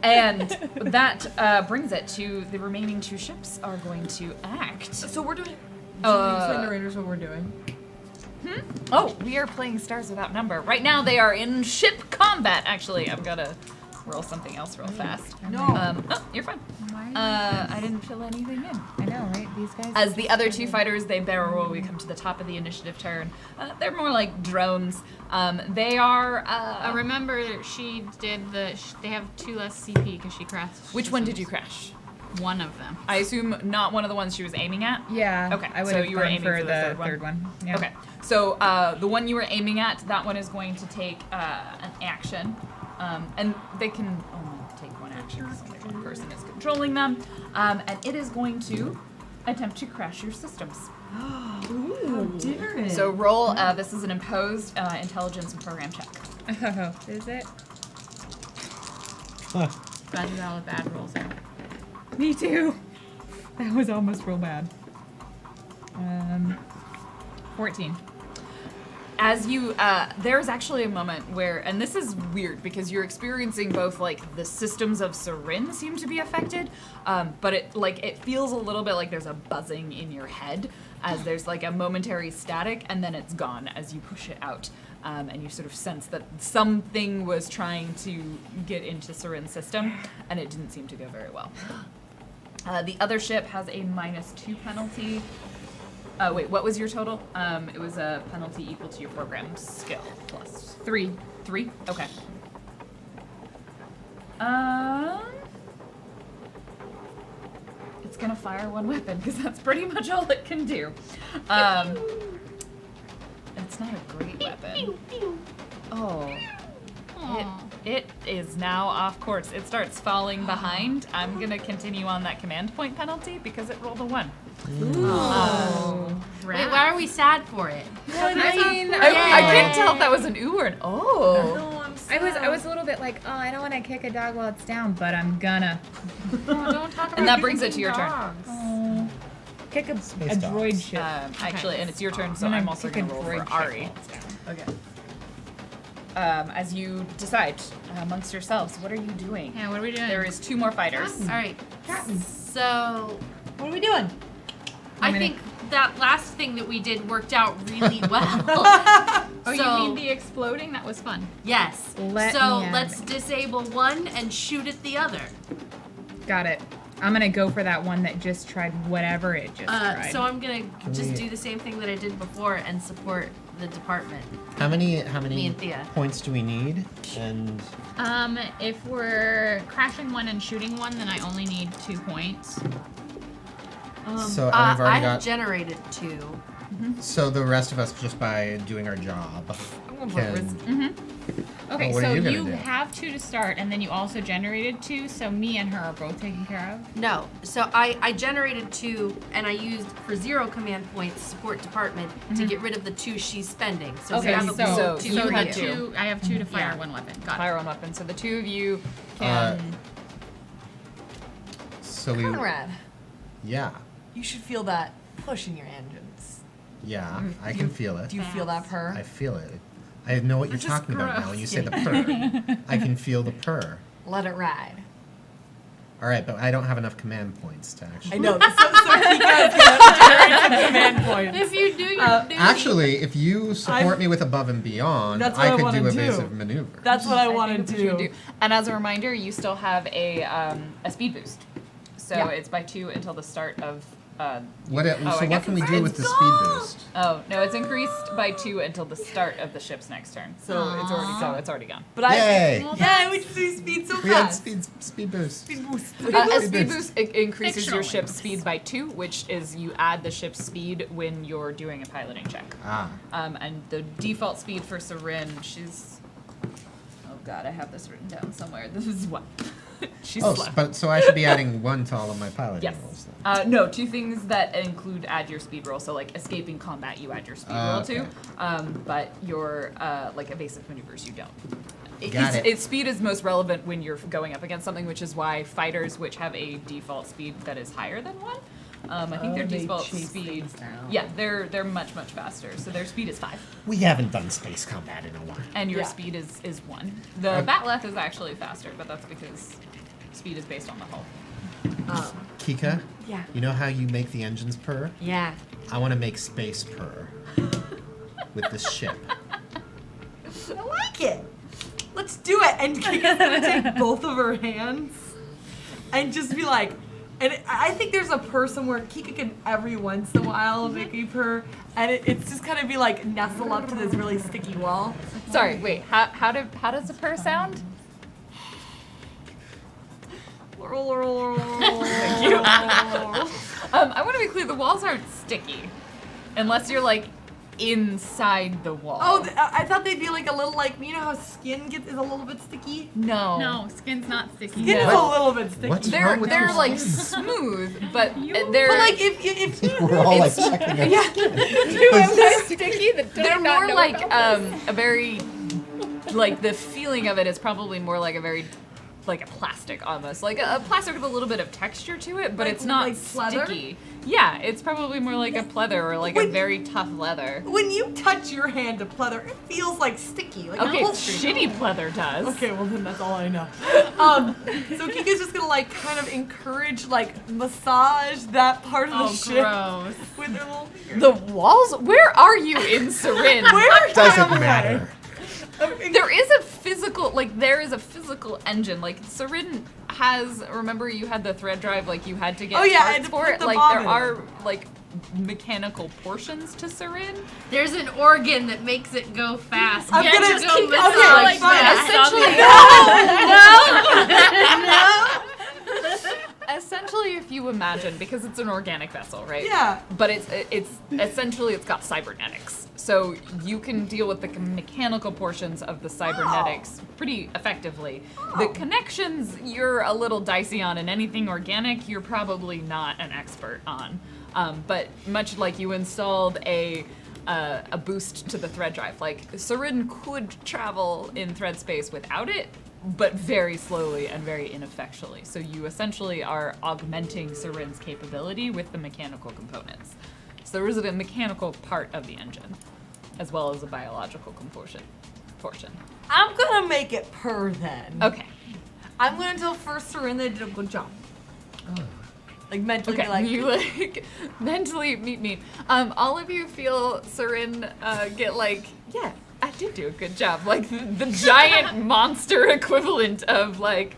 Speaker 2: And that brings it to the remaining 2 ships are going to act.
Speaker 1: So we're doing. Should we explain to Raiders what we're doing?
Speaker 2: Oh, we are playing Stars Without Number. Right now they are in ship combat, actually. I'm gonna roll something else real fast.
Speaker 1: No.
Speaker 2: Oh, you're fine. I didn't fill anything in.
Speaker 7: I know, right? These guys.
Speaker 2: As the other 2 fighters, they barrel roll. We come to the top of the initiative turn. They're more like drones. They are.
Speaker 6: Remember, she did they have 2 less CP because she crashed.
Speaker 2: Which one did you crash?
Speaker 6: One of them.
Speaker 2: I assume not one of the ones she was aiming at.
Speaker 7: Yeah.
Speaker 2: Okay,
Speaker 7: I would
Speaker 2: so
Speaker 7: have
Speaker 2: you were
Speaker 7: gone
Speaker 2: aiming
Speaker 7: for
Speaker 2: for the
Speaker 7: the
Speaker 2: third one?
Speaker 7: Yeah.
Speaker 2: Okay, so the one you were aiming at, that one is going to take an action, and they can only take 1 action because only 1 person is controlling them, and it is going to attempt to crash your systems.
Speaker 1: Ooh, dare it.
Speaker 2: So roll. This is an imposed intelligence and program check.
Speaker 7: Oh, is it?
Speaker 6: Glad you got all the bad rolls out.
Speaker 7: Me too. That was almost real bad. 14.
Speaker 2: As you, there's actually a moment where, and this is weird because you're experiencing both like the systems of Sarin seem to be affected, but it feels a little bit like there's a buzzing in your head as there's like a momentary static and then it's gone as you push it out. And you sort of sense that something was trying to get into Sarin's system and it didn't seem to go very well. The other ship has a -2 penalty. Wait, what was your total? It was a penalty equal to your program skill plus
Speaker 7: 3.
Speaker 2: 3? Okay. It's gonna fire 1 weapon because that's pretty much all it can do. It's not a great weapon. Oh. It is now off course. It starts falling behind. I'm gonna continue on that command point penalty because it rolled a 1.
Speaker 5: Wait, why are we sad for it?
Speaker 7: I mean,
Speaker 2: I couldn't tell if that was an ooh or an oh.
Speaker 1: No, I'm
Speaker 7: I was a little bit like, oh, I don't want to kick a dog while it's down, but I'm gonna.
Speaker 6: Don't talk about
Speaker 2: And that brings it to your turn.
Speaker 7: Oh. Kick a
Speaker 4: Space
Speaker 7: droid
Speaker 4: dogs.
Speaker 7: ship.
Speaker 2: Actually, and it's your turn, so
Speaker 7: I'm
Speaker 2: I'm
Speaker 7: gonna
Speaker 2: also
Speaker 7: kick a
Speaker 2: gonna roll
Speaker 7: droid
Speaker 2: for
Speaker 7: ship
Speaker 2: Ari.
Speaker 7: while it's down.
Speaker 2: Okay. As you decide amongst yourselves, what are you doing?
Speaker 6: Yeah, what are we doing?
Speaker 2: There is 2 more fighters.
Speaker 5: All right. So
Speaker 1: What are we doing?
Speaker 5: I think that last thing that we did worked out really well.
Speaker 6: Oh,
Speaker 5: So-
Speaker 6: you mean the exploding? That was fun.
Speaker 5: Yes.
Speaker 7: Let
Speaker 5: So
Speaker 7: me add
Speaker 5: let's disable one and shoot at the other.
Speaker 7: Got it. I'm gonna go for that one that just tried whatever it just tried.
Speaker 5: So I'm gonna just
Speaker 4: we-
Speaker 5: do the same thing that I did before and support the department.
Speaker 4: How
Speaker 5: Me
Speaker 4: many
Speaker 5: and Thea.
Speaker 4: points do we need? And
Speaker 6: If we're crashing one and shooting one, then I only need 2 points.
Speaker 4: so and we've
Speaker 5: I
Speaker 4: already
Speaker 5: have
Speaker 4: got.
Speaker 5: generated 2.
Speaker 4: So the rest of us, just by doing our job,
Speaker 1: I'm going for risk.
Speaker 4: can.
Speaker 6: Okay,
Speaker 4: Oh, what are
Speaker 6: so
Speaker 4: you gonna
Speaker 6: you
Speaker 4: do?
Speaker 6: have 2 to start, and then you also generated 2, so me and her are both taken care of.
Speaker 5: No, so I generated 2, and I used for 0 command points support department to get rid of the 2 she's spending. So
Speaker 6: Okay,
Speaker 5: have a
Speaker 6: so,
Speaker 5: pool of
Speaker 2: so
Speaker 5: 2
Speaker 2: you
Speaker 5: for
Speaker 2: had
Speaker 5: you.
Speaker 2: 2.
Speaker 6: I have 2 to fire
Speaker 5: Yeah.
Speaker 6: 1 weapon. Got it.
Speaker 2: Fire on weapon. So the two of you
Speaker 4: Uh,
Speaker 2: can.
Speaker 4: So we.
Speaker 1: Conrad,
Speaker 4: Yeah.
Speaker 1: you should feel that push in your engines.
Speaker 4: Yeah. I can feel it.
Speaker 1: Do you feel that purr?
Speaker 4: I feel it. I know what you're
Speaker 1: Which is
Speaker 4: talking about now when you say the
Speaker 1: gross.
Speaker 4: purr. I can feel the purr.
Speaker 1: Let it ride.
Speaker 4: All right, but I don't have enough command points to actually.
Speaker 1: I know. So Kika's gonna generate some command points.
Speaker 5: If you do your duty.
Speaker 4: Actually, if you support
Speaker 1: I'm-
Speaker 4: me with above and beyond,
Speaker 1: That's what
Speaker 4: I
Speaker 1: I
Speaker 4: could
Speaker 1: wanna
Speaker 4: do
Speaker 1: do.
Speaker 4: evasive maneuver.
Speaker 1: That's what I want
Speaker 2: think
Speaker 1: to
Speaker 2: that's what you
Speaker 1: do.
Speaker 2: And as a reminder, you still have a speed boost. So
Speaker 1: Yeah.
Speaker 2: it's by 2 until the start of.
Speaker 4: What?
Speaker 2: I
Speaker 4: So
Speaker 2: guess
Speaker 4: what can we
Speaker 2: it's-
Speaker 4: do with the speed boost?
Speaker 2: Oh no, it's increased by 2 until the start of the ship's next turn.
Speaker 1: So it's
Speaker 2: It's already gone.
Speaker 1: But I.
Speaker 4: Yay!
Speaker 1: Yeah, we just do speed so
Speaker 4: We had
Speaker 1: fast.
Speaker 4: speed boost.
Speaker 1: Speed boost.
Speaker 2: A
Speaker 4: Speed
Speaker 2: speed
Speaker 4: boost.
Speaker 2: boost increases your
Speaker 6: Fictional
Speaker 2: ship's
Speaker 6: links.
Speaker 2: speed by 2, which is you add the ship's speed when you're doing a piloting check.
Speaker 4: Ah.
Speaker 2: And the default speed for Sarin, she's. Oh god, I have this written down somewhere. This is what. She's
Speaker 4: Oh,
Speaker 2: slow.
Speaker 4: but so I should be adding 1 to all of my piloting
Speaker 2: Yes.
Speaker 4: rolls then.
Speaker 2: No, 2 things that include add your speed roll. So like escaping combat, you add your speed roll
Speaker 4: Okay.
Speaker 2: to. But your like evasive maneuvers, you don't.
Speaker 4: Got it.
Speaker 2: Its speed is most relevant when you're going up against something, which is why fighters, which have a default speed that is higher than 1, I think their
Speaker 8: they
Speaker 2: default
Speaker 8: chase
Speaker 2: speed.
Speaker 8: things down.
Speaker 2: Yeah, they're much faster. So their speed is 5,
Speaker 4: We haven't done space combat in a while.
Speaker 2: and your
Speaker 1: Yeah.
Speaker 2: speed is 1. The Batleth is actually faster, but that's because speed is based on the hull.
Speaker 4: Kika,
Speaker 1: Yeah.
Speaker 4: you know how you make the engines purr?
Speaker 5: Yeah.
Speaker 4: I want to make space purr with this ship.
Speaker 1: I like it. Let's do it. And Kika's gonna take both of her hands and just be like, and I think there's a purr somewhere Kika can every once in a while make a purr, and it's just kind of be like nestle up to this really sticky wall.
Speaker 2: Sorry, wait. How does the purr sound?
Speaker 1: Thank
Speaker 2: you. I want to be clear. The walls aren't sticky, unless you're like inside the wall.
Speaker 1: Oh, I thought they'd be like a little like, you know how skin is a little bit sticky?
Speaker 2: no.
Speaker 6: No, skin's not sticky.
Speaker 1: Skin is a
Speaker 4: What?
Speaker 1: little bit sticky.
Speaker 4: What's
Speaker 2: They're
Speaker 4: wrong with your
Speaker 2: like
Speaker 4: skin?
Speaker 2: smooth, but they're
Speaker 1: But like if
Speaker 4: We're all like
Speaker 2: it's-
Speaker 4: checking it.
Speaker 2: yeah.
Speaker 7: sticky that
Speaker 2: They're more like a very like the feeling of it is probably more like a very like a plastic almost like a plastic with a little bit of texture to it, but
Speaker 1: Like-
Speaker 2: it's not
Speaker 1: like pleather?
Speaker 2: sticky. Yeah, it's probably more like a pleather or like a very tough leather.
Speaker 1: when you touch your hand to pleather, it feels like sticky. Like
Speaker 2: Okay,
Speaker 1: upholstery.
Speaker 2: shitty pleather does.
Speaker 1: Okay, well then that's all I know. So Kika's just gonna like kind of encourage, like massage that part of the
Speaker 6: Oh,
Speaker 1: ship
Speaker 6: gross.
Speaker 1: with her little fingers.
Speaker 2: The walls? Where are you in Sarin?
Speaker 1: Where
Speaker 4: Doesn't
Speaker 1: am I?
Speaker 4: matter.
Speaker 2: There is a physical, engine. Like Sarin has. Remember, you had the thread drive. Like you had to get
Speaker 1: Oh, yeah, I
Speaker 2: parts
Speaker 1: had to
Speaker 2: for
Speaker 1: put
Speaker 2: it.
Speaker 1: the
Speaker 2: Like
Speaker 1: bob
Speaker 2: there
Speaker 1: in.
Speaker 2: are like mechanical portions to Sarin.
Speaker 5: There's an organ that makes it go fast.
Speaker 1: I'm
Speaker 5: Get
Speaker 1: gonna
Speaker 5: to go
Speaker 1: keep-
Speaker 5: massage
Speaker 1: okay,
Speaker 5: like
Speaker 1: fine.
Speaker 5: that.
Speaker 2: Essentially, if you imagine, because it's an organic vessel, right?
Speaker 1: Yeah.
Speaker 2: But it's essentially it's got cybernetics, so you can deal with the mechanical portions of the cybernetics pretty effectively. The connections you're a little dicey on, and anything organic you're probably not an expert on. But much like you installed a boost to the thread drive, like Sarin could travel in thread space without it, but very slowly and very ineffectually. So you essentially are augmenting Sarin's capability with the mechanical components. So there is a mechanical part of the engine, as well as a biological portion.
Speaker 1: I'm gonna make it purr then.
Speaker 2: Okay.
Speaker 1: I'm gonna tell first Sarin they did a good job. Like mentally,
Speaker 2: Okay.
Speaker 1: be like
Speaker 2: You like mentally meet me. All of you feel Sarin get like, yeah, I did do a good job. Like the giant monster equivalent of like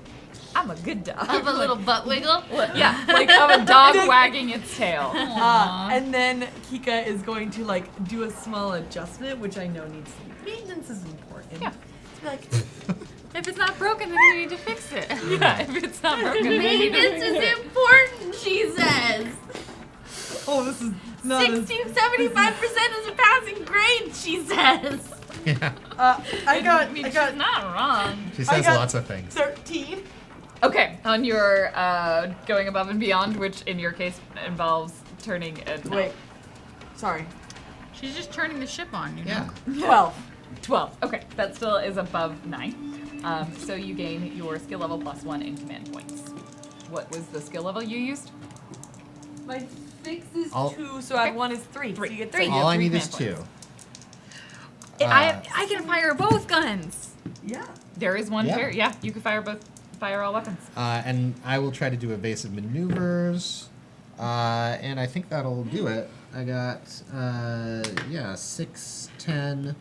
Speaker 2: I'm a good dog.
Speaker 5: Of a little butt wiggle.
Speaker 2: Yeah, like of a dog wagging its tail.
Speaker 1: And then Kika is going to like do a small adjustment, which I know needs to be. Maintenance is important.
Speaker 2: Yeah.
Speaker 1: To be like,
Speaker 6: If it's not broken, then you need to fix it.
Speaker 2: Yeah, if it's not broken, then you
Speaker 5: Maintenance is important, she says.
Speaker 1: oh, this is not
Speaker 5: 75% is a passing grade, she says.
Speaker 4: Yeah.
Speaker 1: I got
Speaker 6: She's not wrong.
Speaker 4: She says
Speaker 1: got-
Speaker 4: lots of things.
Speaker 1: 13.
Speaker 2: Okay, on your going above and beyond, which in your case involves turning and
Speaker 1: Wait. Sorry.
Speaker 6: She's just turning the ship on, you know?
Speaker 4: Yeah.
Speaker 1: 12.
Speaker 2: 12. Okay, that still is above 9. So you gain your skill level +1 in command points. What was the skill level you used?
Speaker 1: My 6 is
Speaker 4: All-
Speaker 1: 2, so add 1 is 3. So you get 3.
Speaker 4: All I
Speaker 2: three
Speaker 4: need is
Speaker 2: command
Speaker 4: 2.
Speaker 6: I can fire both guns.
Speaker 1: Yeah.
Speaker 2: There is one
Speaker 4: Yeah.
Speaker 2: pair. Yeah, you can fire all weapons.
Speaker 4: And I will try to do evasive maneuvers. And I think that'll do it. I got, 6, 10,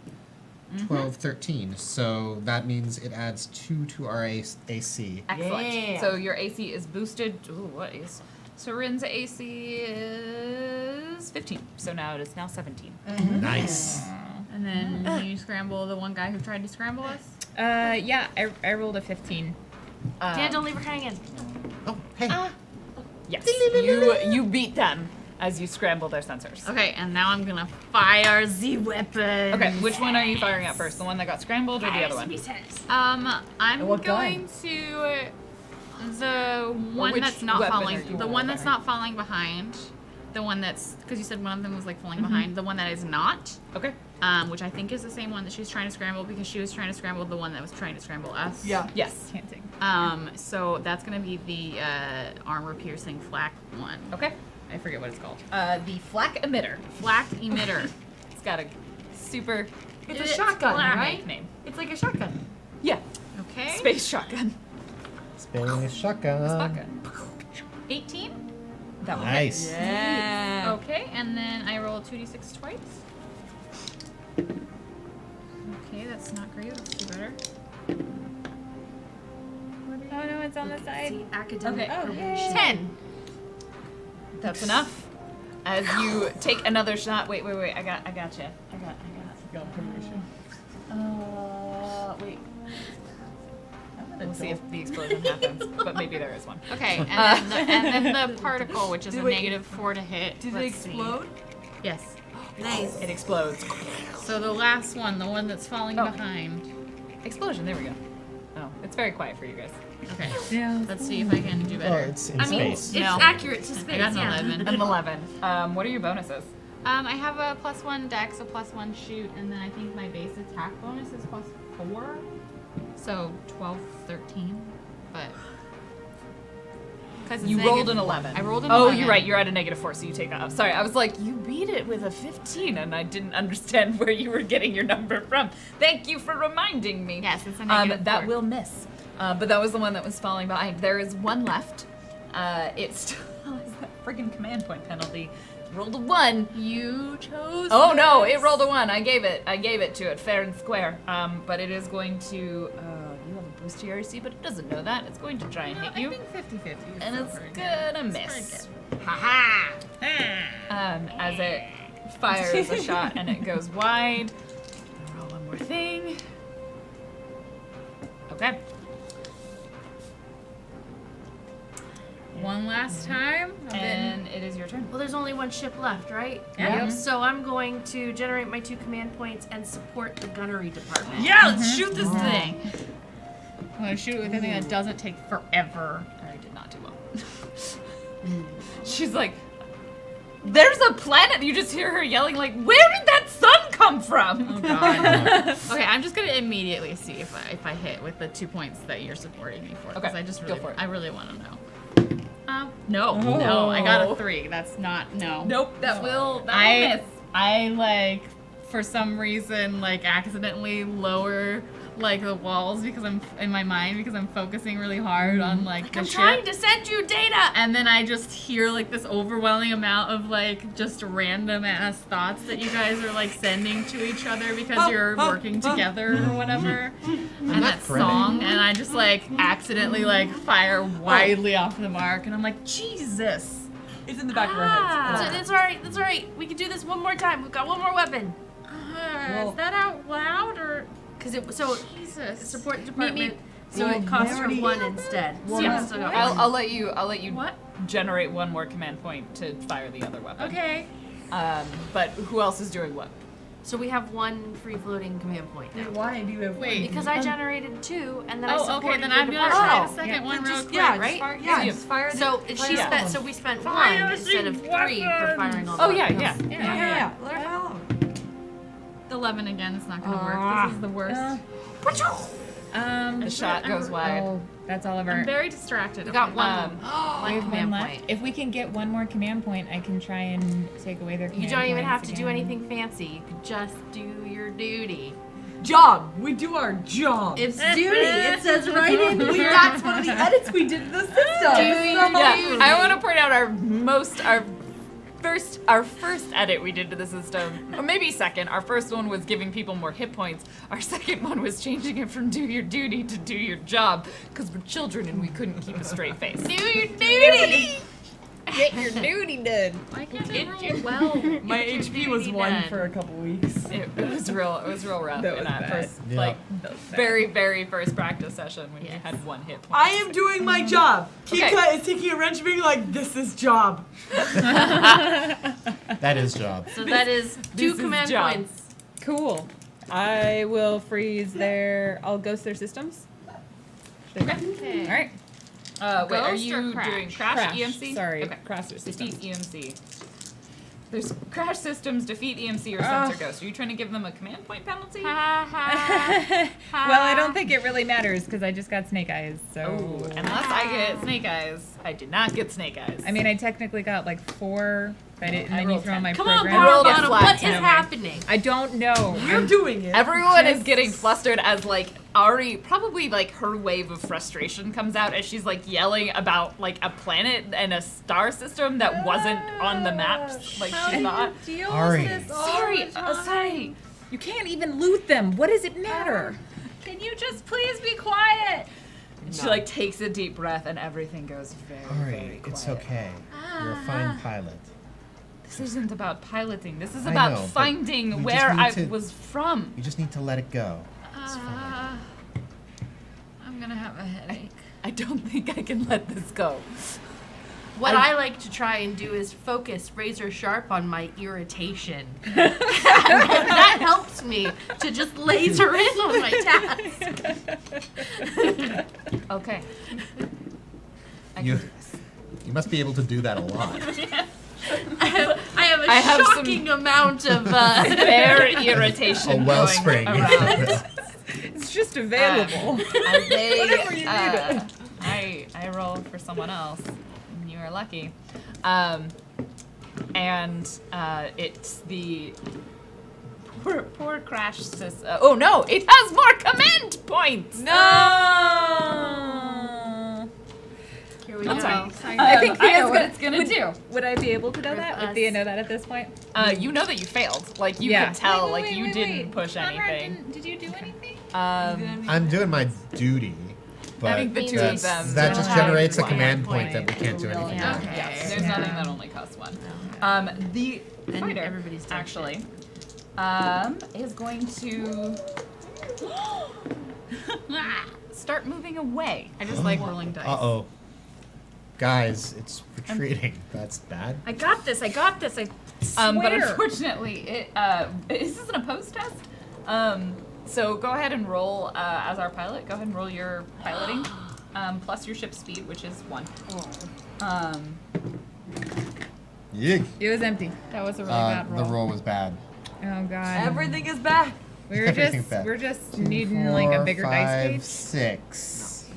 Speaker 4: 12, 13. So that means it adds 2 to our AC.
Speaker 2: Excellent.
Speaker 1: Yeah.
Speaker 2: So your AC is boosted. Ooh, what is? Sorin's AC is 15. So now it is now 17.
Speaker 4: Nice.
Speaker 6: And then you scramble the one guy who tried to scramble us.
Speaker 7: Yeah, I rolled a 15.
Speaker 5: Dan, don't leave her hanging.
Speaker 4: Oh, hey.
Speaker 2: Yes. You beat them as you scramble their sensors.
Speaker 6: Okay, and now I'm gonna fire the weapon.
Speaker 2: Okay, which one are you firing at first? The one that got scrambled or the other one?
Speaker 6: I'm
Speaker 1: what
Speaker 6: going to the one
Speaker 2: which
Speaker 6: that's not
Speaker 2: weapon are
Speaker 6: falling.
Speaker 2: you
Speaker 6: The one that's
Speaker 2: firing?
Speaker 6: not falling behind. The one that's because you said one of them was like falling behind. The one that is not.
Speaker 2: Okay.
Speaker 6: Which I think is the same one that she's trying to scramble because she was trying to scramble the one that was trying to scramble us.
Speaker 1: Yeah.
Speaker 2: Yes.
Speaker 7: Chanting.
Speaker 6: So that's gonna be the armor piercing flak one.
Speaker 2: Okay.
Speaker 6: I forget what it's called.
Speaker 2: The flak emitter.
Speaker 6: Flak emitter.
Speaker 2: It's got a super
Speaker 1: It's a shotgun,
Speaker 6: black.
Speaker 1: right?
Speaker 2: name.
Speaker 1: It's like a shotgun.
Speaker 2: Yeah.
Speaker 6: Okay.
Speaker 2: Space shotgun.
Speaker 4: Space shotgun.
Speaker 2: Shotgun.
Speaker 6: 18.
Speaker 2: That one.
Speaker 4: Nice.
Speaker 1: Yeah.
Speaker 6: Okay, and then I roll 2d6 twice. Okay, that's not great. Let's do better.
Speaker 7: Oh no, it's on the side.
Speaker 5: See, academic
Speaker 2: Okay.
Speaker 5: probation.
Speaker 6: 10.
Speaker 2: That's enough. As you take another shot. Wait. I got you. I got.
Speaker 1: Got permission.
Speaker 2: Wait. We'll see if the explosion happens, but maybe there is one.
Speaker 6: Okay, and then the particle, which is
Speaker 1: Did
Speaker 6: a
Speaker 1: we-
Speaker 6: -4 to hit.
Speaker 1: Did it
Speaker 6: Let's see.
Speaker 1: explode?
Speaker 6: Yes.
Speaker 5: Nice.
Speaker 2: It explodes.
Speaker 6: So the last one, the one that's falling
Speaker 2: Oh.
Speaker 6: behind.
Speaker 2: Explosion. There we go. Oh, it's very quiet for you guys.
Speaker 6: Okay.
Speaker 7: Yeah.
Speaker 6: Let's see if I can do
Speaker 4: Oh,
Speaker 6: better.
Speaker 4: it's in
Speaker 5: I mean,
Speaker 4: space.
Speaker 5: it's
Speaker 6: No.
Speaker 5: accurate to space.
Speaker 6: I got an
Speaker 5: yeah.
Speaker 6: 11.
Speaker 2: An 11. What are your bonuses?
Speaker 6: I have a +1 dex, a +1 shoot, and then I think my base attack bonus is +4. So 12, 13. But. 'Cause it's
Speaker 2: You rolled
Speaker 6: negative-
Speaker 2: an 11.
Speaker 6: I rolled an
Speaker 2: Oh,
Speaker 6: 11.
Speaker 2: you're right. You're at a -4, so you take that off. Sorry, I was like, you beat it with a 15, and I didn't understand where you were getting your number from. Thank you for reminding me.
Speaker 6: Yes, it's a -4.
Speaker 2: That will miss. But that was the one that was falling behind. There is one left. It still has that friggin' command point penalty. Rolled a 1.
Speaker 6: You chose.
Speaker 2: Oh no,
Speaker 6: this.
Speaker 2: it rolled a 1. I gave it to it fair and square. But it is going to. You have a boost to your AC, but it doesn't know that. It's going to try and hit you.
Speaker 7: I think 50-50. is
Speaker 2: And
Speaker 7: still
Speaker 2: it's
Speaker 7: pretty good.
Speaker 2: gonna miss.
Speaker 6: Haha.
Speaker 2: As it fires a shot and it goes wide. Roll one more thing. Okay.
Speaker 7: One last time.
Speaker 2: And it is your turn.
Speaker 5: Well, there's only one ship left, right?
Speaker 7: Yeah.
Speaker 5: So I'm going to generate my 2 command points and support the gunnery department.
Speaker 6: Yeah, let's shoot this thing.
Speaker 7: I'm gonna shoot it with anything that doesn't take forever.
Speaker 2: I did not do well. She's like, there's a planet. You just hear her yelling like, where did that sun come from?
Speaker 6: Oh god. Okay, I'm just gonna immediately see if I hit with the 2 points that you're supporting me for. 'cause
Speaker 2: Okay,
Speaker 6: I just
Speaker 2: go
Speaker 6: really,
Speaker 2: for it.
Speaker 6: I really want to know. No, I got a 3. That's not no.
Speaker 2: Nope, that will
Speaker 6: I
Speaker 2: miss.
Speaker 6: I like for some reason like accidentally lower like the walls because I'm in my mind because I'm focusing really hard on like the
Speaker 5: I'm
Speaker 6: ship.
Speaker 5: trying to send you data.
Speaker 6: And then I just hear like this overwhelming amount of like just random ass thoughts that you guys are like sending to each other because you're working together or whatever. And that song, and I just like accidentally like fire widely off the mark, and I'm like, Jesus.
Speaker 8: It's in the back of our heads.
Speaker 5: It's all right. That's all right. We can do this one more time. We've got one more weapon.
Speaker 6: Is that out loud or?
Speaker 5: Because it so
Speaker 6: Jesus.
Speaker 5: support department. So
Speaker 8: Well,
Speaker 5: it costs
Speaker 8: they
Speaker 5: her
Speaker 8: already-
Speaker 5: 1 instead.
Speaker 8: Well,
Speaker 5: So
Speaker 6: yeah.
Speaker 5: we still got one.
Speaker 2: I'll let you
Speaker 6: What?
Speaker 2: generate one more command point to fire the other weapon.
Speaker 6: Okay.
Speaker 2: But who else is doing what?
Speaker 5: So we have one free floating command point now.
Speaker 8: Why do you have
Speaker 6: Wait.
Speaker 5: Because I generated 2, and then I
Speaker 6: Oh,
Speaker 5: supported
Speaker 6: okay. Then
Speaker 5: your
Speaker 6: I'm gonna
Speaker 5: department.
Speaker 6: try
Speaker 1: Oh,
Speaker 6: the second
Speaker 2: yeah.
Speaker 6: one real
Speaker 1: Just,
Speaker 6: quick.
Speaker 1: yeah,
Speaker 5: right?
Speaker 1: Just fire the
Speaker 5: So she
Speaker 1: fire
Speaker 5: spent.
Speaker 1: the-
Speaker 5: So we spent
Speaker 6: Fire
Speaker 5: 1 instead of 3 for
Speaker 6: weapons.
Speaker 5: firing all the
Speaker 2: Oh yeah,
Speaker 5: weapons.
Speaker 2: yeah.
Speaker 1: Yeah. Let her follow.
Speaker 6: 11 again. It's not gonna work. This is the worst.
Speaker 2: The shot goes wide.
Speaker 7: Oh, that's all of our.
Speaker 6: I'm very distracted.
Speaker 5: We got
Speaker 6: Okay.
Speaker 5: one
Speaker 7: We have
Speaker 5: command
Speaker 7: one
Speaker 5: point.
Speaker 7: left. If we can get one more command point, I can try and take away their command
Speaker 5: You don't even have
Speaker 7: points
Speaker 5: to do
Speaker 7: again.
Speaker 5: anything fancy. You could just do your duty.
Speaker 1: Job. We do our job.
Speaker 8: It's duty. It says right in. That's one of the edits we did to the system.
Speaker 2: Yeah, I want to point out our first edit we did to the system, or maybe second. Our first one was giving people more hit points. Our second one was changing it from do your duty to do your job, because we're children and we couldn't keep a straight face.
Speaker 5: Do your duty!
Speaker 7: Get your duty done.
Speaker 6: Why can't I roll well?
Speaker 1: My
Speaker 5: Get your
Speaker 1: HP was
Speaker 5: duty
Speaker 1: 1
Speaker 5: done.
Speaker 1: for a couple weeks.
Speaker 2: It was real rough
Speaker 7: That
Speaker 2: in
Speaker 7: was
Speaker 2: that
Speaker 7: bad.
Speaker 2: first,
Speaker 4: Yeah.
Speaker 2: like, very, very first practice session when you
Speaker 5: Yes.
Speaker 2: had 1 hit point.
Speaker 1: I am doing my job.
Speaker 2: Okay.
Speaker 1: Kika is taking a wrench and being like, this is job.
Speaker 4: That is job.
Speaker 5: So that is 2
Speaker 2: is
Speaker 5: command
Speaker 2: job.
Speaker 5: points.
Speaker 7: Cool. I will freeze their. I'll ghost their systems.
Speaker 6: Okay.
Speaker 7: All right.
Speaker 2: Wait, are
Speaker 6: Ghost or
Speaker 2: you
Speaker 6: crash?
Speaker 2: doing crash, EMC?
Speaker 7: Sorry,
Speaker 2: Okay.
Speaker 7: crash their systems.
Speaker 2: Defeat EMC. There's crash systems, defeat EMC, or sensor ghost. Are you trying to give them a command point penalty?
Speaker 5: Ha ha.
Speaker 7: Well, I don't think it really matters because I just got snake eyes. So.
Speaker 2: Oh, unless I get snake eyes. I did not get snake eyes.
Speaker 7: I mean, I technically got like 4, but and
Speaker 2: I
Speaker 7: then you
Speaker 2: rolled
Speaker 7: throw
Speaker 2: 10.
Speaker 7: my
Speaker 5: Come on,
Speaker 7: program.
Speaker 2: I rolled a
Speaker 5: Power Bottom,
Speaker 2: flat
Speaker 5: what is
Speaker 2: 10.
Speaker 5: happening?
Speaker 7: I don't know.
Speaker 1: We're doing it.
Speaker 2: everyone is getting flustered as like Ari, probably like her wave of frustration comes out as she's like yelling about like a planet and a star system that wasn't on the maps like she thought.
Speaker 4: Ari.
Speaker 2: Sorry.
Speaker 7: You can't even loot them. What does it matter?
Speaker 6: Can you just please be quiet?
Speaker 2: She like takes a deep breath and everything goes very, very
Speaker 4: Ari,
Speaker 2: quiet.
Speaker 4: it's okay. You're a fine pilot.
Speaker 2: This isn't about piloting. This is
Speaker 4: I
Speaker 2: about
Speaker 4: know, but
Speaker 2: finding
Speaker 4: we just
Speaker 2: where
Speaker 4: need
Speaker 2: I
Speaker 4: to-
Speaker 2: was from.
Speaker 4: You just need to let it go. It's fine.
Speaker 6: I'm gonna have a headache.
Speaker 2: I don't think I can let this go.
Speaker 5: What I like to try and do is focus razor sharp on my irritation. That helps me to just laser in on my task.
Speaker 2: Okay. I
Speaker 4: You,
Speaker 2: can do this.
Speaker 4: you must be able to do that a lot.
Speaker 5: I have a
Speaker 2: I have some-
Speaker 5: shocking amount of
Speaker 2: Fair irritation.
Speaker 4: A
Speaker 2: going
Speaker 4: wellspring.
Speaker 2: around.
Speaker 7: It's just available.
Speaker 2: As they,
Speaker 7: Whatever you
Speaker 2: I roll for someone else. You are lucky. It's the poor crash system. Oh no! It has more command points.
Speaker 7: No.
Speaker 5: Here we
Speaker 2: That's
Speaker 5: go.
Speaker 2: right.
Speaker 7: I think
Speaker 2: I know
Speaker 7: Thea's
Speaker 2: what
Speaker 7: gonna-
Speaker 2: it's gonna do.
Speaker 7: Would I be able to know
Speaker 5: Rip
Speaker 7: that? Would
Speaker 5: us.
Speaker 7: Thea know that at this point?
Speaker 2: You know that you failed. Like you
Speaker 7: Yeah.
Speaker 2: could tell.
Speaker 6: Wait,
Speaker 2: like you
Speaker 6: wait,
Speaker 2: didn't
Speaker 6: wait.
Speaker 2: push
Speaker 6: Conrad
Speaker 2: anything.
Speaker 6: Did you do anything?
Speaker 4: I'm doing my duty, but
Speaker 2: I think the two of
Speaker 4: that's-
Speaker 2: them
Speaker 4: that
Speaker 2: don't
Speaker 4: just
Speaker 2: have
Speaker 4: generates a
Speaker 2: one
Speaker 4: command point that we can't do anything
Speaker 5: Yeah.
Speaker 4: about.
Speaker 6: Okay.
Speaker 2: There's nothing that only costs 1. The
Speaker 5: And
Speaker 2: fighter
Speaker 5: everybody's done
Speaker 2: actually is going to start moving away.
Speaker 6: I just like rolling dice.
Speaker 4: Uh-oh. Guys, it's retreating. That's bad.
Speaker 7: I got this. I
Speaker 2: But
Speaker 7: swear.
Speaker 2: unfortunately, this is an opposed test. So go ahead and roll as our pilot. Go ahead and roll your piloting plus your ship speed, which is 1.
Speaker 4: Yig.
Speaker 7: It was empty.
Speaker 6: That was a really bad roll.
Speaker 4: The roll was bad.
Speaker 7: Oh god.
Speaker 1: Everything is back.
Speaker 4: Everything's bad.
Speaker 7: We're just
Speaker 4: 2,
Speaker 7: needing like a
Speaker 4: 4,
Speaker 7: bigger
Speaker 4: 5,
Speaker 7: dice page.
Speaker 4: 6.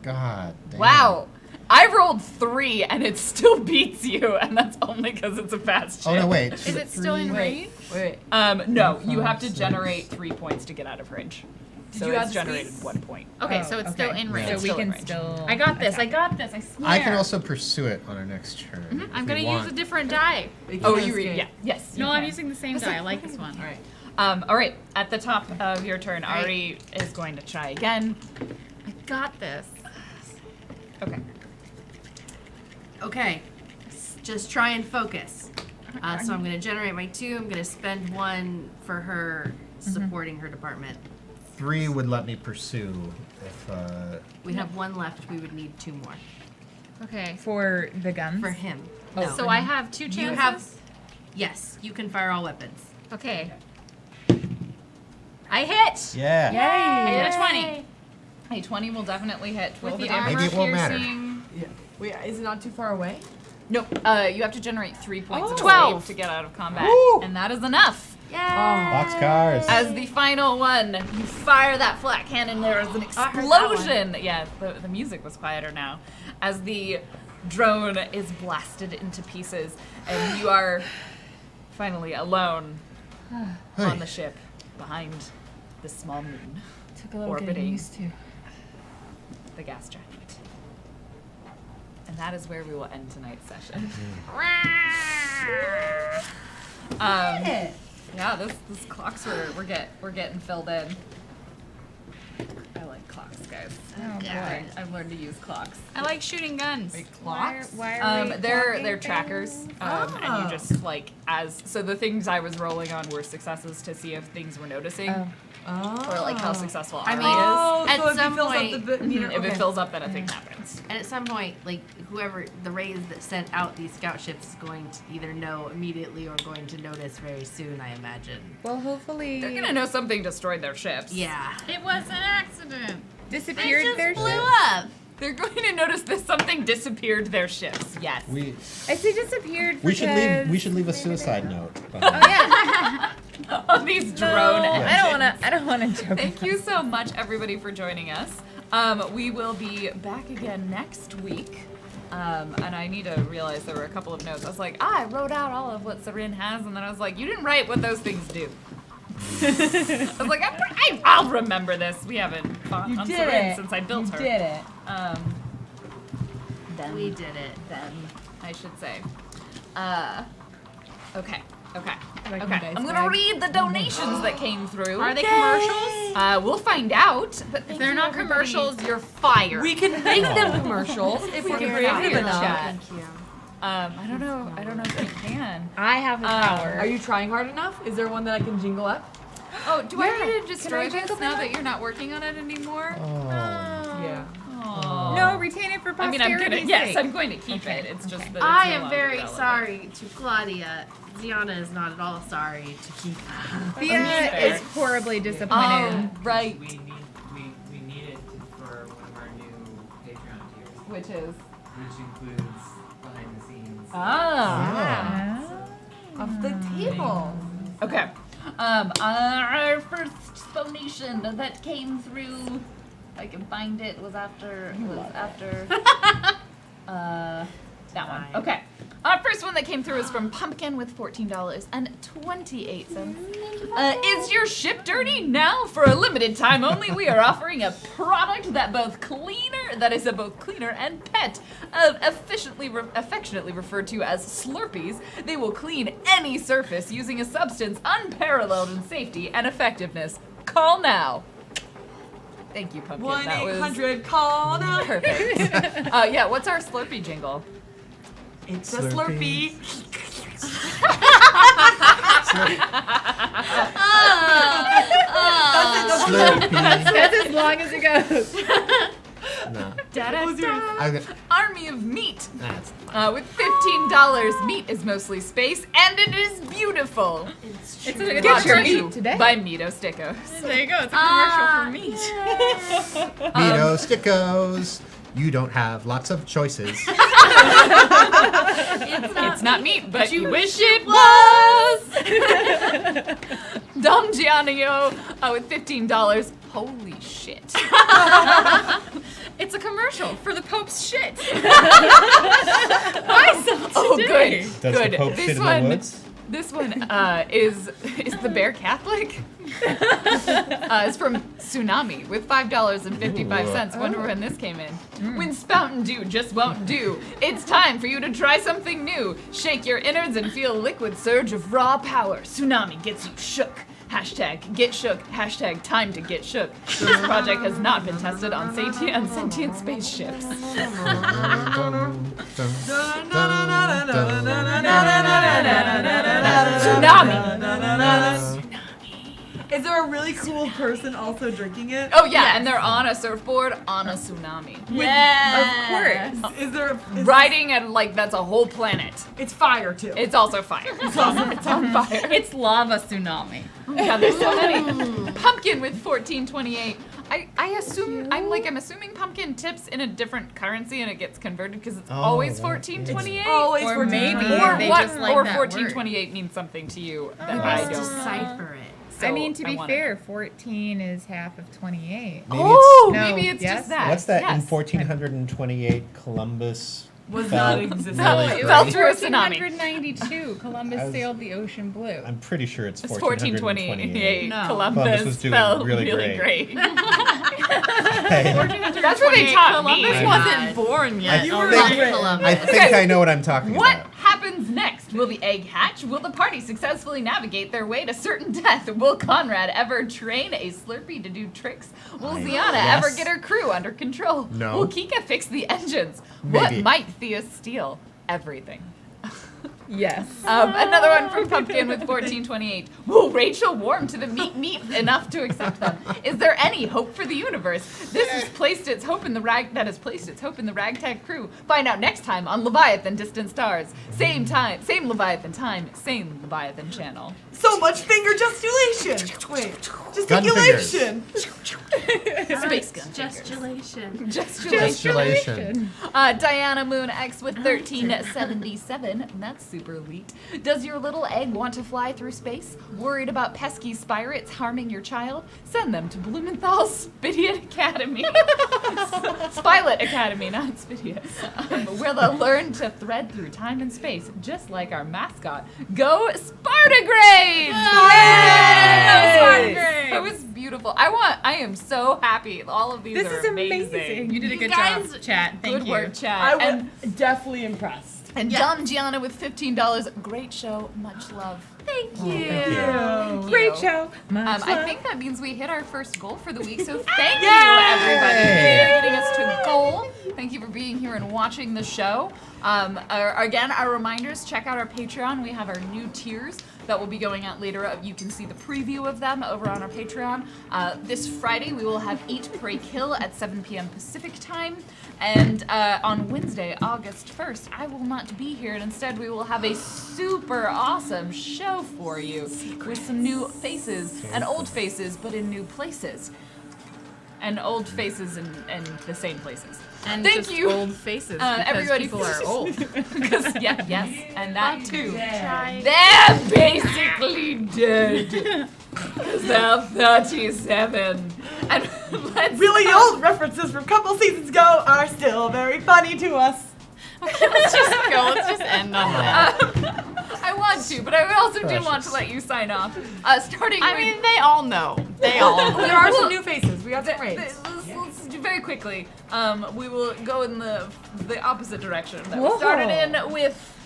Speaker 4: God damn.
Speaker 2: Wow. I rolled 3 and it still beats you, and that's only because it's a fast ship.
Speaker 4: Oh no, wait.
Speaker 6: Is it still in range?
Speaker 1: Wait.
Speaker 2: No, you
Speaker 4: Five,
Speaker 2: have to
Speaker 4: six.
Speaker 2: generate 3 points to get out of range. So
Speaker 1: you add
Speaker 2: it's
Speaker 1: the
Speaker 2: generated
Speaker 1: space?
Speaker 2: 1 point.
Speaker 6: Okay, so it's still in range.
Speaker 7: So we
Speaker 2: Still in
Speaker 7: can
Speaker 2: range.
Speaker 7: still.
Speaker 6: I got this. I
Speaker 7: attack.
Speaker 6: got this. I swear.
Speaker 4: I can also pursue it on our next turn. if
Speaker 6: I'm
Speaker 4: we
Speaker 6: gonna use
Speaker 4: want.
Speaker 6: a different die.
Speaker 2: Oh, you read? Yeah. Yes.
Speaker 6: No,
Speaker 2: you
Speaker 6: I'm
Speaker 2: can.
Speaker 6: using the same die. I like this one.
Speaker 1: All right.
Speaker 2: All right. At the top of your turn, Ari is going to try again.
Speaker 6: I got this.
Speaker 2: Okay.
Speaker 5: Okay, just try and focus. So I'm going to generate my 2. I'm going to spend 1 for her supporting her department.
Speaker 4: 3 would let me pursue if.
Speaker 5: We have 1 left. We would need 2 more
Speaker 6: Okay.
Speaker 7: For the guns.
Speaker 5: for him.
Speaker 2: Oh,
Speaker 5: No.
Speaker 6: So I have 2 chances.
Speaker 5: You have. Yes, you can fire all weapons.
Speaker 6: Okay. I hit.
Speaker 4: Yeah.
Speaker 6: I hit a 20.
Speaker 2: A 20 will definitely hit. Roll
Speaker 6: With
Speaker 2: the
Speaker 6: the
Speaker 2: damage.
Speaker 6: armor
Speaker 4: Maybe it won't matter.
Speaker 6: piercing.
Speaker 1: Yeah. Wait, is it not too far away?
Speaker 2: Nope. You have to generate 3 points of
Speaker 6: 12.
Speaker 2: save to get out of combat,
Speaker 4: Woo!
Speaker 2: and that is enough.
Speaker 4: Boxcars.
Speaker 2: As the final one, you fire that flak cannon. There is an
Speaker 5: I heard that
Speaker 2: explosion. Yeah, the music was quieter now. As the drone is blasted into pieces, and you are finally alone on the ship behind the small moon
Speaker 7: Took a little
Speaker 2: orbiting
Speaker 7: getting used to.
Speaker 2: the gas giant. And that is where we will end tonight's session. Yeah, this clocks we're getting filled in. I like clocks, guys.
Speaker 7: Oh boy.
Speaker 2: I've learned to use clocks.
Speaker 6: I like shooting guns.
Speaker 1: Clocks?
Speaker 7: Why are we
Speaker 2: They're
Speaker 7: clocking
Speaker 2: trackers,
Speaker 7: things?
Speaker 2: and you just like so the things I was rolling on were successes to see if things were noticing
Speaker 1: Oh.
Speaker 2: or like how successful
Speaker 5: I
Speaker 2: Ari
Speaker 5: mean,
Speaker 2: is.
Speaker 1: Oh,
Speaker 5: At
Speaker 1: so if
Speaker 5: some
Speaker 1: it fills
Speaker 5: point-
Speaker 1: up the meter,
Speaker 2: If it
Speaker 1: okay.
Speaker 2: fills up, then a thing happens.
Speaker 5: And at some point, like whoever the rays that sent out these scout ships is going to either know immediately or going to notice very soon, I imagine.
Speaker 7: Well, hopefully.
Speaker 2: They're gonna know something destroyed their ships.
Speaker 5: Yeah.
Speaker 6: It was an accident.
Speaker 7: Disappeared their
Speaker 5: blew
Speaker 7: ship.
Speaker 5: up.
Speaker 2: They're going to notice that something disappeared their ships. Yes.
Speaker 4: We
Speaker 7: I say disappeared.
Speaker 4: we should leave.
Speaker 7: because
Speaker 4: We should leave a
Speaker 7: maybe
Speaker 4: suicide
Speaker 7: they-
Speaker 4: note.
Speaker 7: Oh yeah.
Speaker 2: On these
Speaker 7: No,
Speaker 2: drone engines.
Speaker 7: I don't wanna joke.
Speaker 2: Thank you so much, everybody, for joining us. We will be back again next week. And I need to realize there were a couple of notes. I was like, I wrote out all of what Sarin has, and then I was like, you didn't write what those things do. I was like, I'll remember this. We haven't fought
Speaker 1: You
Speaker 2: on
Speaker 1: did
Speaker 2: Sarin
Speaker 1: it.
Speaker 2: since I built
Speaker 1: You
Speaker 2: her.
Speaker 1: did it.
Speaker 2: Then,
Speaker 5: We did it.
Speaker 2: then, I should say. Okay. Okay.
Speaker 1: Like
Speaker 2: Okay.
Speaker 1: a dice
Speaker 2: I'm gonna
Speaker 1: bag.
Speaker 2: read the donations that came through.
Speaker 6: Are they commercials?
Speaker 2: We'll find out. But
Speaker 6: If they're not commercials, you're fired.
Speaker 1: We can make them commercials if we're
Speaker 2: can
Speaker 1: creative
Speaker 2: figure it
Speaker 1: enough.
Speaker 2: out.
Speaker 5: Thank you.
Speaker 2: I don't know. I don't know if we can.
Speaker 7: I have the power.
Speaker 1: Are you trying hard enough? Is there one that I can jingle up?
Speaker 2: Oh, do I need to
Speaker 1: Can
Speaker 2: destroy
Speaker 1: I
Speaker 2: this
Speaker 1: jingle
Speaker 2: now
Speaker 1: that?
Speaker 2: that you're not working on it anymore?
Speaker 4: Oh.
Speaker 1: Yeah.
Speaker 2: Aw.
Speaker 7: No, retain it for
Speaker 2: I mean,
Speaker 7: posterity's
Speaker 2: I'm gonna. Yes,
Speaker 7: sake.
Speaker 2: I'm going to keep it. It's just that it's
Speaker 5: I
Speaker 2: no
Speaker 5: am
Speaker 2: longer
Speaker 5: very
Speaker 2: relevant.
Speaker 5: sorry to Claudia. Ziana is not at all sorry to keep.
Speaker 7: Thea
Speaker 2: fair.
Speaker 7: is horribly disappointed.
Speaker 2: Oh, right.
Speaker 3: We need it for one of our new Patreon tiers,
Speaker 2: Which is.
Speaker 3: which includes behind the scenes.
Speaker 2: Ah.
Speaker 7: Ah.
Speaker 1: Off the table.
Speaker 2: Okay. Our first donation that came through, if I can find it, was after that one. Okay. Our first one that came through is from Pumpkin with $14.28. Is your ship dirty? Now, for a limited time only, we are offering a product that is both cleaner and pet, affectionately referred to as Slurpees. They will clean any surface using a substance unparalleled in safety and effectiveness. Call now. Thank you, Pumpkin. That was
Speaker 1: 1-800 call now.
Speaker 2: perfect. Yeah, what's our Slurpee jingle?
Speaker 1: It's a Slurpee.
Speaker 4: Slurpee.
Speaker 7: That's as long as it goes.
Speaker 4: No.
Speaker 2: Da-da-da. Army of Meat.
Speaker 4: That's
Speaker 2: With $15, meat is mostly space, and it is beautiful.
Speaker 5: It's
Speaker 7: It's
Speaker 5: true.
Speaker 7: a,
Speaker 2: Brought
Speaker 7: get your
Speaker 2: to you
Speaker 7: meat today.
Speaker 2: by Mito Stickos.
Speaker 6: There you go. It's a commercial for meat.
Speaker 4: Vito Stickos. You don't have lots of choices.
Speaker 2: It's not meat, but you wish it was. Dom Giannio with $15. Holy shit. It's a commercial for the Pope's shit. Oh, good.
Speaker 4: Does
Speaker 2: good.
Speaker 4: the Pope
Speaker 2: this
Speaker 4: shit in
Speaker 2: one,
Speaker 4: the woods?
Speaker 2: This one is the bear Catholic? It's from Tsunami with $5.55. Wonder when this came in. When Spountain Dew just won't do, it's time for you to try something new. Shake your innards and feel a liquid surge of raw power. Tsunami gets you shook. Hashtag get shook. Hashtag time to get shook. This project has not been tested on sentient spaceships. Tsunami.
Speaker 1: Is there a really cool person also drinking it?
Speaker 2: Oh yeah, and they're on a surfboard on a tsunami.
Speaker 1: Of course. Is there?
Speaker 2: Riding and like that's a whole planet.
Speaker 1: It's fire too.
Speaker 2: It's also fire. It's on fire.
Speaker 8: It's lava tsunami.
Speaker 2: God, there's so many. Pumpkin with 1428. I assume I'm assuming pumpkin tips in a different currency and it gets converted because it's always 1428.
Speaker 1: Always
Speaker 8: Or
Speaker 1: 1428.
Speaker 8: maybe
Speaker 2: or
Speaker 8: they
Speaker 2: what?
Speaker 8: just like
Speaker 2: or
Speaker 8: that
Speaker 2: 1428 means something to you that I don't.
Speaker 5: Decipher it.
Speaker 2: So
Speaker 7: I mean, to be
Speaker 2: wanna
Speaker 7: fair,
Speaker 2: know.
Speaker 7: 14 is half of 28.
Speaker 2: Oh,
Speaker 7: No,
Speaker 2: maybe it's
Speaker 7: yes?
Speaker 2: just that.
Speaker 4: What's that?
Speaker 2: Yes.
Speaker 4: In 1428, Columbus
Speaker 1: Was
Speaker 4: fell
Speaker 1: not existent.
Speaker 2: No,
Speaker 4: really
Speaker 2: it fell
Speaker 4: great.
Speaker 2: through a tsunami.
Speaker 7: 1492, Columbus
Speaker 4: I was-
Speaker 7: sailed the ocean blue.
Speaker 4: I'm pretty sure it's
Speaker 2: It's 1428.
Speaker 4: 1428.
Speaker 8: No.
Speaker 2: Columbus
Speaker 4: Columbus was doing
Speaker 2: fell
Speaker 4: really
Speaker 2: great.
Speaker 4: Hey,
Speaker 2: That's what they taught me.
Speaker 8: Columbus wasn't born yet.
Speaker 4: I think I know what I'm talking
Speaker 2: What
Speaker 4: about.
Speaker 2: happens next? Will the egg hatch? Will the party successfully navigate their way to certain death? Will Conrad ever train a Slurpee to do tricks? Will Ziana
Speaker 4: yes.
Speaker 2: ever get her crew under control?
Speaker 4: No.
Speaker 2: Will Kika fix the engines? What
Speaker 4: Maybe.
Speaker 2: might Thea steal? Everything.
Speaker 7: Yes.
Speaker 2: Another one from Pumpkin with 1428. Will Rachel warm to the meat enough to accept them? Is there any hope for the universe? This has placed its hope in the ragtag crew. Find out next time on Leviathan Distant Stars. Same time, same Leviathan time, same Leviathan channel.
Speaker 1: So much finger gesticulation. Wait,
Speaker 4: Gun fingers.
Speaker 1: gesticulation.
Speaker 2: Space gun.
Speaker 5: Gesticulation.
Speaker 4: Gesticulation.
Speaker 2: Diana Moon X with 1377. That's super elite. Does your little egg want to fly through space? Worried about pesky spirates harming your child? Send them to Blumenthal Spidiot Academy. Spilot Academy, not Spidiot. Where they'll learn to thread through time and space, just like our mascot. Go Spartagrades! Yay!
Speaker 8: Spartagrades!
Speaker 2: That was beautiful. I am so happy. All of these
Speaker 7: This
Speaker 2: are
Speaker 7: is amazing.
Speaker 8: You did a good
Speaker 5: guys-
Speaker 8: job, chat. Thank
Speaker 2: Good
Speaker 8: you.
Speaker 2: work, Chad.
Speaker 1: I
Speaker 2: And
Speaker 1: was definitely impressed.
Speaker 2: Dumb Gianna with $15. Great show. Much love.
Speaker 5: Thank
Speaker 4: Thank you.
Speaker 2: Thank
Speaker 7: Great
Speaker 2: you.
Speaker 7: show. Much
Speaker 2: I
Speaker 7: love.
Speaker 2: think that means we hit our first goal for the week. So thank you, everybody, for getting us to goal. Thank you for being here and watching the show. Again, our reminders, check out our Patreon. We have our new tiers that will be going out later. You can see the preview of them over on our Patreon. This Friday, we will have Eat, Pray, Kill at 7 p.m. Pacific time. And on Wednesday, August 1st, I will not be here. And instead, we will have a super awesome show for you with some new faces and old faces, but in new places. And old faces in the same places.
Speaker 8: And
Speaker 2: Thank
Speaker 8: just
Speaker 2: you.
Speaker 8: old faces because
Speaker 2: Everybody
Speaker 8: people are old.
Speaker 2: Because yes, and that too.
Speaker 5: Try.
Speaker 2: They're basically dead. Because they're 37. And let's
Speaker 1: Really old references from a couple seasons ago are still very funny to us.
Speaker 8: Let's just end on that.
Speaker 2: I want to, but I also do want to let you sign off. Starting
Speaker 8: I
Speaker 2: with
Speaker 8: mean, they all know. They all
Speaker 1: There are some new faces. We got some
Speaker 2: Let's
Speaker 1: rates.
Speaker 2: do very quickly. We will go in the opposite direction that we started in with.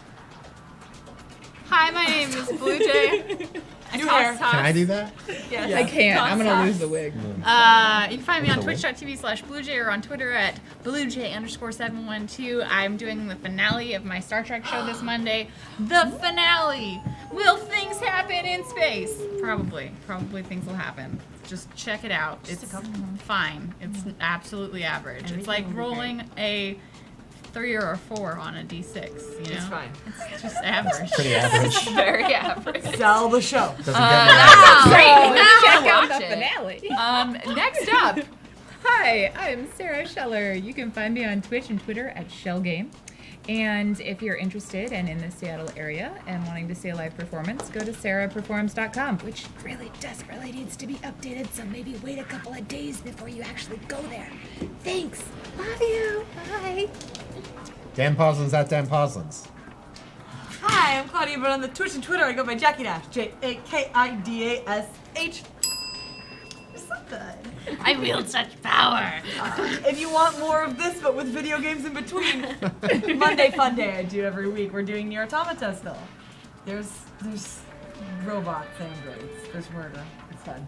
Speaker 8: Hi, my name is Blue Jay.
Speaker 1: New hair.
Speaker 4: Can I do that?
Speaker 2: Yes.
Speaker 7: I can't. I'm
Speaker 2: Toss,
Speaker 7: gonna
Speaker 2: toss.
Speaker 7: lose the wig.
Speaker 8: You can find me on
Speaker 4: What's
Speaker 8: twitch.tv/BlueJay or on Twitter at BlueJ_712. I'm doing the finale of my Star Trek show this Monday. The finale! Will things happen in space? Probably. Probably things will happen. Just check it out. It's fine. It's absolutely average. It's like rolling a 3 or a 4 on a d6, you know?
Speaker 1: It's fine.
Speaker 8: It's just average.
Speaker 4: Pretty average.
Speaker 2: Very average.
Speaker 1: Sell the show.
Speaker 4: Doesn't get me.
Speaker 2: Great.
Speaker 7: Check out
Speaker 2: Watch
Speaker 7: the
Speaker 2: it.
Speaker 7: finale.
Speaker 2: Next up.
Speaker 7: Hi, I'm Sarah Scheller. You can find me on Twitch and Twitter at ShellGame. And if you're interested and in the Seattle area and wanting to see a live performance, go to sarahperforms.com, which really desperately needs to be updated, so maybe wait a couple of days before you actually go there. Thanks. Love you. Bye.
Speaker 4: Dan Poslin's at Dan Poslin's.
Speaker 1: Hi, I'm Claudia, but on the Twitch and Twitter I go by Jackie Dash. JAKIDASH.
Speaker 5: I wield such power.
Speaker 1: If you want more of this, but with video games in between, Monday Fun Day I do every week. We're doing Nier Automata still. There's robots, androids. There's murder. It's fun.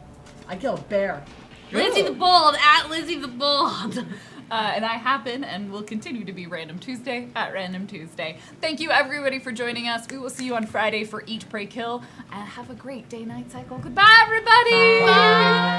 Speaker 1: I kill a bear.
Speaker 5: Lizzie the Bold at Lizzie the Bold.
Speaker 2: And I have been and will continue to be Random Tuesday at Random Tuesday. Thank you everybody for joining us. We will see you on Friday for Eat, Pray, Kill. And have a great day-night cycle. Goodbye, everybody.
Speaker 1: Bye.